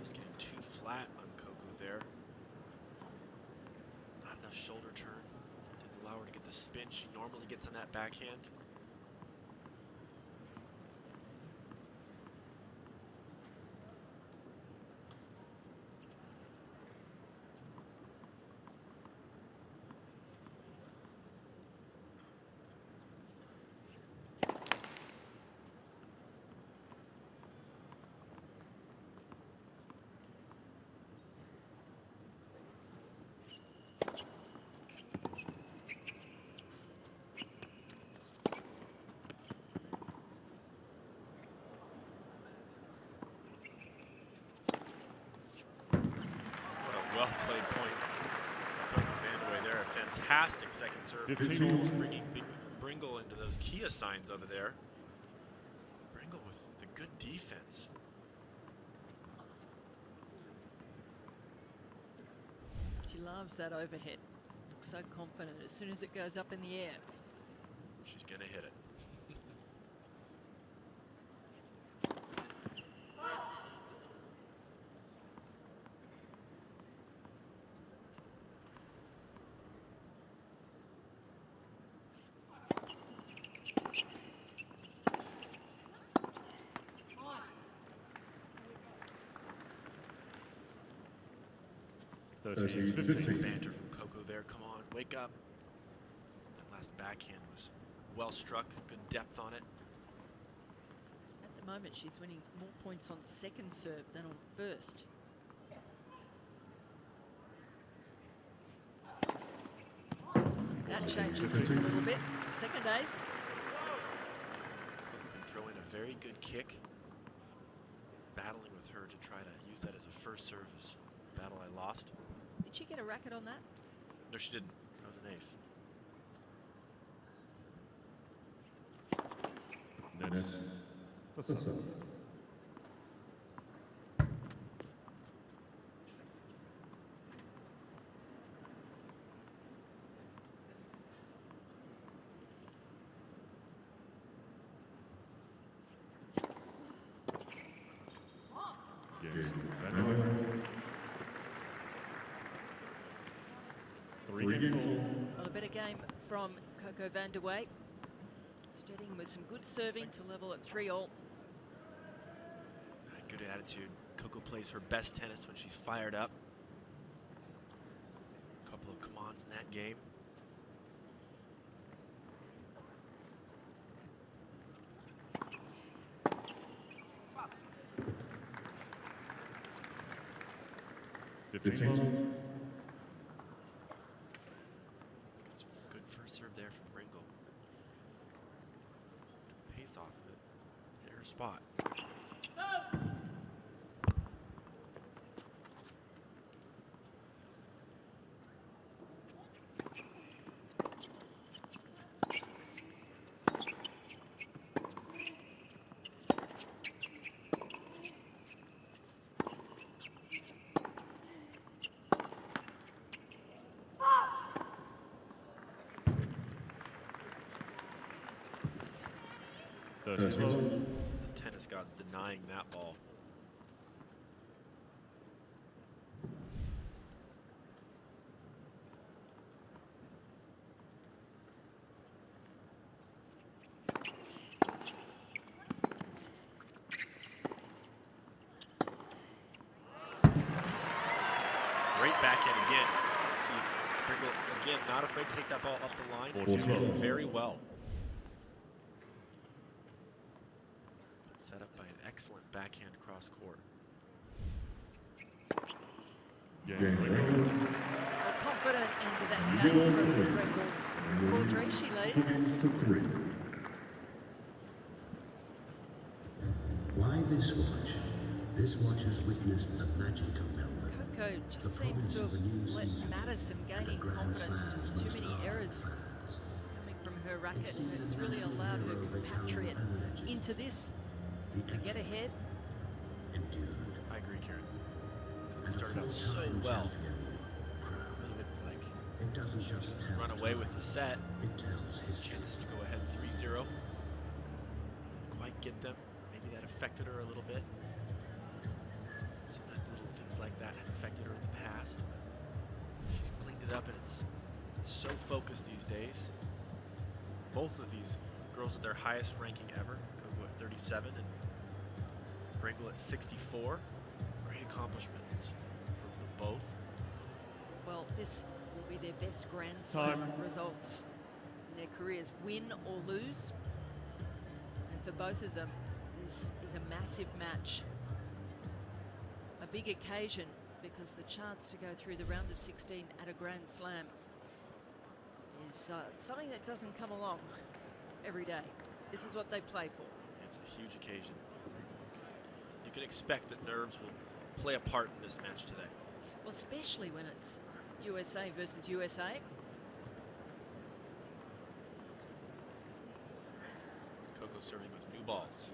Just getting too flat on Coco there. Not enough shoulder turn. Didn't allow her to get the spin she normally gets on that backhand. Well-played point. Coco Vandeweghe there, a fantastic second serve. 15. Almost bringing Brengle into those Kia signs over there. Brengle with the good defense. She loves that overhead. Looks so confident as soon as it goes up in the air. She's gonna hit it. Banter from Coco there. Come on, wake up. That last backhand was well struck. Good depth on it. At the moment, she's winning more points on second serve than on first. That changes things a little bit. Second ace. Coco can throw in a very good kick. Battling with her to try to use that as a first service. Battle I lost. Did she get a racket on that? No, she didn't. That was an ace. Well, a better game from Coco Vandeweghe. Steadying with some good serving to level at 3-all. Good attitude. Coco plays her best tennis when she's fired up. A couple of come-ons in that game. 15. Good first serve there from Brengle. Pace off of it. Hit her spot. The tennis gods denying that ball. Great backhand again. See Brengle again, not afraid to take that ball up the line. Doing very well. Set up by an excellent backhand cross court. A confident end to that game from Brengle. 4-3, she leads. Why this watch? This watch has witnessed the magic of Melbourne. Coco just seems to have let Madison gaining confidence, just too many errors coming from her racket, and it's really allowed her compatriot into this to get ahead. I agree, Karen. Coco started out so well. A little bit like she can run away with the set. Chances to go ahead 3-0. Quite get them. Maybe that affected her a little bit. Sometimes little things like that have affected her in the past. She's cleaned it up, and it's so focused these days. Both of these girls at their highest ranking ever. Coco at 37 and Brengle at 64. Great accomplishments from them both. Well, this will be their best Grand Slam results in their careers, win or lose. And for both of them, this is a massive match. A big occasion, because the chance to go through the round of 16 at a Grand Slam is something that doesn't come along every day. This is what they play for. It's a huge occasion. You can expect that nerves will play a part in this match today. Well, especially when it's USA versus USA. Coco serving with new balls.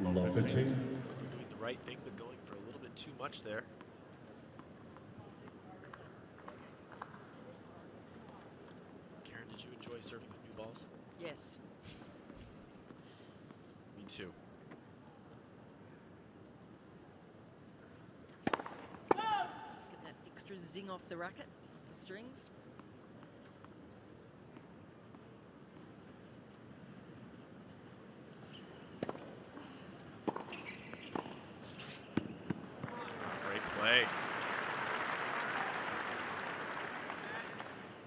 Coco doing the right thing, but going for a little bit too much there. Karen, did you enjoy serving with new balls? Yes. Me too. Just get that extra zing off the racket, off the strings. Play.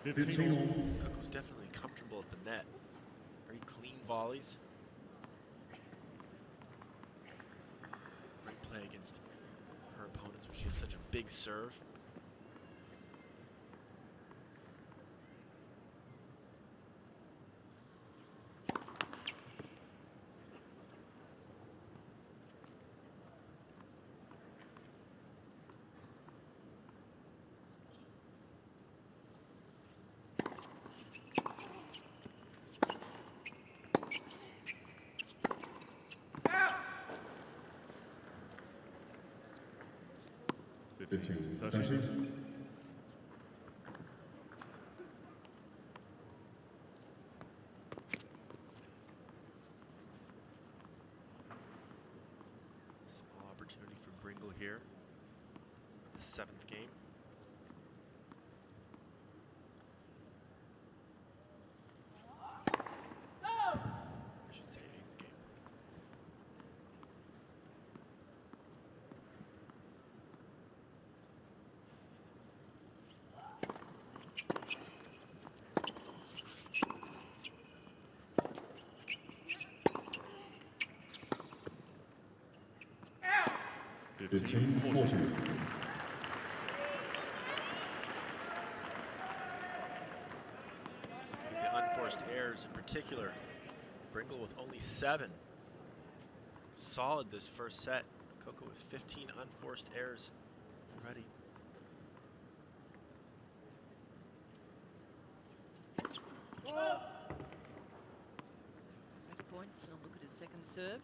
15. Coco's definitely comfortable at the net. Very clean volleys. Great play against her opponents when she has such a big serve. Small opportunity for Brengle here. The 7th game. I should say 8th game. 15-14. The unforced errors in particular. Brengle with only 7. Solid this first set. Coco with 15 unforced errors already. Break points, and a look at his second serve.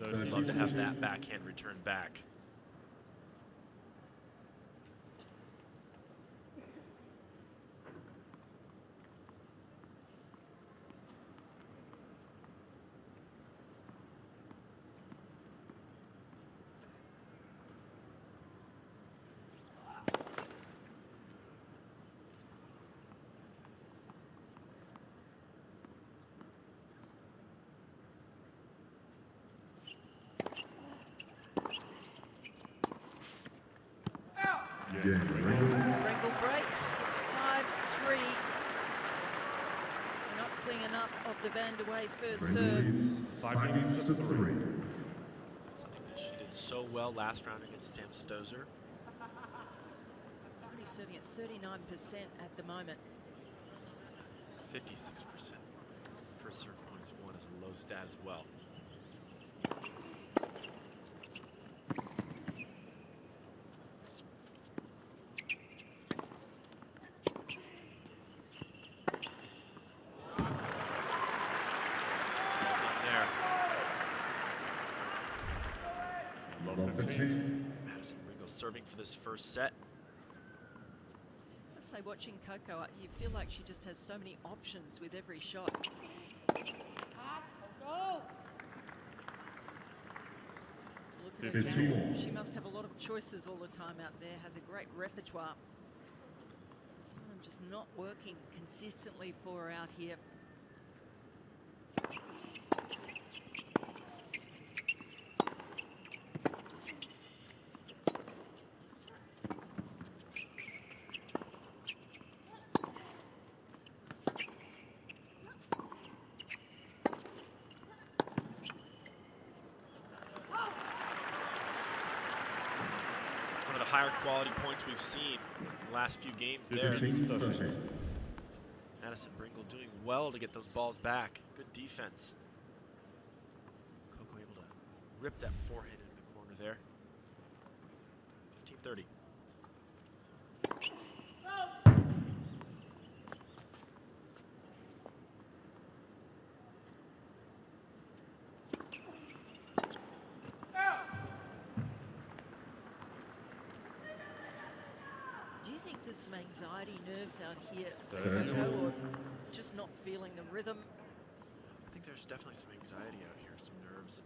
Madison would love to have that backhand return back. Brengle breaks, 5-3. We're not seeing enough of the Vandeweghe first serve. 5-3. Something that she did so well last round against Sam Stosur. Only serving at 39% at the moment. 56%. First serve points won is a low stat as well. Madison Brengle serving for this first set. I say, watching Coco, you feel like she just has so many options with every shot. Look at her challenge. She must have a lot of choices all the time out there, has a great repertoire. Some of them just not working consistently for her out here. Higher quality points we've seen in the last few games there. Madison Brengle doing well to get those balls back. Good defense. Coco able to rip that forehand into the corner there. 15-30. There's some anxiety nerves out here for Coco, or just not feeling the rhythm. I think there's definitely some anxiety out here, some nerves.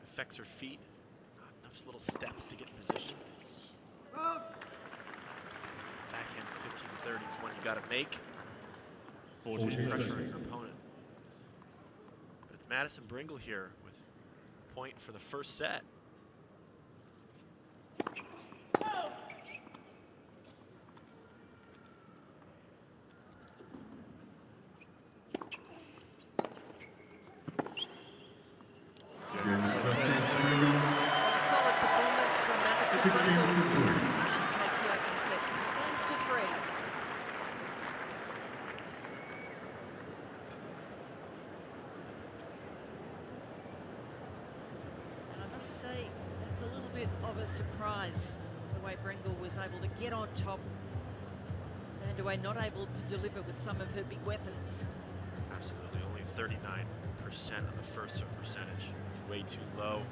It affects her feet. Not enough little steps to get in position. Backhand 15-30 is one you got to make. 40 pressure on your opponent. But it's Madison Brengle here with a point for the first set. Say that's a little bit of a surprise, the way Brengle was able to get on top. Vandeweghe not able to deliver with some of her big weapons. Absolutely, only 39% on the first serve percentage. It's way too low.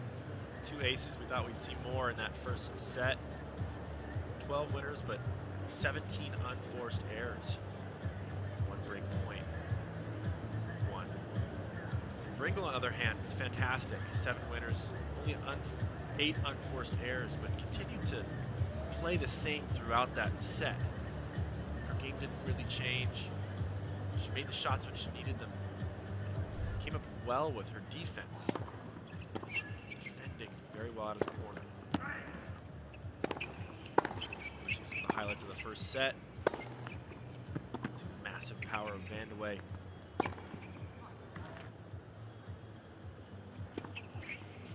2 aces, we thought we'd see more in that first set. 12 winners, but 17 unforced errors. 1 break point, 1. Brengle, on the other hand, was fantastic. 7 winners, only 8 unforced errors, but continued to play the same throughout that set. Her game didn't really change. She made the shots when she needed them. Came up well with her defense. Defending very well out of the corner. Some of the highlights of the first set. power of Vandeweghe.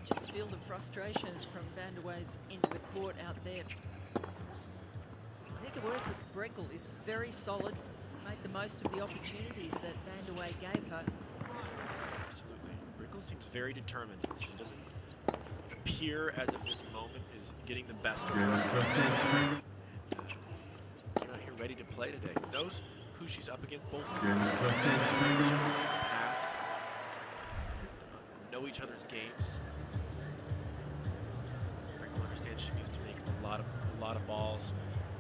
Just feel the frustrations from Vandeweghe's end of the court out there. I think the work with Brengle is very solid. Made the most of the opportunities that Vandeweghe gave her. Absolutely. Brengle seems very determined. She doesn't appear as if this moment is getting the best of her. She's out here ready to play today. Knows who she's up against, both of these girls. Past, know each other's games. Brengle understands she needs to make a lot of balls.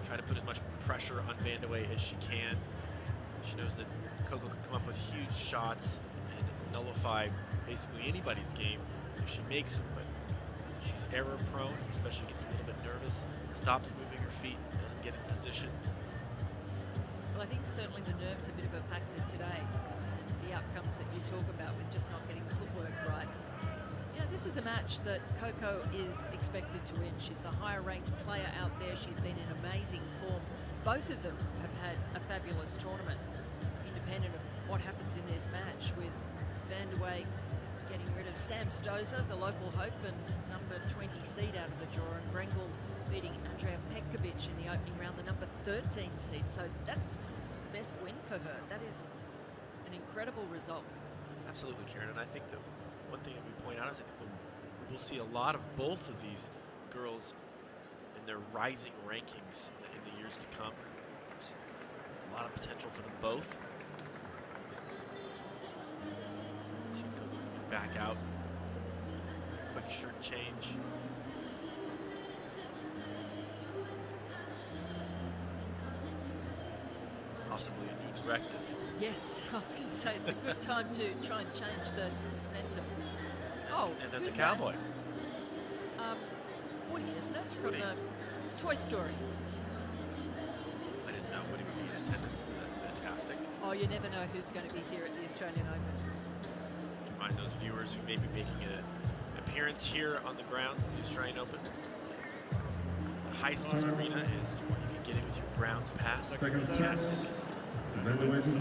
Try to put as much pressure on Vandeweghe as she can. She knows that Coco can come up with huge shots and nullify basically anybody's game if she makes them, but she's error prone, especially gets a little bit nervous, stops moving her feet, doesn't get in position. Well, I think certainly the nerves are a bit of a factor today, and the outcomes that you talk about with just not getting the footwork right. You know, this is a match that Coco is expected to win. She's the higher ranked player out there. She's been in amazing form. Both of them have had a fabulous tournament, independent of what happens in this match, with Vandeweghe getting rid of Sam Stosur, the local hope, and number 20 seed out of the draw, and Brengle beating Andrea Petkovic in the opening round, the number 13 seed. So that's the best win for her. That is an incredible result. Absolutely, Karen, and I think that one thing that we point out is I think we'll see a lot of both of these girls in their rising rankings in the years to come. There's a lot of potential for them both. See Coco coming back out. Quick shirt change. Possibly a new directive. Yes, I was going to say it's a good time to try and change the momentum. And there's a cowboy. Woody, isn't it? From Woody. the Toy Story. I didn't know Woody would be in attendance, but that's fantastic. Oh, you never know who's going to be here at the Australian Open. To remind those viewers who may be making an appearance here on the grounds of the Australian Open, the Hisense Arena is where you can get in with your grounds pass. Fantastic. Beautiful arena, this.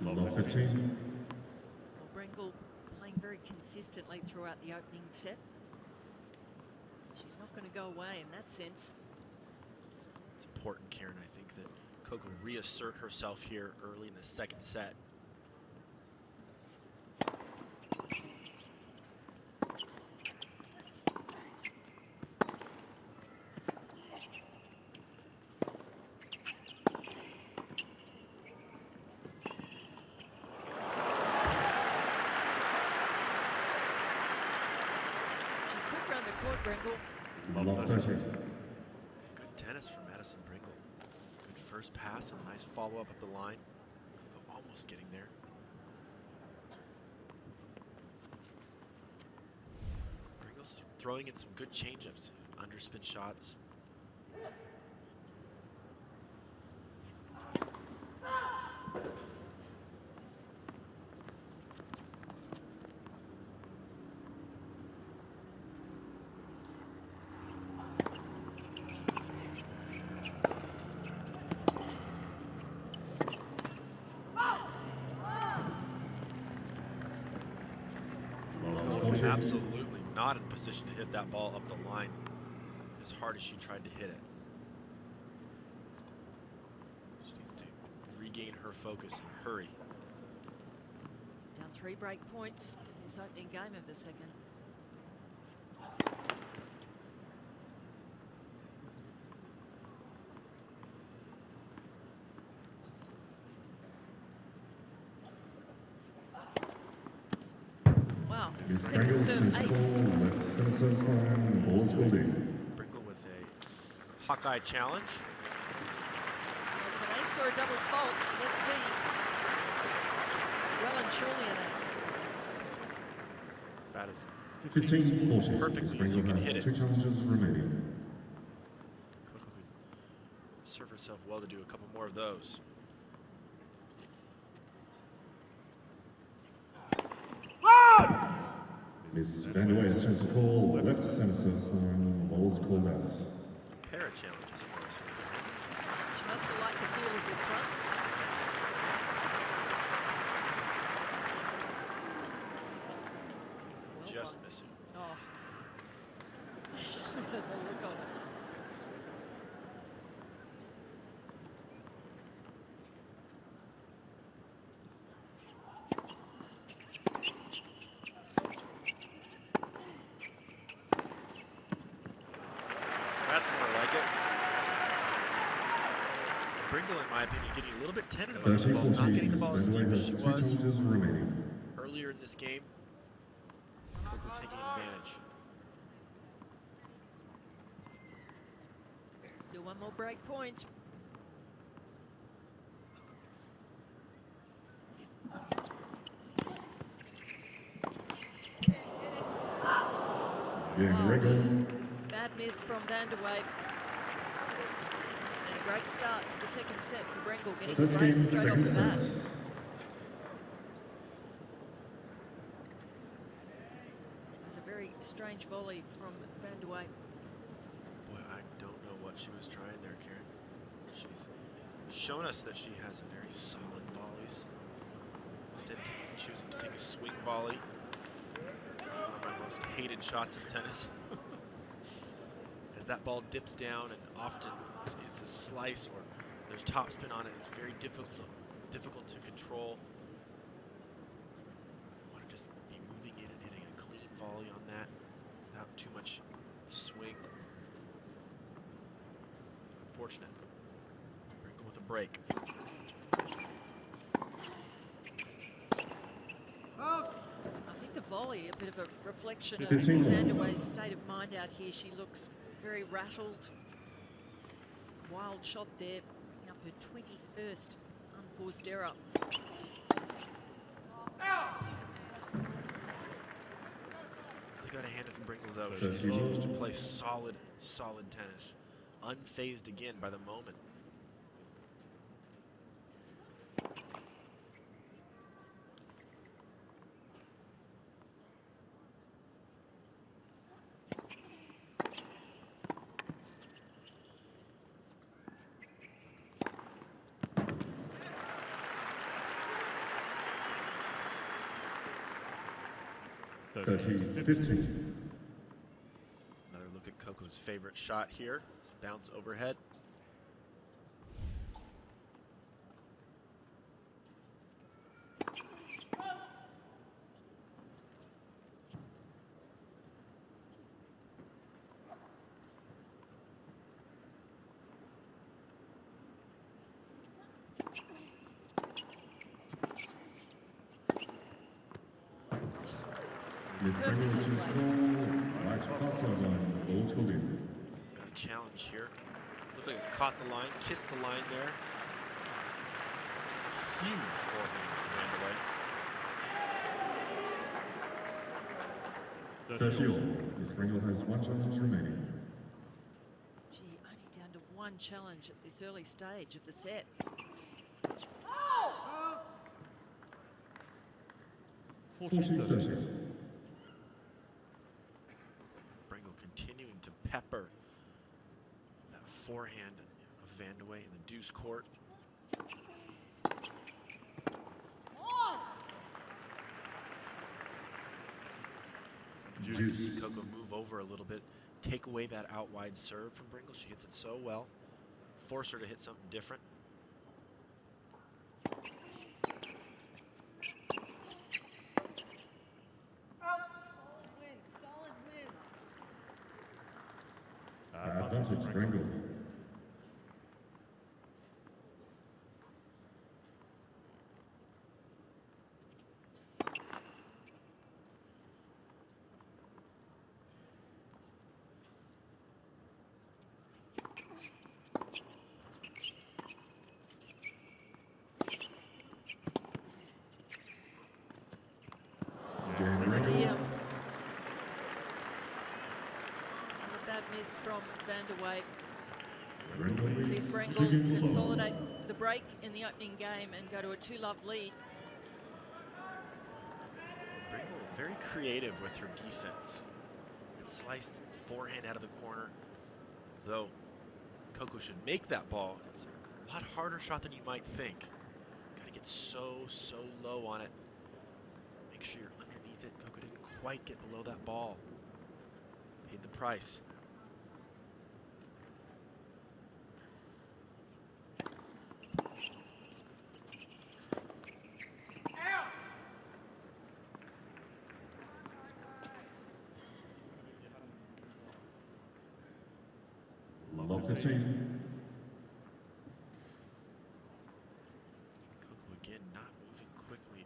Well, Brengle playing very consistently throughout the opening set. She's not going to go away in that sense. It's important, Karen, I think, that Coco reassert herself here early in the second set. Good tennis from Madison Brengle. Good first pass and a nice follow-up up the line. Coco almost getting there. Brengle's throwing in some good change-ups, underspin shots. Absolutely not in position to hit that ball up the line as hard as she tried to hit it. She needs to regain her focus and hurry. Down 3 break points in this opening game of the second. Wow, second serve ace. Hawkeye challenge. It's an ace or a double fault. Let's see. Well and truly an ace. About as 15-40. perfectly as you can hit it. 2 challenges remaining. Coco could serve herself well to do a couple more of those. Miss Vandeweghe sends a call, left sensor sign, ball's called out. Pair of challenges for us. She must have liked the feel of this one. Just missing. Oh. The look on it. That's more like it. Brengle, in my opinion, getting a little bit tentative on those balls, not getting the ball as deep as she was earlier in this game. Coco taking advantage. Do one more break point. Bad miss from Vandeweghe. And a great start to the second set for Brengle, getting some breaks straight off the bat. It's a very strange volley from Vandeweghe. Boy, I don't know what she was trying there, Karen. She's shown us that she has a very solid volleys. Instead, choosing to take a swing volley. One of my most hated shots in tennis. As that ball dips down, and often it's a slice or there's topspin on it, it's very difficult to control. You want to just be moving in and hitting a clean volley on that without too much swing. Unfortunate. Brengle with a break. I think the volley, a bit of a reflection of Vandeweghe's state of mind out here. She looks very rattled. Wild shot there, up her 21st unforced error. Really got to hand it to Brengle though. She continues to play solid tennis. Unfazed again by the moment. Another look at Coco's favorite shot here. It's a bounce overhead. Got a challenge here. Looked like it caught the line, kissed the line there. Huge forehand from Vandeweghe. 30 all. Miss Brengle has 1 challenge remaining. Gee, only down to 1 challenge at this early stage of the set. 40-30. Brengle continuing to pepper that forehand of Vandeweghe in the deuce court. You like to see Coco move over a little bit, take away that out wide serve from Brengle. She hits it so well. Force her to hit something different. Advantage Brengle. Vandeweghe sees Brengle consolidate the break in the opening game and go to a 2-love lead. Brengle very creative with her defense. It sliced forehand out of the corner, though Coco should make that ball. It's a lot harder shot than you might think. Got to get so low on it. Make sure you're underneath it. Coco didn't quite get below that ball. Paid the price. Love 15. Coco again not moving quickly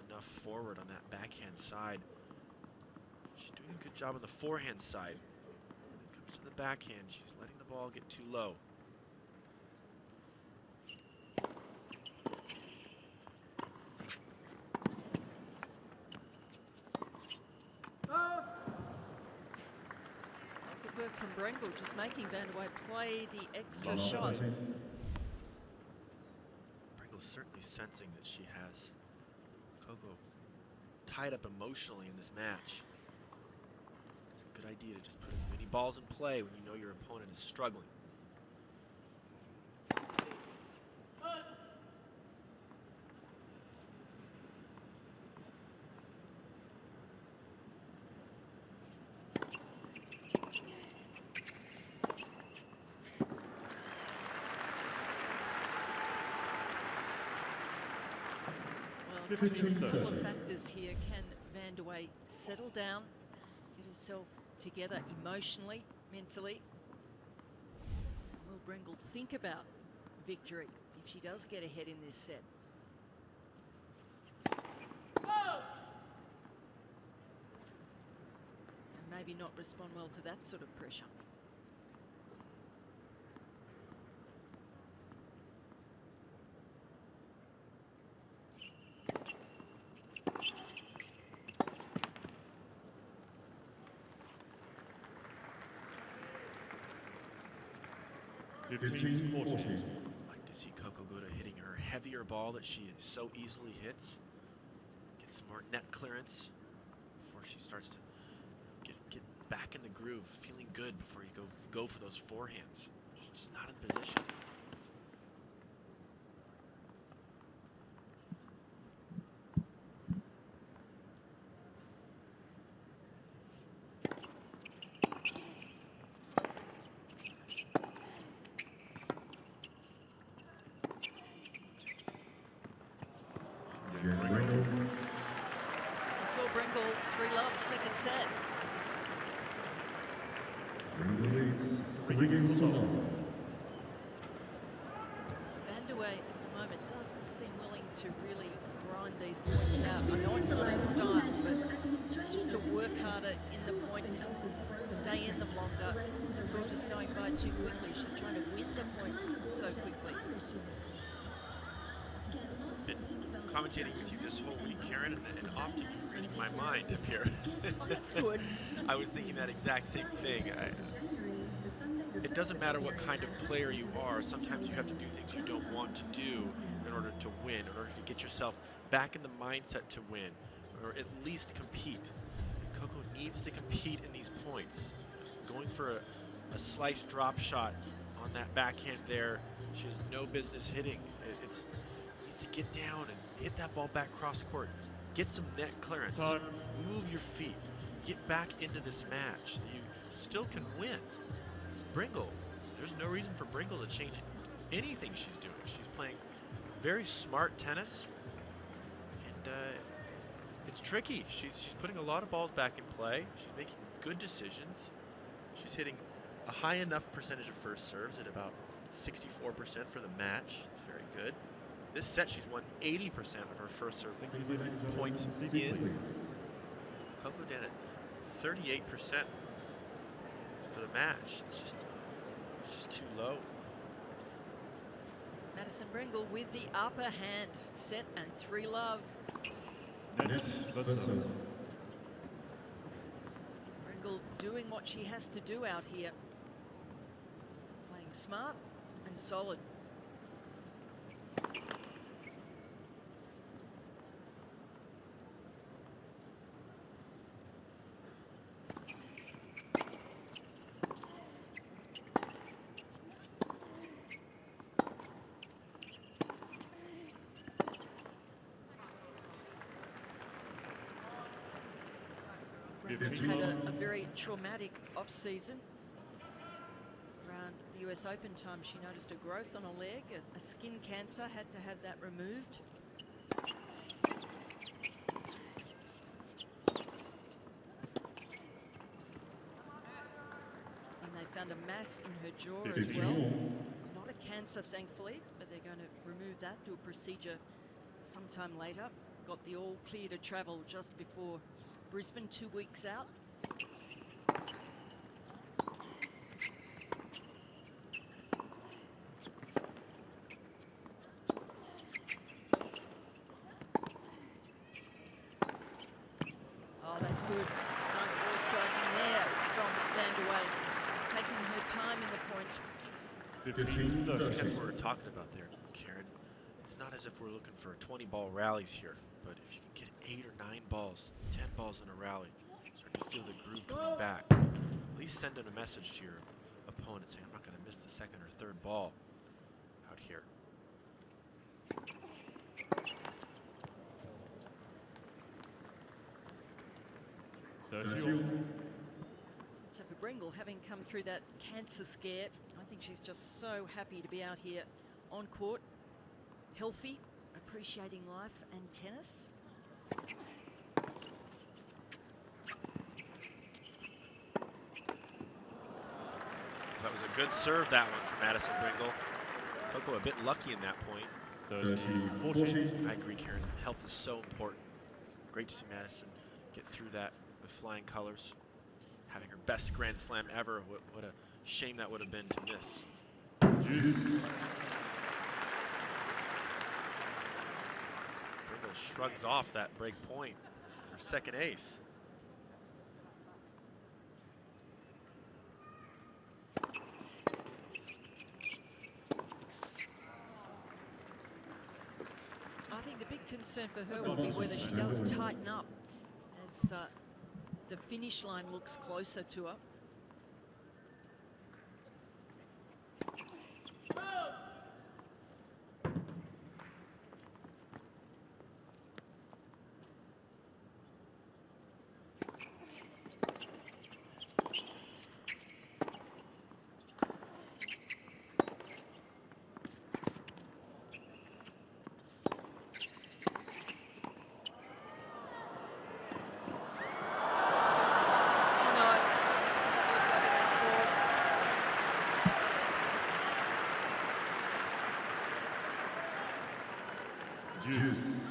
enough forward on that backhand side. She's doing a good job on the forehand side. When it comes to the backhand, she's letting the ball get too low. Good work from Brengle, just making Vandeweghe play the extra shot. Brengle's certainly sensing that she has Coco tied up emotionally in this match. It's a good idea to just put as many balls in play when you know your opponent is struggling. Well, a couple of factors here. Can Vandeweghe settle down, get herself together emotionally, mentally? Will Brengle think about victory if she does get ahead in this set? And maybe not respond well to that sort of pressure. I'd like to see Coco go to hitting her heavier ball that she so easily hits. Get some more net clearance before she starts to get back in the groove, feeling good before you go for those forehands. She's just not in position. It's all Brengle, 3-love, second set. Vandeweghe at the moment doesn't seem willing to really grind these points out. I know it's not her style, but just to work harder in the points, stay in them longer. It's all just going by too quickly. She's trying to win the points so quickly. Been commentating with you this whole week, Karen, and often reading my mind up here. Oh, that's good. I was thinking that exact same thing. It doesn't matter what kind of player you are. Sometimes you have to do things you don't want to do in order to win, in order to get yourself back in the mindset to win, or at least compete. Coco needs to compete in these points. Going for a slice drop shot on that backhand there, she has no business hitting. It's needs to get down and hit that ball back cross court. Get some net clearance. Move your feet. Get back into this match. You still can win. Brengle, there's no reason for Brengle to change anything she's doing. She's playing very smart tennis, and it's tricky. She's putting a lot of balls back in play. She's making good decisions. She's hitting a high enough percentage of first serves at about 64% for the match. It's very good. This set, she's won 80% of her first serve points in. Coco did it 38% for the match. It's just too low. Madison Brengle with the upper hand, set and 3-love. Brengle doing what she has to do out here. smart and solid. Had a very traumatic off-season. Around the US Open time, she noticed a growth on a leg, a skin cancer, had to have that removed. And they found a mass in her jaw as well. Not a cancer, thankfully, but they're going to remove that, do a procedure sometime later. Got the all clear to travel just before Brisbane, 2 weeks out. Oh, that's good. Nice ball striking there from Vandeweghe, taking her time in the point. 15. That's what we're talking about there, Karen. It's not as if we're looking for 20-ball rallies here, but if you can get 8 or 9 balls, 10 balls in a rally, start to feel the groove coming back. At least send in a message to your opponent saying, I'm not going to miss the second or third ball out here. So for Brengle, having come through that cancer scare, I think she's just so happy to be out here on court, healthy, appreciating life and tennis. That was a good serve, that one, from Madison Brengle. Coco a bit lucky in that point. 13-14. I agree, Karen. Health is so important. It's great to see Madison get through that with flying colors. Having her best Grand Slam ever. What a shame that would have been to miss. Brengle shrugs off that break point. Her second ace. I think the big concern for her will be whether she does tighten up as the finish line looks closer to her.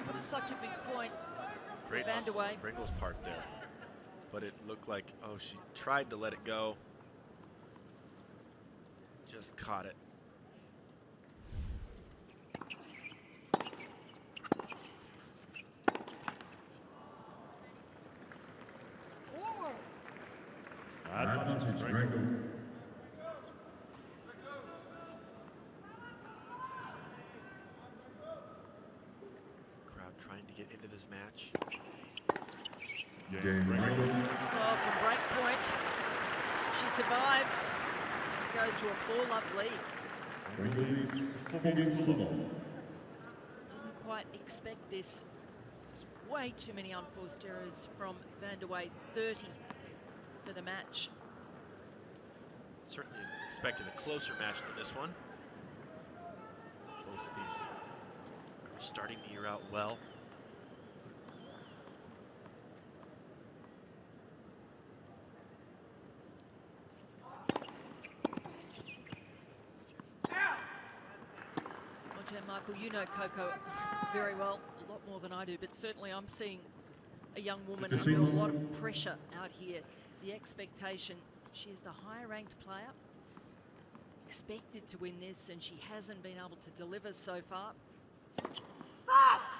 But it's such a big point. Great hustle on Bringle's part there. But it looked like, oh, she tried to let it go. Just caught it. Advantage Brengle. Trying to get into this match. Well, from break point, she survives. Goes to a 4-love lead. Didn't quite expect this. Just way too many unforced errors from Vandeweghe. 30 for the match. Certainly expected a closer match than this one. Both of these girls starting the year out well. Michael, you know Coco very well, a lot more than I do, but certainly I'm seeing a young woman under a lot of pressure out here. The expectation, she is the higher ranked player, expected to win this, and she hasn't been able to deliver so far.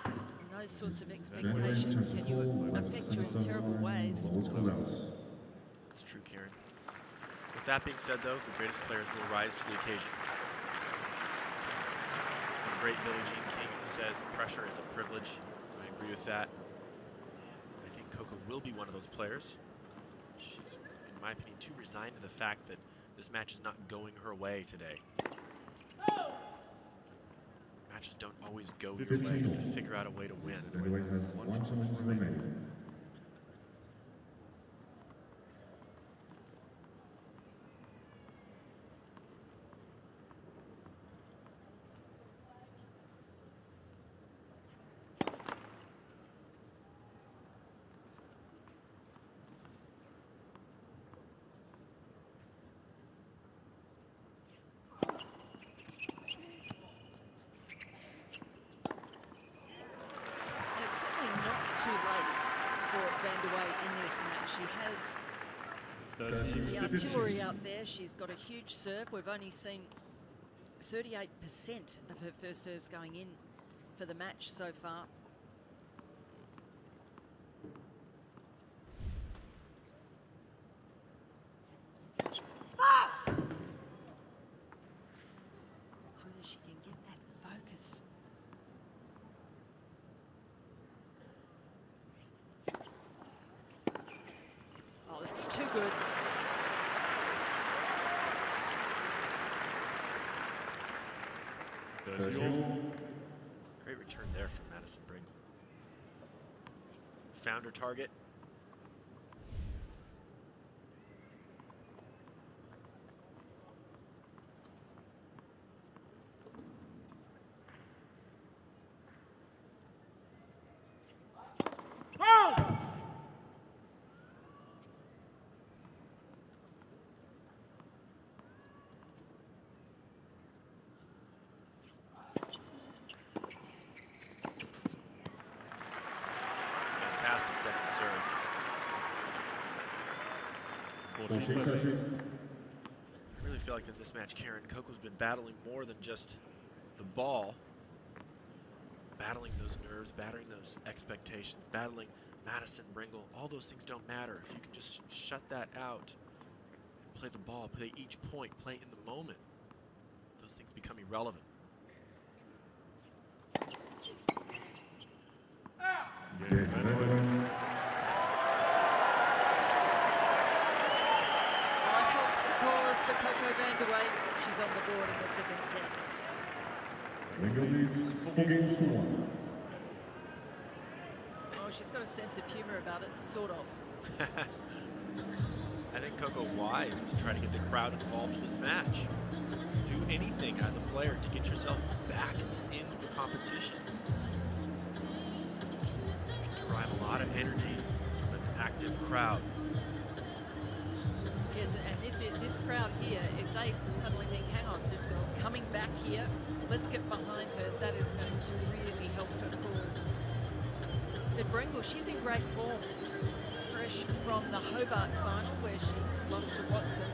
And those sorts of expectations can affect you in terrible ways. That's true, Karen. With That being said, though, the greatest players will rise to the occasion. The great Billie Jean King says pressure is a privilege. I agree with that. I think Coco will be one of those players. She's, in my opinion, too resigned to the fact that this match is not going her way today. Matches don't always go your way. You have to figure out a way to win. The artillery out there, she's got a huge serve. We've only seen 38% of her first serves going in for the match so far. That's whether she can get that focus. Oh, that's too good. Great return there from Madison Brengle. Found her target. Fantastic second serve. I really feel like in this match, Karen, Coco's been battling more than just the ball. Battling those nerves, battling those expectations, battling Madison, Brengle. All those things don't matter. If you can just shut that out and play the ball, play each point, play in the moment, those things become irrelevant. Helps the cause for Coco Vandeweghe. She's on the board in the second set. Oh, she's got a sense of humor about it, sort of. I think Coco wise to try to get the crowd involved in this match. Do anything as a player to get yourself back into the competition. You can derive a lot of energy from an active crowd. Yes, and this crowd here, if they suddenly think, hang on, this girl's coming back here, let's get behind her, that is going to really help her cause. But Brengle, she's in great form. Fresh from the Hobart final where she lost to Watson.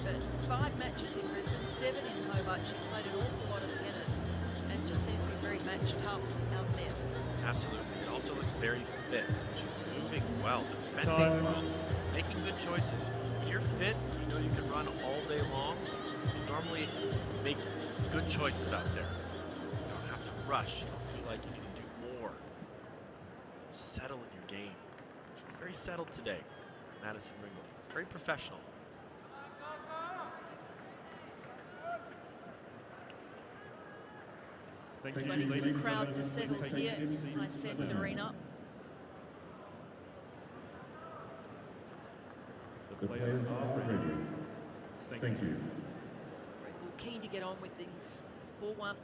But 5 matches in Brisbane, 7 in Hobart. She's played an awful lot of tennis and just seems to be very match tough out there. Absolutely. It also looks very fit. She's moving well, defending well, making good choices. When you're fit, you know you can run all day long. You normally make good choices out there. You don't have to rush. You don't feel like you need to do more. Settle in your game. She's very settled today, Madison Brengle. Very professional. Just waiting for the crowd to settle here in Hisense Arena. The players are ready. Thank you. Brengle keen to get on with things. 4-1.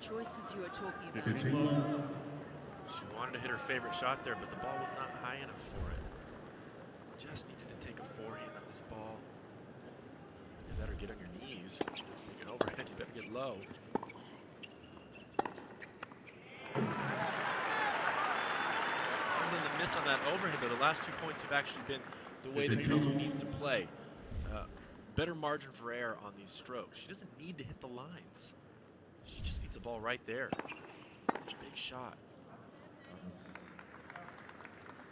Choices you were talking about. She wanted to hit her favorite shot there, but the ball was not high enough for it. Just needed to take a forehand on this ball. You better get on your knees. Take it overhead, you better get low. miss on that overhead, though. The last 2 points have actually been the way that Coco needs to play. Better margin for error on these strokes. She doesn't need to hit the lines. She just needs the ball right there. It's a big shot.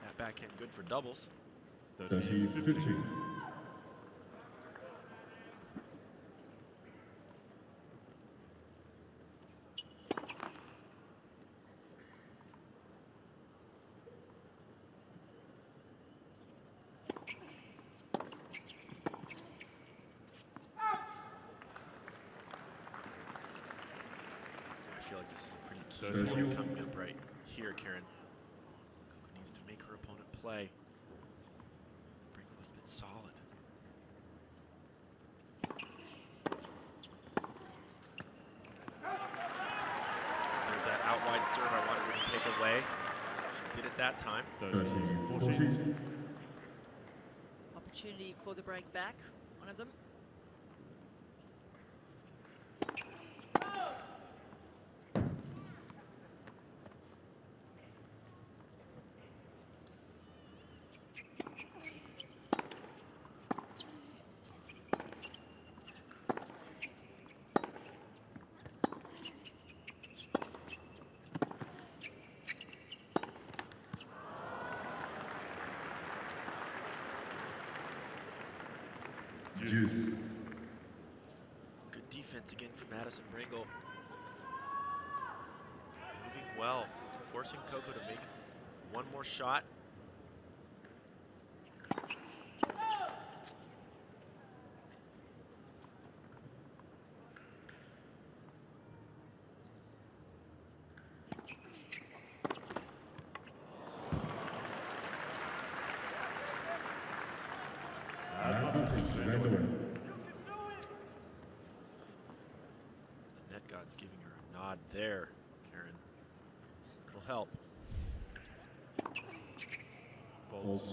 That backhand good for doubles. 30-15. I feel like this is a pretty key point coming up right here, Karen. Coco needs to make her opponent play. Brengle has been solid. There's that out wide serve I wanted her to take away. She did it that time. 30-14. Opportunity for the break back, one of them. Good defense again for Madison Brengle. Moving well, forcing Coco to make one more shot. The net god's giving her a nod there, Karen. It'll help. Bolts.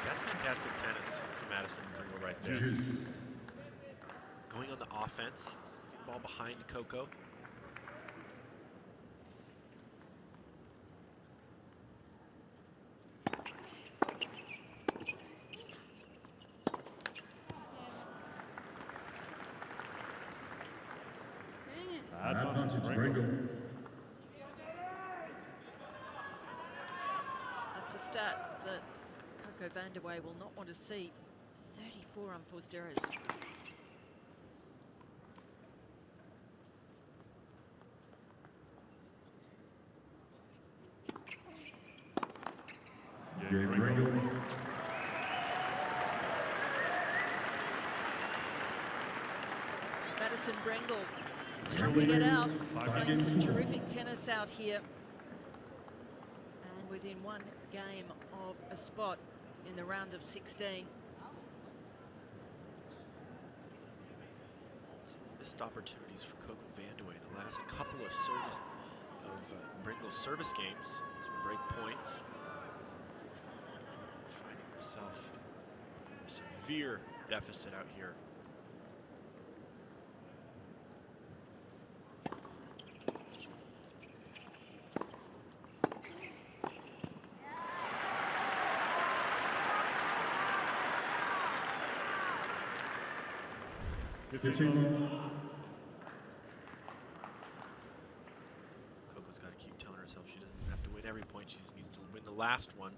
That's fantastic tennis for Madison Brengle right there. Going on the offense, getting the ball behind Coco. Advantage Brengle. That's a stat that Coco Vandeweghe will not want to see. 34 unforced errors. Madison Brengle toughing it out, playing some terrific tennis out here. And within one game of a spot in the round of 16. Some missed opportunities for Coco Vandeweghe in the last couple of Brengle's service games. Some break points. Finding herself in a severe deficit out here. Coco's got to keep telling herself she doesn't have to win every point. She just needs to win the last one.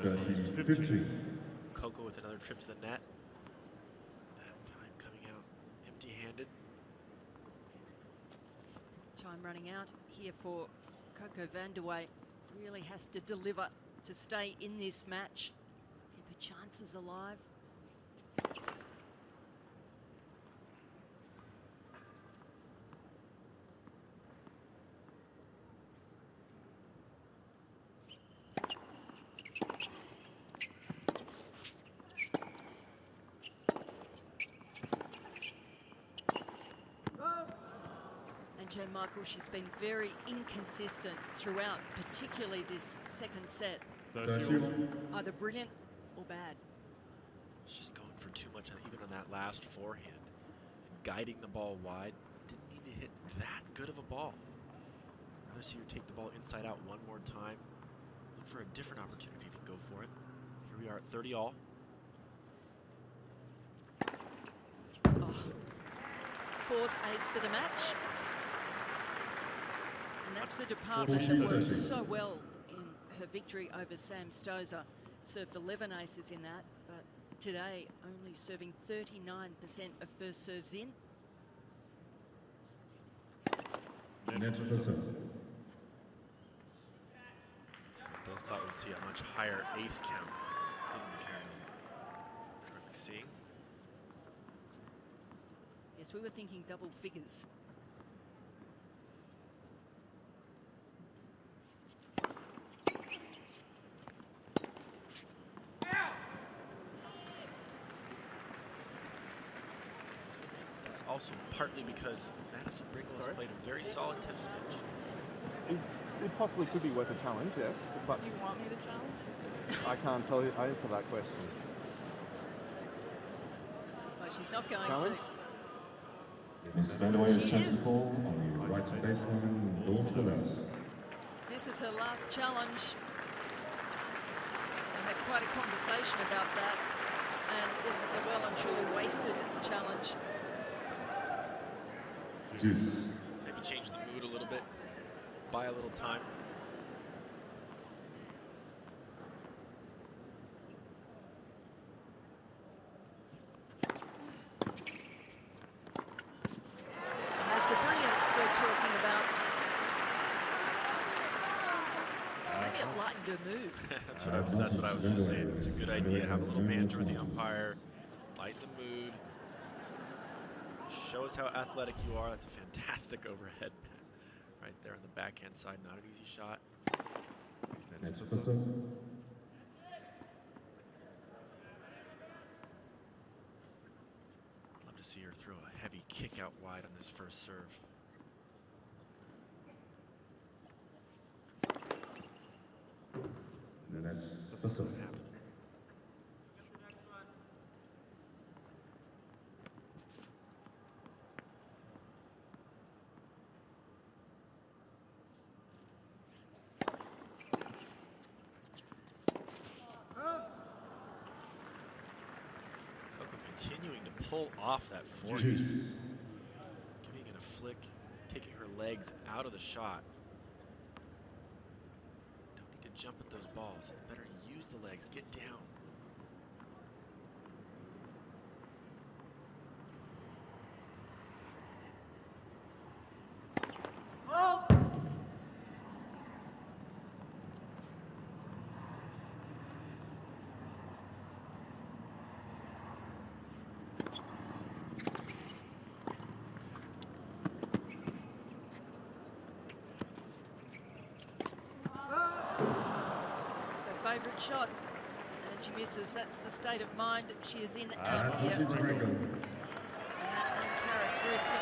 30-15. Coco with another trip to the net. That time coming out empty-handed. Time running out here for Coco Vandeweghe. Really has to deliver to stay in this match. Keep her chances alive. And Michael, she's been very inconsistent throughout, particularly this second set. Either brilliant or bad. She's just going for too much, even on that last forehand. And guiding the ball wide. Didn't need to hit that good of a ball. I'd rather see her take the ball inside out one more time. Look for a different opportunity to go for it. Here we are at 30 all. Oh. Fourth ace for the match. And that's a department that worked so well in her victory over Sam Stosur. Served 11 aces in that, but today only serving 39% of first serves in. Both thought we'd see a much higher ace count, didn't we, Karen? Currently seeing. Yes, we were thinking double figures. Also partly because Madison Brengle has played a very solid tennis match. It possibly could be worth a challenge, yes. But Do you want me to challenge? I can't tell you. Answer that question. Well, she's not going Challenge? to. Miss Vandeweghe's chance to fall on the right baseline, Lawrence Milos. This is her last challenge. We had quite a conversation about that, and this is a well and truly wasted challenge. Juice. Maybe change the mood a little bit, buy a little time. And that's the brilliance we're talking about. Maybe it lightened her mood. That's what I was just saying. It's a good idea. Have a little banter with the umpire, light the mood. Show us how athletic you are. That's a fantastic overhead right there on the backhand side. Not an easy shot. Love to see her throw a heavy kick out wide on this first serve. Continuing to pull off that forehand. Giving it a flick, taking her legs out of the shot. Don't need to jump at those balls. Better use the legs, get down. Favourite shot, and she misses. That's the state of mind she is in out here. And that uncharacteristic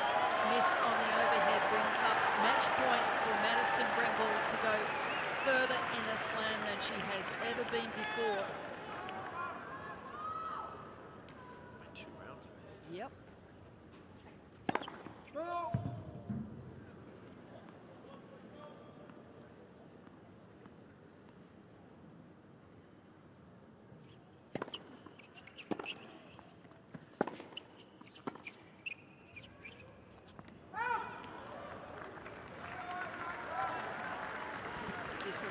miss on the overhead brings up match point for Madison Brengle to go further in a slam than she has ever been before. By 2 rounds. Yep.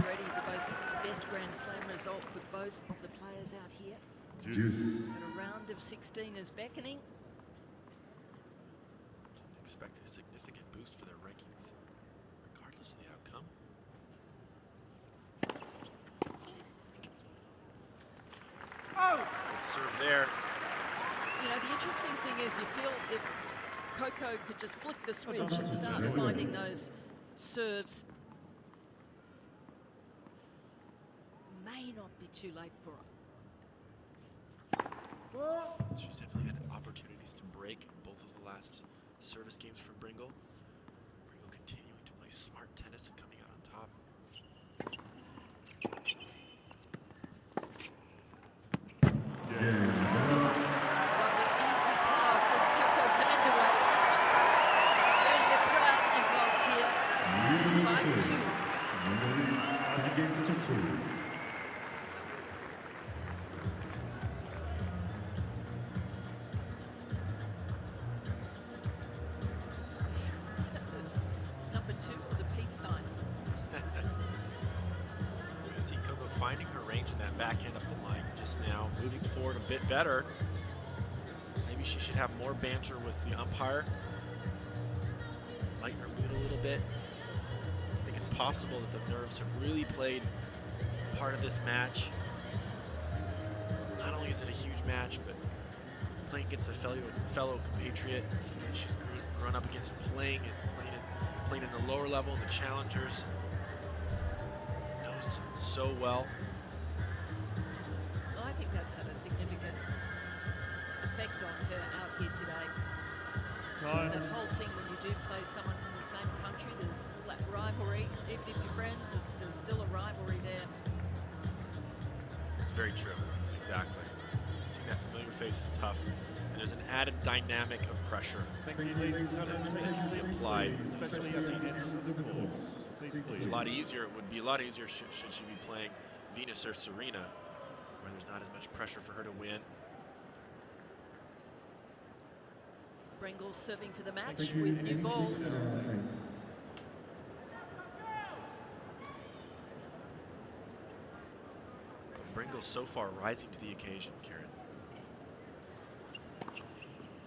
Already the most first Grand Slam result for both of the players out here. Juice. But a round of 16 is beckoning. Expect a significant boost for their rankings, regardless of the outcome. Good serve there. You know, the interesting thing is you feel if Coco could just flick the switch and start finding those serves, may not be too late for her. She's definitely had opportunities to break in both of the last service games from Brengle. Brengle continuing to play smart tennis and coming out on top. Lovely easy power from Coco Vandeweghe. And the crowd involved here. 5-2. Is that the number 2 of the peace sign? You see Coco finding her range in that backhand up the line just now, moving forward a bit better. Maybe she should have more banter with the umpire. Lighten her mood a little bit. I think it's possible that the nerves have really played part of this match. Not only is it a huge match, but playing against a fellow compatriot, something she's grown up against, playing in the lower level, the challengers, knows so well. Well, I think that's had a significant effect on her out here today. Just that whole thing when you do play someone from the same country, there's all that rivalry. Even if you're friends, there's still a rivalry there. It's very true, exactly. Seeing that familiar face is tough, and there's an added dynamic of pressure. Thank you, ladies and gentlemen. Take your seats, Slide. especially your seats. Seats, It's please. a lot easier. It would be a lot easier should she be playing Venus or Serena, where there's not as much pressure for her to win. Brengle serving for the match with new balls. Brengle so far rising to the occasion, Karen.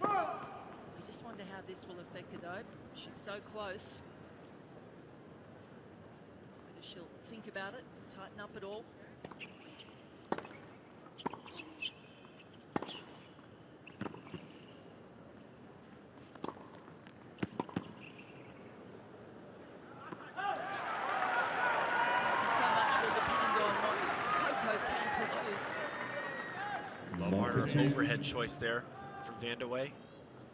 You just wonder how this will affect her though. She's so close. Whether she'll think about it, tighten up at all. And so much will depend on what Coco can produce. Smarter overhead choice there from Vandeweghe.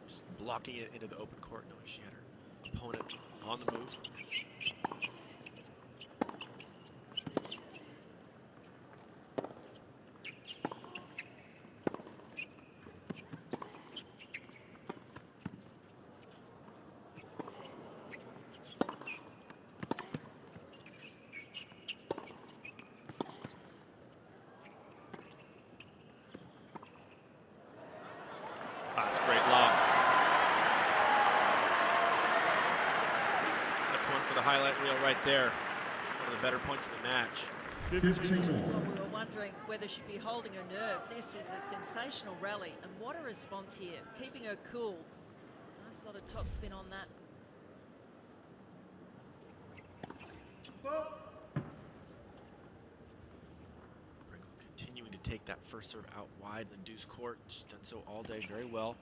Just blocking it into the open court, knowing she had her opponent on the move. That's a great lob. That's one for the highlight reel right there. One of the better points of the match. Well, we were wondering whether she'd be holding her nerve. This is a sensational rally, and what a response here. Keeping her cool. Nice lot of topspin on that. Continuing to take that first serve out wide in the deuce court. She's done so all day very well.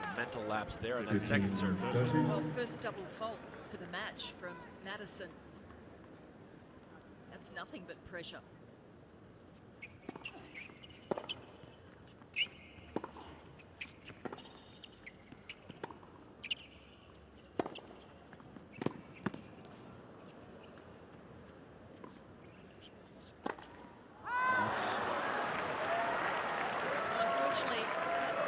A mental lapse there on that second serve. Well, first double fault for the match from Madison. That's nothing but pressure. Unfortunately,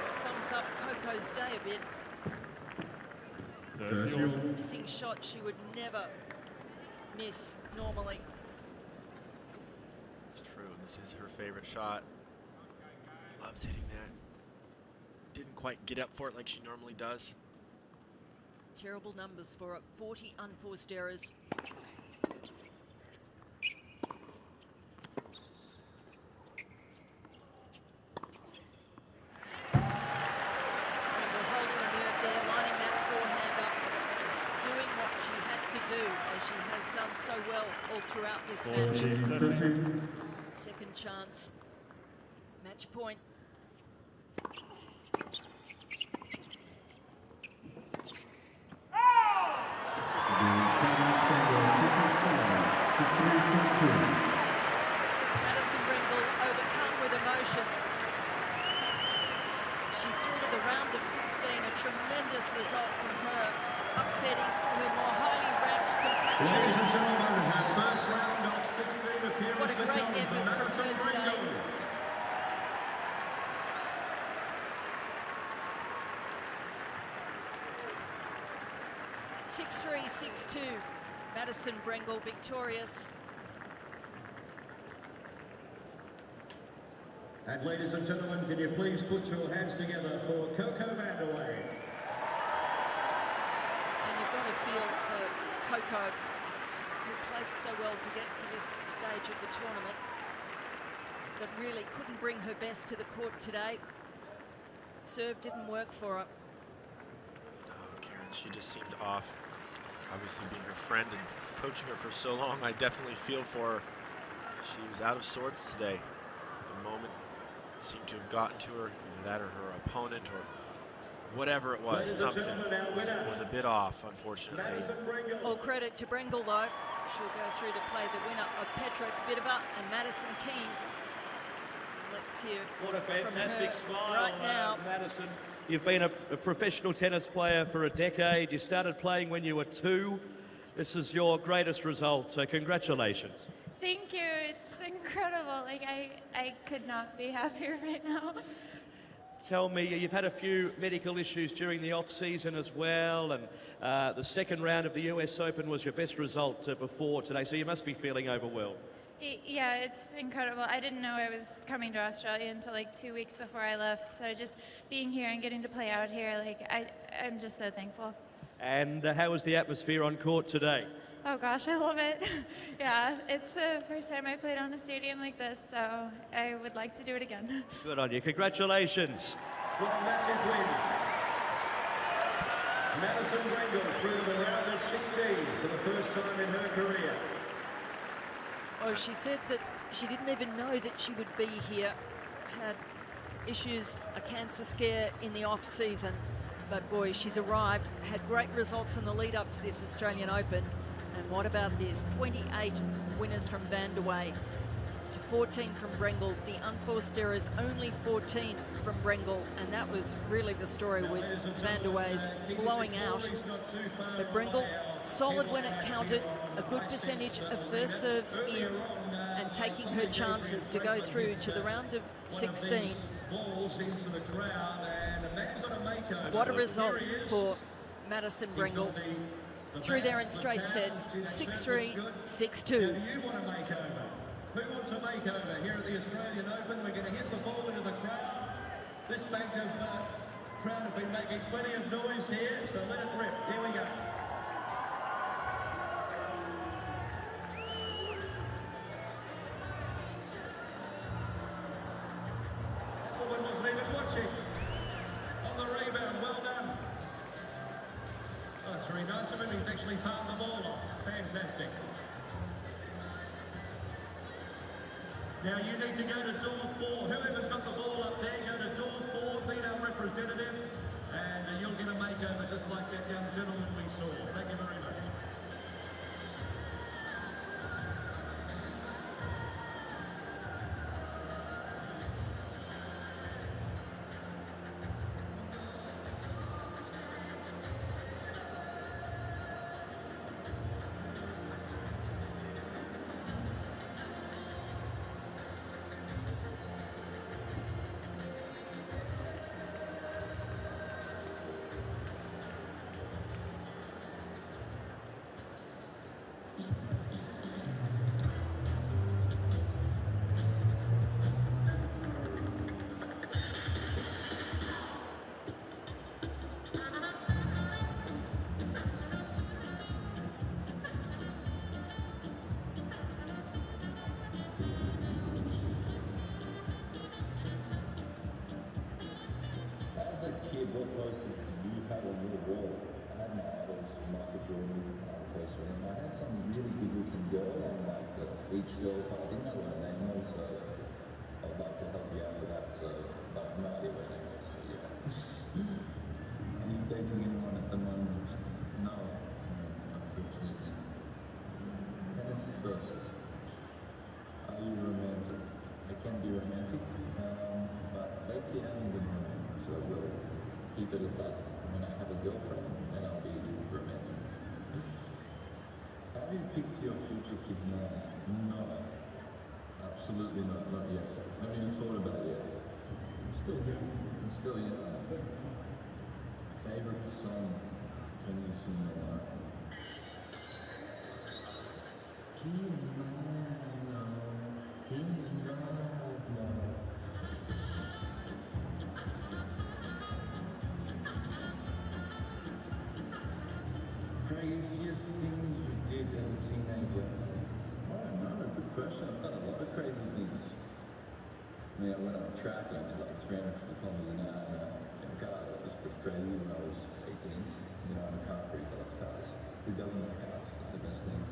that sums up Coco's day a bit. Missing shot she would never miss normally. It's true, and this is her favorite shot. Loves hitting that. Didn't quite get up for it like she normally does. Terrible numbers for it. 40 unforced errors. So well all throughout this match. Second chance. Match point. Madison Brengle overcome with emotion. She's through to the round of 16, a tremendous result from her, upsetting her more highly ranked compatriot. What a great effort from her today. (6-3, 6-2). Madison Brengle victorious. And ladies and gentlemen, can you please put your hands together for Coco Vandeweghe? And you've got to feel for Coco, who played so well to get to this stage of the tournament, but really couldn't bring her best to the court today. Serve didn't work for her. No, Karen, she just seemed off. Obviously, being her friend and coaching her for so long, I definitely feel for her. She was out of sorts today. The moment seemed to have gotten to her, either that or her opponent or whatever it was, something was a bit off, unfortunately. All credit to Brengle, though. She'll go through to play the winner of Petra Kvitova and Madison Keys. Let's hear What a fantastic smile right now. Madison. You've been a professional tennis player for a decade. You started playing when you were 2. This is your greatest result, so congratulations. Thank you. It's incredible. Like, I could not be happier right now. Tell me, you've had a few medical issues during the off-season as well, and the second round of the US Open was your best result before today, so you must be feeling overwhelmed. Yeah, it's incredible. I didn't know I was coming to Australia until like 2 weeks before I left, so just being here and getting to play out here, like, I'm just so thankful. And how was the atmosphere on court today? Oh gosh, I love it. Yeah, it's the first time I've played on a stadium like this, so I would like to do it again. Good on you. Congratulations. Well, that's his win. Madison Brengle through the round of 16 for the first time in her career. Oh, she said that she didn't even know that she would be here. Had issues, a cancer scare in the off-season. But boy, she's arrived, had great results in the lead up to this Australian Open. And what about this? 28 winners from Vandeweghe to 14 from Brengle. The unforced errors, only 14 from Brengle. And that was really the story with Vandeweghe's blowing out. But Brengle, solid when it counted, a good percentage of first serves in and taking her chances to go through to the round of 16. What a result for Madison Brengle. Through there in straight sets, 6-3, 6-2. You want a makeover? Who wants a makeover? Here at the Australian Open, we're going to hit the ball into the crowd. This bank of crowd have been making plenty of noise here, so let it rip. Here we go. That woman wasn't even watching. On the rebound, well done. Oh, it's very nice of him. He's actually palmed the ball off. Fantastic. Now you need to go to door 4. Whoever's got the ball up there, go to door 4, beat our representative, and you'll get a makeover just like that young gentleman we saw. Thank you very much. each girl, but I didn't know what her name was, so I'd like to help you out with that, so I have no idea what her name was, so yeah. Are you dating anyone at the moment? No, unfortunately. Tennis first. Are you romantic? I can be romantic, but lately I haven't been romantic, so we'll keep it at that. When I have a girlfriend, then I'll be romantic. Have you picked your future kids now? No, absolutely not yet. I haven't even thought about it yet. Still young. I'm still young. Favorite song? Can you sing along? Craziest thing you did as a teenager? I don't know, good question. I've done a lot of crazy things. I mean, I went on track and like 350 kilometers an hour in a car. That was crazy when I was 18. You know, I'm a car freak, I love cars. Who doesn't like cars? It's the best thing.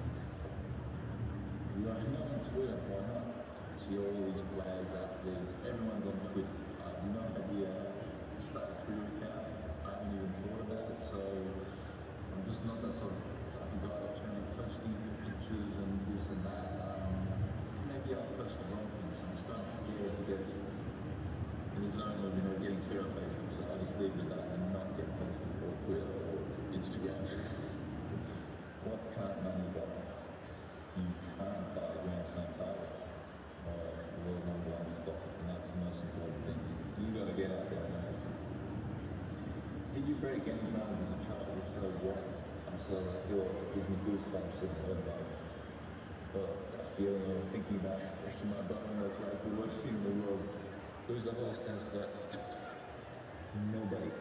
You know, on Twitter, why not? I see all these players, athletes, everyone's on Twitter. I have no idea how to start a Twitter account. I haven't even thought about it, so I'm just not that sort of type of guy that's going to be posting pictures and this and that. Maybe I'll post the wrong things. I'm just not scared to get in the zone of, getting clear on Facebook, so I just leave it at that and not get Facebook or Twitter or Instagram. What can't money buy? You can't buy a Grand Slam title or a world number one spot, and that's the most important thing. You got to get out there, man. Did you break any bones as a child? If so, what? I feel it gives me goosebumps just heard about it. But that feeling of thinking about breaking my bone, that's like the worst thing in the world. Who's the host has bet? Nobody.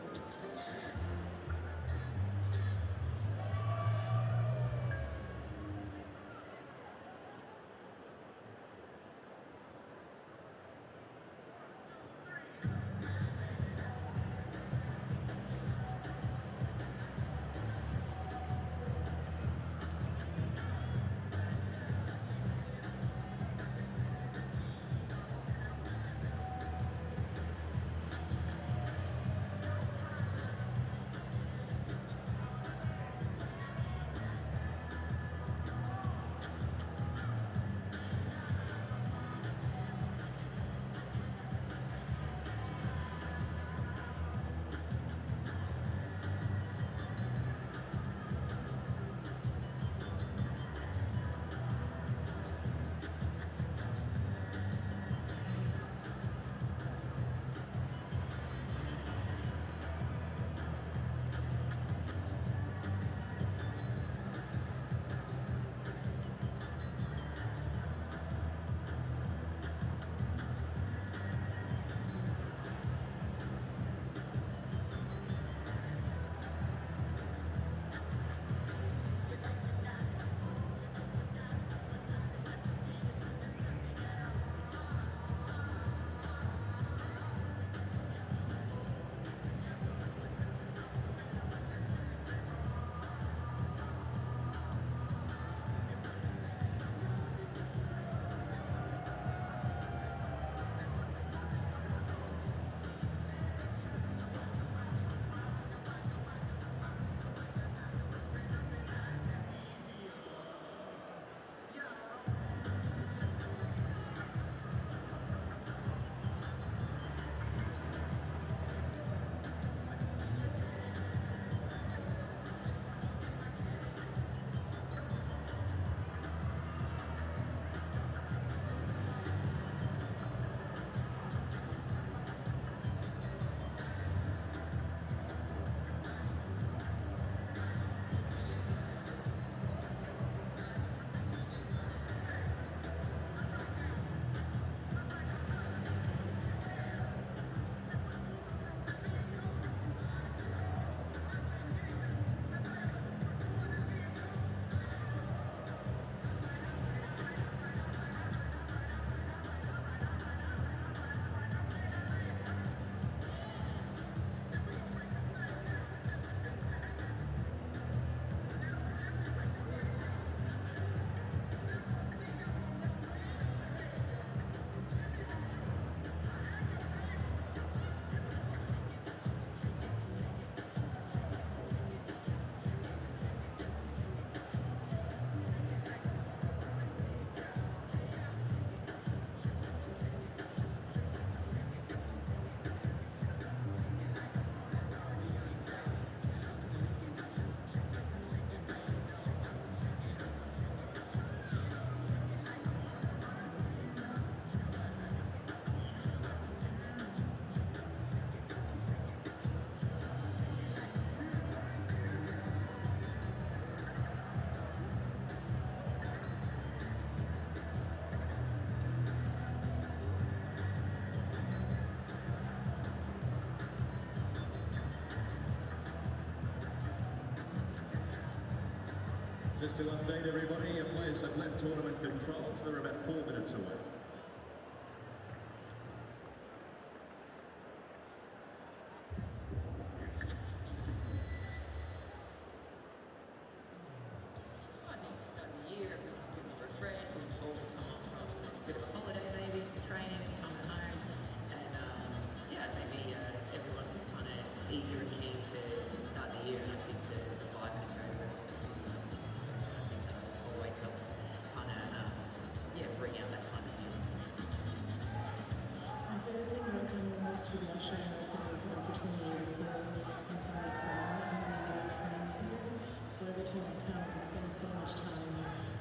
Just to update everybody, players have left tournament control, so they're about 4 minutes away.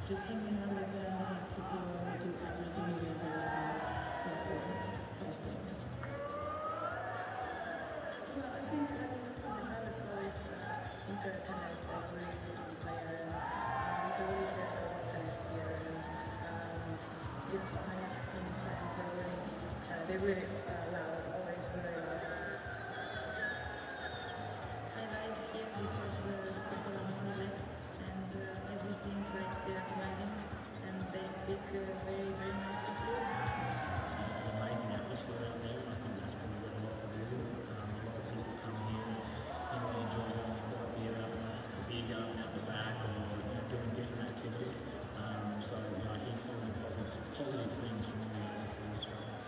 Just hanging out with them, have people do everything together, so that was the best thing. Well, I think I was always into tennis, like really decent player, and really good at tennis here, and I have some friends that they're really loud, always very loud. I like here because people are more relaxed and everything's like they're smiling and they speak very, very nice with you. Amazing atmosphere out there, and I think that's probably got a lot to do with it. A lot of people come here, enjoy having a beer out the beer garden out the back, or doing different activities. So I hear so many positive things from all the overseas Australians.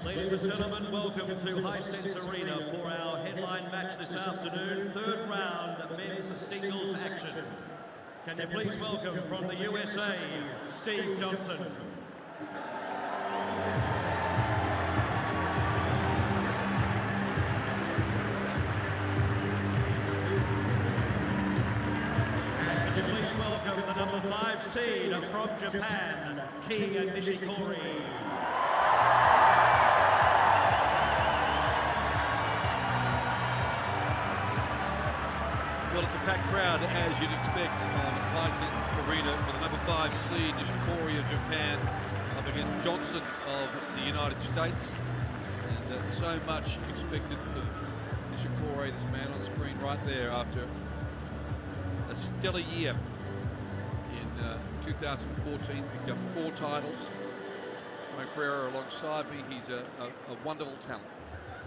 Ladies and gentlemen, welcome to Hisense Arena for our headline match this afternoon, third round men's singles action. Can you please welcome from the USA, Steve Johnson. And can you please welcome the number 5 seed from Japan, Kei Nishikori. Well, it's a packed crowd, as you'd expect, on Hisense Arena for the number 5 seed, Nishikori of Japan, up against Johnson of the United States. And so much expected of Nishikori, this man on screen right there, after a stellar year in 2014, picked up 4 titles. My Ferreira alongside me, he's a wonderful talent.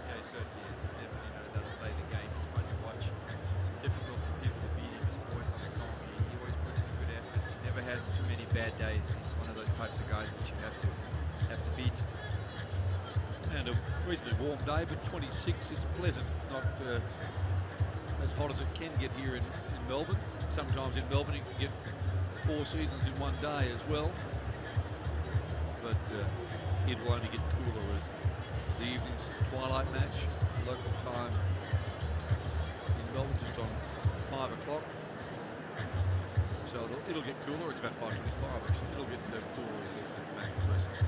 Yeah, he certainly is. He definitely knows how to play the game. He's fun to watch. Difficult for people to beat him. His boys on the song. He always puts in a good effort. He never has too many bad days. He's one of those types of guys that you have to beat. And a reasonably warm day, but 26, it's pleasant. It's not as hot as it can get here in Melbourne. Sometimes in Melbourne you can get 4 seasons in one day as well. But it will only get cooler as the evening's twilight match, local time in Melbourne, just on 5 o'clock. So it'll get cooler. It's about 5:25 actually. It'll get cooler as the match progresses.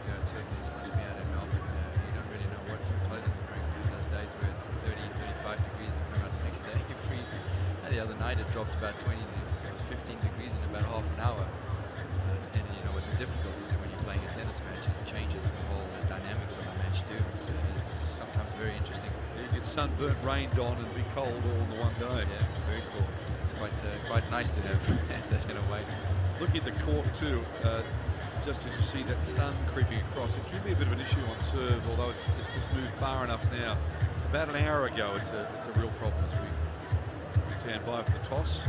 Yeah, it certainly is fun to be out in Melbourne. You don't really know what to play in those days where it's 30, 35 degrees and come out the next day, you freeze. The other night it dropped about 15 degrees in about half an hour. And you know what the difficulties are when you're playing a tennis match, is it changes the whole dynamics of the match too. It's sometimes very interesting. You get sunburnt, rained on, and be cold all in the one day. Yeah, very cool. It's quite nice to have that in a way. Looking at the court too, just as you see that sun creeping across, it can be a bit of an issue on serve, although it's just moved far enough now. About an hour ago, it's a real problem as we stand by for the toss.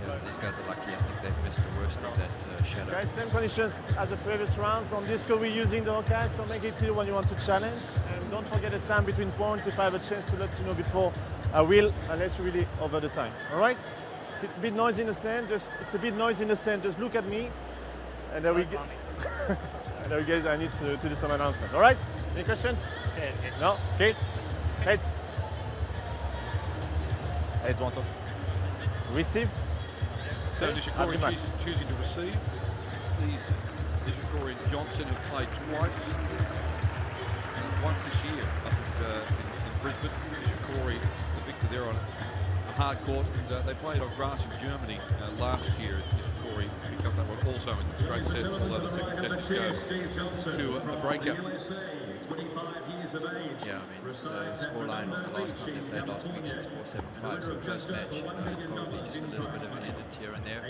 Yeah, these guys are lucky. I think they've missed the worst of that shadow. Okay, same conditions as the previous rounds. On this call we're using the Hawkeye, so make it clear when you want to challenge. And don't forget the time between points. If I have a chance to let you know before, I will, unless you're really over the time. All right? If it's a bit noisy in the stand, just look at me. And there we go. And there we go, I need to do some announcement. All right? Any questions? Okay. No? Okay. Heads. Heads want us. Receive. So Nishikori choosing to receive. These Nishikori and Johnson have played twice. Once this year up in Brisbane. Nishikori, the victor there on a hard court. And they played on grass in Germany last year. Nishikori picked up that one also in straight sets, although the second set did go to a breakout. Yeah, I mean, it's scoreline on the last time they played last week, 6-4, 7-5, so close match. Probably just a little bit of an edit here and there.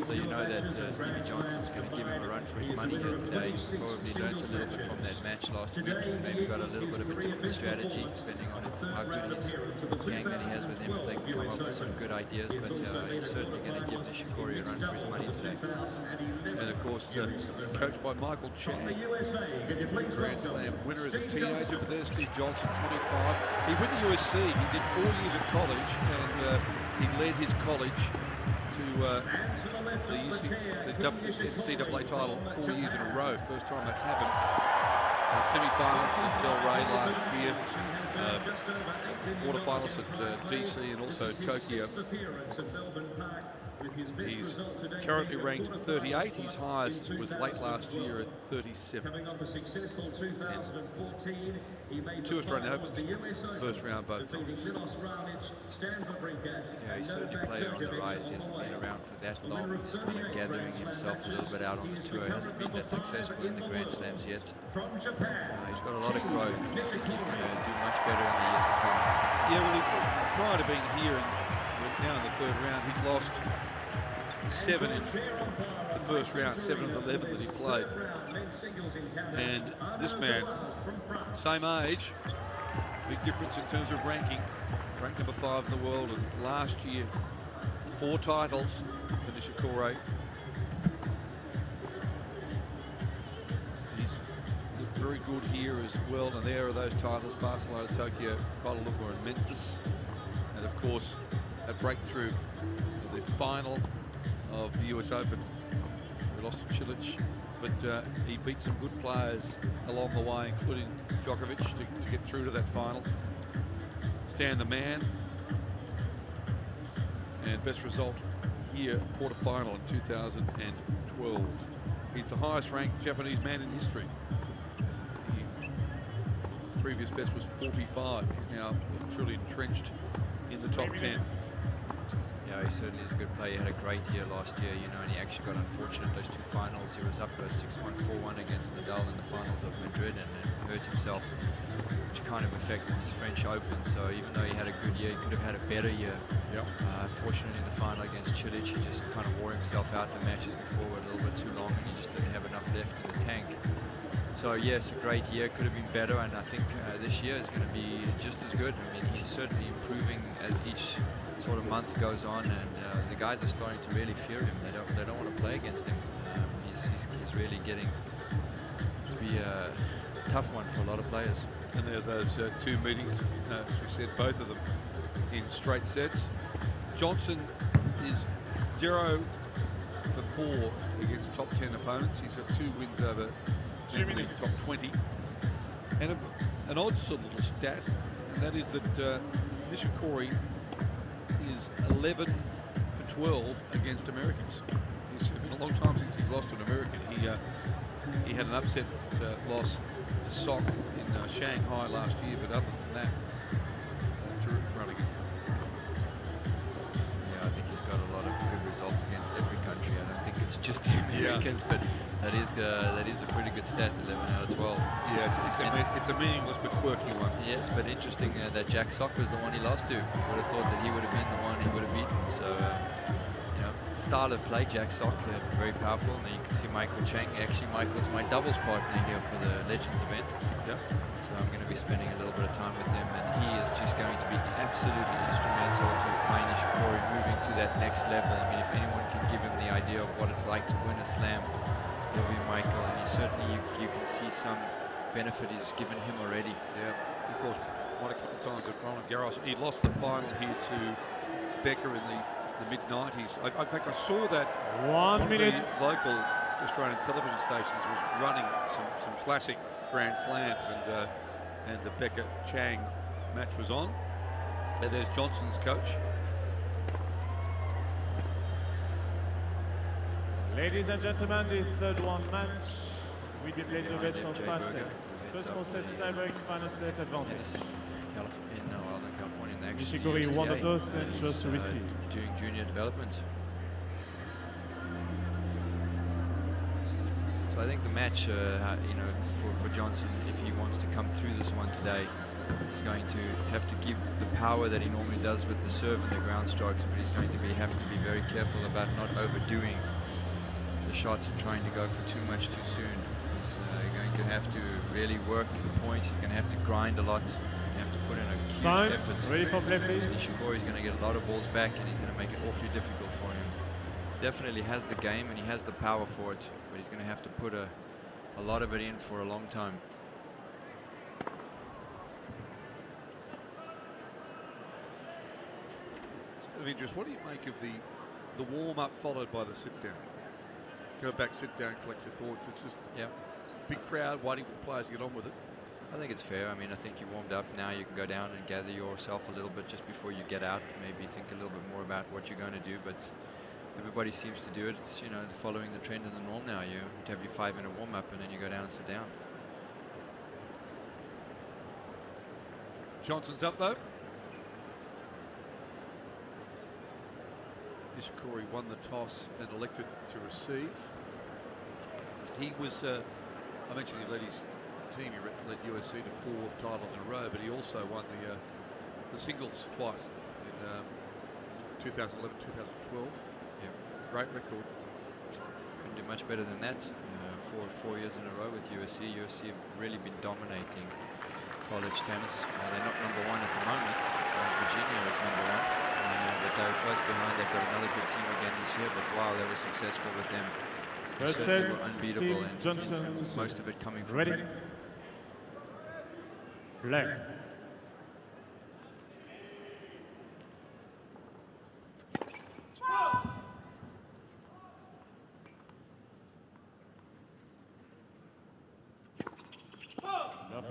So you know that Stevie Johnson's going to give him a run for his money here today. Probably learned a little bit from that match last week. Maybe got a little bit of a different strategy, depending on how good his gang that he has with him, if they can come up with some good ideas. But he's certainly going to give Nishikori a run for his money today. And of course, coached by Michael Chang, Grand Slam winner as a teenager. But there's Steve Johnson, 25. He went to USC. He did 4 years at college, and he led his college to the NCAA title 4 years in a row. First time that's happened. Semi-finals at Del Rey last year. Quarterfinals at DC and also Tokyo. He's currently ranked 38. His highest was late last year at 37. And 2 Australian Opens, first round both times. Yeah, he's certainly a player on the rise. He hasn't been around for that long. He's kind of gathering himself a little bit out on the tour. Hasn't been that successful in the Grand Slams yet. He's got a lot of growth. I think he's going to do much better in the years to come. Yeah, well, prior to being here and now in the third round, he's lost 7 in the first round, 7 of 11 that he played. And this man, same age, big difference in terms of ranking, ranked number 5 in the world, and last year 4 titles for Nishikori. very good here as well. And there are those titles: Barcelona, Tokyo, Kuala Lumpur, and Memphis. And of course, a breakthrough in the final of the US Open. We lost to Cilic, but he beat some good players along the way, including Djokovic, to get through to that final. Stan the man. And best result here, quarterfinal in 2012. He's the highest ranked Japanese man in history. The previous best was 45. He's now truly entrenched in the top 10. Yeah, he certainly is a good player. He had a great year last year, you know, and he actually got unfortunate those two finals. He was up 6-1, 4-1 against Nadal in the finals of Madrid and hurt himself, which kind of affected his French Open. So even though he had a good year, he could have had a better year. Yep. Unfortunately, in the final against Cilic, he just kind of wore himself out. The matches before were a little bit too long, and he just didn't have enough left in the tank. So yes, a great year. Could have been better, and I think this year is going to be just as good. I mean, he's certainly improving as each sort of month goes on, and the guys are starting to really fear him. They don't want to play against him. He's really getting to be a tough one for a lot of players. And there are those two meetings, as we said, both of them in straight sets. Johnson is 0 for 4 against top 10 opponents. He's got 2 wins over the top 20. And an odd sort of little stat, and that is that Nishikori is 11 for 12 against Americans. It's been a long time since he's lost to an American. He had an upset loss to Sock in Shanghai last year, but other than that, terrific run against them. Yeah, I think he's got a lot of good results against every country. I don't think it's just the Americans, but that is a pretty good stat, 11 out of 12. Yeah, it's a meaningless but quirky one. Yes, but interesting that Jack Sock was the one he lost to. Would have thought that he would have been the one he would have beaten. So, you know, style of play, Jack Sock, very powerful. And you can see Michael Chang. Actually, Michael's my doubles partner here for the Legends event. Yep. So I'm going to be spending a little bit of time with him, and he is just going to be absolutely instrumental to Kai Nishikori moving to that next level. I mean, if anyone can give him the idea of what it's like to win a slam, it'll be Michael, and he certainly, you can see some benefit he's given him already. Yeah, of course, won a couple of times at Roland Garros. He lost the final here to Becker in the mid-90s. In fact, I saw that 1 minute. The local Australian television stations was running some classic Grand Slams, and the Becker-Chang match was on. And there's Johnson's coach. Ladies and gentlemen, the third one match will be played to best of 5 sets. First 4 sets tiebreak, final set advantage. In Northern California, Nishikori won the toss and chose to receive. Doing junior development. So I think the match, you know, for Johnson, if he wants to come through this one today, he's going to have to give the power that he normally does with the serve and the ground strokes, but he's going to have to be very careful about not overdoing the shots and trying to go for too much too soon. He's going to have to really work the points. He's going to have to grind a lot. You have to put in a huge effort. Ready for play, please. Nishikori's going to get a lot of balls back, and he's going to make it awfully difficult for him. Definitely has the game, and he has the power for it, but he's going to have to put a lot of it in for a long time. Of interest, what do you make of the warm-up followed by the sit-down? Go back, sit down, collect your thoughts. It's just big crowd waiting for the players to get on with it. I think it's fair. I mean, I think you warmed up. Now you can go down and gather yourself a little bit just before you get out. Maybe think a little bit more about what you're going to do. But everybody seems to do it. It's, you know, following the trend and the norm now. You have your 5-minute warm-up and then you go down and sit down. Johnson's up though. Nishikori won the toss and elected to receive. He was, I mentioned he led his team, he led USC to 4 titles in a row, but he also won the singles twice in 2011, 2012. Yeah. Great record. Couldn't do much better than that. 4 years in a row with USC. USC have really been dominating college tennis. They're not #1 at the moment. Virginia is #1. But they're close behind. They've got another good team again this year, but wow, they were successful with them. First set, Steve Johnson to most of it coming from ready. him. Black. Not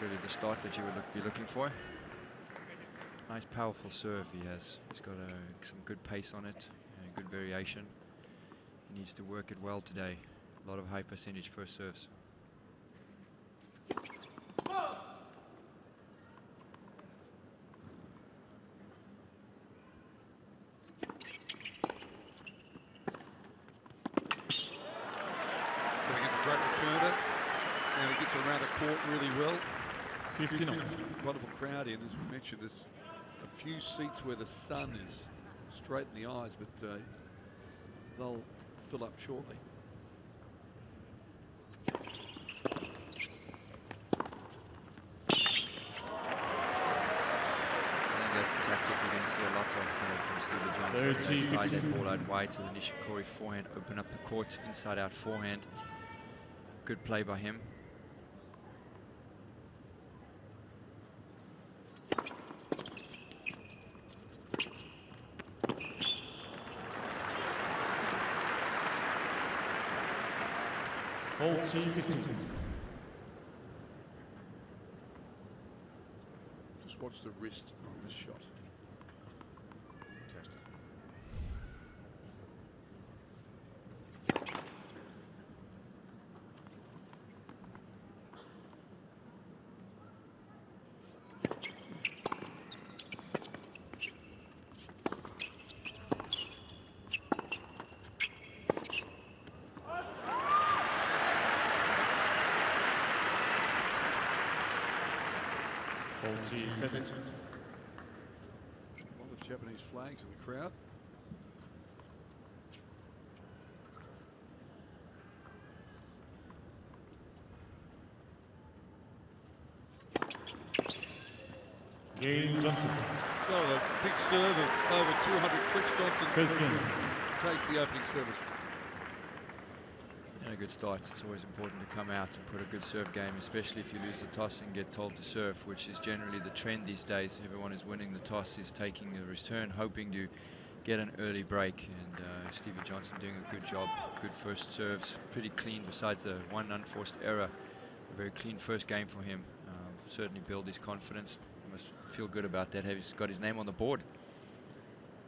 really the start that you would be looking for. Nice powerful serve he has. He's got some good pace on it, good variation. He needs to work it well today. A lot of high percentage first serves. Now he gets around the court really well. 59. Wonderful crowd in, as we mentioned. There's a few seats where the sun is straight in the eyes, but they'll fill up shortly. That's a tactic we're going to see a lot of from Stevie Johnson. Slide that ball out wide to the Nishikori forehand, open up the court, inside out forehand. Good play by him. Just watch the wrist on this shot. Fantastic. A lot of Japanese flags in the crowd. Game Johnson. So a big serve of over 200 clicks. Johnson takes the opening service. And a good start. It's always important to come out and put a good serve game, especially if you lose the toss and get told to serve, which is generally the trend these days. Everyone is winning the toss, is taking the return, hoping to get an early break. And Stevie Johnson doing a good job. Good first serves, pretty clean besides the one unforced error. A very clean first game for him. Certainly build his confidence. Must feel good about that. He's got his name on the board.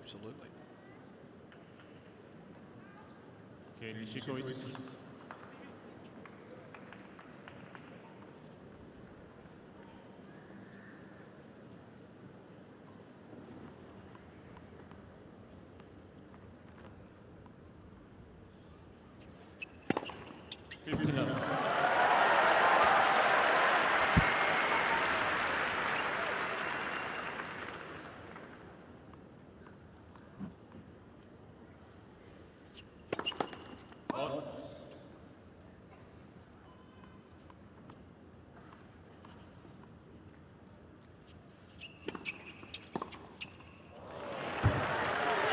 Absolutely. Okay, Nishikori to see.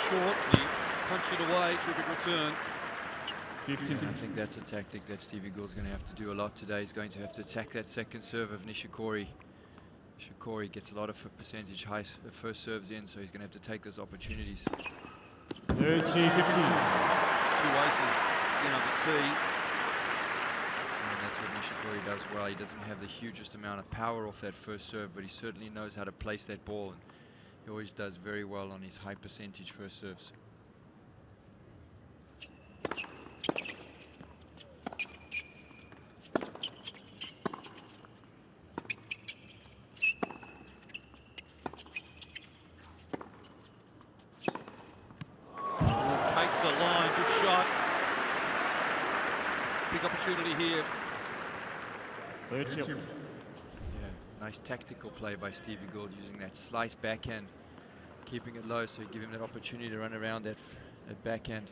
Short, he punched it away, terrific return. 15. I think that's a tactic that Stevie Gould's going to have to do a lot today. He's going to have to attack that second serve of Nishikori. Nishikori gets a lot of percentage high first serves in, so he's going to have to take those opportunities. 30-15. 2 aces in on the tee. And that's what Nishikori does well. He doesn't have the hugest amount of power off that first serve, but he certainly knows how to place that ball. And he always does very well on his high percentage first serves. Takes the line, good shot. Big opportunity here. 30. Yeah, nice tactical play by Stevie Gould, using that slice backhand, keeping it low so you give him that opportunity to run around that backhand.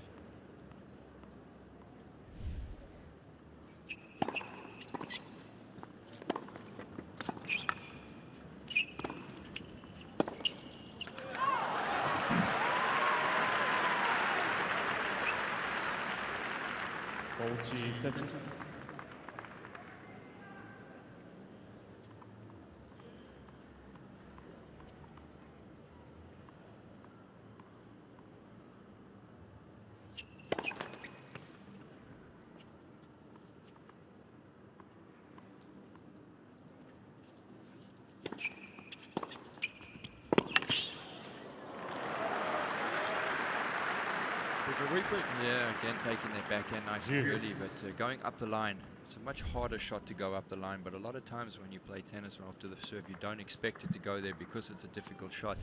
Yeah, again taking that backhand nice and early, but going up the line, it's a much harder shot to go up the line, but a lot of times when you play tennis after the serve, you don't expect it to go there because it's a difficult shot.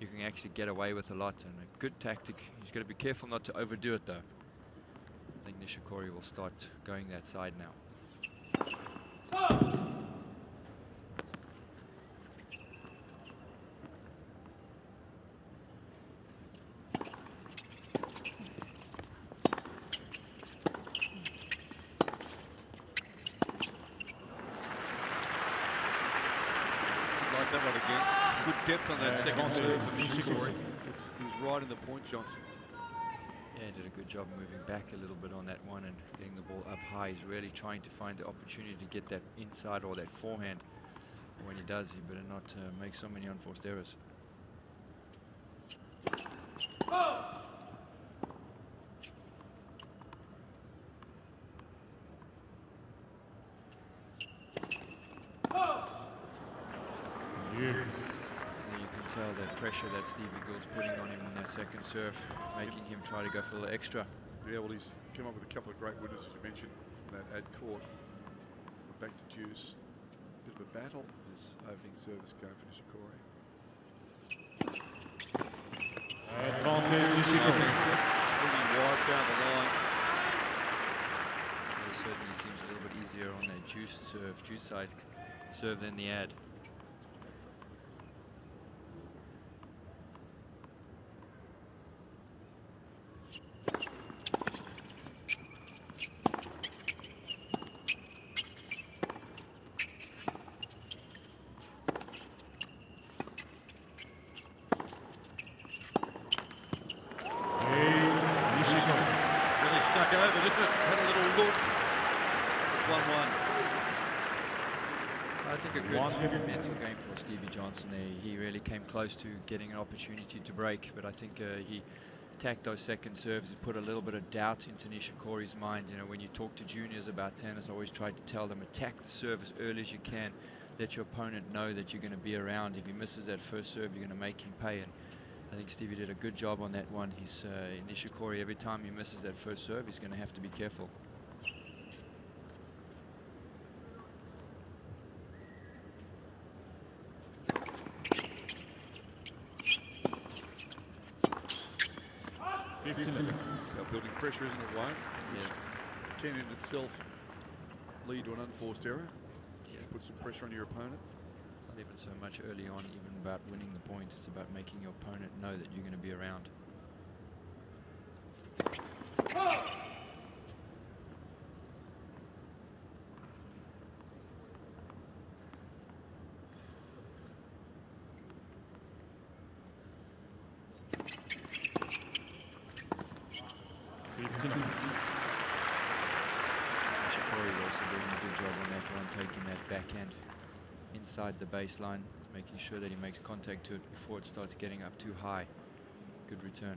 You can actually get away with a lot, and a good tactic. He's got to be careful not to overdo it, though. I think Nishikori will start going that side now. Like that one again. Good depth on that second serve from Nishikori. He was right in the point, Johnson. Yeah, did a good job moving back a little bit on that one and getting the ball up high. He's really trying to find the opportunity to get that inside or that forehand. When he does, he better not make so many unforced errors. You can tell that pressure that Stevie Gould's putting on him in that second serve, making him try to go for the extra. Yeah, well, he's come up with a couple of great winners, as you mentioned, in that ad court. Back to deuce. Bit of a battle, this opening service going for Nishikori. Advantage Nishikori. Really wide down the line. It certainly seems a little bit easier on that juice side serve than the ad. He really came close to getting an opportunity to break, but I think he attacked those second serves. He put a little bit of doubt into Nishikori's mind. You know, when you talk to juniors about tennis, I always try to tell them, attack the serve as early as you can. Let your opponent know that you're going to be around. If he misses that first serve, you're going to make him pay. And I think Stevie did a good job on that one. He's Nishikori, every time he misses that first serve, he's going to have to be careful. Building pressure, isn't it, Wayne? Yeah. Can in itself lead to an unforced error. Yeah. Put some pressure on your opponent. Not even so much early on, even about winning the point. It's about making your opponent know that you're going to be around. Nishikori also doing a good job on that one, taking that backhand inside the baseline, making sure that he makes contact to it before it starts getting up too high. Good return.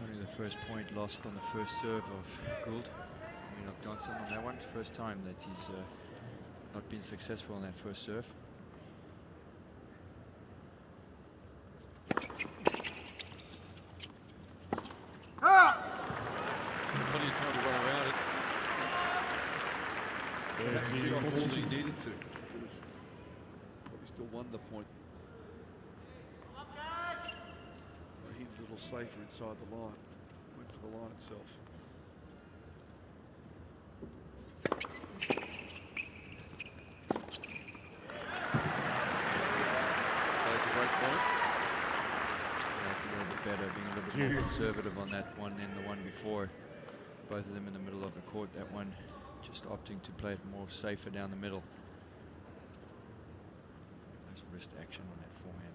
Only the first point lost on the first serve of Gould. Milos Johnson on that one. First time that he's not been successful on that first serve. Plenty of time to run around it. He got more than he needed to. Probably still won the point. He was a little safer inside the line. Went for the line itself. That's a great point. That's a little bit better, being a little bit more conservative on that one than the one before. Both of them in the middle of the court. That one just opting to play it more safer down the middle. Nice wrist action on that forehand.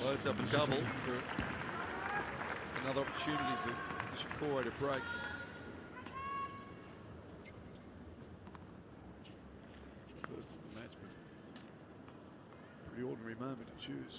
Loads up a double for another opportunity for Nishikori to break. First of the match, but pretty ordinary moment to choose.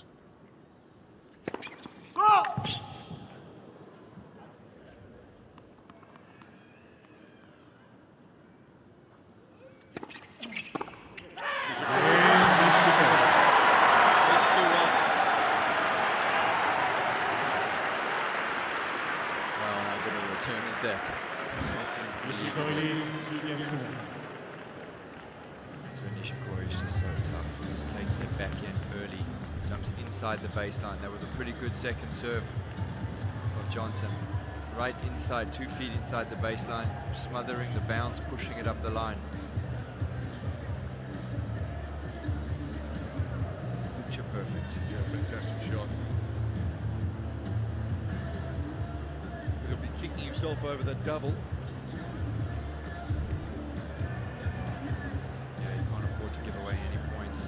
Inside the baseline. That was a pretty good second serve of Johnson. Right inside, 2 feet inside the baseline, smothering the bounce, pushing it up the line. Picture perfect. Yeah, fantastic shot. He'll be kicking himself over that double. Yeah, you can't afford to give away any points.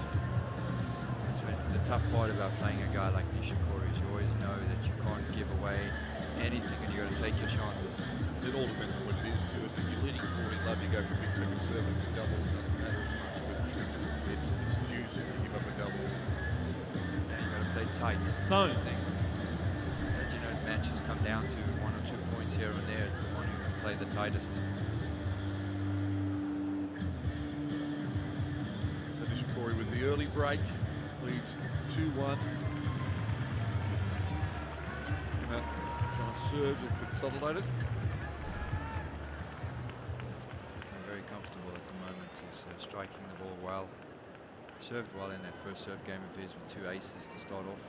The tough part about playing a guy like Nishikori is you always know that you can't give away anything and you've got to take your chances. It all depends on what it is too. If you're leading 4-in love, you go for a big second serve, it's a double, it doesn't matter as much, but it's juice if you give up a double. Yeah, you've got to play tight. Time. And you know, matches come down to 1 or 2 points here and there. It's the one who can play the tightest. So Nishikori with the early break. Leads 2-1. Come out, John serves and Consolidated. Looking very comfortable at the moment. He's striking the ball well. Served well in that first serve game of his with 2 aces to start off.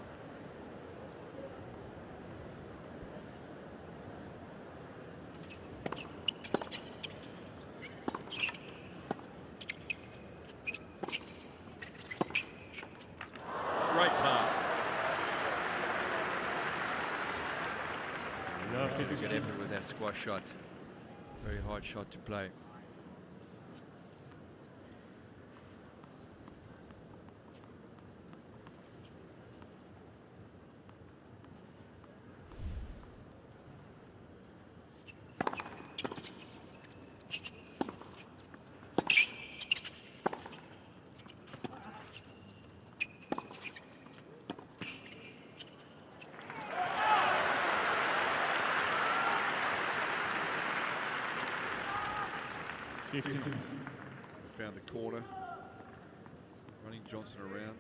Good effort with that squash shot. Very hard shot to play. Found the corner, running Johnson around.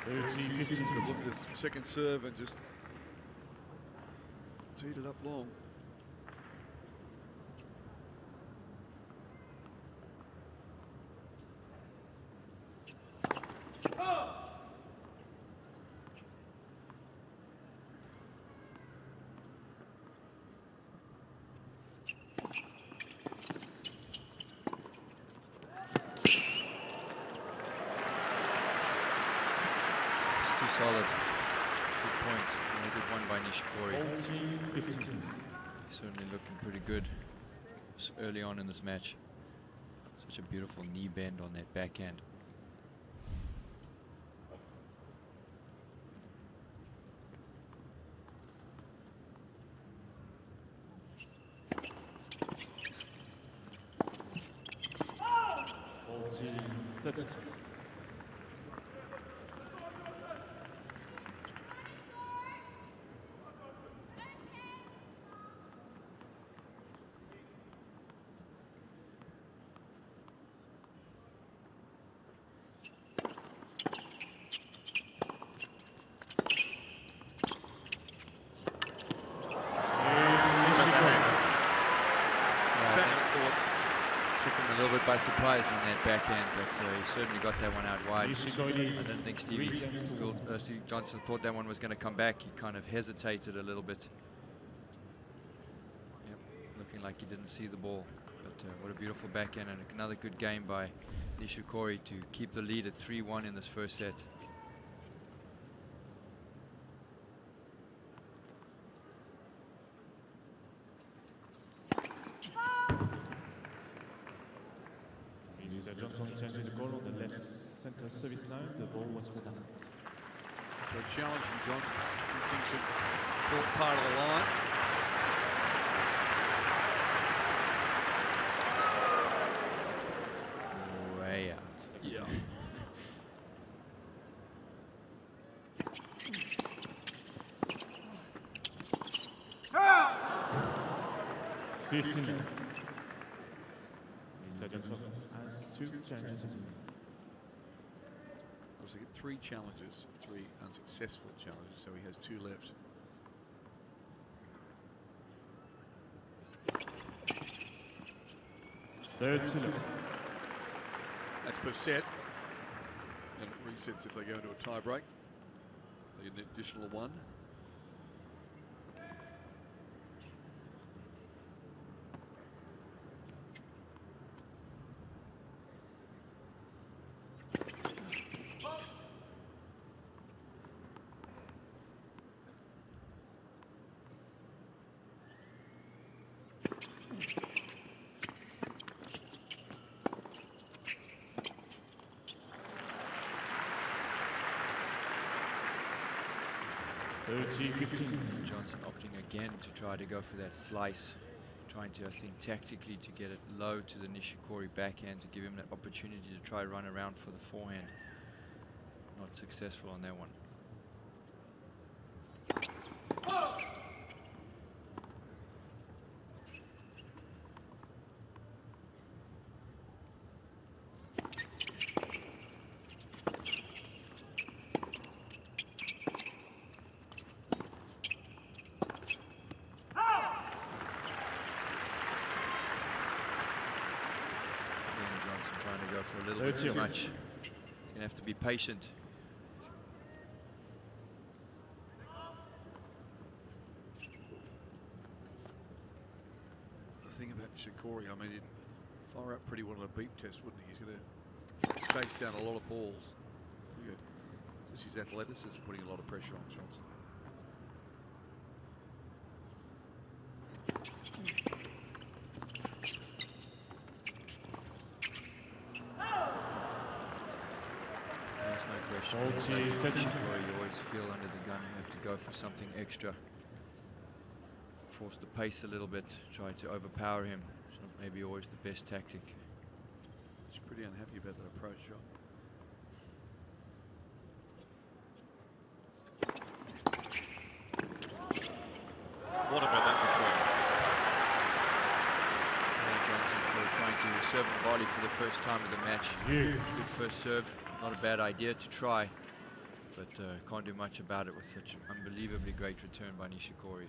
Look at his second serve and just teed it up long. Solid. Good point. And a good one by Nishikori. Certainly looking pretty good early on in this match. Such a beautiful knee bend on that backhand. by surprise on that backhand, but he certainly got that one out wide. I don't think Stevie Johnson thought that one was going to come back. He kind of hesitated a little bit. Yep, looking like he didn't see the ball. But what a beautiful backhand, and another good game by Nishikori to keep the lead at 3-1 in this first set. Mr. Johnson changing the call on the left center service line. The ball was put out. So challenging Johnson. He thinks it caught part of the line. Way out. Yeah. Mr. Johnson has 2 changes. Of course, they get 3 challenges, 3 unsuccessful challenges, so he has 2 left. Third set. That's per set. And it resets if they go into a tie break. They get an additional 1. Johnson opting again to try to go for that slice, trying to, I think, tactically to get it low to the Nishikori backhand to give him that opportunity to try run around for the forehand. Not successful on that one. Too much. You're gonna have to be patient. The thing about Nishikori, I mean, he'd fire up pretty well on a beep test, wouldn't he? He's gonna chase down a lot of balls. Just his athleticism putting a lot of pressure on Johnson. You always feel under the gun, you have to go for something extra. Force the pace a little bit, try to overpower him. It's not maybe always the best tactic. He's pretty unhappy about that approach shot. What about that Johnson trying to serve the volley for the first time of the match. Good first serve. Not a bad idea to try, but can't do much about it with such an unbelievably great return by Nishikori.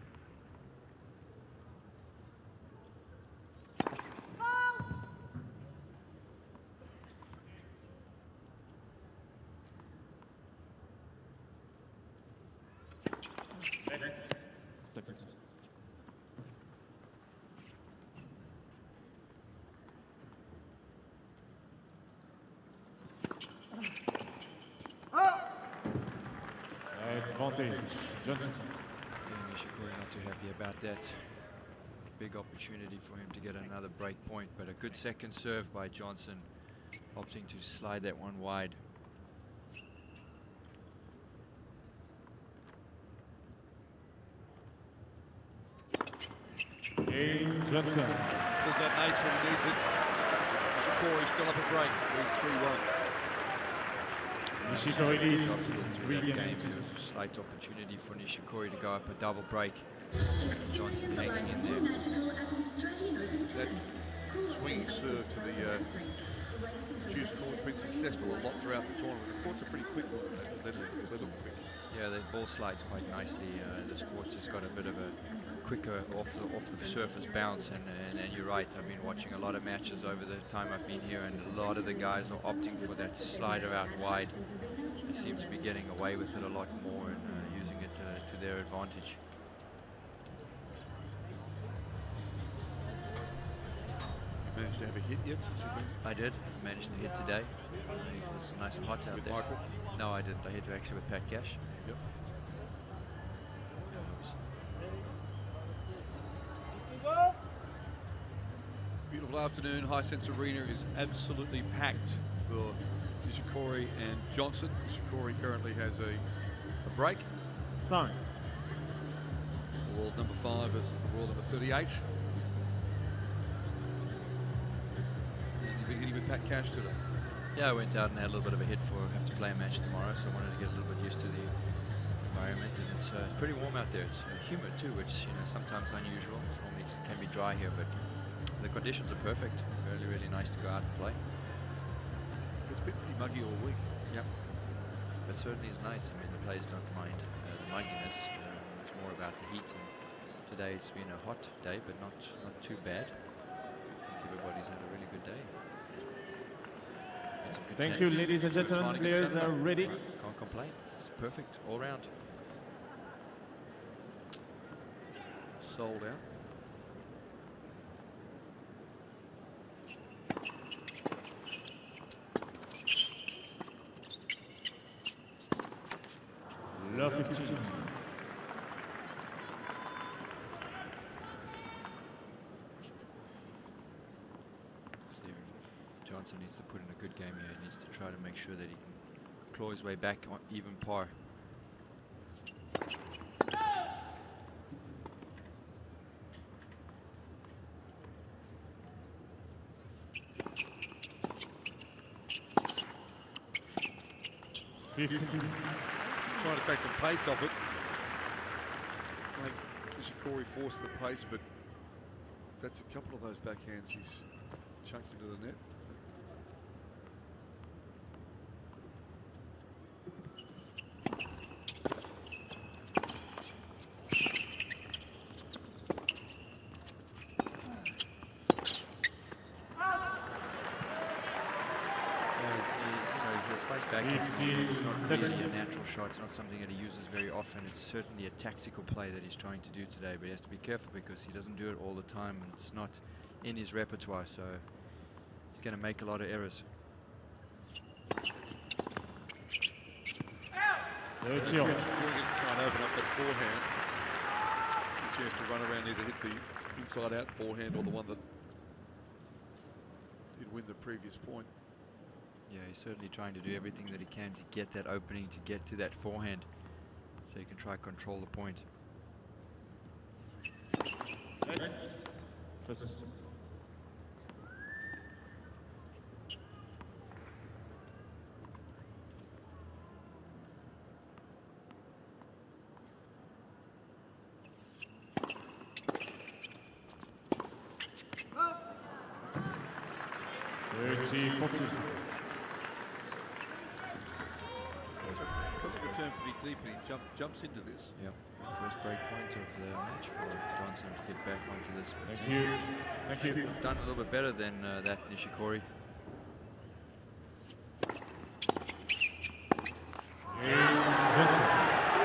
Second. Advantage, Johnson. Yeah, Nishikori not too happy about that. Big opportunity for him to get another break point, but a good second serve by Johnson, opting to slide that one wide. Game Johnson. Pulls that nice when he needs it. Nishikori's still up a break. Leads 3-1. Nishikori leads 3 games to 2. Slight opportunity for Nishikori to go up a double break. Johnson hanging in there. That swinging serve to the juice court's been successful a lot throughout the tournament. The courts are pretty quick on that. They're quick. Yeah, the ball slides quite nicely. This court has got a bit of a quicker off the surface bounce, and you're right. I've been watching a lot of matches over the time I've been here, and a lot of the guys are opting for that slider out wide. They seem to be getting away with it a lot more and using it to their advantage. You managed to have a hit yet since you've been? I did. Managed to hit today. It was nice and hot out with there. Michael? No, I didn't. I hit actually with Pat Cash. Yep. Beautiful afternoon. Hisense Arena is absolutely packed for Nishikori and Johnson. Nishikori currently has a break. Time. World number 5 versus the world number 38. And you've been hitting with Pat Cash today. Yeah, I went out and had a little bit of a hit for have to play a match tomorrow, so I wanted to get a little bit used to the environment, and it's pretty warm out there. It's humid too, which sometimes unusual. Normally it can be dry here, but the conditions are perfect. Really, really nice to go out and play. It's been pretty muggy all week. Yep. But certainly it's nice. I mean, the players don't mind the mugginess. It's more about the heat. And today it's been a hot day, but not too bad. I think everybody's had a really good day. Thank you, ladies and gentlemen. Players are ready. Can't complain. It's perfect all round. Sold out. Love 15. Johnson needs to put in a good game here. He needs to try to make sure that he can claw his way back on even par. Trying to take some pace off it. I think Nishikori forced the pace, but that's a couple of those backhands he's chunked into the net. It's not really a natural shot. It's not something that he uses very often. It's certainly a tactical play that he's trying to do today, but he has to be careful because he doesn't do it all the time, and it's not in his repertoire, so he's going to make a lot of errors. 30. Try and open up that forehand. A chance to run around, either hit the inside out forehand or the one that did win the previous point. Yeah, he's certainly trying to do everything that he can to get that opening, to get to that forehand, so he can try to control the point. First. Return pretty deep, and he jumps into this. Yep. First break point of the match for Johnson to get back onto this. Thank you. Thank you. Should have done a little bit better than that, Nishikori.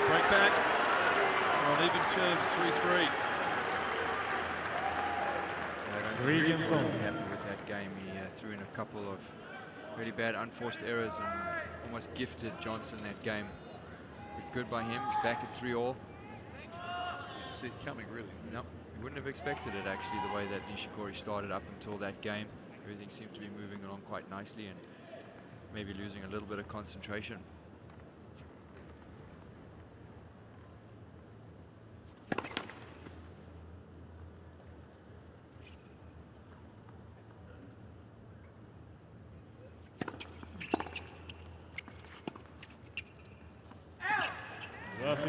Break back. On even terms, 3-3. Really happy with that game. He threw in a couple of really bad unforced errors and almost gifted Johnson that game. But good by him. He's back at 3-all. See it coming, really. No, we wouldn't have expected it actually, the way that Nishikori started up until that game. Everything seemed to be moving along quite nicely and maybe losing a little bit of concentration.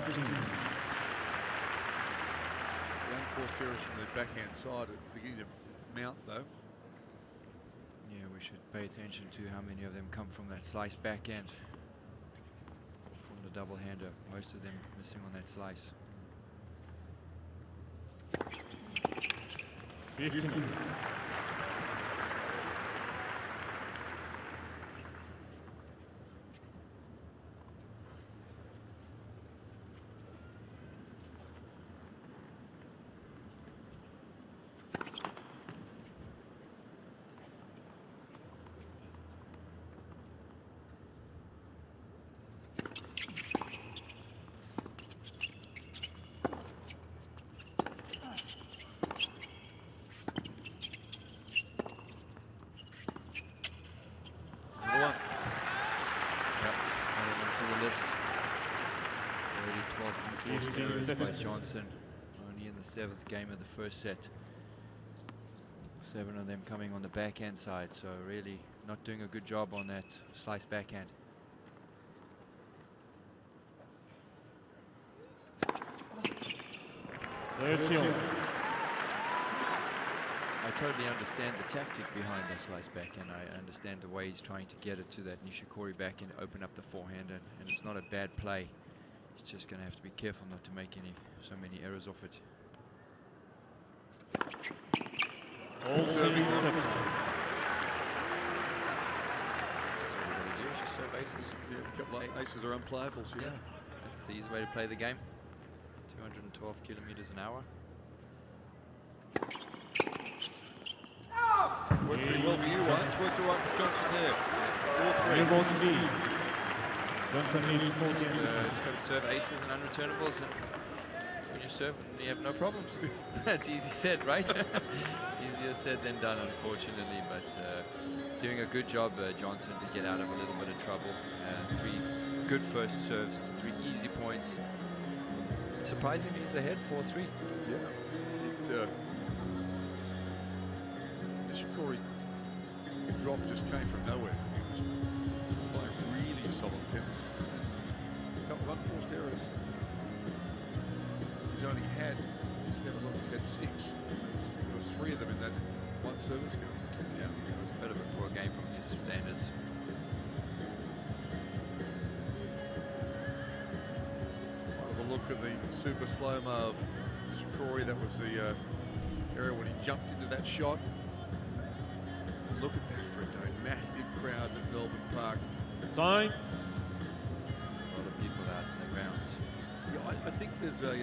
The unforced errors from the backhand side are beginning to mount, though. Yeah, we should pay attention to how many of them come from that slice backhand, from the double hander. Most of them missing on that slice. 15. By Johnson, only in the 7th game of the first set. 7 of them coming on the backhand side, so really not doing a good job on that slice backhand. I totally understand the tactic behind the slice backhand. I understand the way he's trying to get it to that Nishikori backhand, open up the forehand, and it's not a bad play. He's just going to have to be careful not to make so many errors off it. All serving minutes. That's all we've got to do, is just serve aces. Yeah, a couple of aces are unplayables, yeah. That's the easy way to play the game. 212 kilometers an hour. Worked pretty well for you, right? It's worked all right for Johnson there. 4-3. Johnson needs 4 games. He's got to serve aces and unreturnables, and when you serve, you have no problems. That's easy said, right? Easier said than done, unfortunately, but doing a good job, Johnson, to get out of a little bit of trouble. 3 good first serves, 3 easy points. Surprisingly, he's ahead 4-3. Yeah. Nishikori drop just came from nowhere. He was playing really solid tennis. A couple of unforced errors. He's only had, he's had 6. There was 3 of them in that one service game. Yeah, it was a bit of a poor game from his standards. Have a look at the super slow-mo of Nishikori. That was the area when he jumped into that shot. Look at that for a day. Massive crowds at Melbourne Park. Time. A lot of people out in the grounds. Yeah, I think there's a, I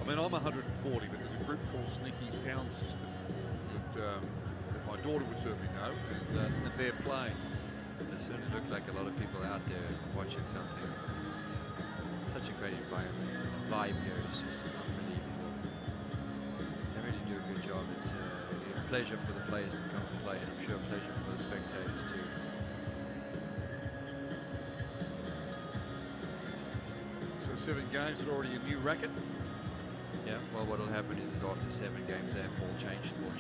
mean, I'm 140, but there's a group called Sneaky Sound System that my daughter would certainly know, and they're playing. There certainly look like a lot of people out there watching something. Such a great environment. And the vibe here is just unbelievable. They really do a good job. It's a pleasure for the players to come and play, and I'm sure a pleasure for the spectators too. So 7 games and already a new racket. Yeah, well, what'll happen is that after 7 games they have ball change for the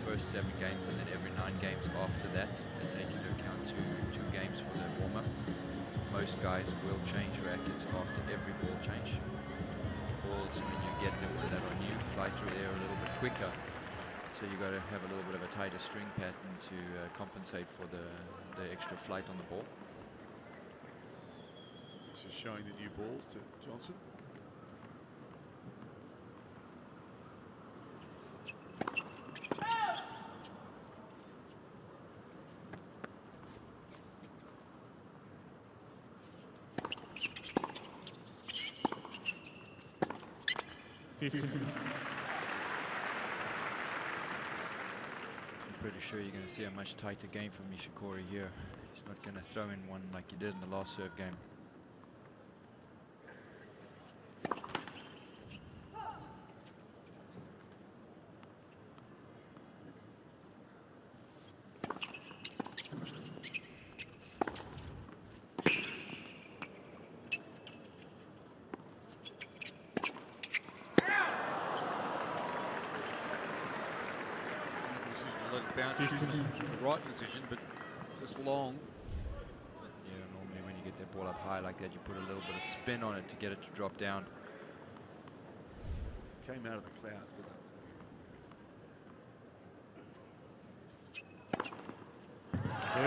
first 7 games, and then every 9 games after that they take into account two games for their warm-up. Most guys will change rackets after every ball change. Balls, when you get them that are new, fly through the air a little bit quicker. So you've got to have a little bit of a tighter string pattern to compensate for the extra flight on the ball. This is showing the new balls to Johnson. I'm pretty sure you're going to see a much tighter game from Nishikori here. He's not going to throw in one like he did in the last serve game. The right decision, but just long. Yeah, normally when you get that ball up high like that, you put a little bit of spin on it to get it to drop down. Came out of the clouds, didn't it? 30-15.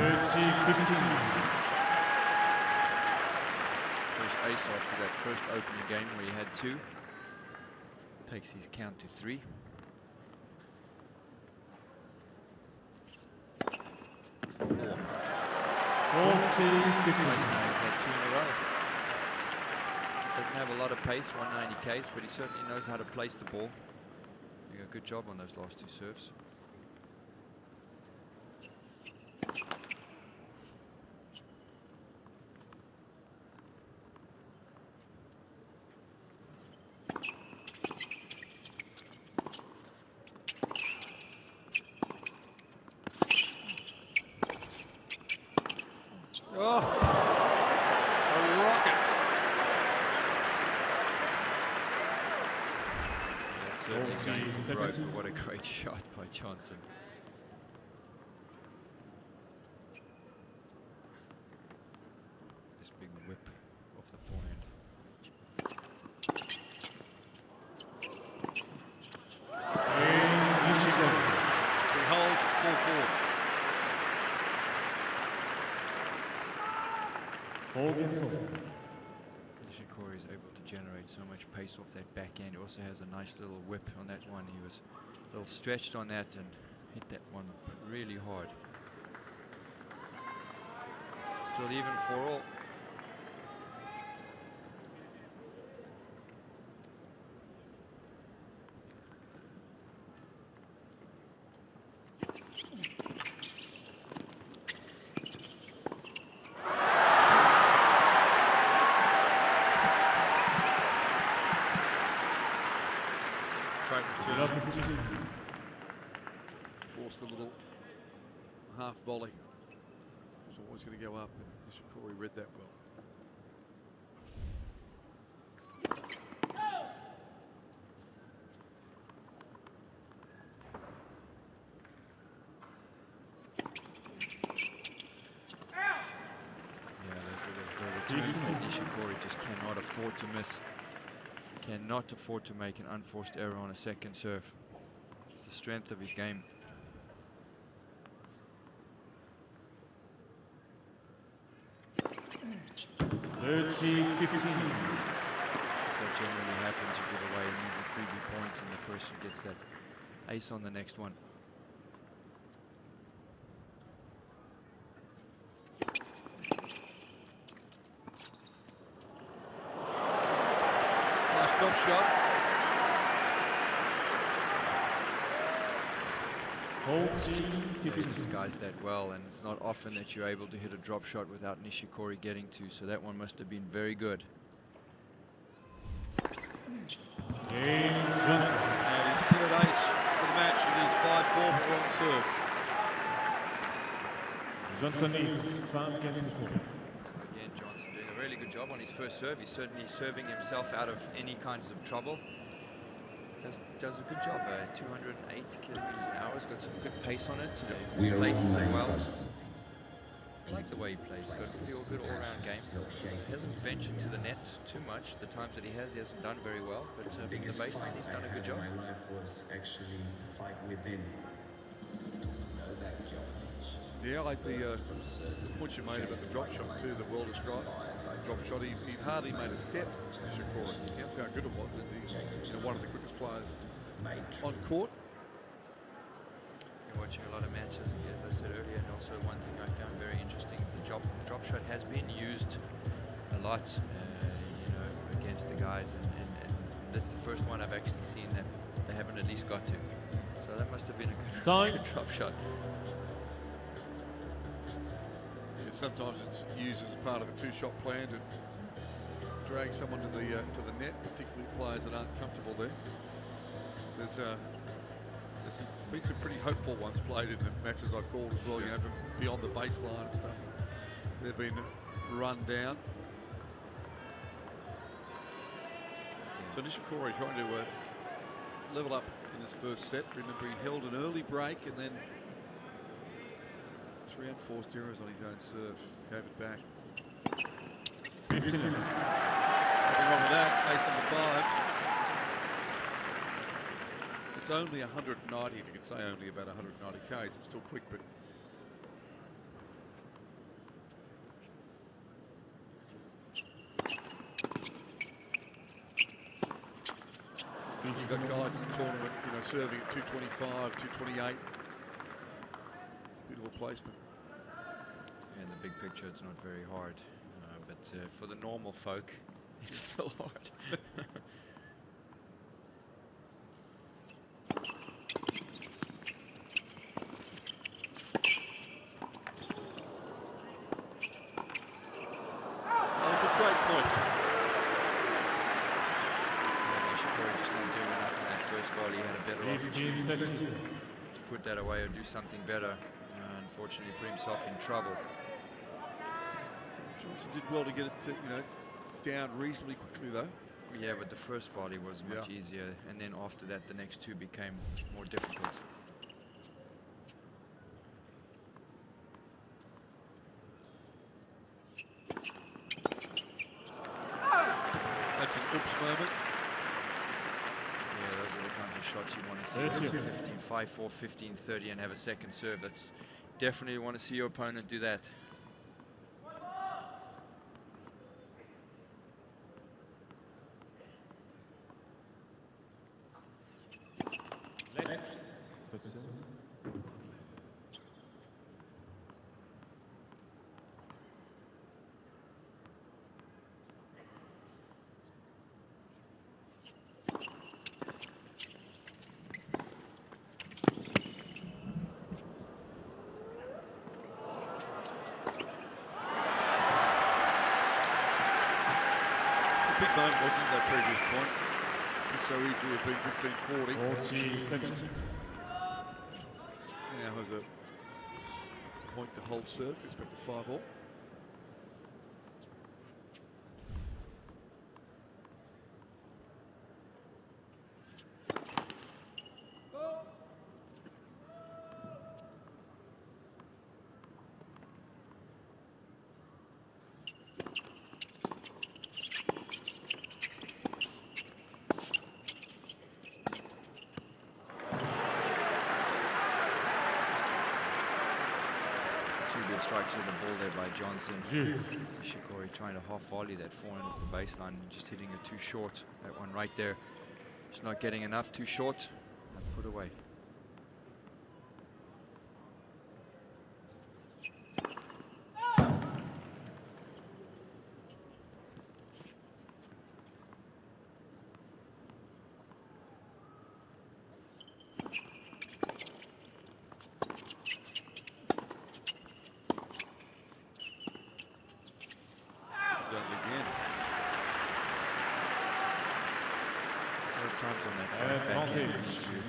First ace after that first opening game where he had 2. Takes his count to 3. 4. 40-15. He's had 2 in a row. Doesn't have a lot of pace, 190 k's, but he certainly knows how to place the ball. Doing a good job on those last 2 serves. Oh, a rocket. That's certainly going for broke, but what a great shot by Johnson. This big whip off the forehand. He holds, it's 4-4. 4 games all. Nishikori is able to generate so much pace off that backhand. He also has a nice little whip on that one. He was a little stretched on that and hit that one really hard. Still even for all. Force the little half volley. It's always going to go up, and Nishikori read that well. Nishikori just cannot afford to miss. Cannot afford to make an unforced error on a second serve. It's the strength of his game. That generally happens. You give away an easy freebie point and the person gets that ace on the next one. Drop shot. 40-15. Disguised that well, and it's not often that you're able to hit a drop shot without Nishikori getting to, so that one must have been very good. Game Johnson. And his third ace for the match, and he's 5-4 for on serve. Johnson needs 5 games to 4. Again, Johnson doing a really good job on his first serve. He's certainly serving himself out of any kinds of trouble. Does a good job. 208 kilometers an hour. He's got some good pace on it. He places it well. I like the way he plays. He's got a real good all-round game. He hasn't ventured to the net too much. The times that he hasn't done very well. But from the baseline, he's done a good job. My life was actually fight within. Yeah, I like the point you made about the drop shot too, the well-described drop shot. He hardly made a step, Nishikori. That's how good it was, and he's one of the quickest players on court. You're watching a lot of matches, and as I said earlier, and also one thing I found very interesting is the drop shot has been used a lot, against the guys, and that's the first one I've actually seen that they haven't at least got to. So that must have been a good drop shot. Sometimes it's used as part of a two-shot plan to drag someone to the net, particularly players that aren't comfortable there. There's been some pretty hopeful ones played in the matches I've called as well, from beyond the baseline and stuff. They've been run down. So Nishikori trying to level up in his first set. Remember, he held an early break and then 3 unforced errors on his own serve. Gave it back. 15. Nothing wrong with that. Ace number 5. It's only 190, if you could say only about 190 Ks. It's still quick, but you've got guys in the tournament, serving at 225, 228. Beautiful placement. In the big picture, it's not very hard, but for the normal folk, it's still hard. That was a great point. Nishikori just not doing enough in that first volley. He had a better opportunity to put that away or do something better. Unfortunately, put himself in trouble. Johnson did well to get it to, down reasonably quickly though. Yeah, but the first volley was much easier, and then after that, the next two became more difficult. That's an oops moment. Yeah, those are the kinds of shots you want to see. 15, 5-4, 15, 30, and have a second serve. That's definitely want to see your opponent do that. Big moment, wasn't it, that previous point? Could so easily have been 15-40. 40-30. Now has a point to hold serve, gets back to 5-all. Strikes with the ball there by Johnson. Yes. Nishikori trying to half volley that forehand off the baseline and just hitting it too short. That one right there. Just not getting enough, too short, and put away.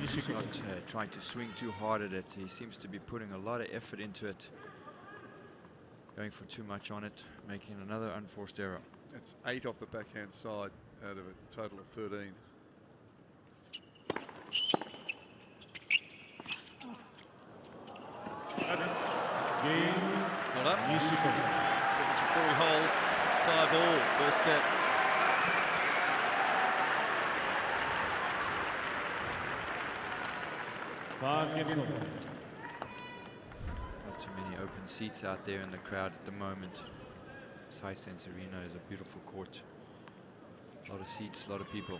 He's not trying to swing too hard at it. He seems to be putting a lot of effort into it. Going for too much on it, making another unforced error. That's 8 off the backhand side out of a total of 13. Game. Well up. 73 holes, 5-all, first set. Not too many open seats out there in the crowd at the moment. This Hisense Arena is a beautiful court. A lot of seats, a lot of people.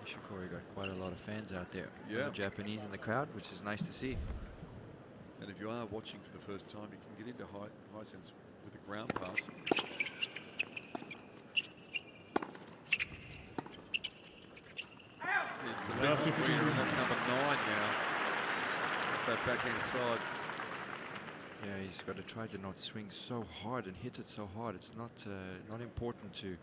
Nishikori got quite a lot of fans out there. Yeah. The Japanese in the crowd, which is nice to see. And if you are watching for the first time, you can get into Hisense with a ground pass. It's the big 15 and that's number 9 now. That backhand side. Yeah, he's got to try to not swing so hard and hit it so hard. It's not important to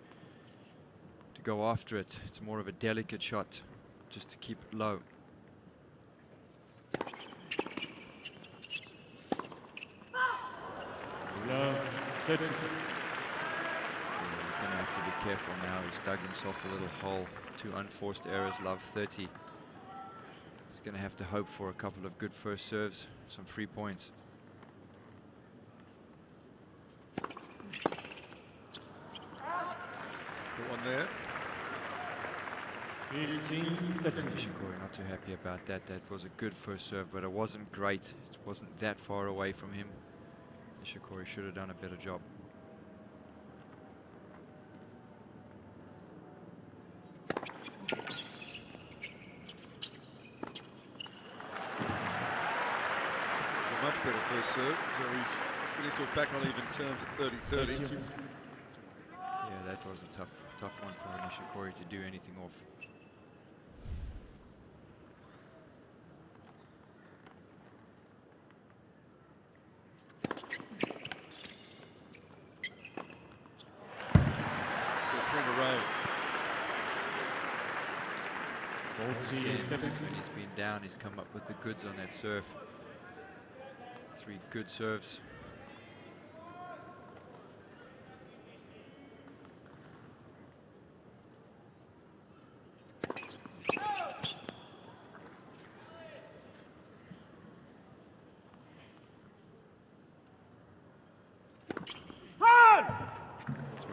go after it. It's more of a delicate shot, just to keep it low. Love 30. He's going to have to be careful now. He's dug himself a little hole. 2 unforced errors, love 30. He's going to have to hope for a couple of good first serves, some free points. Good one there. 15-30. Nishikori not too happy about that. That was a good first serve, but it wasn't great. It wasn't that far away from him. Nishikori should have done a better job. A much better first serve, so he's getting sort of back on even terms at 30-30. Yeah, that was a tough one for Nishikori to do anything off. When he's been down, he's come up with the goods on that serve. 3 good serves.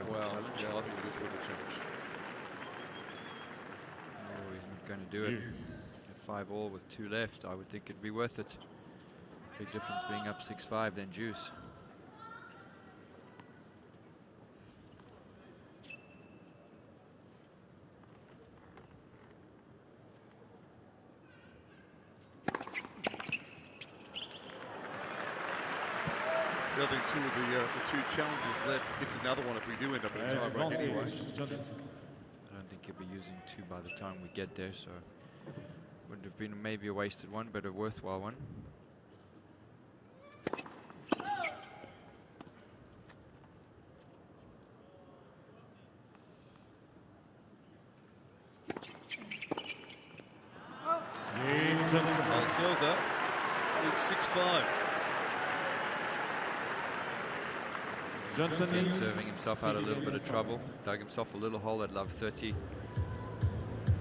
Well, yeah, I think it is worth a challenge. Oh, he's not going to do it. At 5-all with 2 left, I would think it'd be worth it. Big difference being up 6-5 than Juice. I think the 2 challenges left gets another one if we do end up in a tie break anyway. I don't think he'll be using 2 by the time we get there, so wouldn't have been maybe a wasted one, but a worthwhile one. Well served that. It's 6-5. Johnson serving himself out a little bit of trouble. Dug himself a little hole at love 30.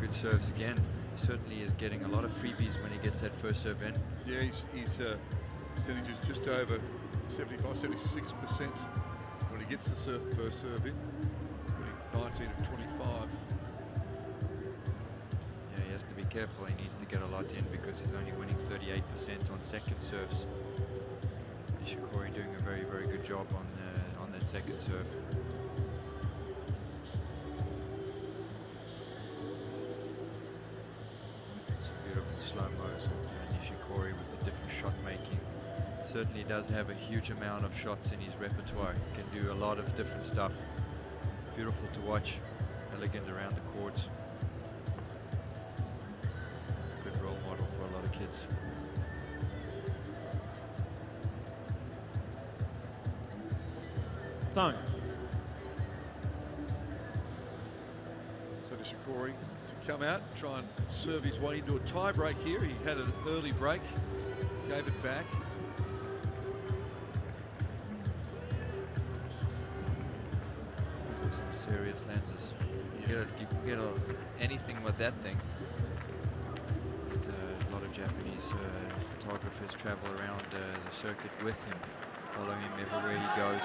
Good serves again. He certainly is getting a lot of freebies when he gets that first serve in. Yeah, his percentage is just over 75, 76% when he gets the first serve in. 19 of 25. Yeah, he has to be careful. He needs to get a lot in because he's only winning 38% on second serves. Nishikori doing a very, very good job on that second serve. Some beautiful slow-mos of Nishikori with the different shot making. Certainly does have a huge amount of shots in his repertoire. Can do a lot of different stuff. Beautiful to watch. Elegant around the court. Good role model for a lot of kids. Time. So Nishikori to come out, try and serve his way into a tie break here. He had an early break, gave it back. These are some serious lenses. You can get anything with that thing. It's a lot of Japanese photographers travel around the circuit with him, follow him everywhere he goes.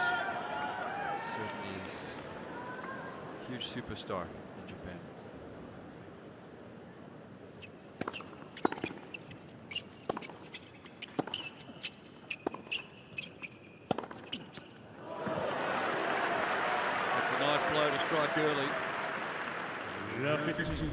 Certainly is a huge superstar in Japan. That's a nice blow to strike early. Love 15.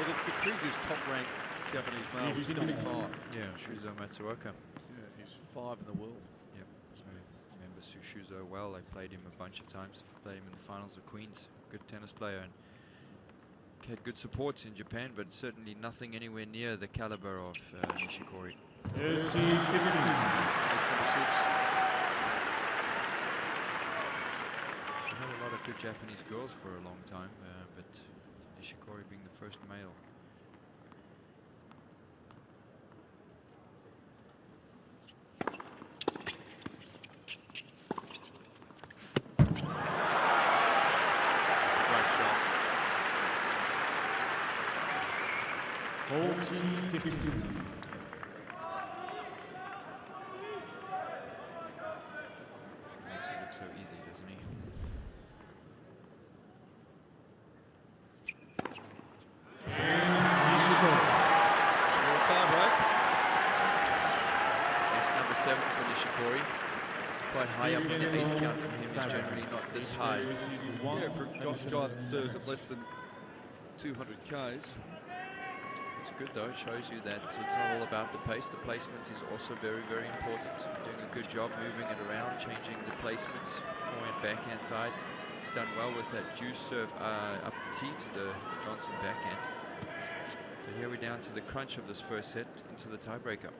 The previous top-ranked Japanese male was 25. Yeah, Shuzo Matsuoka. Yeah, he's 5 in the world. Yep, so I remember Shuzo well. I played him a bunch of times. Played him in the finals of Queens. Good tennis player and had good supports in Japan, but certainly nothing anywhere near the caliber of Nishikori. 30-15. Had a lot of good Japanese girls for a long time, but Nishikori being the first male. Great shot. 40-15. Makes it look so easy, doesn't he? Nishikori. Quite high up in the ace count from him is generally not this high. Yeah, for a guy that serves at less than 200 Ks. It's good though, it shows you that it's not all about the pace. The placement is also very, very important. Doing a good job moving it around, changing the placements, forehand, backhand side. He's done well with that juice serve up the tee to the Johnson backhand. But here we're down to the crunch of this first set into the tiebreaker.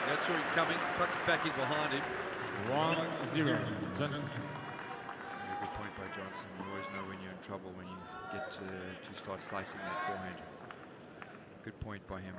That's where he's coming, tucked it back in behind him. 1-0, Johnson. Very good point by Johnson. You always know when you're in trouble when you get to start slicing that forehand. Good point by him.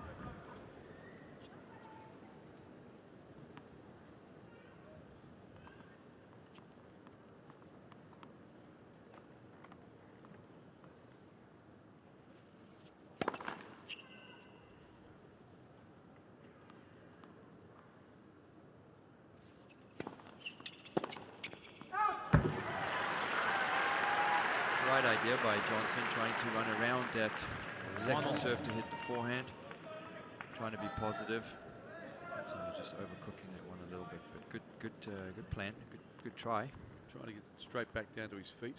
Right idea by Johnson, trying to run around that second serve to hit the forehand, trying to be positive. So just overcooking that one a little bit, but good plan, good try. Trying to get straight back down to his feet.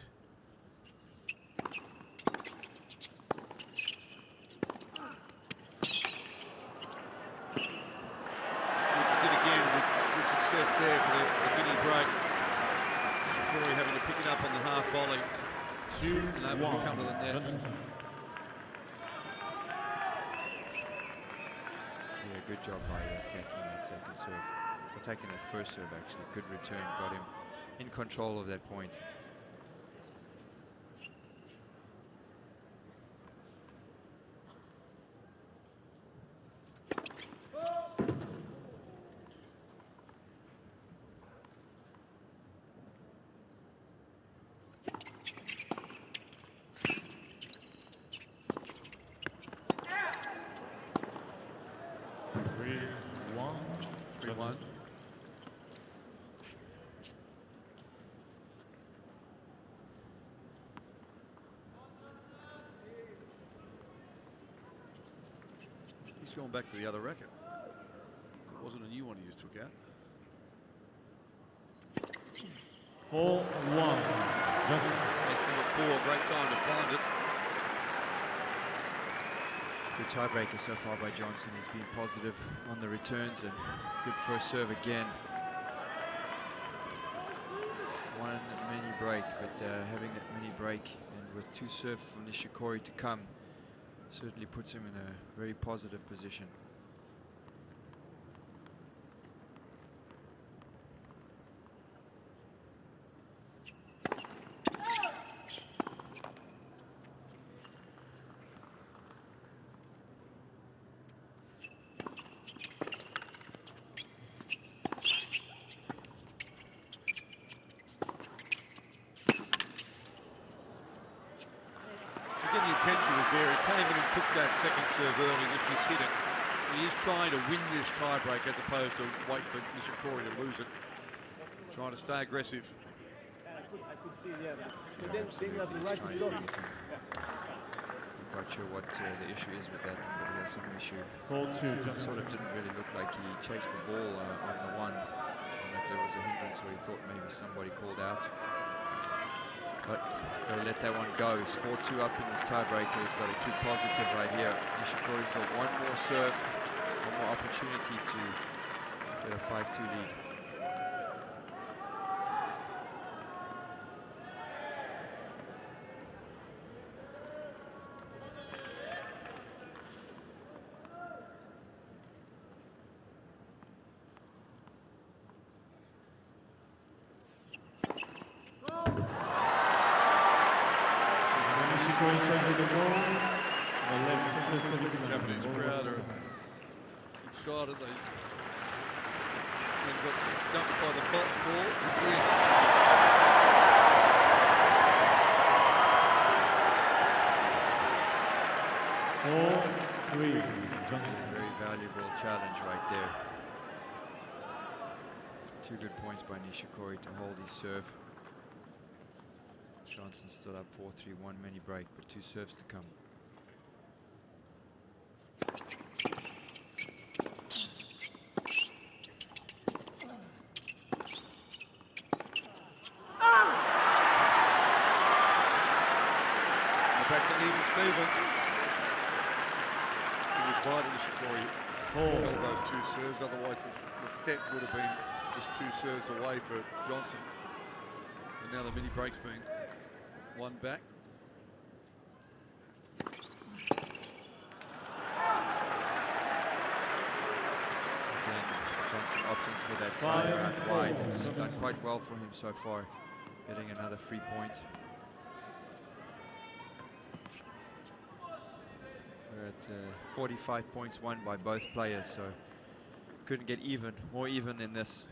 Did again with good success there for the mini break. Corey having to pick it up on the half volley. 2-1. Come to the net. Yeah, good job by taking that second serve. So taking that first serve actually, good return, got him in control of that point. He's gone back to the other racket. It wasn't a new one he just took out. 4-1. Johnson. That's number 4, great time to find it. Good tiebreaker so far by Johnson. He's been positive on the returns and good first serve again. One mini break, but having that mini break and with 2 serve from Nishikori to come certainly puts him in a very positive position. That second serve early, just mishit it. He is trying to win this tiebreak as opposed to wait for Nishikori to lose it. Trying to stay aggressive. I'm quite sure what the issue is with that, but he has some issue. 4-2. Sort of didn't really look like he chased the ball on the one. And if there was a hindrance, or he thought maybe somebody called out. But gotta let that one go. He's 4-2 up in this tiebreaker. He's got to keep positive right here. Nishikori's got one more serve, one more opportunity to get a 5-2 lead. Japanese crowd are excited. They got dumped by the ball. 4-3, Johnson. Very valuable challenge right there. 2 good points by Nishikori to hold his serve. Johnson still up 4-3, 1 mini break, but 2 serves to come. Back to even Steven. It was wide of Nishikori. Held those 2 serves, otherwise the set would have been just 2 serves away for Johnson. And now the mini break's being won back. Again, Johnson opting for that side round wide. It's done quite well for him so far, getting another free point. We're at 45 points won by both players, so couldn't get even, more even than this.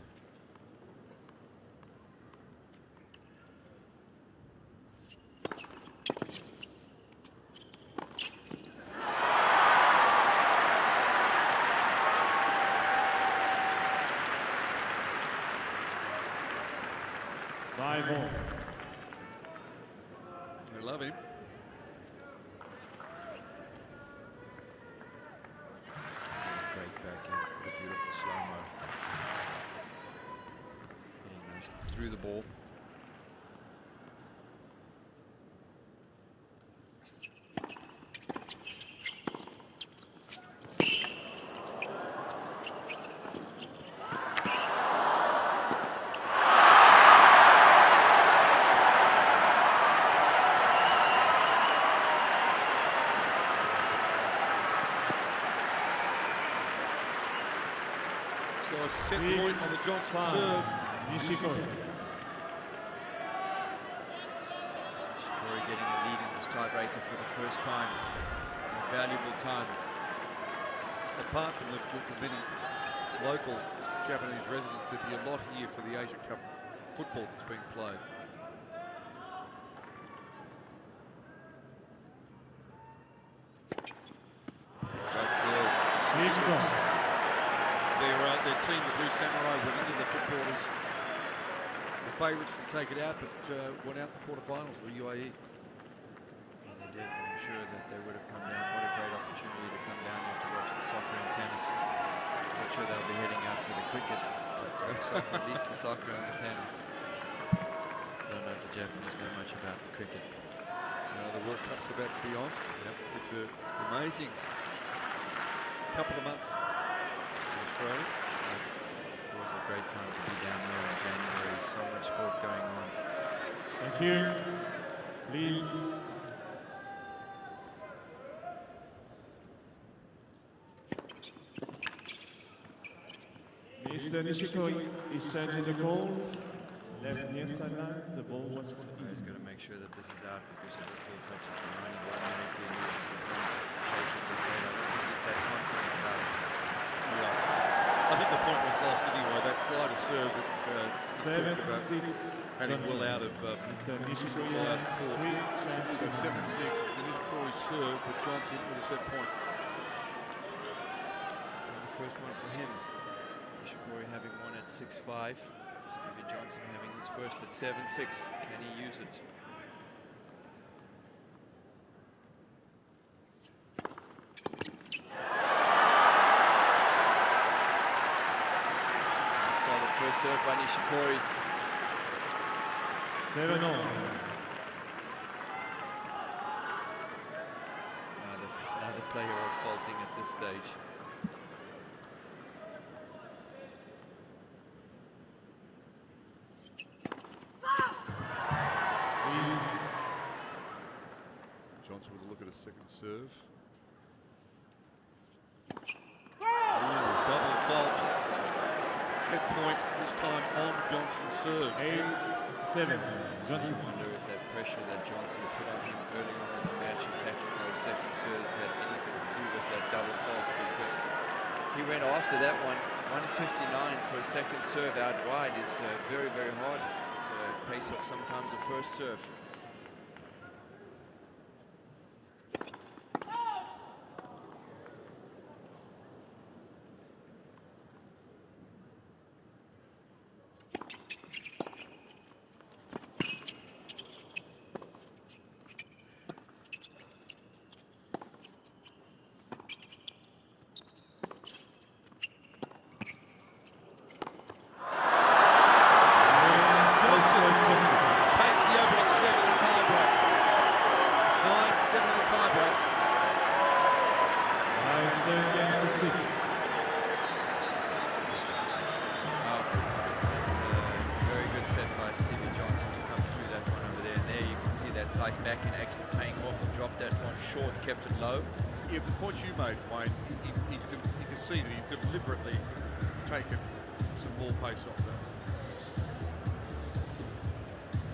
We love him. Great backhand, what a beautiful slow-mo. Getting nice through the ball. So a set point on the Johnson serve. Nishikori. Nishikori getting a lead in this tiebreaker for the first time. A valuable time. Apart from the many local Japanese residents, there'd be a lot here for the Asia Cup football that's being played. Their team, the Blue Samurais, went into the footballers, the favourites to take it out, but went out in the quarterfinals of the UAE. And they did. I'm sure that they would have come down. What a great opportunity to come down here to watch the soccer and tennis. I'm sure they'll be heading out for the cricket, but at least the soccer and the tennis. I don't know if the Japanese know much about the cricket. The World Cup's about to be on. Yep. It's an amazing couple of months in Australia. It was a great time to be down there in January. So much sport going on. Thank you. Please. Mr. Nishikori is changing the call. Left near sideline, the ball was for the He's got to make sure that this is out because if this ball touches the 91 minute to lose the point, shaking the play. I don't think he's that confident about it. Yeah. I think the point was lost anyway. That slider serve that 7-6. heading well out of Mr. Nishikori has 3 chances. So 7-6. The Nishikori serve, but Johnson with a set point. And the first one for him. Nishikori having one at 6-5. Stephen Johnson having his first at 7-6. Can he use it? Solid first serve by Nishikori. 7-0. Another player all faulting at this stage. Johnson with a look at a second serve. Double fault. Set point this time on Johnson's serve. 8-7. Johnson. I wonder if that pressure that Johnson put on him early on in the match, attacking those second serves, had anything to do with that double fault, because he went after that one. 159 for a second serve out wide is very, very hard. It's a pace of sometimes a first serve. slice back and actually paying off and dropped that one short, kept it low. Yeah, the points you made, Wayne, you can see that he deliberately taken some more pace off that.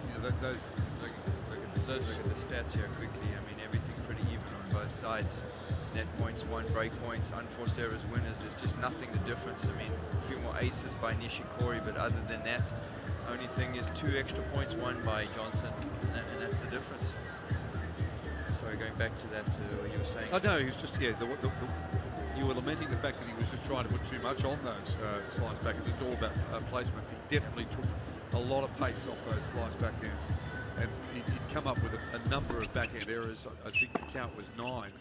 You know, Look at the stats here quickly. I mean, everything pretty even on both sides. Net points won, break points, unforced errors, winners. There's just nothing the difference. I mean, a few more aces by Nishikori, but other than that, only thing is 2 extra points won by Johnson, and that's the difference. Sorry, going back to that, what you were saying. Oh no, he was just, yeah, you were lamenting the fact that he was just trying to put too much on those slice backhands. It's all about placement. He definitely took a lot of pace off those slice backhands, and he'd come up with a number of backhand errors. I think the count was 9.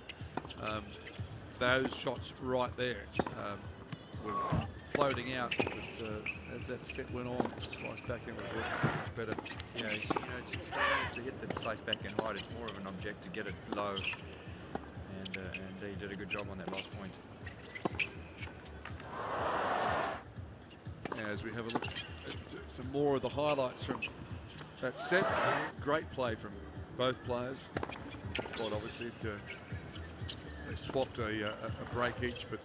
Those shots right there were floating out, but as that set went on, the slice backhand was working much better. Yeah, it's not to hit the slice backhand hard. It's more of an object to get it low, and he did a good job on that last point. As we have a look at some more of the highlights from that set, great play from both players. Quite obviously, they swapped a break each, but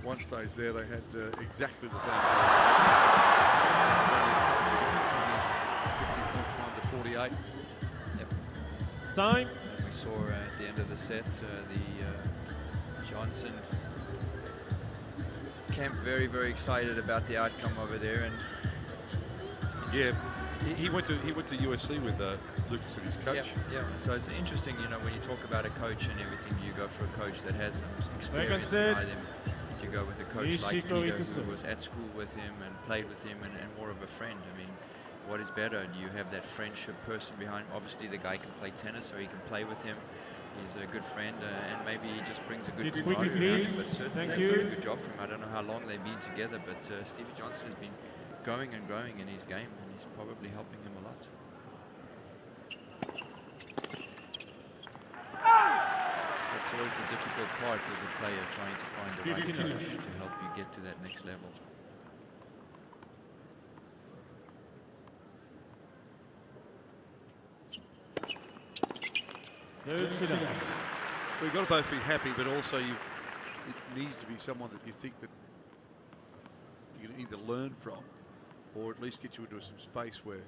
one stage there they had exactly the same. 50 points, 1 to 48. Yep. Time. And we saw at the end of the set the Johnson camp very, very excited about the outcome over there, and yeah, he went to USC with Lucas and his coach. Yeah. So it's interesting, you know, when you talk about a coach and everything, you go for a coach that has some experience behind him. You go with a coach like Peter, who was at school with him and played with him, and more of a friend. I mean, what is better? Do you have that friendship person behind him? Obviously, the guy can play tennis, so he can play with him. He's a good friend, and maybe he just brings a good camaraderie. But certainly that's a very good job for him. I don't know how long they've been together, but Stevie Johnson has been growing and growing in his game, and he's probably helping him a lot. That's always the difficult part as a player, trying to find the right coach to help you get to that next level. We've got to both be happy, but also it needs to be someone that you think that you can either learn from, or at least get you into some space where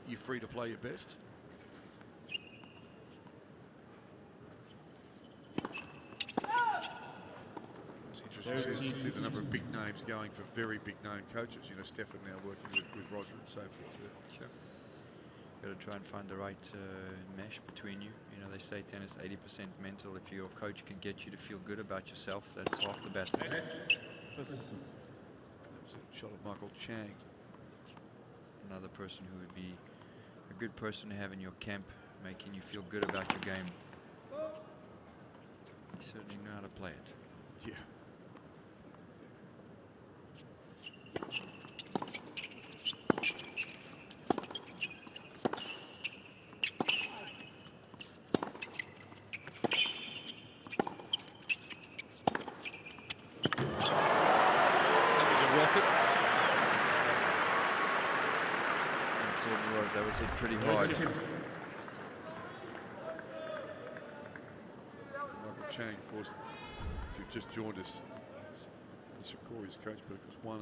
you're free to play your best. It's interesting to see the number of big names going for very big name coaches. You know, Stefan now working with Roger and so forth. Sure. Got to try and find the right mesh between you. You know, they say tennis 80% mental. If your coach can get you to feel good about yourself, that's half the battle. That was a shot of Michael Chang. Another person who would be a good person to have in your camp, making you feel good about your game. You certainly know how to play it. Yeah. That was hit pretty hard. Michael Chang, of course, if you've just joined us, Nishikori's coach, but of course won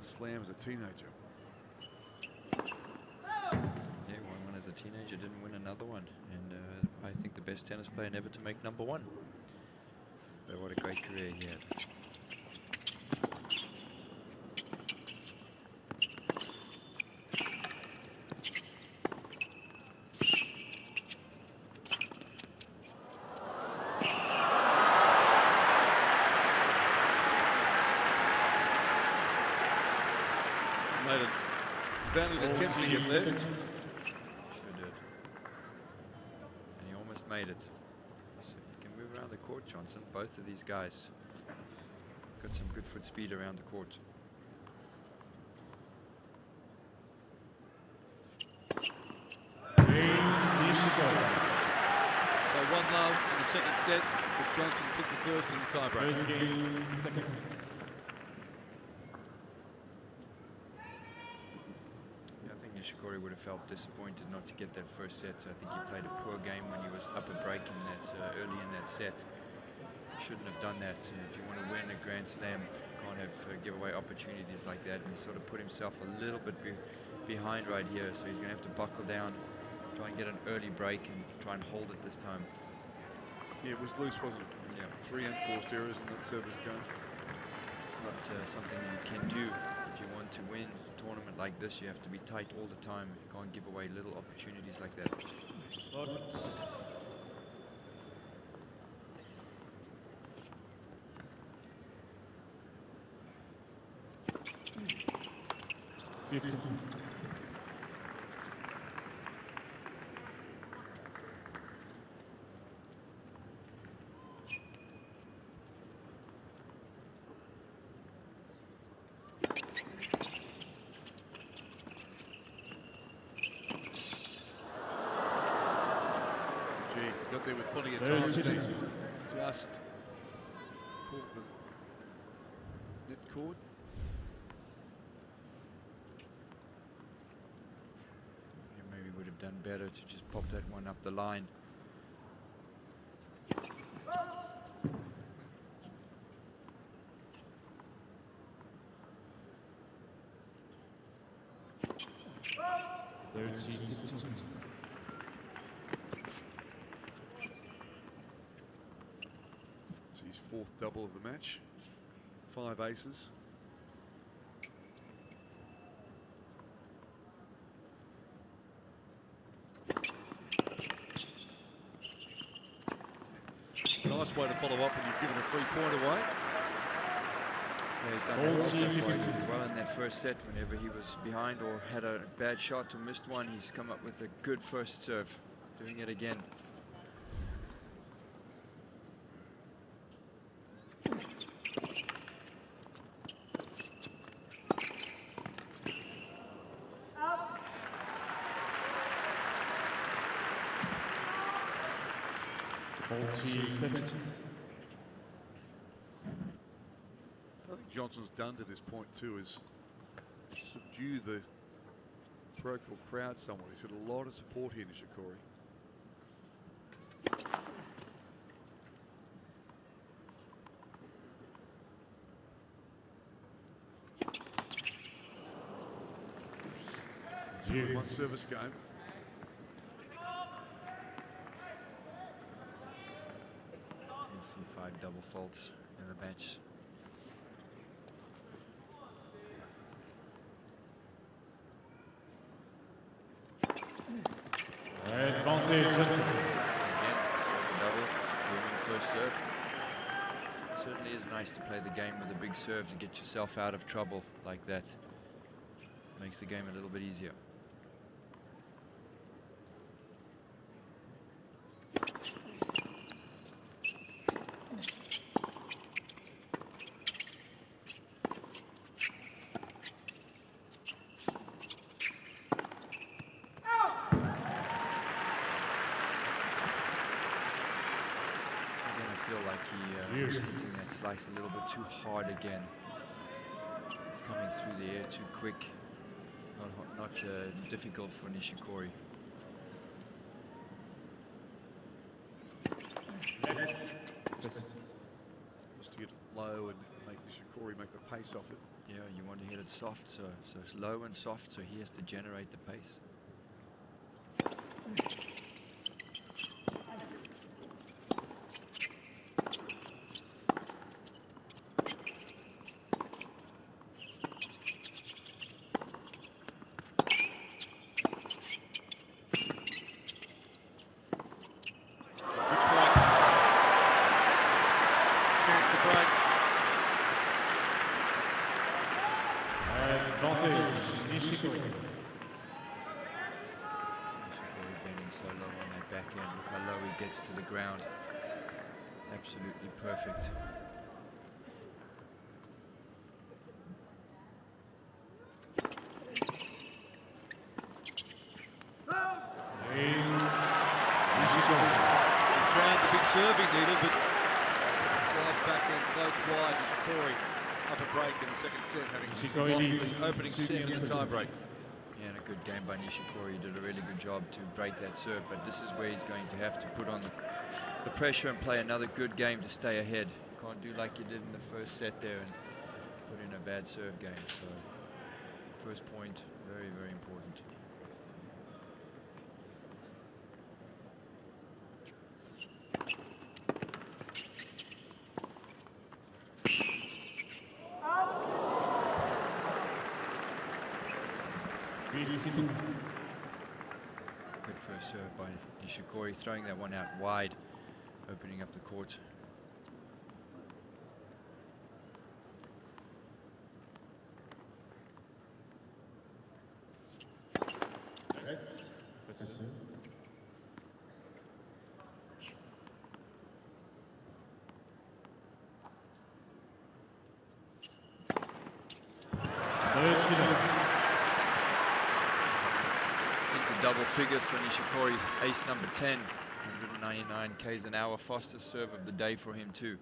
a slam as a teenager. Yeah, won one as a teenager, didn't win another one, and I think the best tennis player never to make #1. But what a great career he had. Attempt to get there. Sure did. And he almost made it. So you can move around the court, Johnson. Both of these guys got some good foot speed around the court. So 1-0 in the second set, but Johnson took the first in the tiebreak. First game, second set. Nishikori Nishikori would have felt disappointed not to get that first set. So I think he played a poor game when he was up a break in that early in that set. Shouldn't have done that. And if you want to win a Grand Slam, you can't have give away opportunities like that. And he sort of put himself a little bit behind right here. So he's going to have to buckle down, try and get an early break and try and hold it this time. Yeah, it was loose, wasn't it? Yeah. 3 unforced errors in that service game. It's not something you can do. If you want to win a tournament like this, you have to be tight all the time. You can't give away little opportunities like that. 15. Got there with plenty of time. Just caught the net cord. Maybe would have done better to just pop that one up the line. It's his 4th double of the match. 5 aces. Nice way to follow up, and you've given a 3-point away. Yeah, he's done that well in that first set. Whenever he was behind or had a bad shot or missed one, he's come up with a good first serve. Doing it again. I think Johnson's done to this point too is subdue the parochial crowd somewhat. He's got a lot of support here, Nishikori. One service game. You see 5 double faults in the match. Advantage Johnson. Again, double, moving first serve. Certainly is nice to play the game with a big serve to get yourself out of trouble like that. Makes the game a little bit easier. Slice a little bit too hard again. Coming through the air too quick. Not difficult for Nishikori. Just to get it low and make Nishikori make the pace off it. Yeah, you want to hit it soft, so it's low and soft, so he has to generate the pace. Nishikori bending so low on that backhand. Look how low he gets to the ground. Absolutely perfect. Nishikori found the big serve he needed, but slide backhand floats wide. Nishikori up a break in the second set, having Nishikori leads opening set in the tie break. Again, a good game by Nishikori. He did a really good job to break that serve, but this is where he's going to have to put on the pressure and play another good game to stay ahead. You can't do like he did in the first set there and put in a bad serve game. So first point, very, very important. Good first serve by Nishikori, throwing that one out wide, opening up the court. Double figures for Nishikori, ace number 10, 199 k's an hour, fastest serve of the day for him too.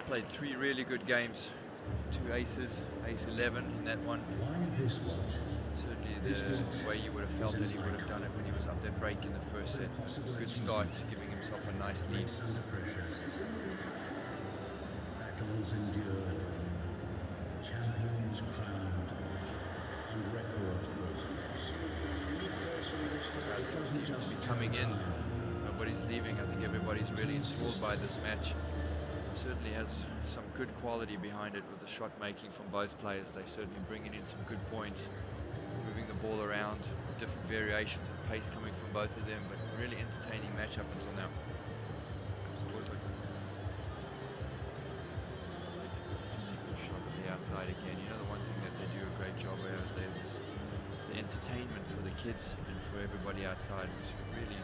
Played 3 really good games, 2 aces, ace 11 in that one. Certainly the way you would have felt that he would have done it when he was up there breaking the first set. Good start, giving himself a nice lead. Battles endured, champions crowned, and records broken. Crowd seems to be coming in. Nobody's leaving. I think everybody's really enthralled by this match. Certainly has some good quality behind it with the shot making from both players. They're certainly bringing in some good points, moving the ball around, different variations of pace coming from both of them, but really entertaining match up until now. Absolutely. Single shot on the outside again. You know, the one thing that they do a great job of is the entertainment for the kids and for everybody outside. It's really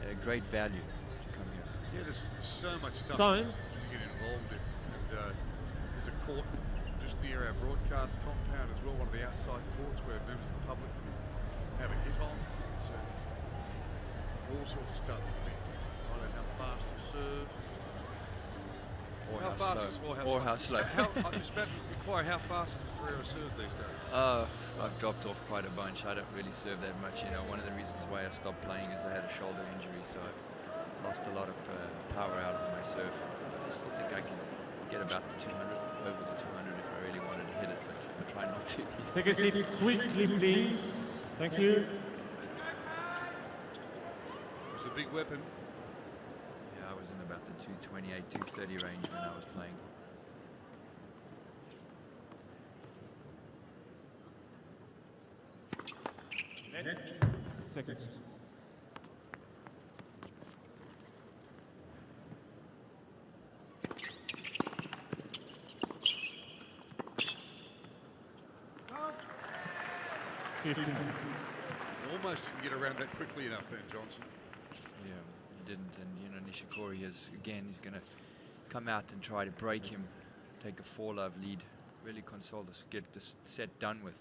a great value to come here. Yeah, there's so much stuff Time. to get involved in. And there's a court just near our broadcast compound as well, one of the outside courts where members of the public can have a hit on. So all sorts of stuff. I don't know how fast you serve. Or how slow. Or how slow. It's about to require how fast is the Ferrero serve these days? I've dropped off quite a bunch. I don't really serve that much. You know, one of the reasons why I stopped playing is I had a shoulder injury, so I've lost a lot of power out of my serve. I still think I can get about the 200, over the 200 if I really wanted to hit it, but I try not to. Take a seat quickly, please. Thank you. It's a big weapon. Yeah, I was in about the 228, 230 range when I was playing. Seconds. Almost didn't get around that quickly enough then, Johnson. Yeah, he didn't, and you know, Nishikori is, again, he's going to come out and try to break him, take a 4-love lead, really console this, get this set done with.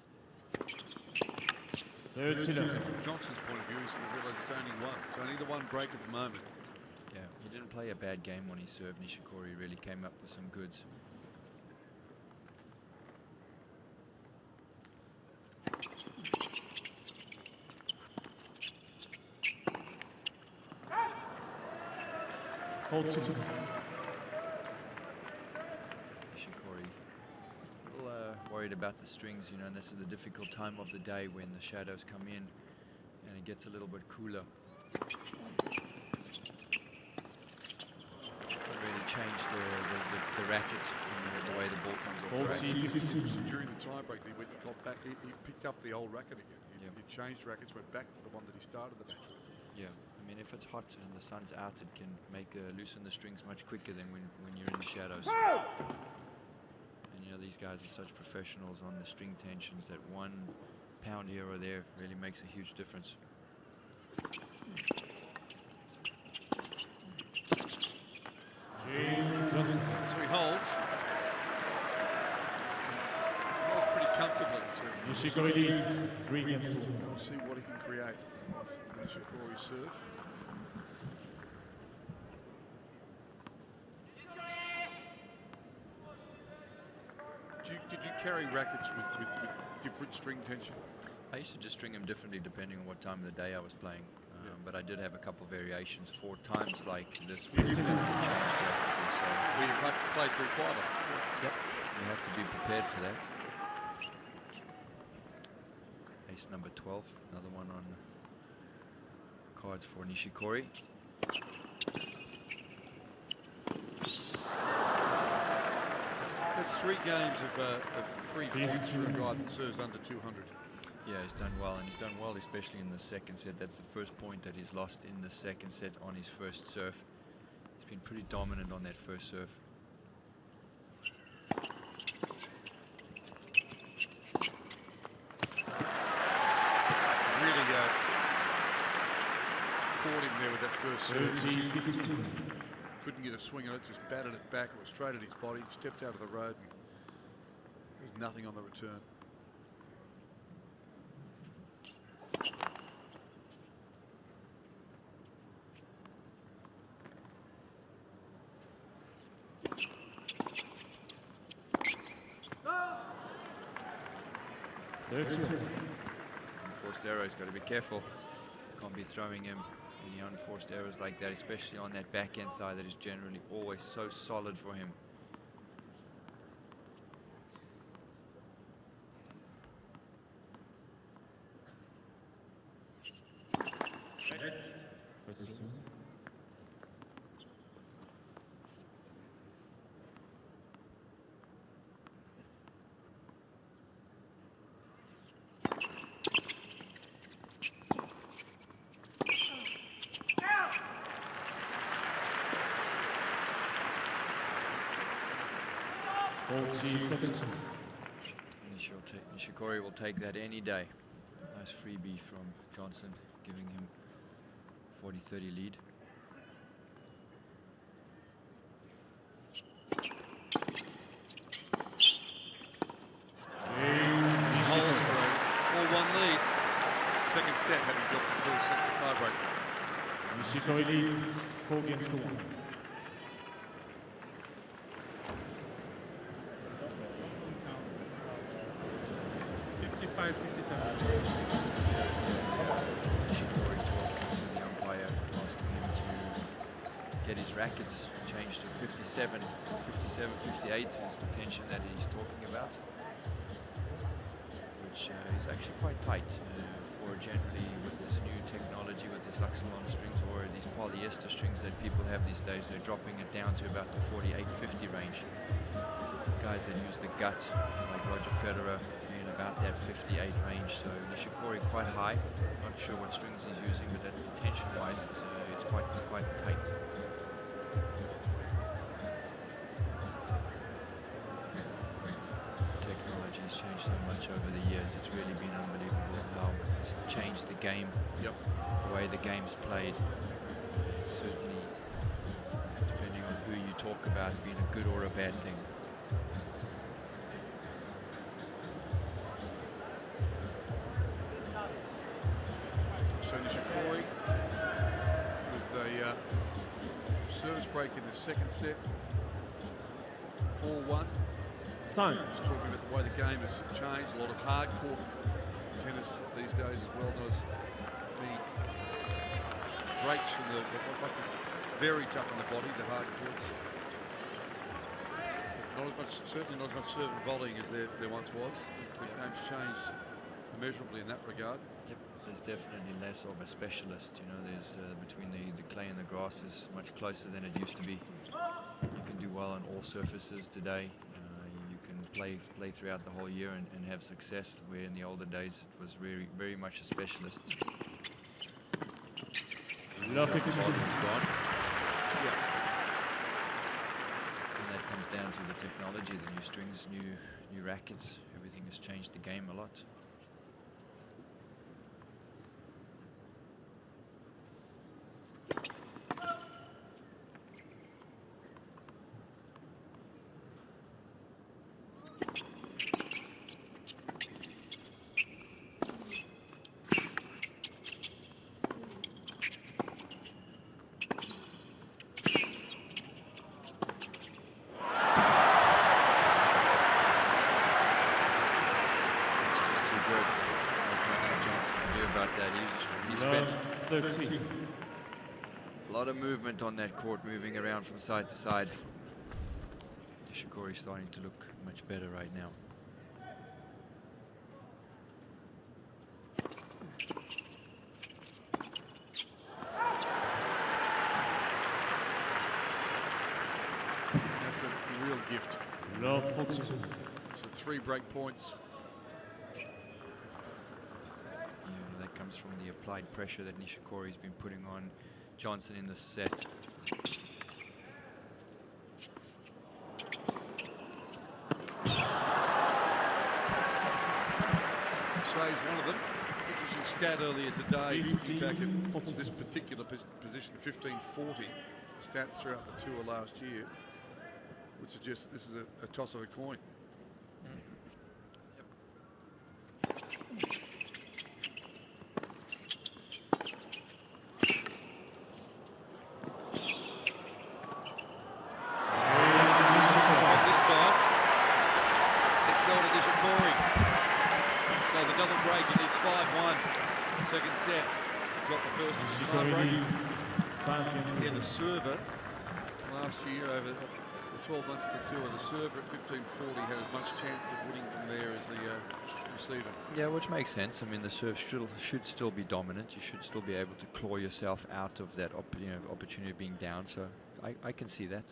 From Johnson's point of view, he's going to realise it's only one. It's only the one break at the moment. Yeah, he didn't play a bad game when he served. Nishikori really came up with some goods. Nishikori, a little worried about the strings, you know, and this is the difficult time of the day when the shadows come in and it gets a little bit cooler. Really changed the racket and the way the ball comes off the racket. During the tiebreak, he got back. He picked up the old racket again. He changed rackets, went back to the one that he started the match with. Yeah, I mean, if it's hot and the sun's out, it can make loosen the strings much quicker than when you're in the shadows. And you know, these guys are such professionals on the string tensions that 1 pound here or there really makes a huge difference. So he holds. Holds pretty comfortably. Nishikori leads 3-1. We'll see what he can create off Nishikori's serve. Did you carry rackets with different string tension? I used to just string them differently depending on what time of the day I was playing. But I did have a couple of variations for times like this. So you play through quieter. Yep, you have to be prepared for that. Ace number 12, another one on cards for Nishikori. That's 3 games of 3 points for a guy that serves under 200. Yeah, he's done well, and he's done well especially in the second set. That's the first point that he's lost in the second set on his first serve. He's been pretty dominant on that first serve. Really caught him there with that first serve. Couldn't get a swing on it, just batted it back. It was straight at his body, stepped out of the road. There was nothing on the return. Forced arrow, he's got to be careful. Can't be throwing him any unforced errors like that, especially on that backhand side that is generally always so solid for him. Nishikori will take that any day. Nice freebie from Johnson, giving him 40-30 lead. Holds for a 4-1 lead. Second set having dropped the first set tiebreak. Nishikori leads 4-1. 55-57. Nishikori talking to the umpire, asking him to get his rackets changed to 57, 58 is the tension that he's talking about, which is actually quite tight for generally with this new technology, with this Luxilon strings or these polyester strings that people have these days. They're dropping it down to about the 48-50 range. Guys that use the gut, like Roger Federer, in about that 58 range. So Nishikori quite high. Not sure what strings he's using, but that tension-wise, it's quite tight. Technology has changed so much over the years. It's really been unbelievable how it's changed the game. Yep. The way the game's played. Certainly, depending on who you talk about, being a good or a bad thing. So Nishikori with a service break in the second set. 4-1. Time. Just talking about the way the game has changed. A lot of hard court tennis these days as well. Not as many breaks from the very tough on the body, the hard courts. Not as much, certainly not as much serve and volleying as there once was. The game's changed immeasurably in that regard. Yep. There's definitely less of a specialist. You know, there's between the clay and the grass is much closer than it used to be. You can do well on all surfaces today. You can play throughout the whole year and have success, where in the older days it was very much a specialist. Love the 15. ball is gone. Yeah. And that comes down to the technology, the new strings, new rackets. Everything has changed the game a lot. A lot of movement on that court, moving around from side to side. Nishikori's starting to look much better right now. That's a real gift. Love 14. So 3 break points. That comes from the applied pressure that Nishikori's been putting on Johnson in the set. Saves one of them. Interesting stat earlier today, looking back at this particular position, 15-40 stats throughout the tour last year, would suggest that this is a toss of a coin. Second set, dropped the first time break. Yeah, the server last year over the 12 months of the tour, the server at 15-40 had as much chance of winning from there as the receiver. Yeah, which makes sense. I mean, the serve should still be dominant. You should still be able to claw yourself out of that opportunity of being down. So I can see that.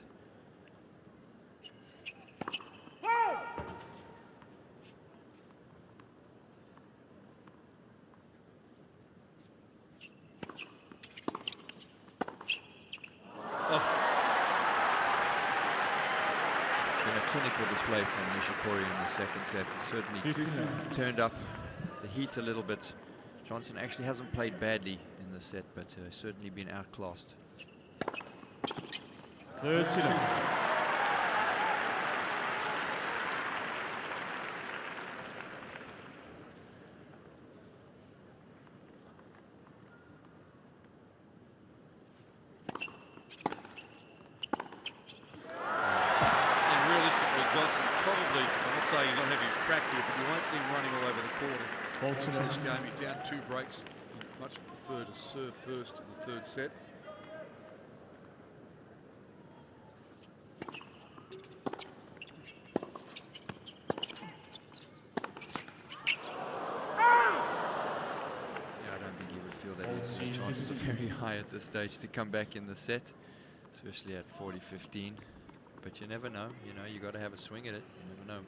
Clinical display from Nishikori in the second set. It certainly turned up the heat a little bit. Johnson actually hasn't played badly in the set, but certainly been outclassed. 39. In this game, he's down 2 breaks. He'd much prefer to serve first in the third set. Yeah, I don't think he would feel that his chances are very high at this stage to come back in the set, especially at 40-15. But you never know. You know, you got to have a swing at it. You never know.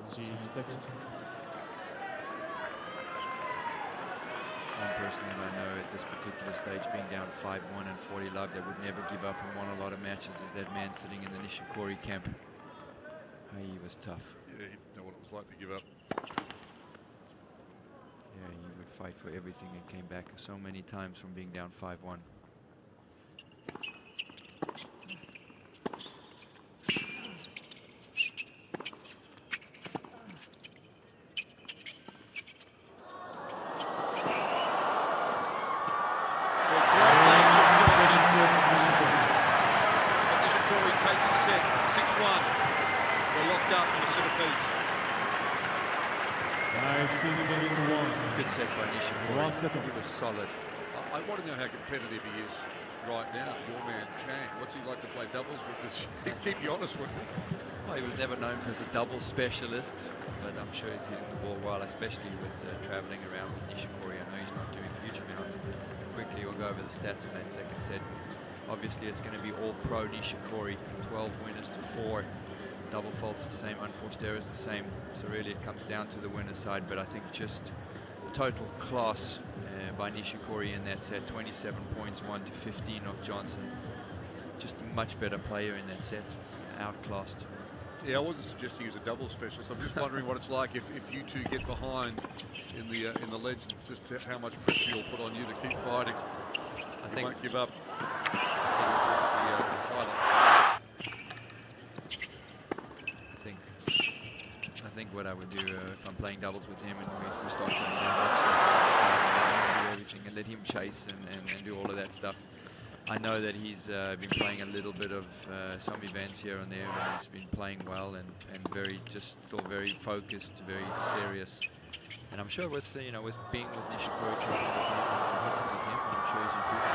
One person that I know at this particular stage, being down 5-1 and 40 love, that would never give up and won a lot of matches, is that man sitting in the Nishikori camp. He was tough. Yeah, he didn't know what it was like to give up. Yeah, he would fight for everything and came back so many times from being down 5-1. Good set by Nishikori. He was solid. I want to know how competitive he is right now. Your man Chang, what's he like to play doubles with this? Keep you honest with me. Well, he was never known for as a doubles specialist, but I'm sure he's hitting the ball well, especially with traveling around with Nishikori. I know he's not doing a huge amount. Quickly, we'll go over the stats in that second set. Obviously, it's going to be all pro Nishikori, 12 winners to 4. Double faults the same, unforced errors the same. So really it comes down to the winner's side, but I think just the total class by Nishikori in that set, 27 points, 1-15 of Johnson. Just a much better player in that set, outclassed. Yeah, I wasn't suggesting he's a double specialist. I'm just wondering what it's like if you two get behind in the legends, just how much pressure you'll put on you to keep fighting. I think won't give up. I think what I would do if I'm playing doubles with him and we start going down, do everything and let him chase and do all of that stuff. I know that he's been playing a little bit of some events here and there, and he's been playing well and still very focused, very serious. And I'm sure with with being with Nishikori, competing with him, I'm sure he's improving.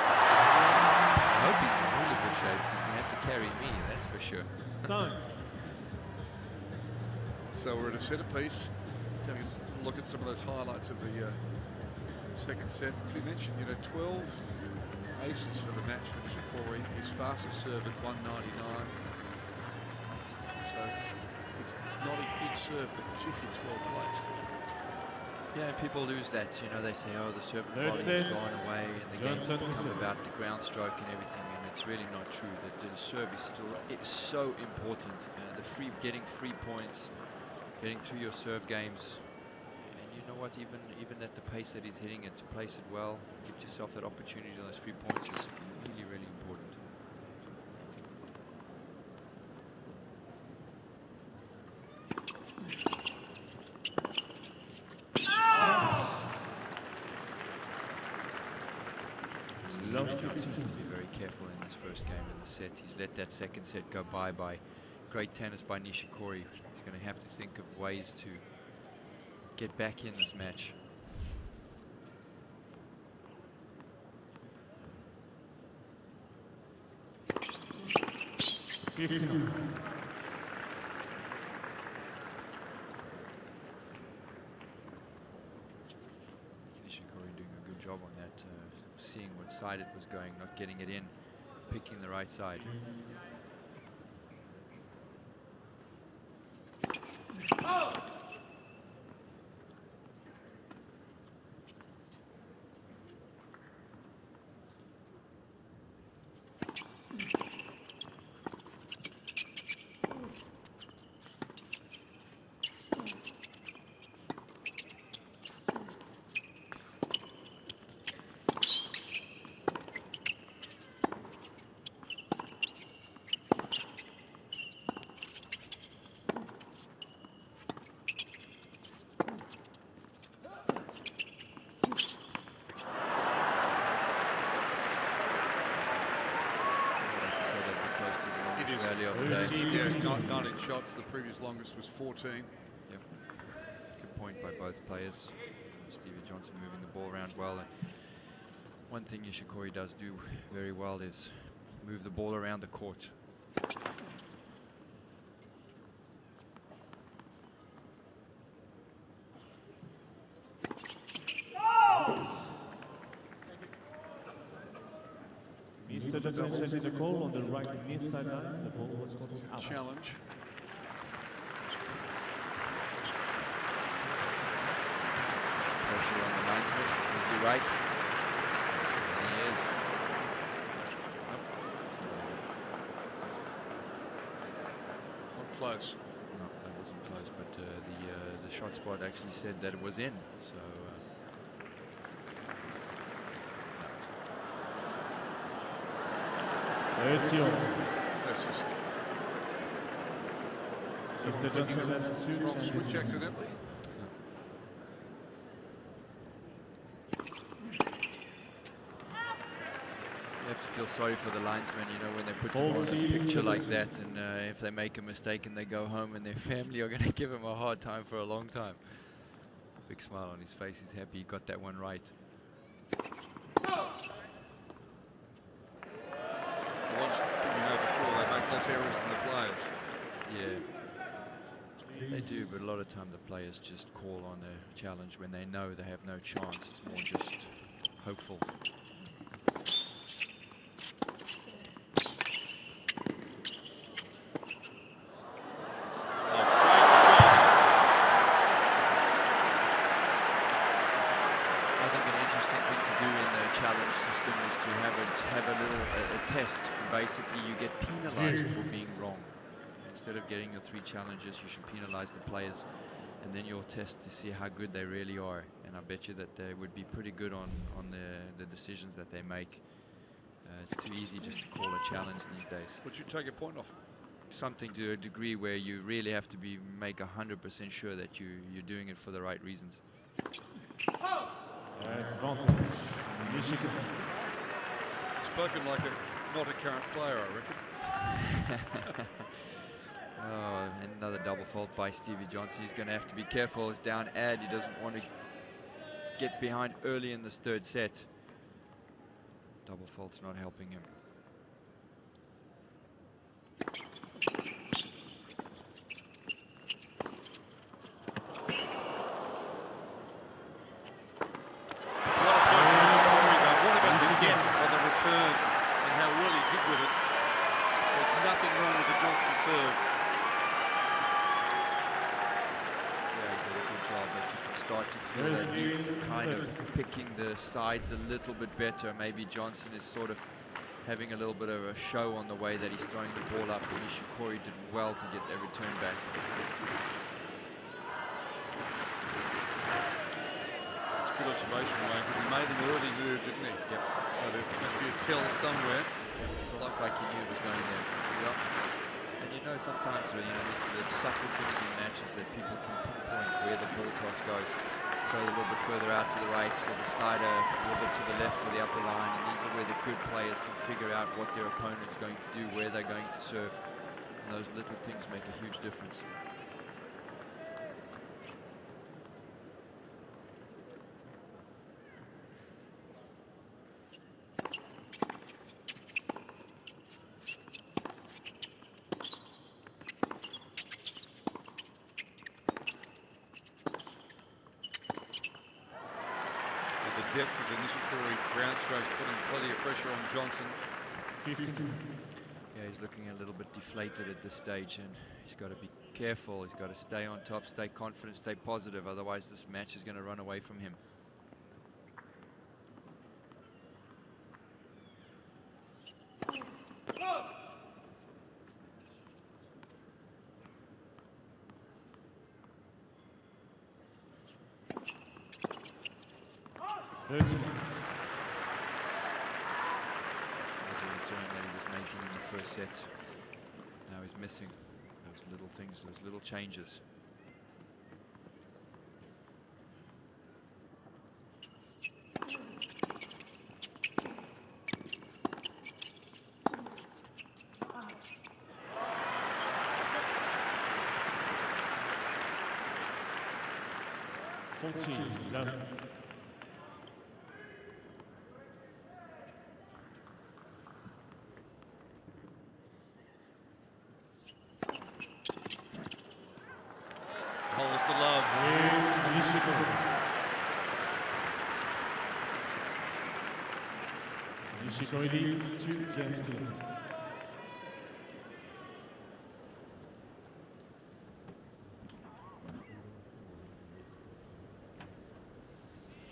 I hope he's in really good shape because he have to carry me, that's for sure. Time. So we're at a set apiece. Let's have a look at some of those highlights of the second set. As we mentioned, 12 aces for the match for Nishikori. His fastest serve at 199. So it's not a huge serve, but particularly it's well placed. Yeah, and people lose that. They say, oh, the serve quality has gone away, and the game's become about the ground stroke and everything, and it's really not true. The serve is still so important. Getting free points, getting through your serve games, and you know what? Even at the pace that he's hitting it, to place it well, give yourself that opportunity on those free points is really, really important. Be very careful in this first game in the set. He's let that second set go by great tennis by Nishikori. He's going to have to think of ways to get back in this match. Job on that, seeing what side it was going, not getting it in, picking the right side. Yeah, 19 shots. The previous longest was 14. Yep. Good point by both players. Stevie Johnson moving the ball around well. One thing Nishikori does do very well is move the ball around the court. Mr. Johnson changing the call on the right near sideline. The ball was called out. Challenge. Pressure on the linesman. Is he right? And he is. Not close. No, that wasn't close, but the shot spot actually said that it was in. So. It's your. That's just. Mr. Johnson has two chances. Switch accidentally. You have to feel sorry for the linesmen, when they put them on a picture like that, and if they make a mistake and they go home and their family are going to give him a hard time for a long time. Big smile on his face. He's happy he got that one right. Before they make less errors than the players. Yeah, they do, but a lot of time the players just call on a challenge when they know they have no chance. It's more just hopeful. challenge system is to have a test. And basically, you get penalized for being wrong. Instead of getting your 3 challenges, you should penalize the players, and then you'll test to see how good they really are. And I bet you that they would be pretty good on the decisions that they make. It's too easy just to call a challenge these days. Would you take a point off? Something to a degree where you really have to make 100% sure that you're doing it for the right reasons. Advantage. Michigan. Spoken like not a current player, I reckon. Oh, another double fault by Stevie Johnson. He's going to have to be careful. It's down ad. He doesn't want to get behind early in this 3rd set. Double fault's not helping him. Picking the sides a little bit better. Maybe Johnson is sort of having a little bit of a show on the way that he's throwing the ball up, and Nishikori did well to get that return back. It's a good observation, Wayne, because he made an early move, didn't he? Yep. So there must be a tell somewhere. It's almost like he knew it was going there. Yep. And you know, sometimes there's subtle things in matches that people can pinpoint where the ball toss goes. So a little bit further out to the right for the slider, a little bit to the left for the upper line, and these are where the good players can figure out what their opponent's going to do, where they're going to serve. And those little things make a huge difference. Depth of the Nishikori ground strokes putting plenty of pressure on Johnson. 15. Yeah, he's looking a little bit deflated at this stage, and he's got to be careful. He's got to stay on top, stay confident, stay positive. Otherwise, this match is going to run away from him. There's a return that he was making in the 1st set. Now he's missing those little things, those little changes. Holds the love. Nishikori leads 2 games to 1.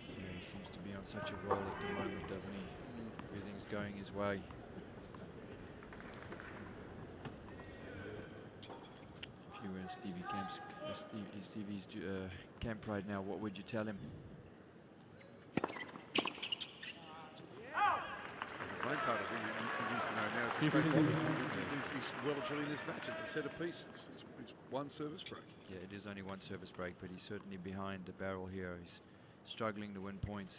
Yeah, he seems to be on such a roll at the moment, doesn't he? Everything's going his way. If you were in Stevie's camp right now, what would you tell him? The main part of it, you used to know now, he's well and truly in this match. It's a set of piece. It's one service break. Yeah, it is only one service break, but he's certainly behind the barrel here. He's struggling to win points.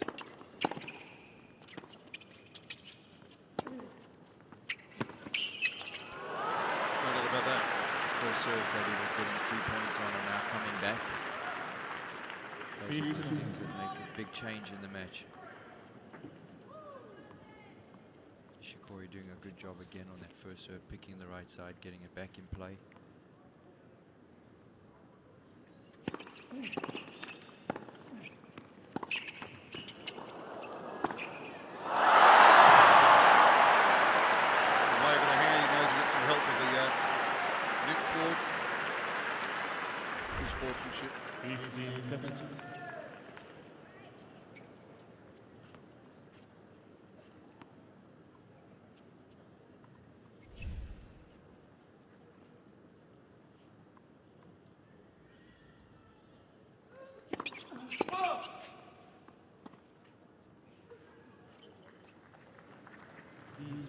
First serve that he was getting 3 points on and now coming back. Those are the things that make a big change in the match. Nishikori doing a good job again on that first serve, picking the right side, getting it back in play.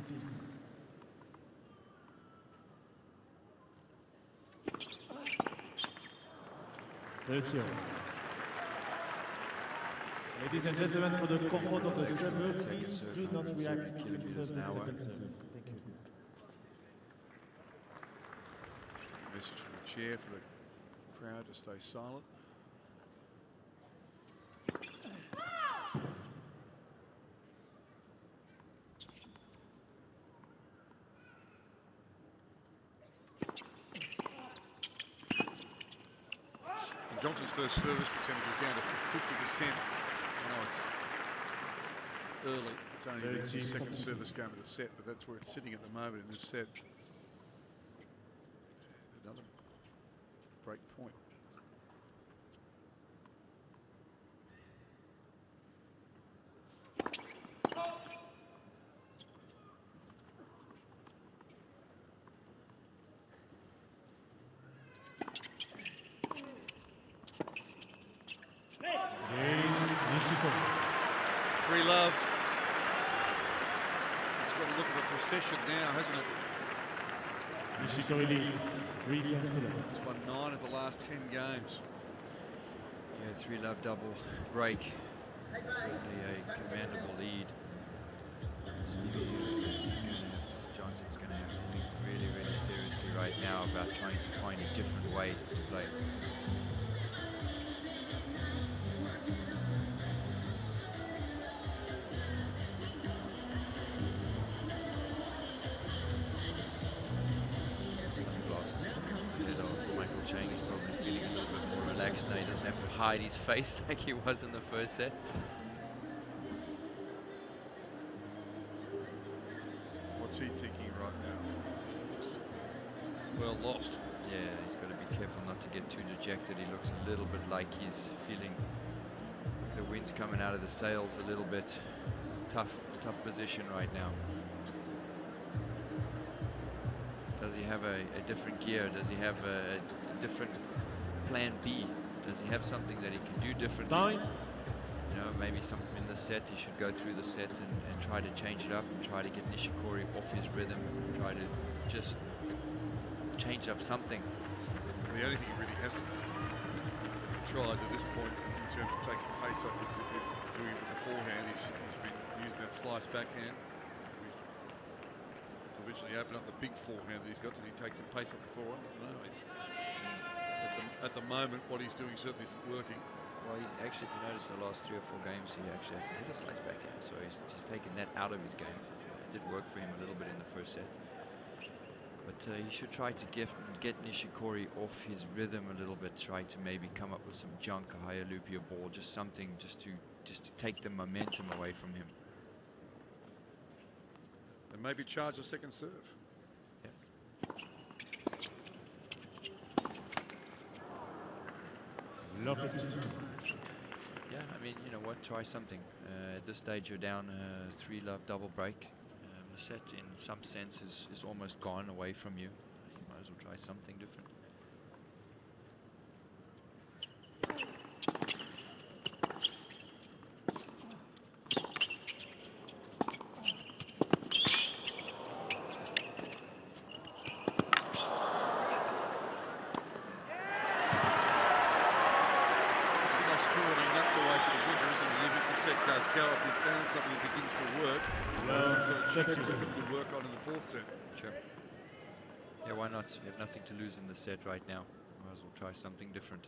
please. Ladies and gentlemen, for the comfort of the server, please do not react to the first and second serve. Thank you. Message from the chair for the crowd to stay silent. And Johnson's first service percentage is down to 50%. I know it's early. It's only the second service game of the set, but that's where it's sitting at the moment in this set. Another break point. Free love. It's got to look at the procession now, hasn't it? Nishikori leads 3 games to love. It's won 9 of the last 10 games. Yeah, 3-love double break. Certainly a commendable lead. Johnson's going to have to think really, really seriously right now about trying to find a different way to play. Now he doesn't have to hide his face like he was in the first set. What's he thinking right now? Well lost. Yeah, he's got to be careful not to get too dejected. He looks a little bit like he's feeling the wind's coming out of the sails a little bit. Tough position right now. Does he have a different gear? Does he have a different plan B? Does he have something that he can do differently? Time. You know, maybe something in the set, he should go through the set and try to change it up and try to get Nishikori off his rhythm, try to just change up something. The only thing he really hasn't tried at this point in terms of taking pace off is doing it with the forehand. He's been using that slice backhand. Eventually open up the big forehand that he's got. Does he take some pace off the forehand? No, at the moment, what he's doing certainly isn't working. Well, he's actually, if you notice the last 3 or 4 games, he actually hasn't hit a slice backhand, so he's just taken that out of his game. It did work for him a little bit in the first set. But he should try to get Nishikori off his rhythm a little bit, try to maybe come up with some junk, a higher loopy ball, just something just to take the momentum away from him. And maybe charge a second serve. Love 15. Yeah, I mean, you know what, try something. At this stage, you're down 3-love double break. The set, in some sense, is almost gone away from you. You might as well try something different. Work on in the 4th set. Sure. Yeah, why not? You have nothing to lose in the set right now. Might as well try something different.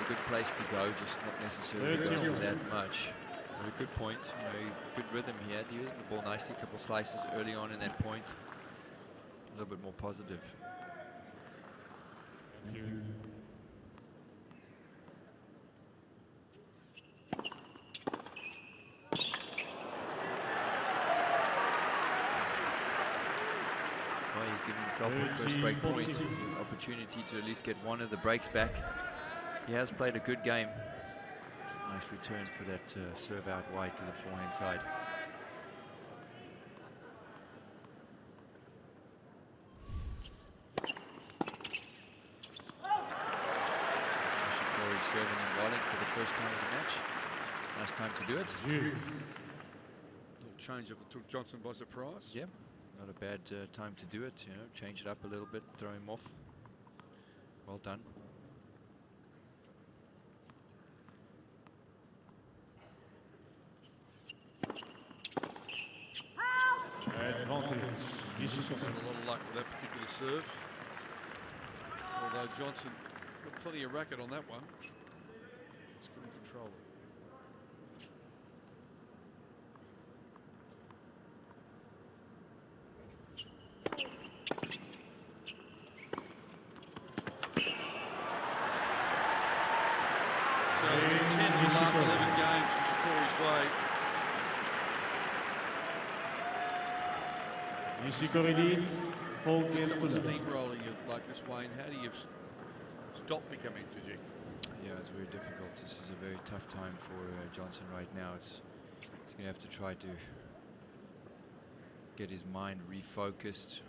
a good place to go, just not necessarily go for that much. But a good point, you know, good rhythm here. Using the ball nicely, a couple of slices early on in that point. A little bit more positive. Well, he's given himself a first break point, an opportunity to at least get one of the breaks back. He has played a good game. Nice return for that serve out wide to the forehand side. Nishikori serving and bowling for the first time in the match. Nice time to do it. Little change up that took Johnson by surprise. Yep, not a bad time to do it. You know, change it up a little bit, throw him off. Well done. Advantage. Nishikori had a lot of luck with that particular serve. Although Johnson got plenty of racket on that one. Just couldn't control it. So it's 10 in the last 11 games Nishikori's way. Nishikori leads 4 games to 0. Steamrolling it like this, Wayne, how do you stop becoming dejected? Yeah, it's very difficult. This is a very tough time for Johnson right now. He's going to have to try to get his mind refocused,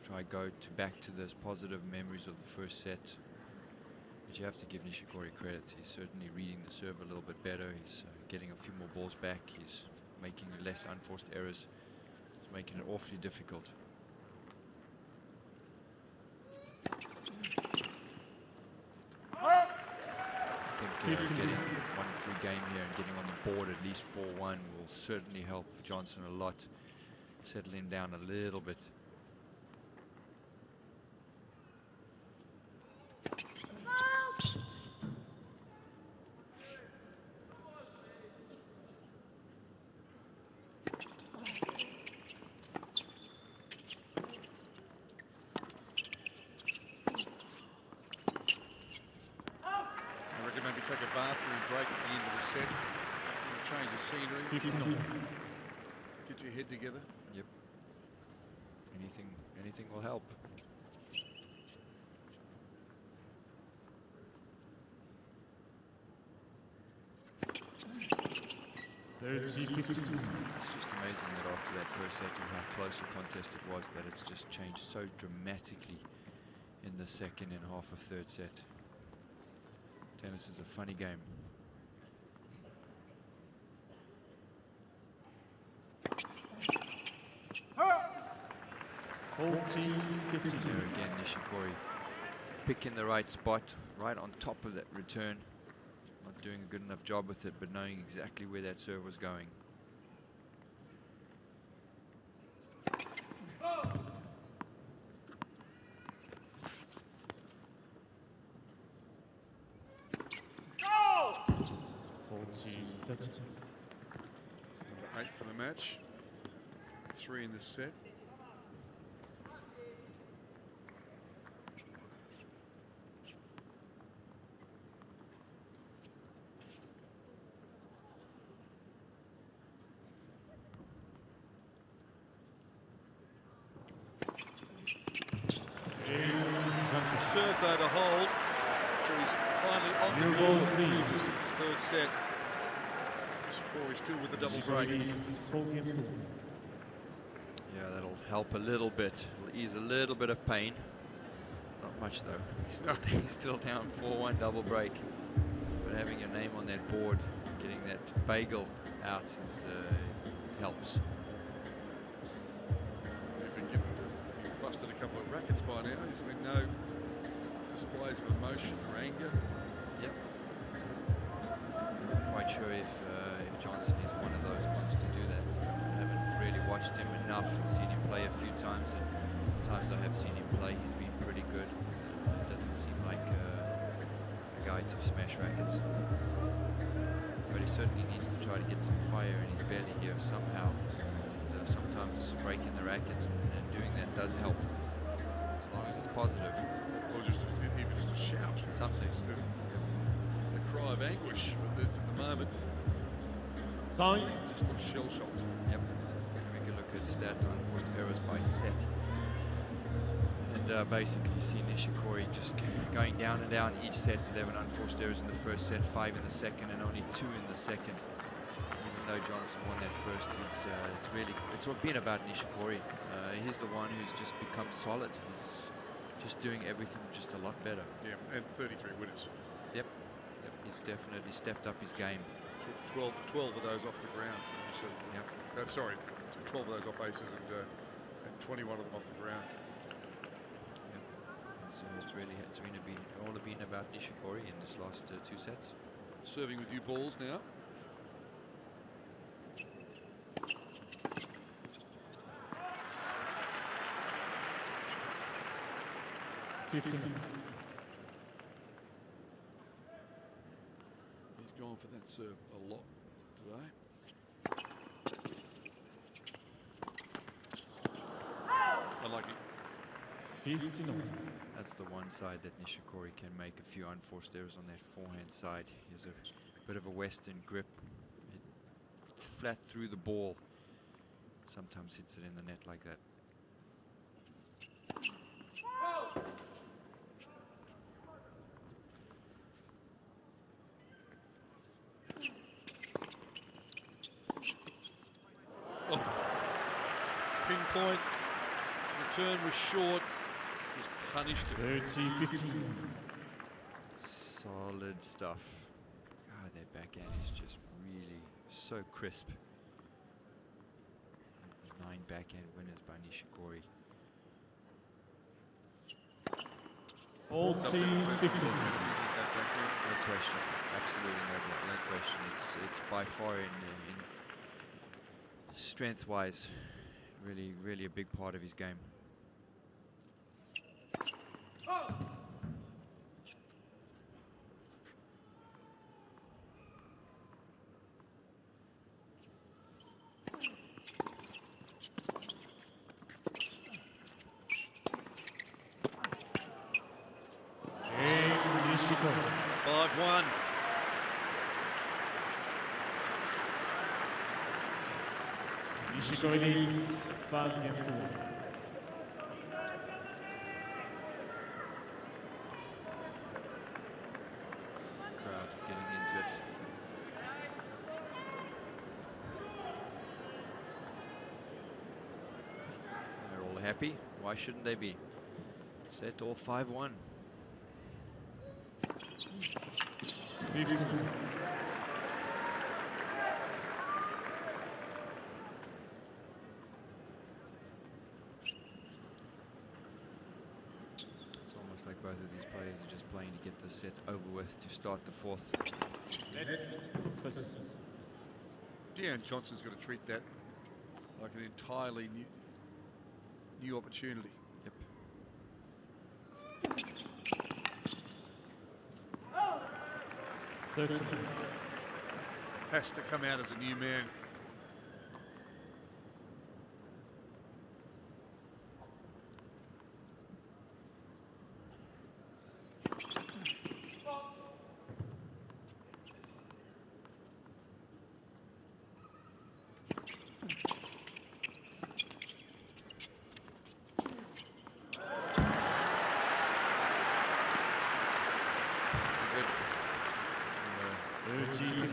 try go back to those positive memories of the first set. But you have to give Nishikori credit. He's certainly reading the serve a little bit better. He's getting a few more balls back. He's making less unforced errors. He's making it awfully difficult. I think getting 1-3 game here and getting on the board at least 4-1 will certainly help Johnson a lot, settle him down a little bit. Take a bathroom break at the end of the set. Change the scenery. Get your head together. Yep. Anything will help. It's just amazing that after that first set and how close a contest it was, that it's just changed so dramatically in the second and half of third set. Tennis is a funny game. Here again, Nishikori picking the right spot, right on top of that return. Not doing a good enough job with it, but knowing exactly where that serve was going. Number 8 for the match. 3 in this set. Serve though to hold, so he's finally on the board in the third set. Nishikori still with the double break. Yeah, that'll help a little bit. It'll ease a little bit of pain. Not much though. He's still down 4-1 double break. But having your name on that board, getting that bagel out is helps. He's busted a couple of rackets by now. There's been no displays of emotion or anger. Yep. Not quite sure if Johnson is one of those ones to do that. I haven't really watched him enough. I've seen him play a few times, and times I have seen him play, he's been pretty good. It doesn't seem like guy to smash rackets. But he certainly needs to try to get some fire in his belly here somehow. And, sometimes breaking the racket and doing that does help, as long as it's positive. Or just even just a shout. Something. A cry of anguish at the moment. Time. Just a little shell shocked. Yep. We can look at the stat unforced errors by set. And basically see Nishikori just going down and down each set. 11 unforced errors in the first set, 5 in the second, and only 2 in the second. Even though Johnson won that first, it's been about Nishikori. He's the one who's just become solid. He's just doing everything just a lot better. Yeah, and 33 winners. Yep. He's definitely stepped up his game. 12 of those off the ground. So, yep. Sorry, 12 of those off aces and 21 of them off the ground. It's really all been about Nishikori in this last 2 sets. Serving with you balls now. He's gone for that serve a lot today. I like it. 59. That's the one side that Nishikori can make a few unforced errors on that forehand side. He has a bit of a western grip. Flat through the ball. Sometimes hits it in the net like that. Oh. Pinpoint. Return was short. Was punished. 30-15. Solid stuff. God, their backhand is just really so crisp. 9 backhand winners by Nishikori. 40-15. No question. Absolutely no question. It's by far in strength-wise, really a big part of his game. Nishikori. 5-1. Nishikori needs 5 games to win. Crowd getting into it. They're all happy. Why shouldn't they be? Set all 5-1. 15. It's almost like both of these players are just playing to get the set over with to start the 4th. Yeah, and Johnson's got to treat that like an entirely new opportunity. Yep. Has to come out as a new man.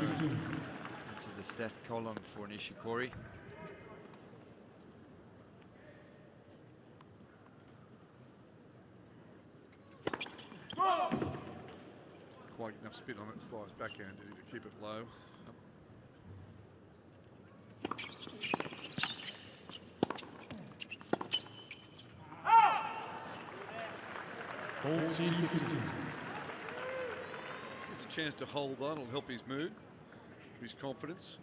Into the stat column for Nishikori. Quite enough spin on that slice backhand to keep it low. There's a chance to hold on. It'll help his mood, his confidence.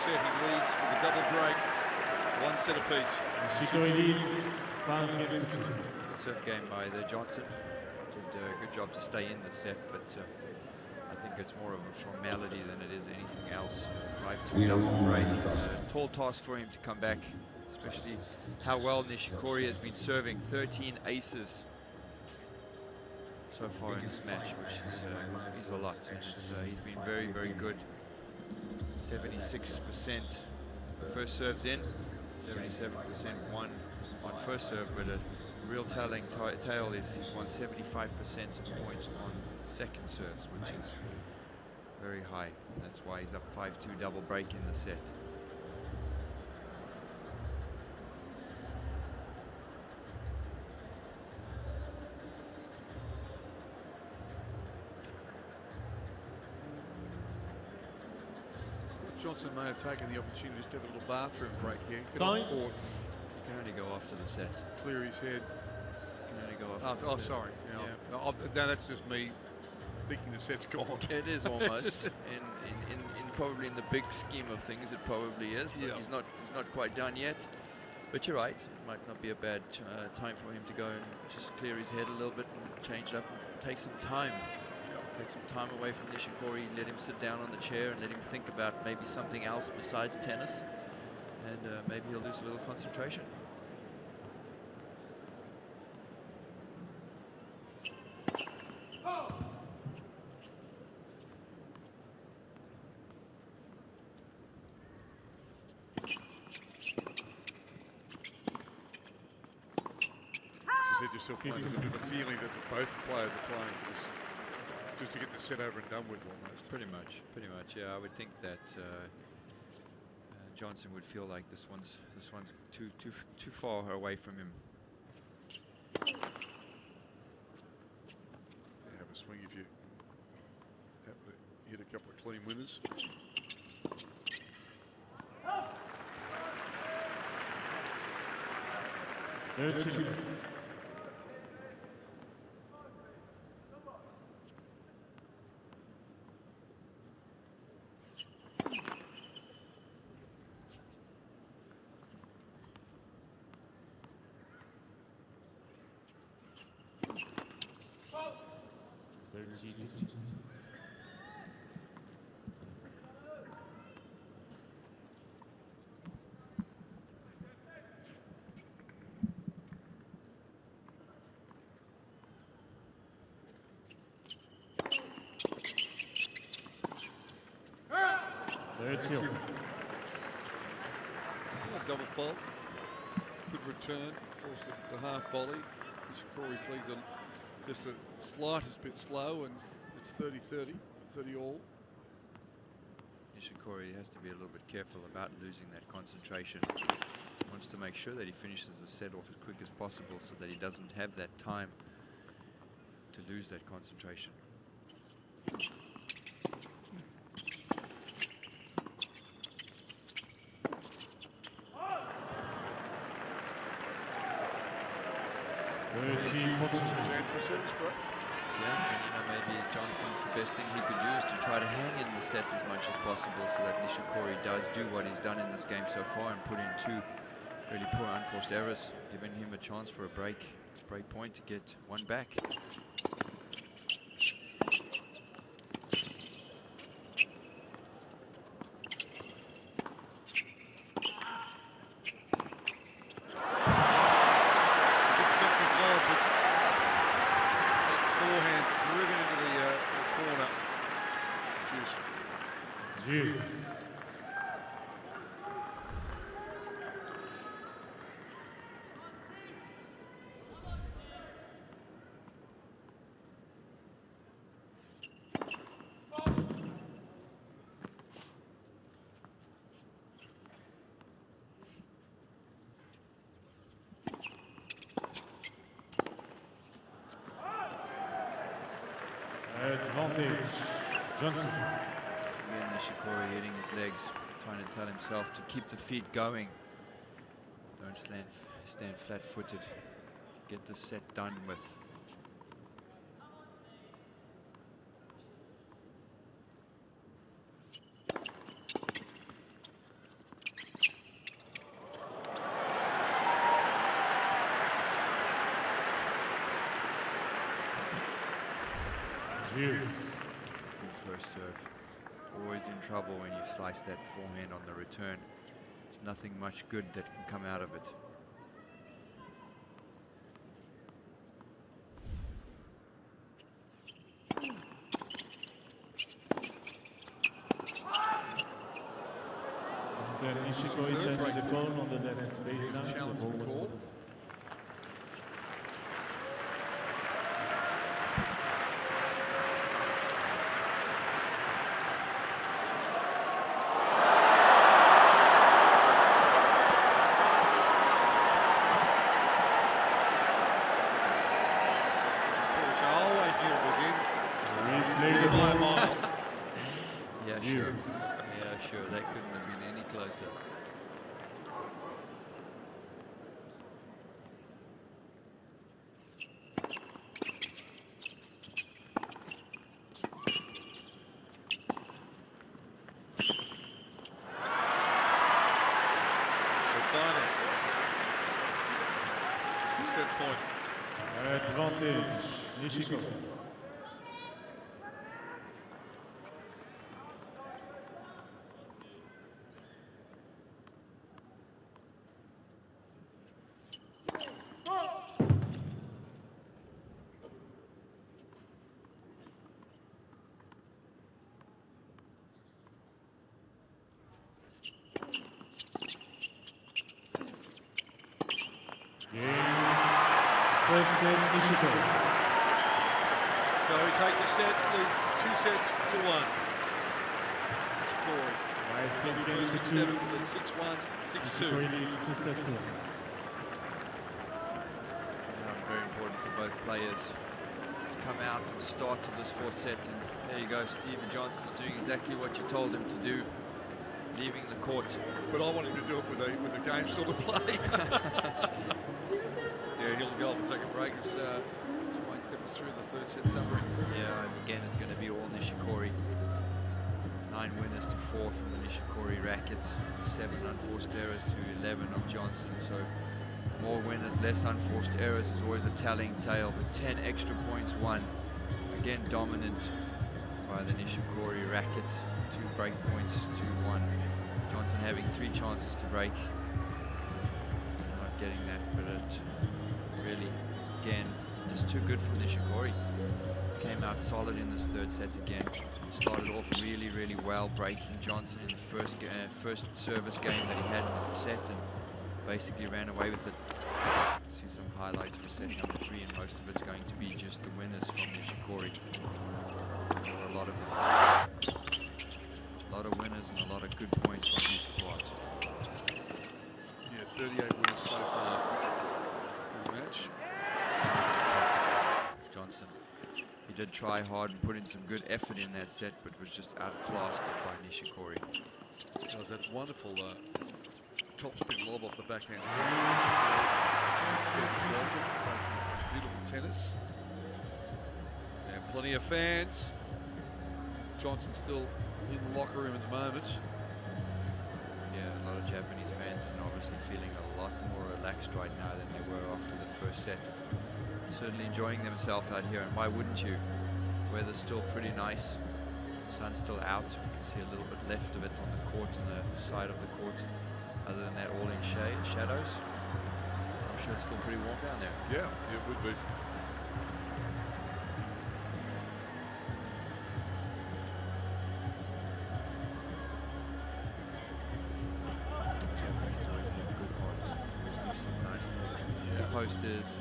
set, he leads with a double break. It's one set apiece. Nishikori leads 5 games to 2. Good serve game by the Johnson. Did a good job to stay in the set, but I think it's more of a formality than it is anything else. 5-2 double break. It's a tall task for him to come back, especially how well Nishikori has been serving. 13 aces so far in this match, which is a lot. And he's been very, very good. 76% first serves in, 77% won on first serve, but a real telling tale is he's won 75% of points on second serves, which is very high. That's why he's up 5-2 double break in the set. Johnson may have taken the opportunity just to have a little bathroom break here. Time. You can only go after the set. Clear his head. You can only go after the set. Sorry. Yeah. Now that's just me thinking the set's gone. It is almost. in probably in the big scheme of things, it probably is. But he's not quite done yet. But you're right. It might not be a bad time for him to go and just clear his head a little bit and change it up and take some time. Take some time away from Nishikori, let him sit down on the chair and let him think about maybe something else besides tennis, and maybe he'll lose a little concentration. As you said yourself, there's a bit of a feeling that both players are playing just to get the set over and done with almost. Pretty much, yeah. I would think that Johnson would feel like this one's too far away from him. Have a swing if you happen to hit a couple of clean winners. Double fault. Good return. Forced the half volley. Nishikori's legs are just the slightest bit slow, and it's 30-30, 30 all. Nishikori has to be a little bit careful about losing that concentration. He wants to make sure that he finishes the set off as quick as possible so that he doesn't have that time to lose that concentration. Maybe Johnson, the best thing he could do is to try to hang in the set as much as possible so that Nishikori does do what he's done in this game so far and put in 2 really poor unforced errors, giving him a chance for a break point to get one back. Advantage, Johnson. Again, Nishikori hitting his legs, trying to tell himself to keep the feet going. Don't stand flat-footed. Get the set done with. Views. Good first serve. Always in trouble when you slice that forehand on the return. There's nothing much good that can come out of it. Mr. Nishikori changing the call on the left baseline. The ball was stopped. Yeah, sure. Yeah, sure. That couldn't have been any closer. Set point. Advantage, Nishikori. First set, Nishikori. So he takes a set, leads 2 sets to 1. Scoring. Nice, 6-7, then 6-1, 6-2. Nishikori leads 2 sets to 1. Very important for both players to come out and start to this 4th set. And there you go, Stephen Johnson's doing exactly what you told him to do, leaving the court. But I want him to do it with a game sort of play. Yeah, he'll go off and take a break as Wayne steps through the 3rd set summary. Yeah, and again, it's going to be all Nishikori. 9 winners to 4 from the Nishikori rackets. 7 unforced errors to 11 of Johnson. So more winners, less unforced errors is always a telling tale. But 10 extra points won. Again, dominant by the Nishikori rackets. 2 break points to 1. Johnson having 3 chances to break. Not getting that, but it really, again, just too good from Nishikori. Came out solid in this 3rd set again. Started off really, really well, breaking Johnson in the first service game that he had in the set, and basically ran away with it. See some highlights for set number 3, and most of it's going to be just the winners from Nishikori. A lot of winners and a lot of good points from these squads. Yeah, 38 winners so far for the match. Johnson, he did try hard and put in some good effort in that set, but was just outclassed by Nishikori. Does that wonderful topspin lob off the backhand set. Beautiful tennis. And plenty of fans. Johnson's still in the locker room at the moment. Yeah, a lot of Japanese fans, and obviously feeling a lot more relaxed right now than they were after the 1st set. Certainly enjoying themselves out here, and why wouldn't you? Weather's still pretty nice. Sun's still out. You can see a little bit left of it on the court, on the side of the court. Other than that, all in shadows. I'm sure it's still pretty warm down there. Yeah, it would be. Japanese always have good heart. Always do some nice posters.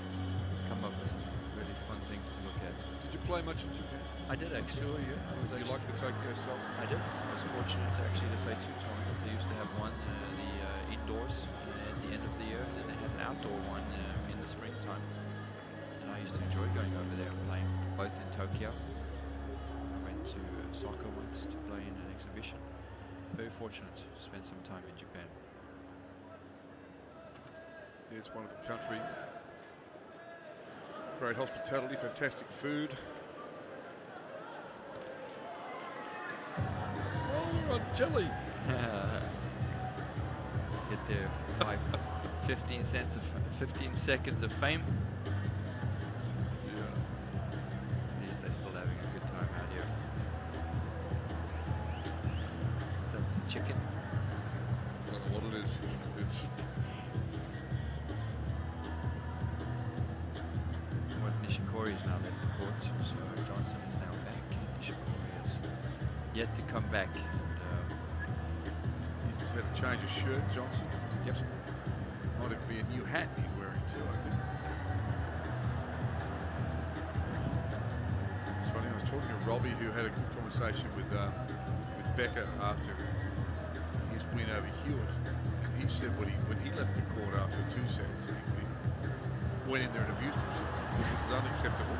Come up with some really fun things to look at. Did you play much in Japan? I did actually. Sure, yeah. You like the Tokyo style? I did. I was fortunate actually to play 2 tournaments. They used to have one, the indoors at the end of the year, and then they had an outdoor one in the springtime. And I used to enjoy going over there and playing, both in Tokyo. I went to Osaka once to play in an exhibition. Very fortunate to spend some time in Japan. Yeah, it's a wonderful country. Great hospitality, fantastic food. Oh, we're on telly. Get there, 15 seconds of fame. Yeah. At least they're still having a good time. Nishikori has now left the court, so Johnson is now back. Nishikori has yet to come back. He's just had a change of shirt, Johnson. Yep. Might even be a new hat he's wearing too, I think. It's funny, I was talking to Robbie, who had a good conversation with Becker after his win over Hewitt. And he said when he left the court after 2 sets, he went in there and abused himself. He said, this is unacceptable.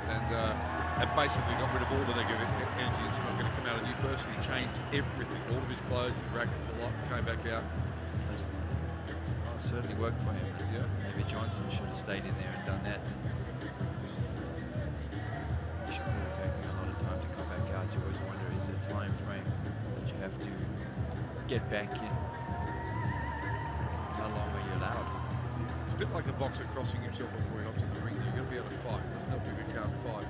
And basically got rid of all the negative energy. It's not going to come out of you personally. He changed everything, all of his clothes, his rackets, the lot, came back out. Well, it certainly worked for him. Yeah. Maybe Johnson should have stayed in there and done that. Nishikori taking a lot of time to come back out. You always wonder, is there a time frame that you have to get back in? How long are you allowed? It's a bit like a boxer crossing himself before he hops in the ring. You've got to be able to fight. It doesn't help if you can't fight.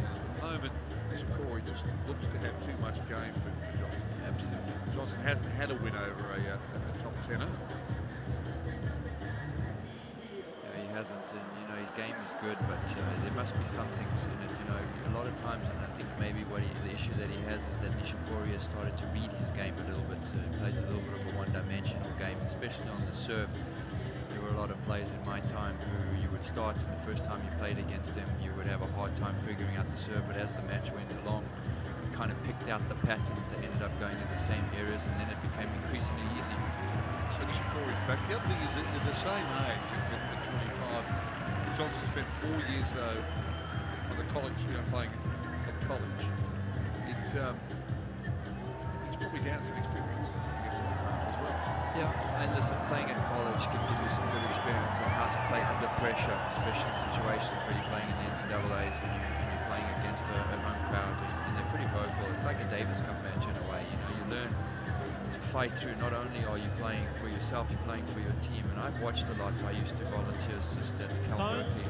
And at the moment, Nishikori just looks to have too much game for Johnson. Absolutely. Johnson hasn't had a win over a top tenor. Yeah, he hasn't, and you know his game is good, but there must be some things in it. You know, a lot of times, and I think maybe the issue that he has is that Nishikori has started to read his game a little bit. So he plays a little bit of a one-dimensional game, especially on the serve. There were a lot of players in my time who you would start, and the first time you played against them, you would have a hard time figuring out the serve, but as the match went along, you kind of picked out the patterns that ended up going in the same areas, and then it became increasingly easy. So Nishikori's back. The other thing is that they're the same age at 25. Johnson spent 4 years, though, on the college, playing at college. It's probably down some experience, I guess, as well. Yeah, and listen, playing in college can give you some good experience on how to play under pressure, especially in situations where you're playing in the NCAAs and you're playing against a home crowd, and they're pretty vocal. It's like a Davis Cup match in a way. You know, you learn to fight through. Not only are you playing for yourself, you're playing for your team. And I've watched a lot. I used to volunteer assist at Cal Berkeley,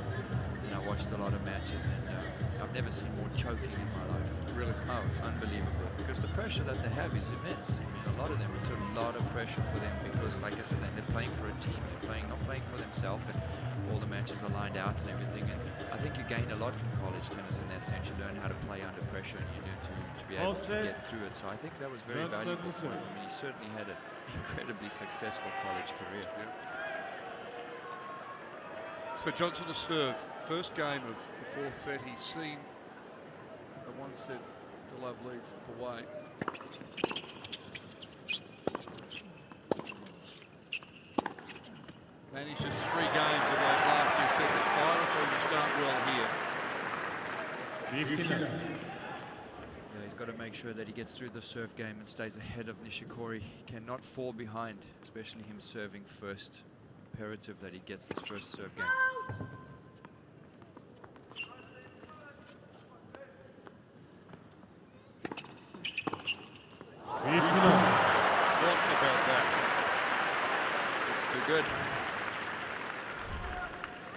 and I watched a lot of matches, and I've never seen more choking in my life. Really? Oh, it's unbelievable, because the pressure that they have is immense. I mean, a lot of them, it's a lot of pressure for them, because like I said, they're playing for a team. They're not playing for themselves, and all the matches are lined out and everything. And I think you gain a lot from college tennis in that sense. You learn how to play under pressure, and you learn to be able to get through it. So I think that was very valuable for him. I mean, he certainly had an incredibly successful college career. Yeah. So Johnson to serve. First game of the 4th set. He's seen a 1-set to love lead slip away. Manages 3 games of those last 2 sets. It's vital for him to start well here. 15. Yeah, he's got to make sure that he gets through the serve game and stays ahead of Nishikori. He cannot fall behind, especially him serving first. Imperative that he gets this first serve game. Talking about that. It's too good.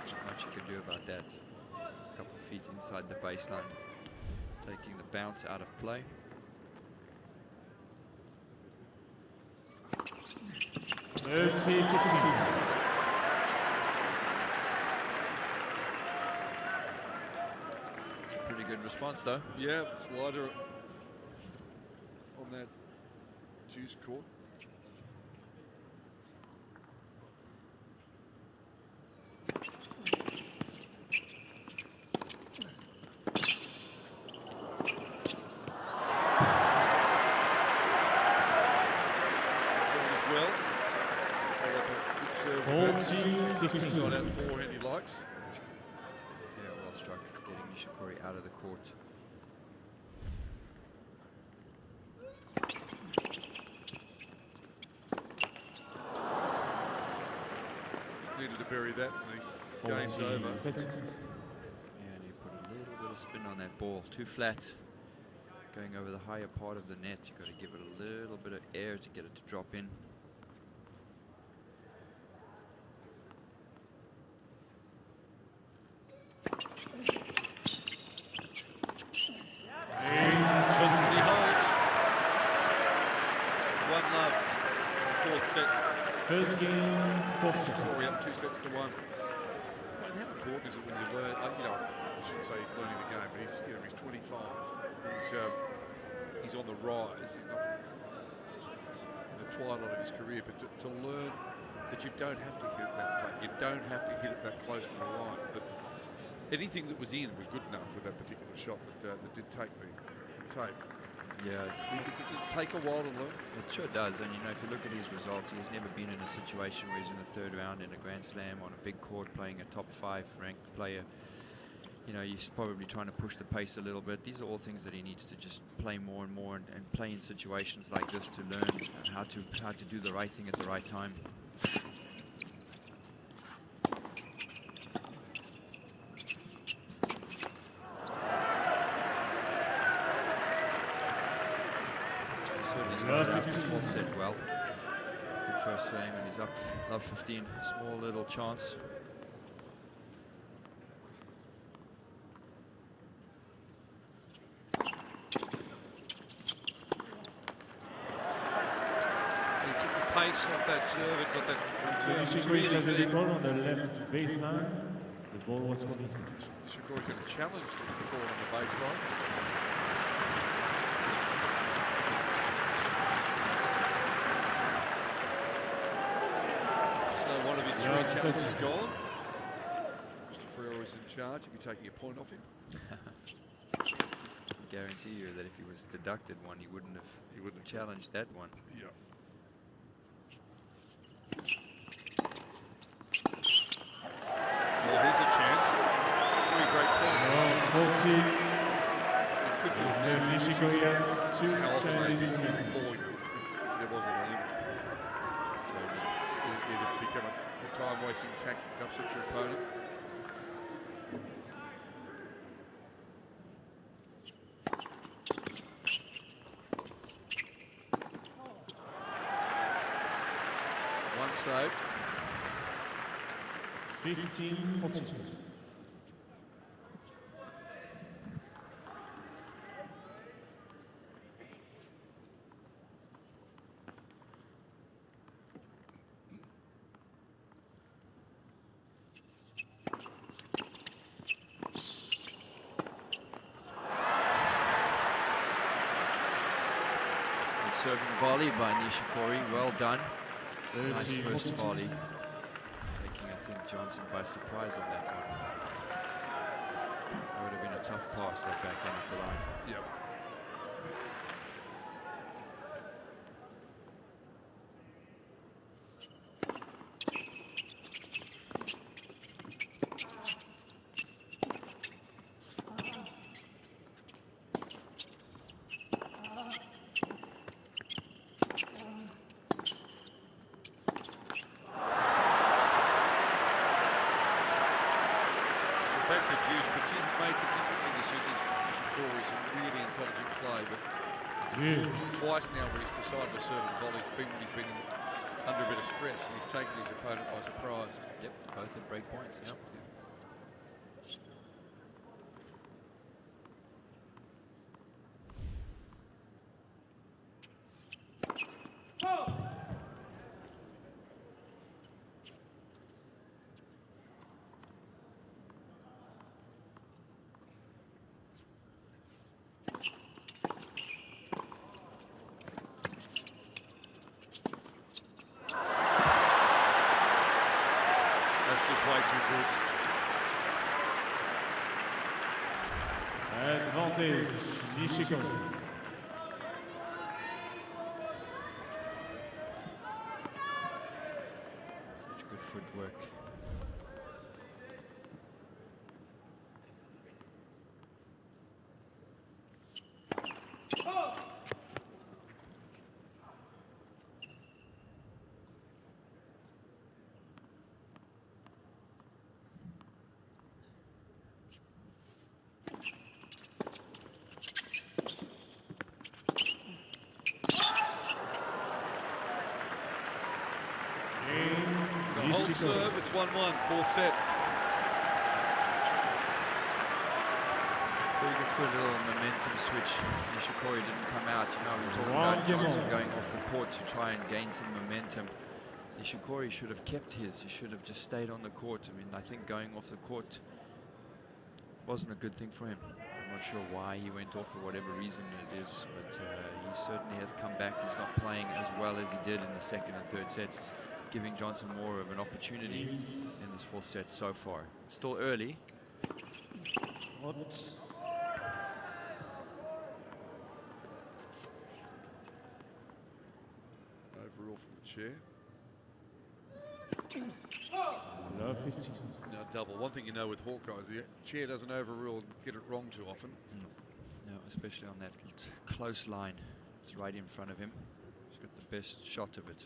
Not much you can do about that. A couple of feet inside the baseline, taking the bounce out of play. It's a pretty good response, though. Yeah, slider on that juice court. Well, 14-15. Got out forehand he likes. Yeah, well struck, getting Nishikori out of the court. Needed to bury that, and the game's over. Yeah, and he put a little bit of spin on that ball. Too flat. Going over the higher part of the net, you've got to give it a little bit of air to get it to drop in. He holds. 1-love. 4th set. First game, 4th set. We're up 2 sets to 1. And how important is it when you learn? I shouldn't say he's learning the game, but he's 25. He's on the rise. He's not in the twilight of his career, but to learn that you don't have to hit it that flat. You don't have to hit it that close to the line. That anything that was in was good enough for that particular shot that did take the tape. Yeah. Does it just take a while to learn? It sure does, and if you look at his results, he's never been in a situation where he's in the third round in a Grand Slam on a big court playing a top 5 ranked player. He's probably trying to push the pace a little bit. These are all things that he needs to just play more and more and play in situations like this to learn how to do the right thing at the right time. Full set well. Good first frame, and he's up love 15. Small little chance. He took the pace off that serve. It got that. Nishikori has the ball on the left baseline. The ball was called. Nishikori's going to challenge the ball on the baseline. One of his 3 challenges is gone. Mr. Ferrero is in charge. He'll be taking a point off him. I guarantee you that if he was deducted one, he wouldn't have challenged that one. Yeah. Well, here's a chance. 3 great points. 40. Mr. Nishikori has 2 challenges. There wasn't a limit. It'd become a time-wasting tactic to upset your opponent. One saved. 15-14. Serving volley by Nishikori, well done. Nice first volley. Taking, I think, Johnson by surprise on that one. That would have been a tough pass, that backhand at the line. Yep. Twice now where he's decided to serve and volley. It's been when he's been under a bit of stress and he's taken his opponent by surprise. Yep, both at break points. Yep. Advantage, Nishikori. Such good footwork. Hold serve, it's 1-1, 4 set. So you can see a little momentum switch. Nishikori didn't come out. We were talking about Johnson going off the court to try and gain some momentum. Nishikori should have kept his. He should have just stayed on the court. I mean, I think going off the court wasn't a good thing for him. I'm not sure why he went off for whatever reason it is, but he certainly has come back. He's not playing as well as he did in the second and third sets. It's giving Johnson more of an opportunity in this fourth set so far. Still early. What? Overall from the chair. No 15. Now double. One thing you know with Hawkeye is the chair doesn't overrule and get it wrong too often. No, especially on that close line. It's right in front of him. He's got the best shot of it.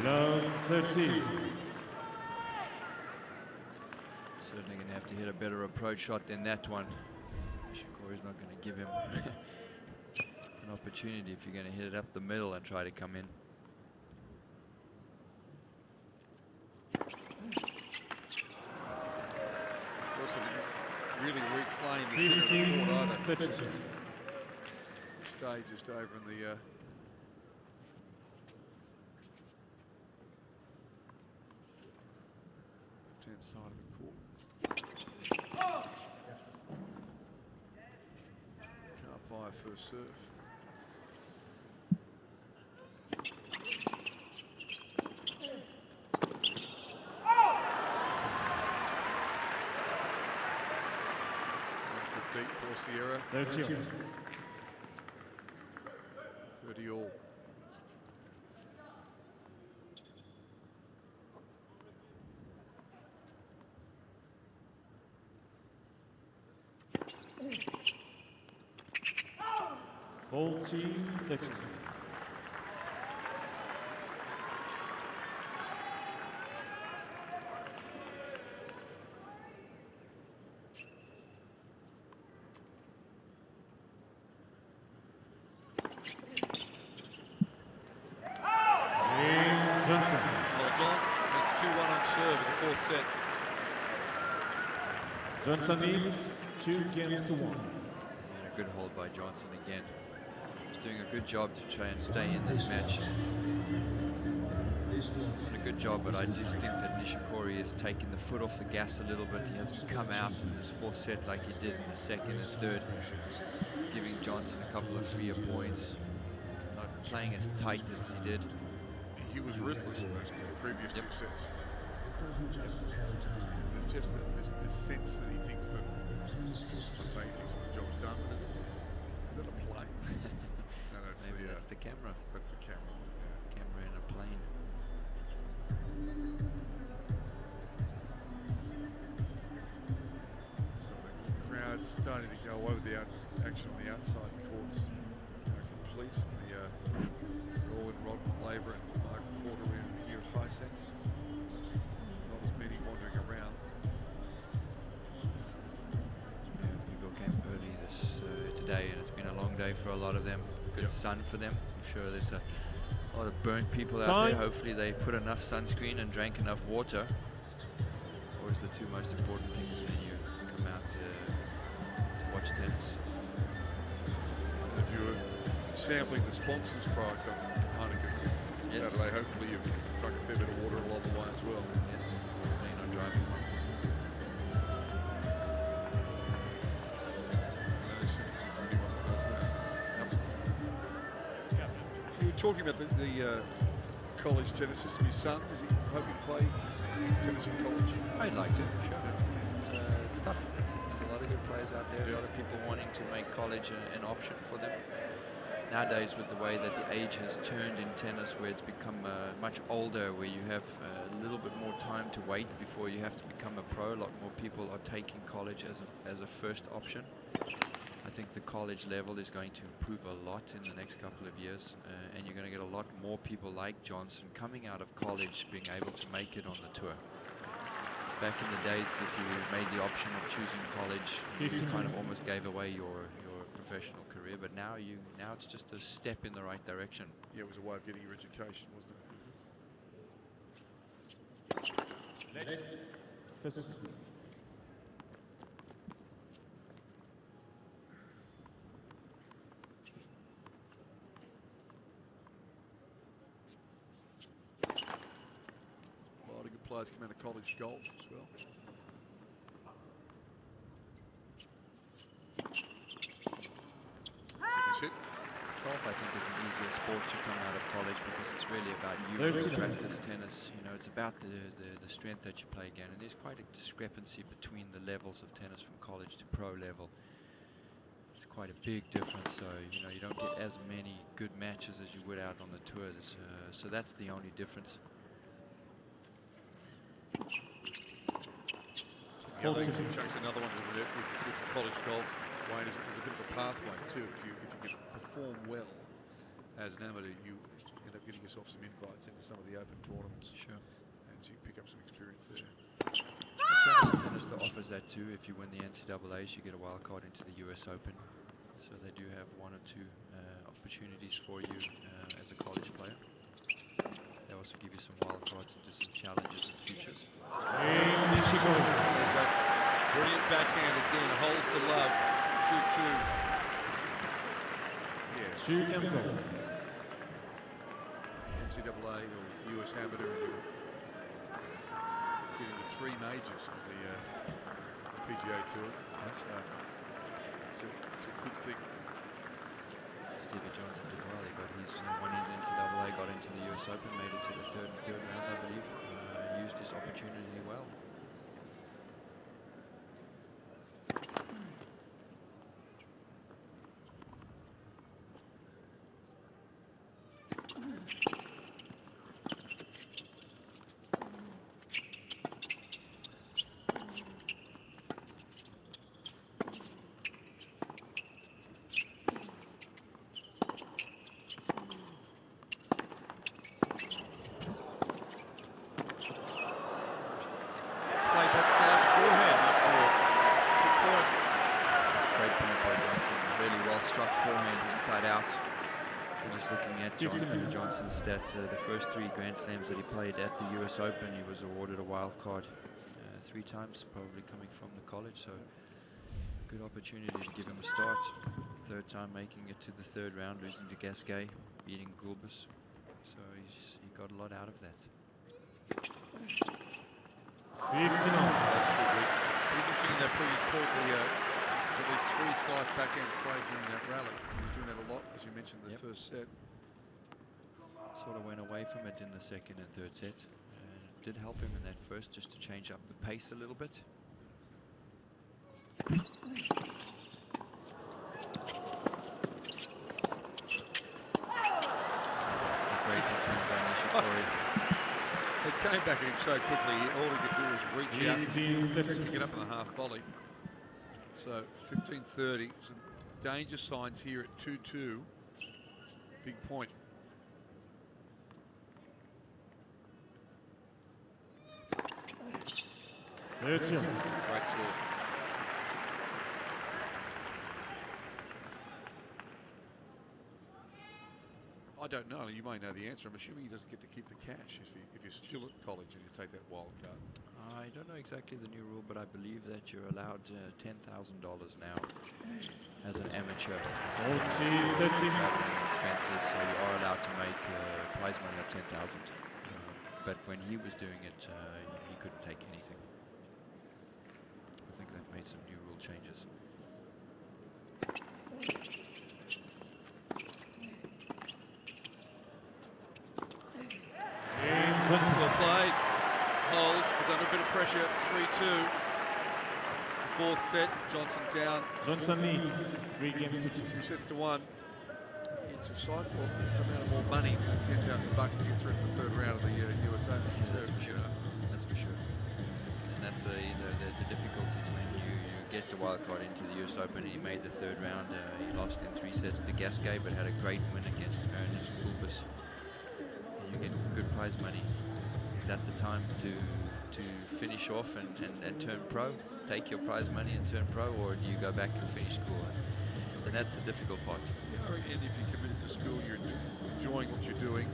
Love 13. Certainly going to have to hit a better approach shot than that one. Nishikori's not going to give him an opportunity if you're going to hit it up the middle and try to come in. Also didn't really reclaim the center of the court either. Stayed just over in the left-hand side of the court. Can't buy a first serve. Deep for Sierra. 30 all. 30 all. Oh. 14-13. Johnson. Well done. It's 2-1 on serve in the fourth set. Johnson needs 2 games to 1. And a good hold by Johnson again. He's doing a good job to try and stay in this match. He's done a good job, but I just think that Nishikori has taken the foot off the gas a little bit. He hasn't come out in this fourth set like he did in the second and third, giving Johnson a couple of freer points, not playing as tight as he did. He was ruthless in those previous 2 sets. There's just this sense that he thinks that, I'm not saying he thinks that the job's done, but is that a plane? No, Maybe that's the camera. That's the camera. Yeah. Camera in a plane. So the crowd's starting to go over the action on the outside courts. Complete. The Rowan, Rodman, Laver and Mark Porter in here at Hisense. Not as many wandering around. Yeah, people came early today, and it's been a long day for a lot of them. Good sun for them. I'm sure there's a lot of burnt people out there. Hopefully they put enough sunscreen and drank enough water. Always the 2 most important things when you come out to watch tennis. And if you're sampling the sponsors product on Heineken Saturday, hopefully you've drunk a fair bit of water along the way as well. Yes, hopefully not driving one. No sympathy for anyone that does that. You were talking about the college tennis system. His son, is he hoping to play tennis in college? I'd like to, sure. It's tough. There's a lot of good players out there, a lot of people wanting to make college an option for them. Nowadays, with the way that the age has turned in tennis, where it's become much older, where you have a little bit more time to wait before you have to become a pro, a lot more people are taking college as a first option. I think the college level is going to improve a lot in the next couple of years, and you're going to get a lot more people like Johnson coming out of college being able to make it on the tour. Back in the days, if you made the option of choosing college, you kind of almost gave away your professional career, but now it's just a step in the right direction. Yeah, it was a way of getting your education, wasn't it? A lot of good players come out of college golf as well. Second set. Golf, I think, is an easier sport to come out of college because it's really about you practice tennis. You know, it's about the strength that you play again, and there's quite a discrepancy between the levels of tennis from college to pro level. It's quite a big difference, so you know you don't get as many good matches as you would out on the tours. So that's the only difference. Yeah, they chose another one with college golf. Wayne, there's a bit of a pathway too. If you can perform well as an amateur, you end up getting yourself some invites into some of the open tournaments. Sure. And so you pick up some experience there. Tennis offers that too. If you win the NCAAs, you get a wild card into the US Open. So they do have 1 or 2 opportunities for you as a college player. They also give you some wild cards into some challenges and futures. Brilliant backhand again, holds to love. 2-2. Yeah. 2 cancel. NCAA or US Amateur, getting the 3 majors of the PGA Tour. It's a good thing. Stevie Johnson did well. He got won his NCAA, got into the US Open, made it to the third round, I believe. Used his opportunity well. Stevie Johnson's stats, the first 3 Grand Slams that he played at the US Open, he was awarded a wild card 3 times, probably coming from the college, so good opportunity to give him a start. 3rd time making it to the 3rd round, losing to Gasquet, beating Gulbis, so he got a lot out of that. 59. Interesting in that previous court, so these 3 slice backhands played during that rally. He was doing that a lot, as you mentioned, the first set. Sort of went away from it in the 2nd and 3rd set. It did help him in that first, just to change up the pace a little bit. They came back at him so quickly, all he could do was reach out and get up in the half volley. So 15-30, some danger signs here at 2-2. Big point. Great serve. I don't know. You may know the answer. I'm assuming he doesn't get to keep the cash if you're still at college and you take that wild card. I don't know exactly the new rule, but I believe that you're allowed $10,000 now as an amateur. 40, 30. Expenses, so you are allowed to make prize money of $10,000. But when he was doing it, he couldn't take anything. I think they've made some new rule changes. Well played. Holds, was under a bit of pressure. 3-2. 4th set. Johnson down. Johnson leads 3 games to 2. 2 sets to 1. It's a sizable amount of more money than $10,000 to get through to the 3rd round of the USA. Yeah, that's for sure. That's for sure. And that's the difficulties when you get the wild card into the US Open. He made the third round. He lost in 3 sets to Gasquet, but had a great win against Ernest Pulvis. And you get good prize money. Is that the time to finish off and turn pro? Take your prize money and turn pro, or do you go back and finish school? And that's the difficult part. Yeah, and if you're committed to school, you're enjoying what you're doing.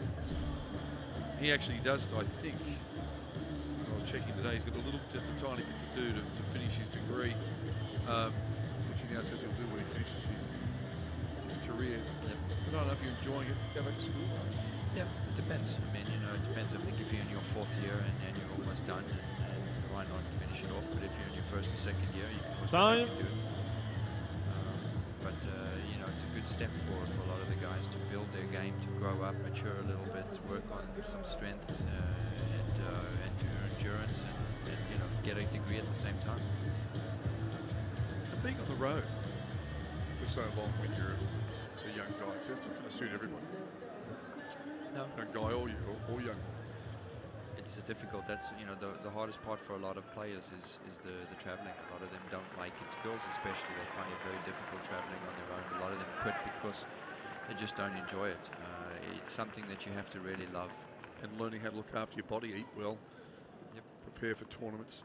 He actually does, I think. I was checking today, he's got just a tiny bit to do to finish his degree, which he now says he'll do when he finishes his career. Yep. But I don't know if you're enjoying it, go back to school. Yeah, it depends. I mean, it depends. I think if you're in your 4th year and you're almost done, and why not finish it off? But if you're in your 1st or 2nd year, you can always go back and do it. It's a good step for a lot of the guys to build their game, to grow up, mature a little bit, to work on some strength and do endurance, and get a degree at the same time. And being on the road for so long when you're a young guy, so it's not going to suit everyone. No. Young guy or young boy. It's difficult. That's the hardest part for a lot of players is the traveling. A lot of them don't like it. Girls especially, they find it very difficult traveling on their own. A lot of them quit because they just don't enjoy it. It's something that you have to really love. And learning how to look after your body, eat well, yep. Prepare for tournaments.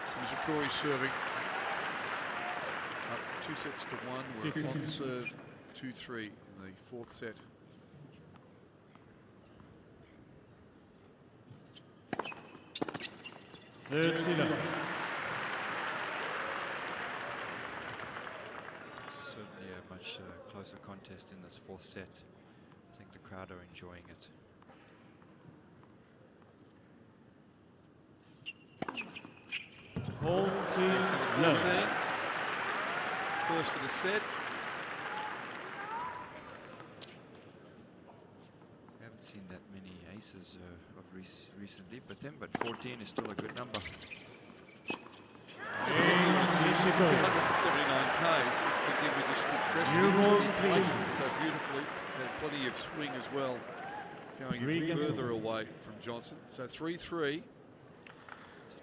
So Nishikori serving. 2 sets to 1. We're on serve 2-3 in the 4th set. Third setter. Certainly a much closer contest in this 4th set. I think the crowd are enjoying it. First for the set. We haven't seen that many aces of recently, but 14 is still a good number. 179 Ks. Again, we just keep stressing so beautifully. There's plenty of swing as well. It's going further away from Johnson. So 3-3.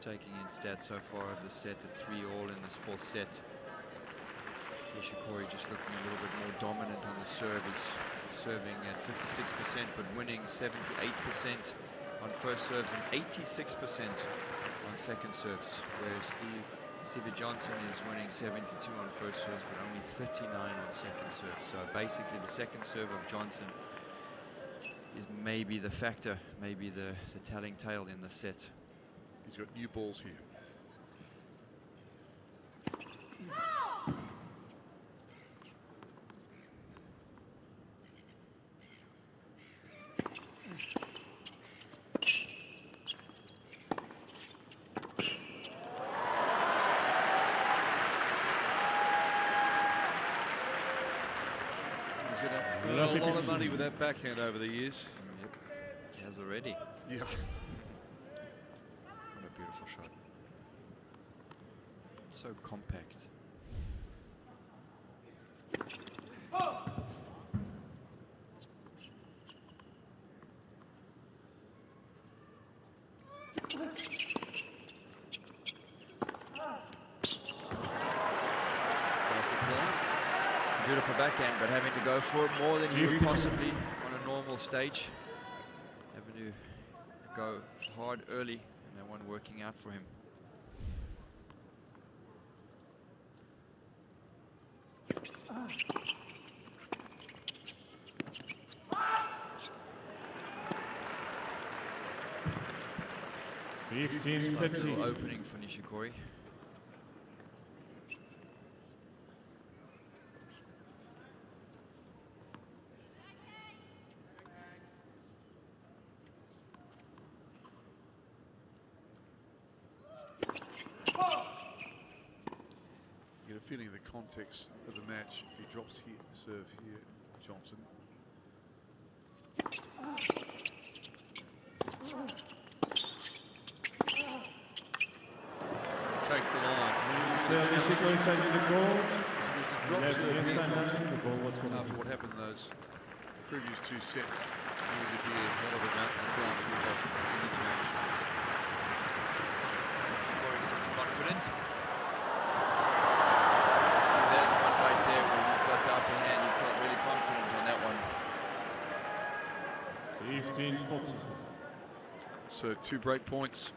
Taking in stats so far of the set at 3-all in this 4th set. Nishikori just looking a little bit more dominant on the serve. He's serving at 56%, but winning 78% on first serves and 86% on second serves, whereas Stevie Johnson is winning 72 on first serves, but only 39 on second serve. So basically the second serve of Johnson is maybe the factor, maybe the telling tale in the set. He's got new balls here. He's earned a lot of money with that backhand over the years. Yep, he has already. Yeah. Beautiful shot. It's so compact. Beautiful backhand, but having to go for it more than he would possibly on a normal stage. Having to go hard early. And one working out for him. Little opening for Nishikori. Feeling the context of the match if he drops here, serve here, Johnson. Takes the line. Nishikori is changing the goal. The ball was after what happened in those previous 2 sets, he would be a hell of a match and trying to get that in the match. Corey seems confident. So there's one right there where he's got the upper hand. He felt really confident on that one. 15-14. So 2 break points.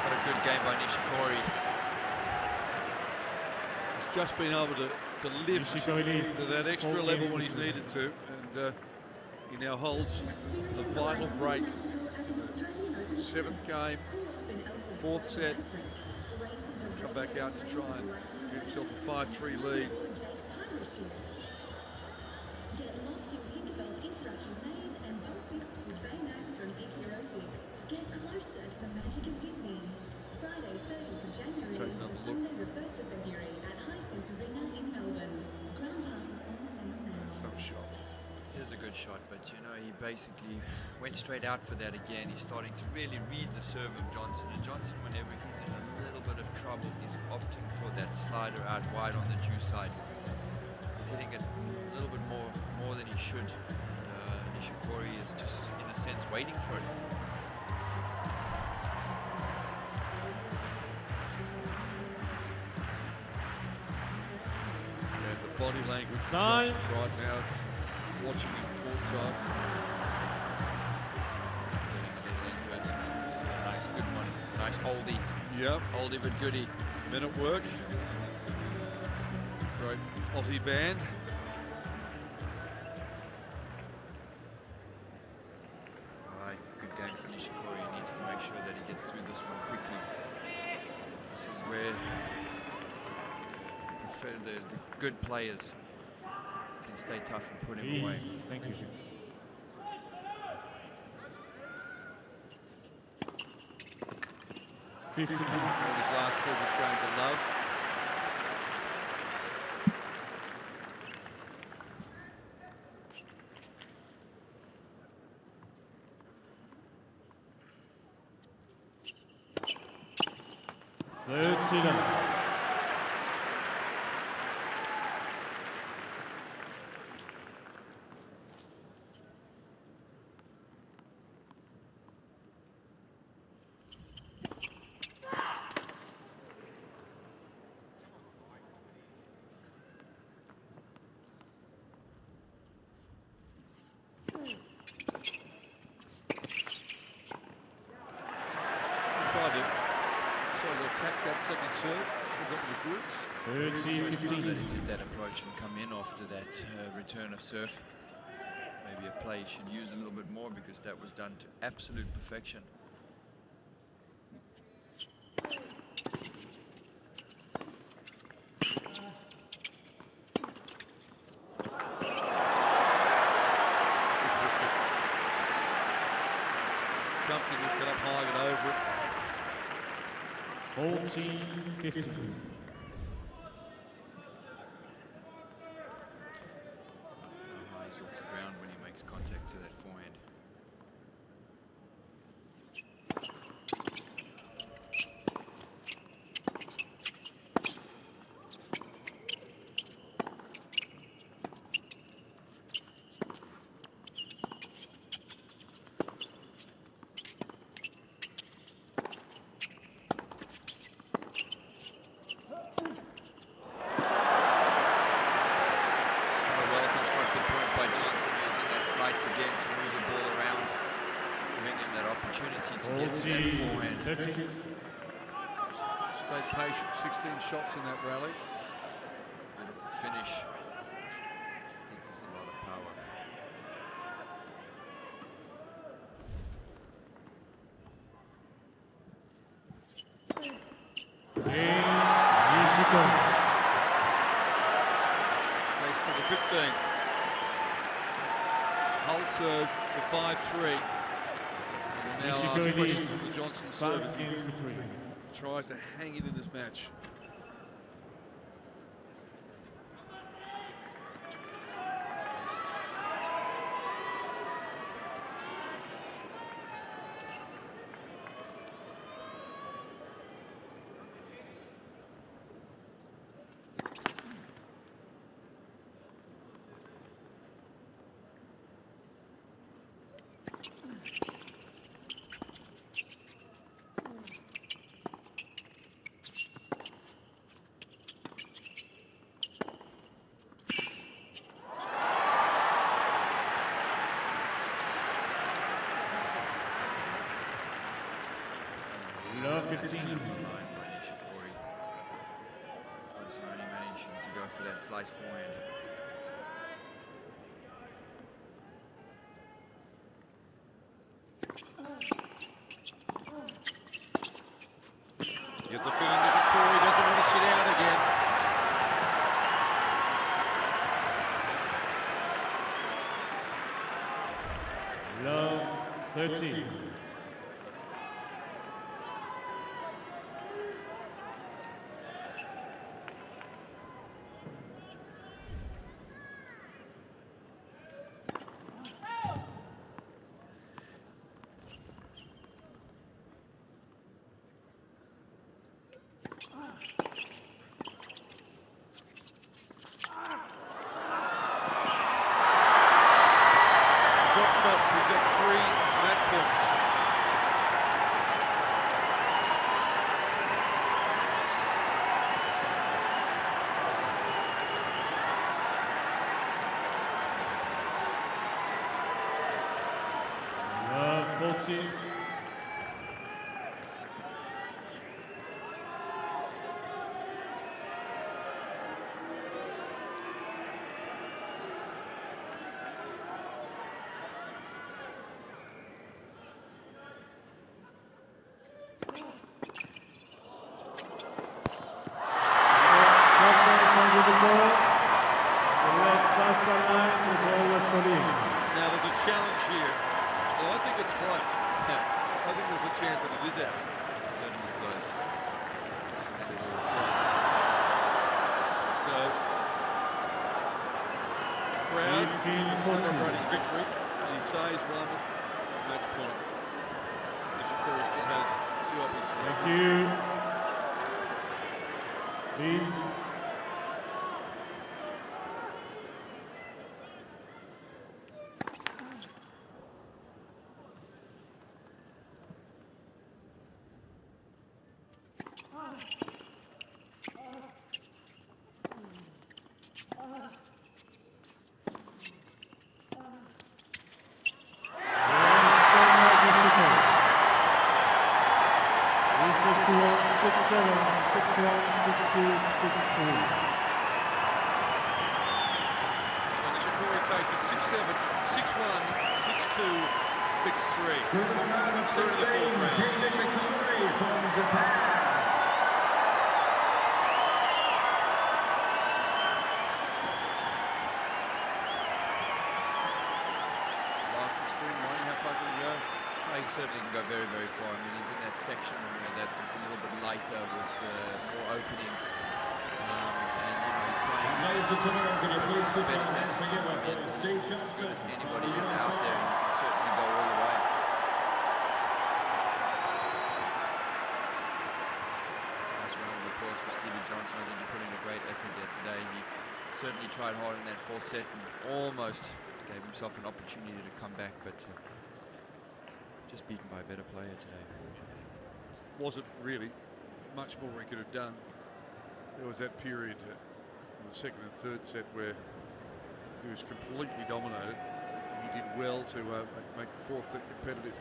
What a good game by Nishikori. He's just been able to lift to that extra level when he's needed to, and he now holds the vital break. 7th game, 4th set. Come back out to try and get himself a 5-3 lead. Get lost in Tinkerbell's interactive maze and bump fists with Baymax from Big Hero 6. Get closer to the magic of Disney. Friday, 30th of January to Sunday, the 1st of February at Hisense Arena in Melbourne. Ground passes on sale now. Some shot. It is a good shot, but you know, he basically went straight out for that again. He's starting to really read the serve of Johnson, and Johnson, whenever he's in a little bit of trouble, he's opting for that slider out wide on the due side. He's hitting it a little bit more than he should. Nishikori is just, in a sense, waiting for it. And the body language Time. right now, watching him courtside. Getting a little into it. Nice, good one. Nice oldie. Yep. Oldie but goodie. Men at work. Great Aussie band. Good game for Nishikori. He needs to make sure that he gets through this one quickly. This is where the good players can stay tough and put him away. Thank you. His last service going to Love. Third seater. Third serve, 15. Let his hit that approach and come in after that return of serve. Maybe a play he should use a little bit more, because that was done to absolute perfection. Something will get up high and over it. 14-15. He's off the ground when he makes contact to that forehand. Stay patient, 16 shots in that rally. Beautiful finish. Equals a lot of power. Race for the 15. Hull serve for 5-3. Now ask questions of the Johnson service. He tries to hang it in this match. Love 15. Line by Nishikori. Madison only managing to go for that slice forehand. You get the feeling that Corey doesn't want to sit out again. Love 13. Love 14. Now there's a challenge here. Well, I think it's close. I think there's a chance that it is out. Certainly close. And it is. So, crowd celebrating victory. He says one match point. Nishikori still has two up his sleeve. Thank you. Please. Certainly can go very, very far. I mean, he's in that section that is a little bit lighter with more openings. And, you know, he's playing the best tennis. I mean, as good as anybody is out there, and he can certainly go all the way. Nice round of applause for Stevie Johnson. I think he put in a great effort there today. He certainly tried hard in that full set and almost gave himself an opportunity to come back, but just beaten by a better player today. Wasn't really much more he could have done. There was that period in the second and third set where he was completely dominated. He did well to make the fourth set competitive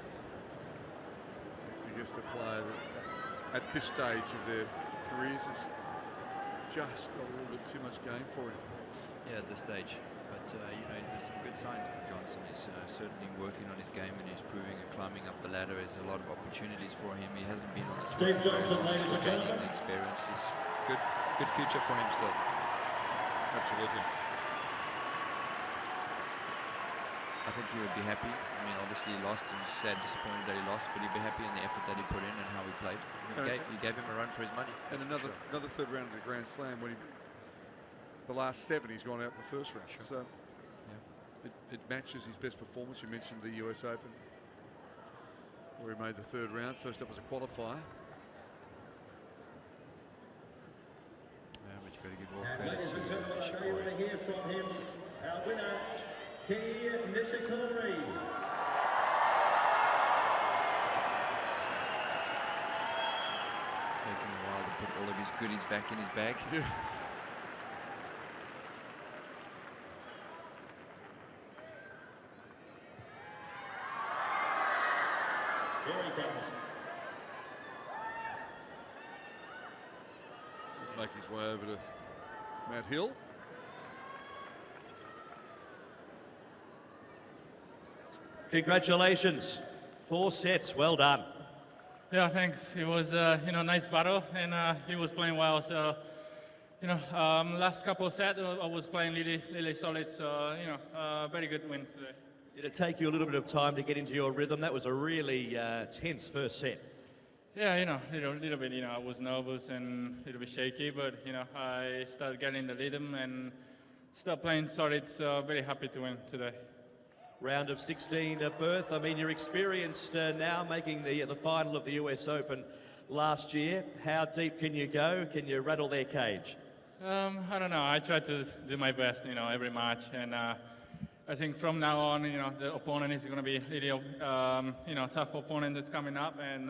against a player that at this stage of their careers has just got a little bit too much game for him. Yeah, at this stage. But, you know, there's some good signs for Johnson. He's certainly working on his game and he's improving and climbing up the ladder. There's a lot of opportunities for him. He hasn't been on the tour for very long. He's still gaining the experience. It's good future for him still. Absolutely. I think he would be happy. I mean, obviously he lost and sad, disappointed that he lost, but he'd be happy in the effort that he put in and how he played. He gave him a run for his money. And another third round of the Grand Slam when the last 7 he's gone out in the first round. So it matches his best performance. You mentioned the US Open where he made the third round, first up as a qualifier. But you've got to give all credit to Nishikori. We're going to hear from him, our winner, Nishikori. Taking a while to put all of his goodies back in his bag. Yeah. Here he comes. make his way over to Matt Hill. Congratulations. 4 sets, well done. Yeah, thanks. It was nice battle, and he was playing well. So, last couple of sets I was playing really solid. So, very good wins today. Did it take you a little bit of time to get into your rhythm? That was a really tense first set. Yeah, little bit. I was nervous and a little bit shaky, but I started getting the rhythm and started playing solid. So, very happy to win today. Round of 16 berth. I mean, you're experienced now, making the final of the US Open last year. How deep can you go? Can you rattle their cage? I don't know. I try to do my best, every match, and I think from now on, the opponent is going to be really, tough opponent that's coming up, and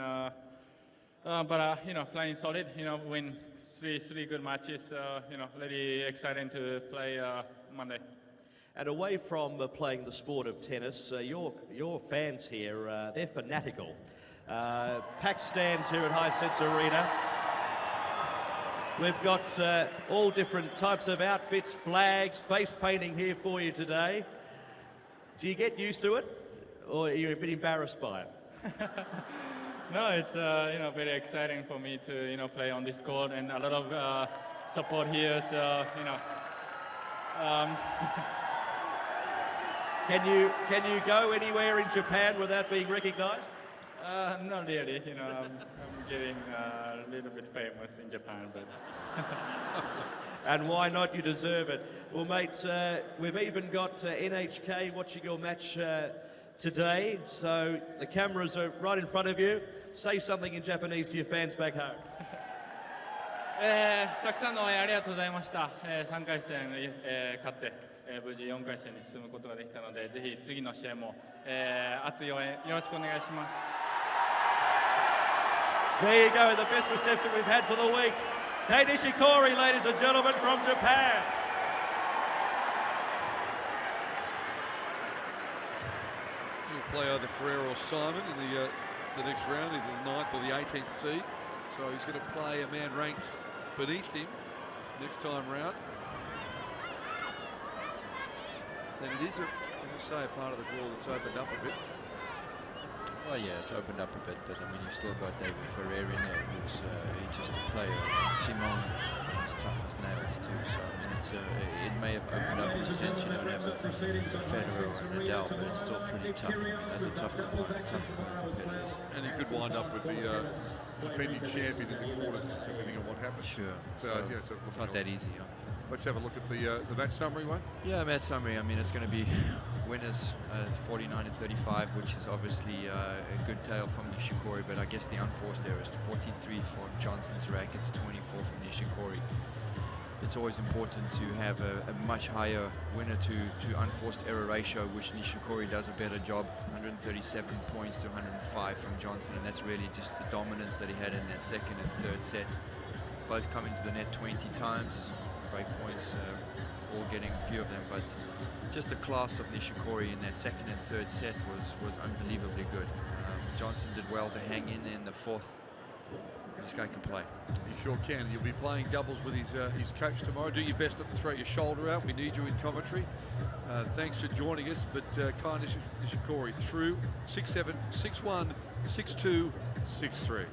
but playing solid, win three good matches. Really exciting to play Monday. And away from playing the sport of tennis, your fans here, they're fanatical. Packed stands here at Hisense Arena. We've got all different types of outfits, flags, face painting here for you today. Do you get used to it, or are you a bit embarrassed by it? No, it's very exciting for me to play on this court, and a lot of support here. So Can you go anywhere in Japan without being recognised? Not really. I'm getting a little bit famous in Japan, but. And why not? You deserve it. Well, mate, we've even got NHK watching your match today, so the cameras are right in front of you. Say something in Japanese to your fans back home. たくさんの応援ありがとうございました。3回戦、勝って、無事4回戦に進むことができたので、ぜひ次の試合も、熱い応援よろしくお願いします。There you go, the best reception we've had for the week. Kei Nishikori, ladies and gentlemen, from Japan. He'll play either Ferrer or Simon in the next round, either the 9th or the 18th seed. So he's going to play a man ranked beneath him next time round. And it is, as I say, a part of the draw that's opened up a bit. Well, yeah, it's opened up a bit, but I mean, you've still got David Ferrer in there, who's just a player. Simon is tough as nails too. So I mean, it may have opened up in the sense you don't have a Federer or a Nadal, but it's still pretty tough. As a tough competitors. And he could wind up with the defending champion in the quarters, depending on what happens. Sure. So yeah, so it's not that easy. Huh? Let's have a look at the match summary one. Yeah, match summary. I mean, it's going to be winners 49 to 35, which is obviously a good tale from Nishikori, but I guess the unforced error is 43 for Johnson's racket to 24 from Nishikori. It's always important to have a much higher winner to unforced error ratio, which Nishikori does a better job. 137 points to 105 from Johnson, and that's really just the dominance that he had in that second and third set. Both coming to the net 20 times. Break points, all getting a few of them, but just the class of Nishikori in that second and third set was unbelievably good. Johnson did well to hang in the fourth. This guy can play. He sure can. You'll be playing doubles with his coach tomorrow. Do your best not to throw your shoulder out. We need you in commentary. Thanks for joining us, but Kei Nishikori through 6-7, 6-1, 6-2, 6-3.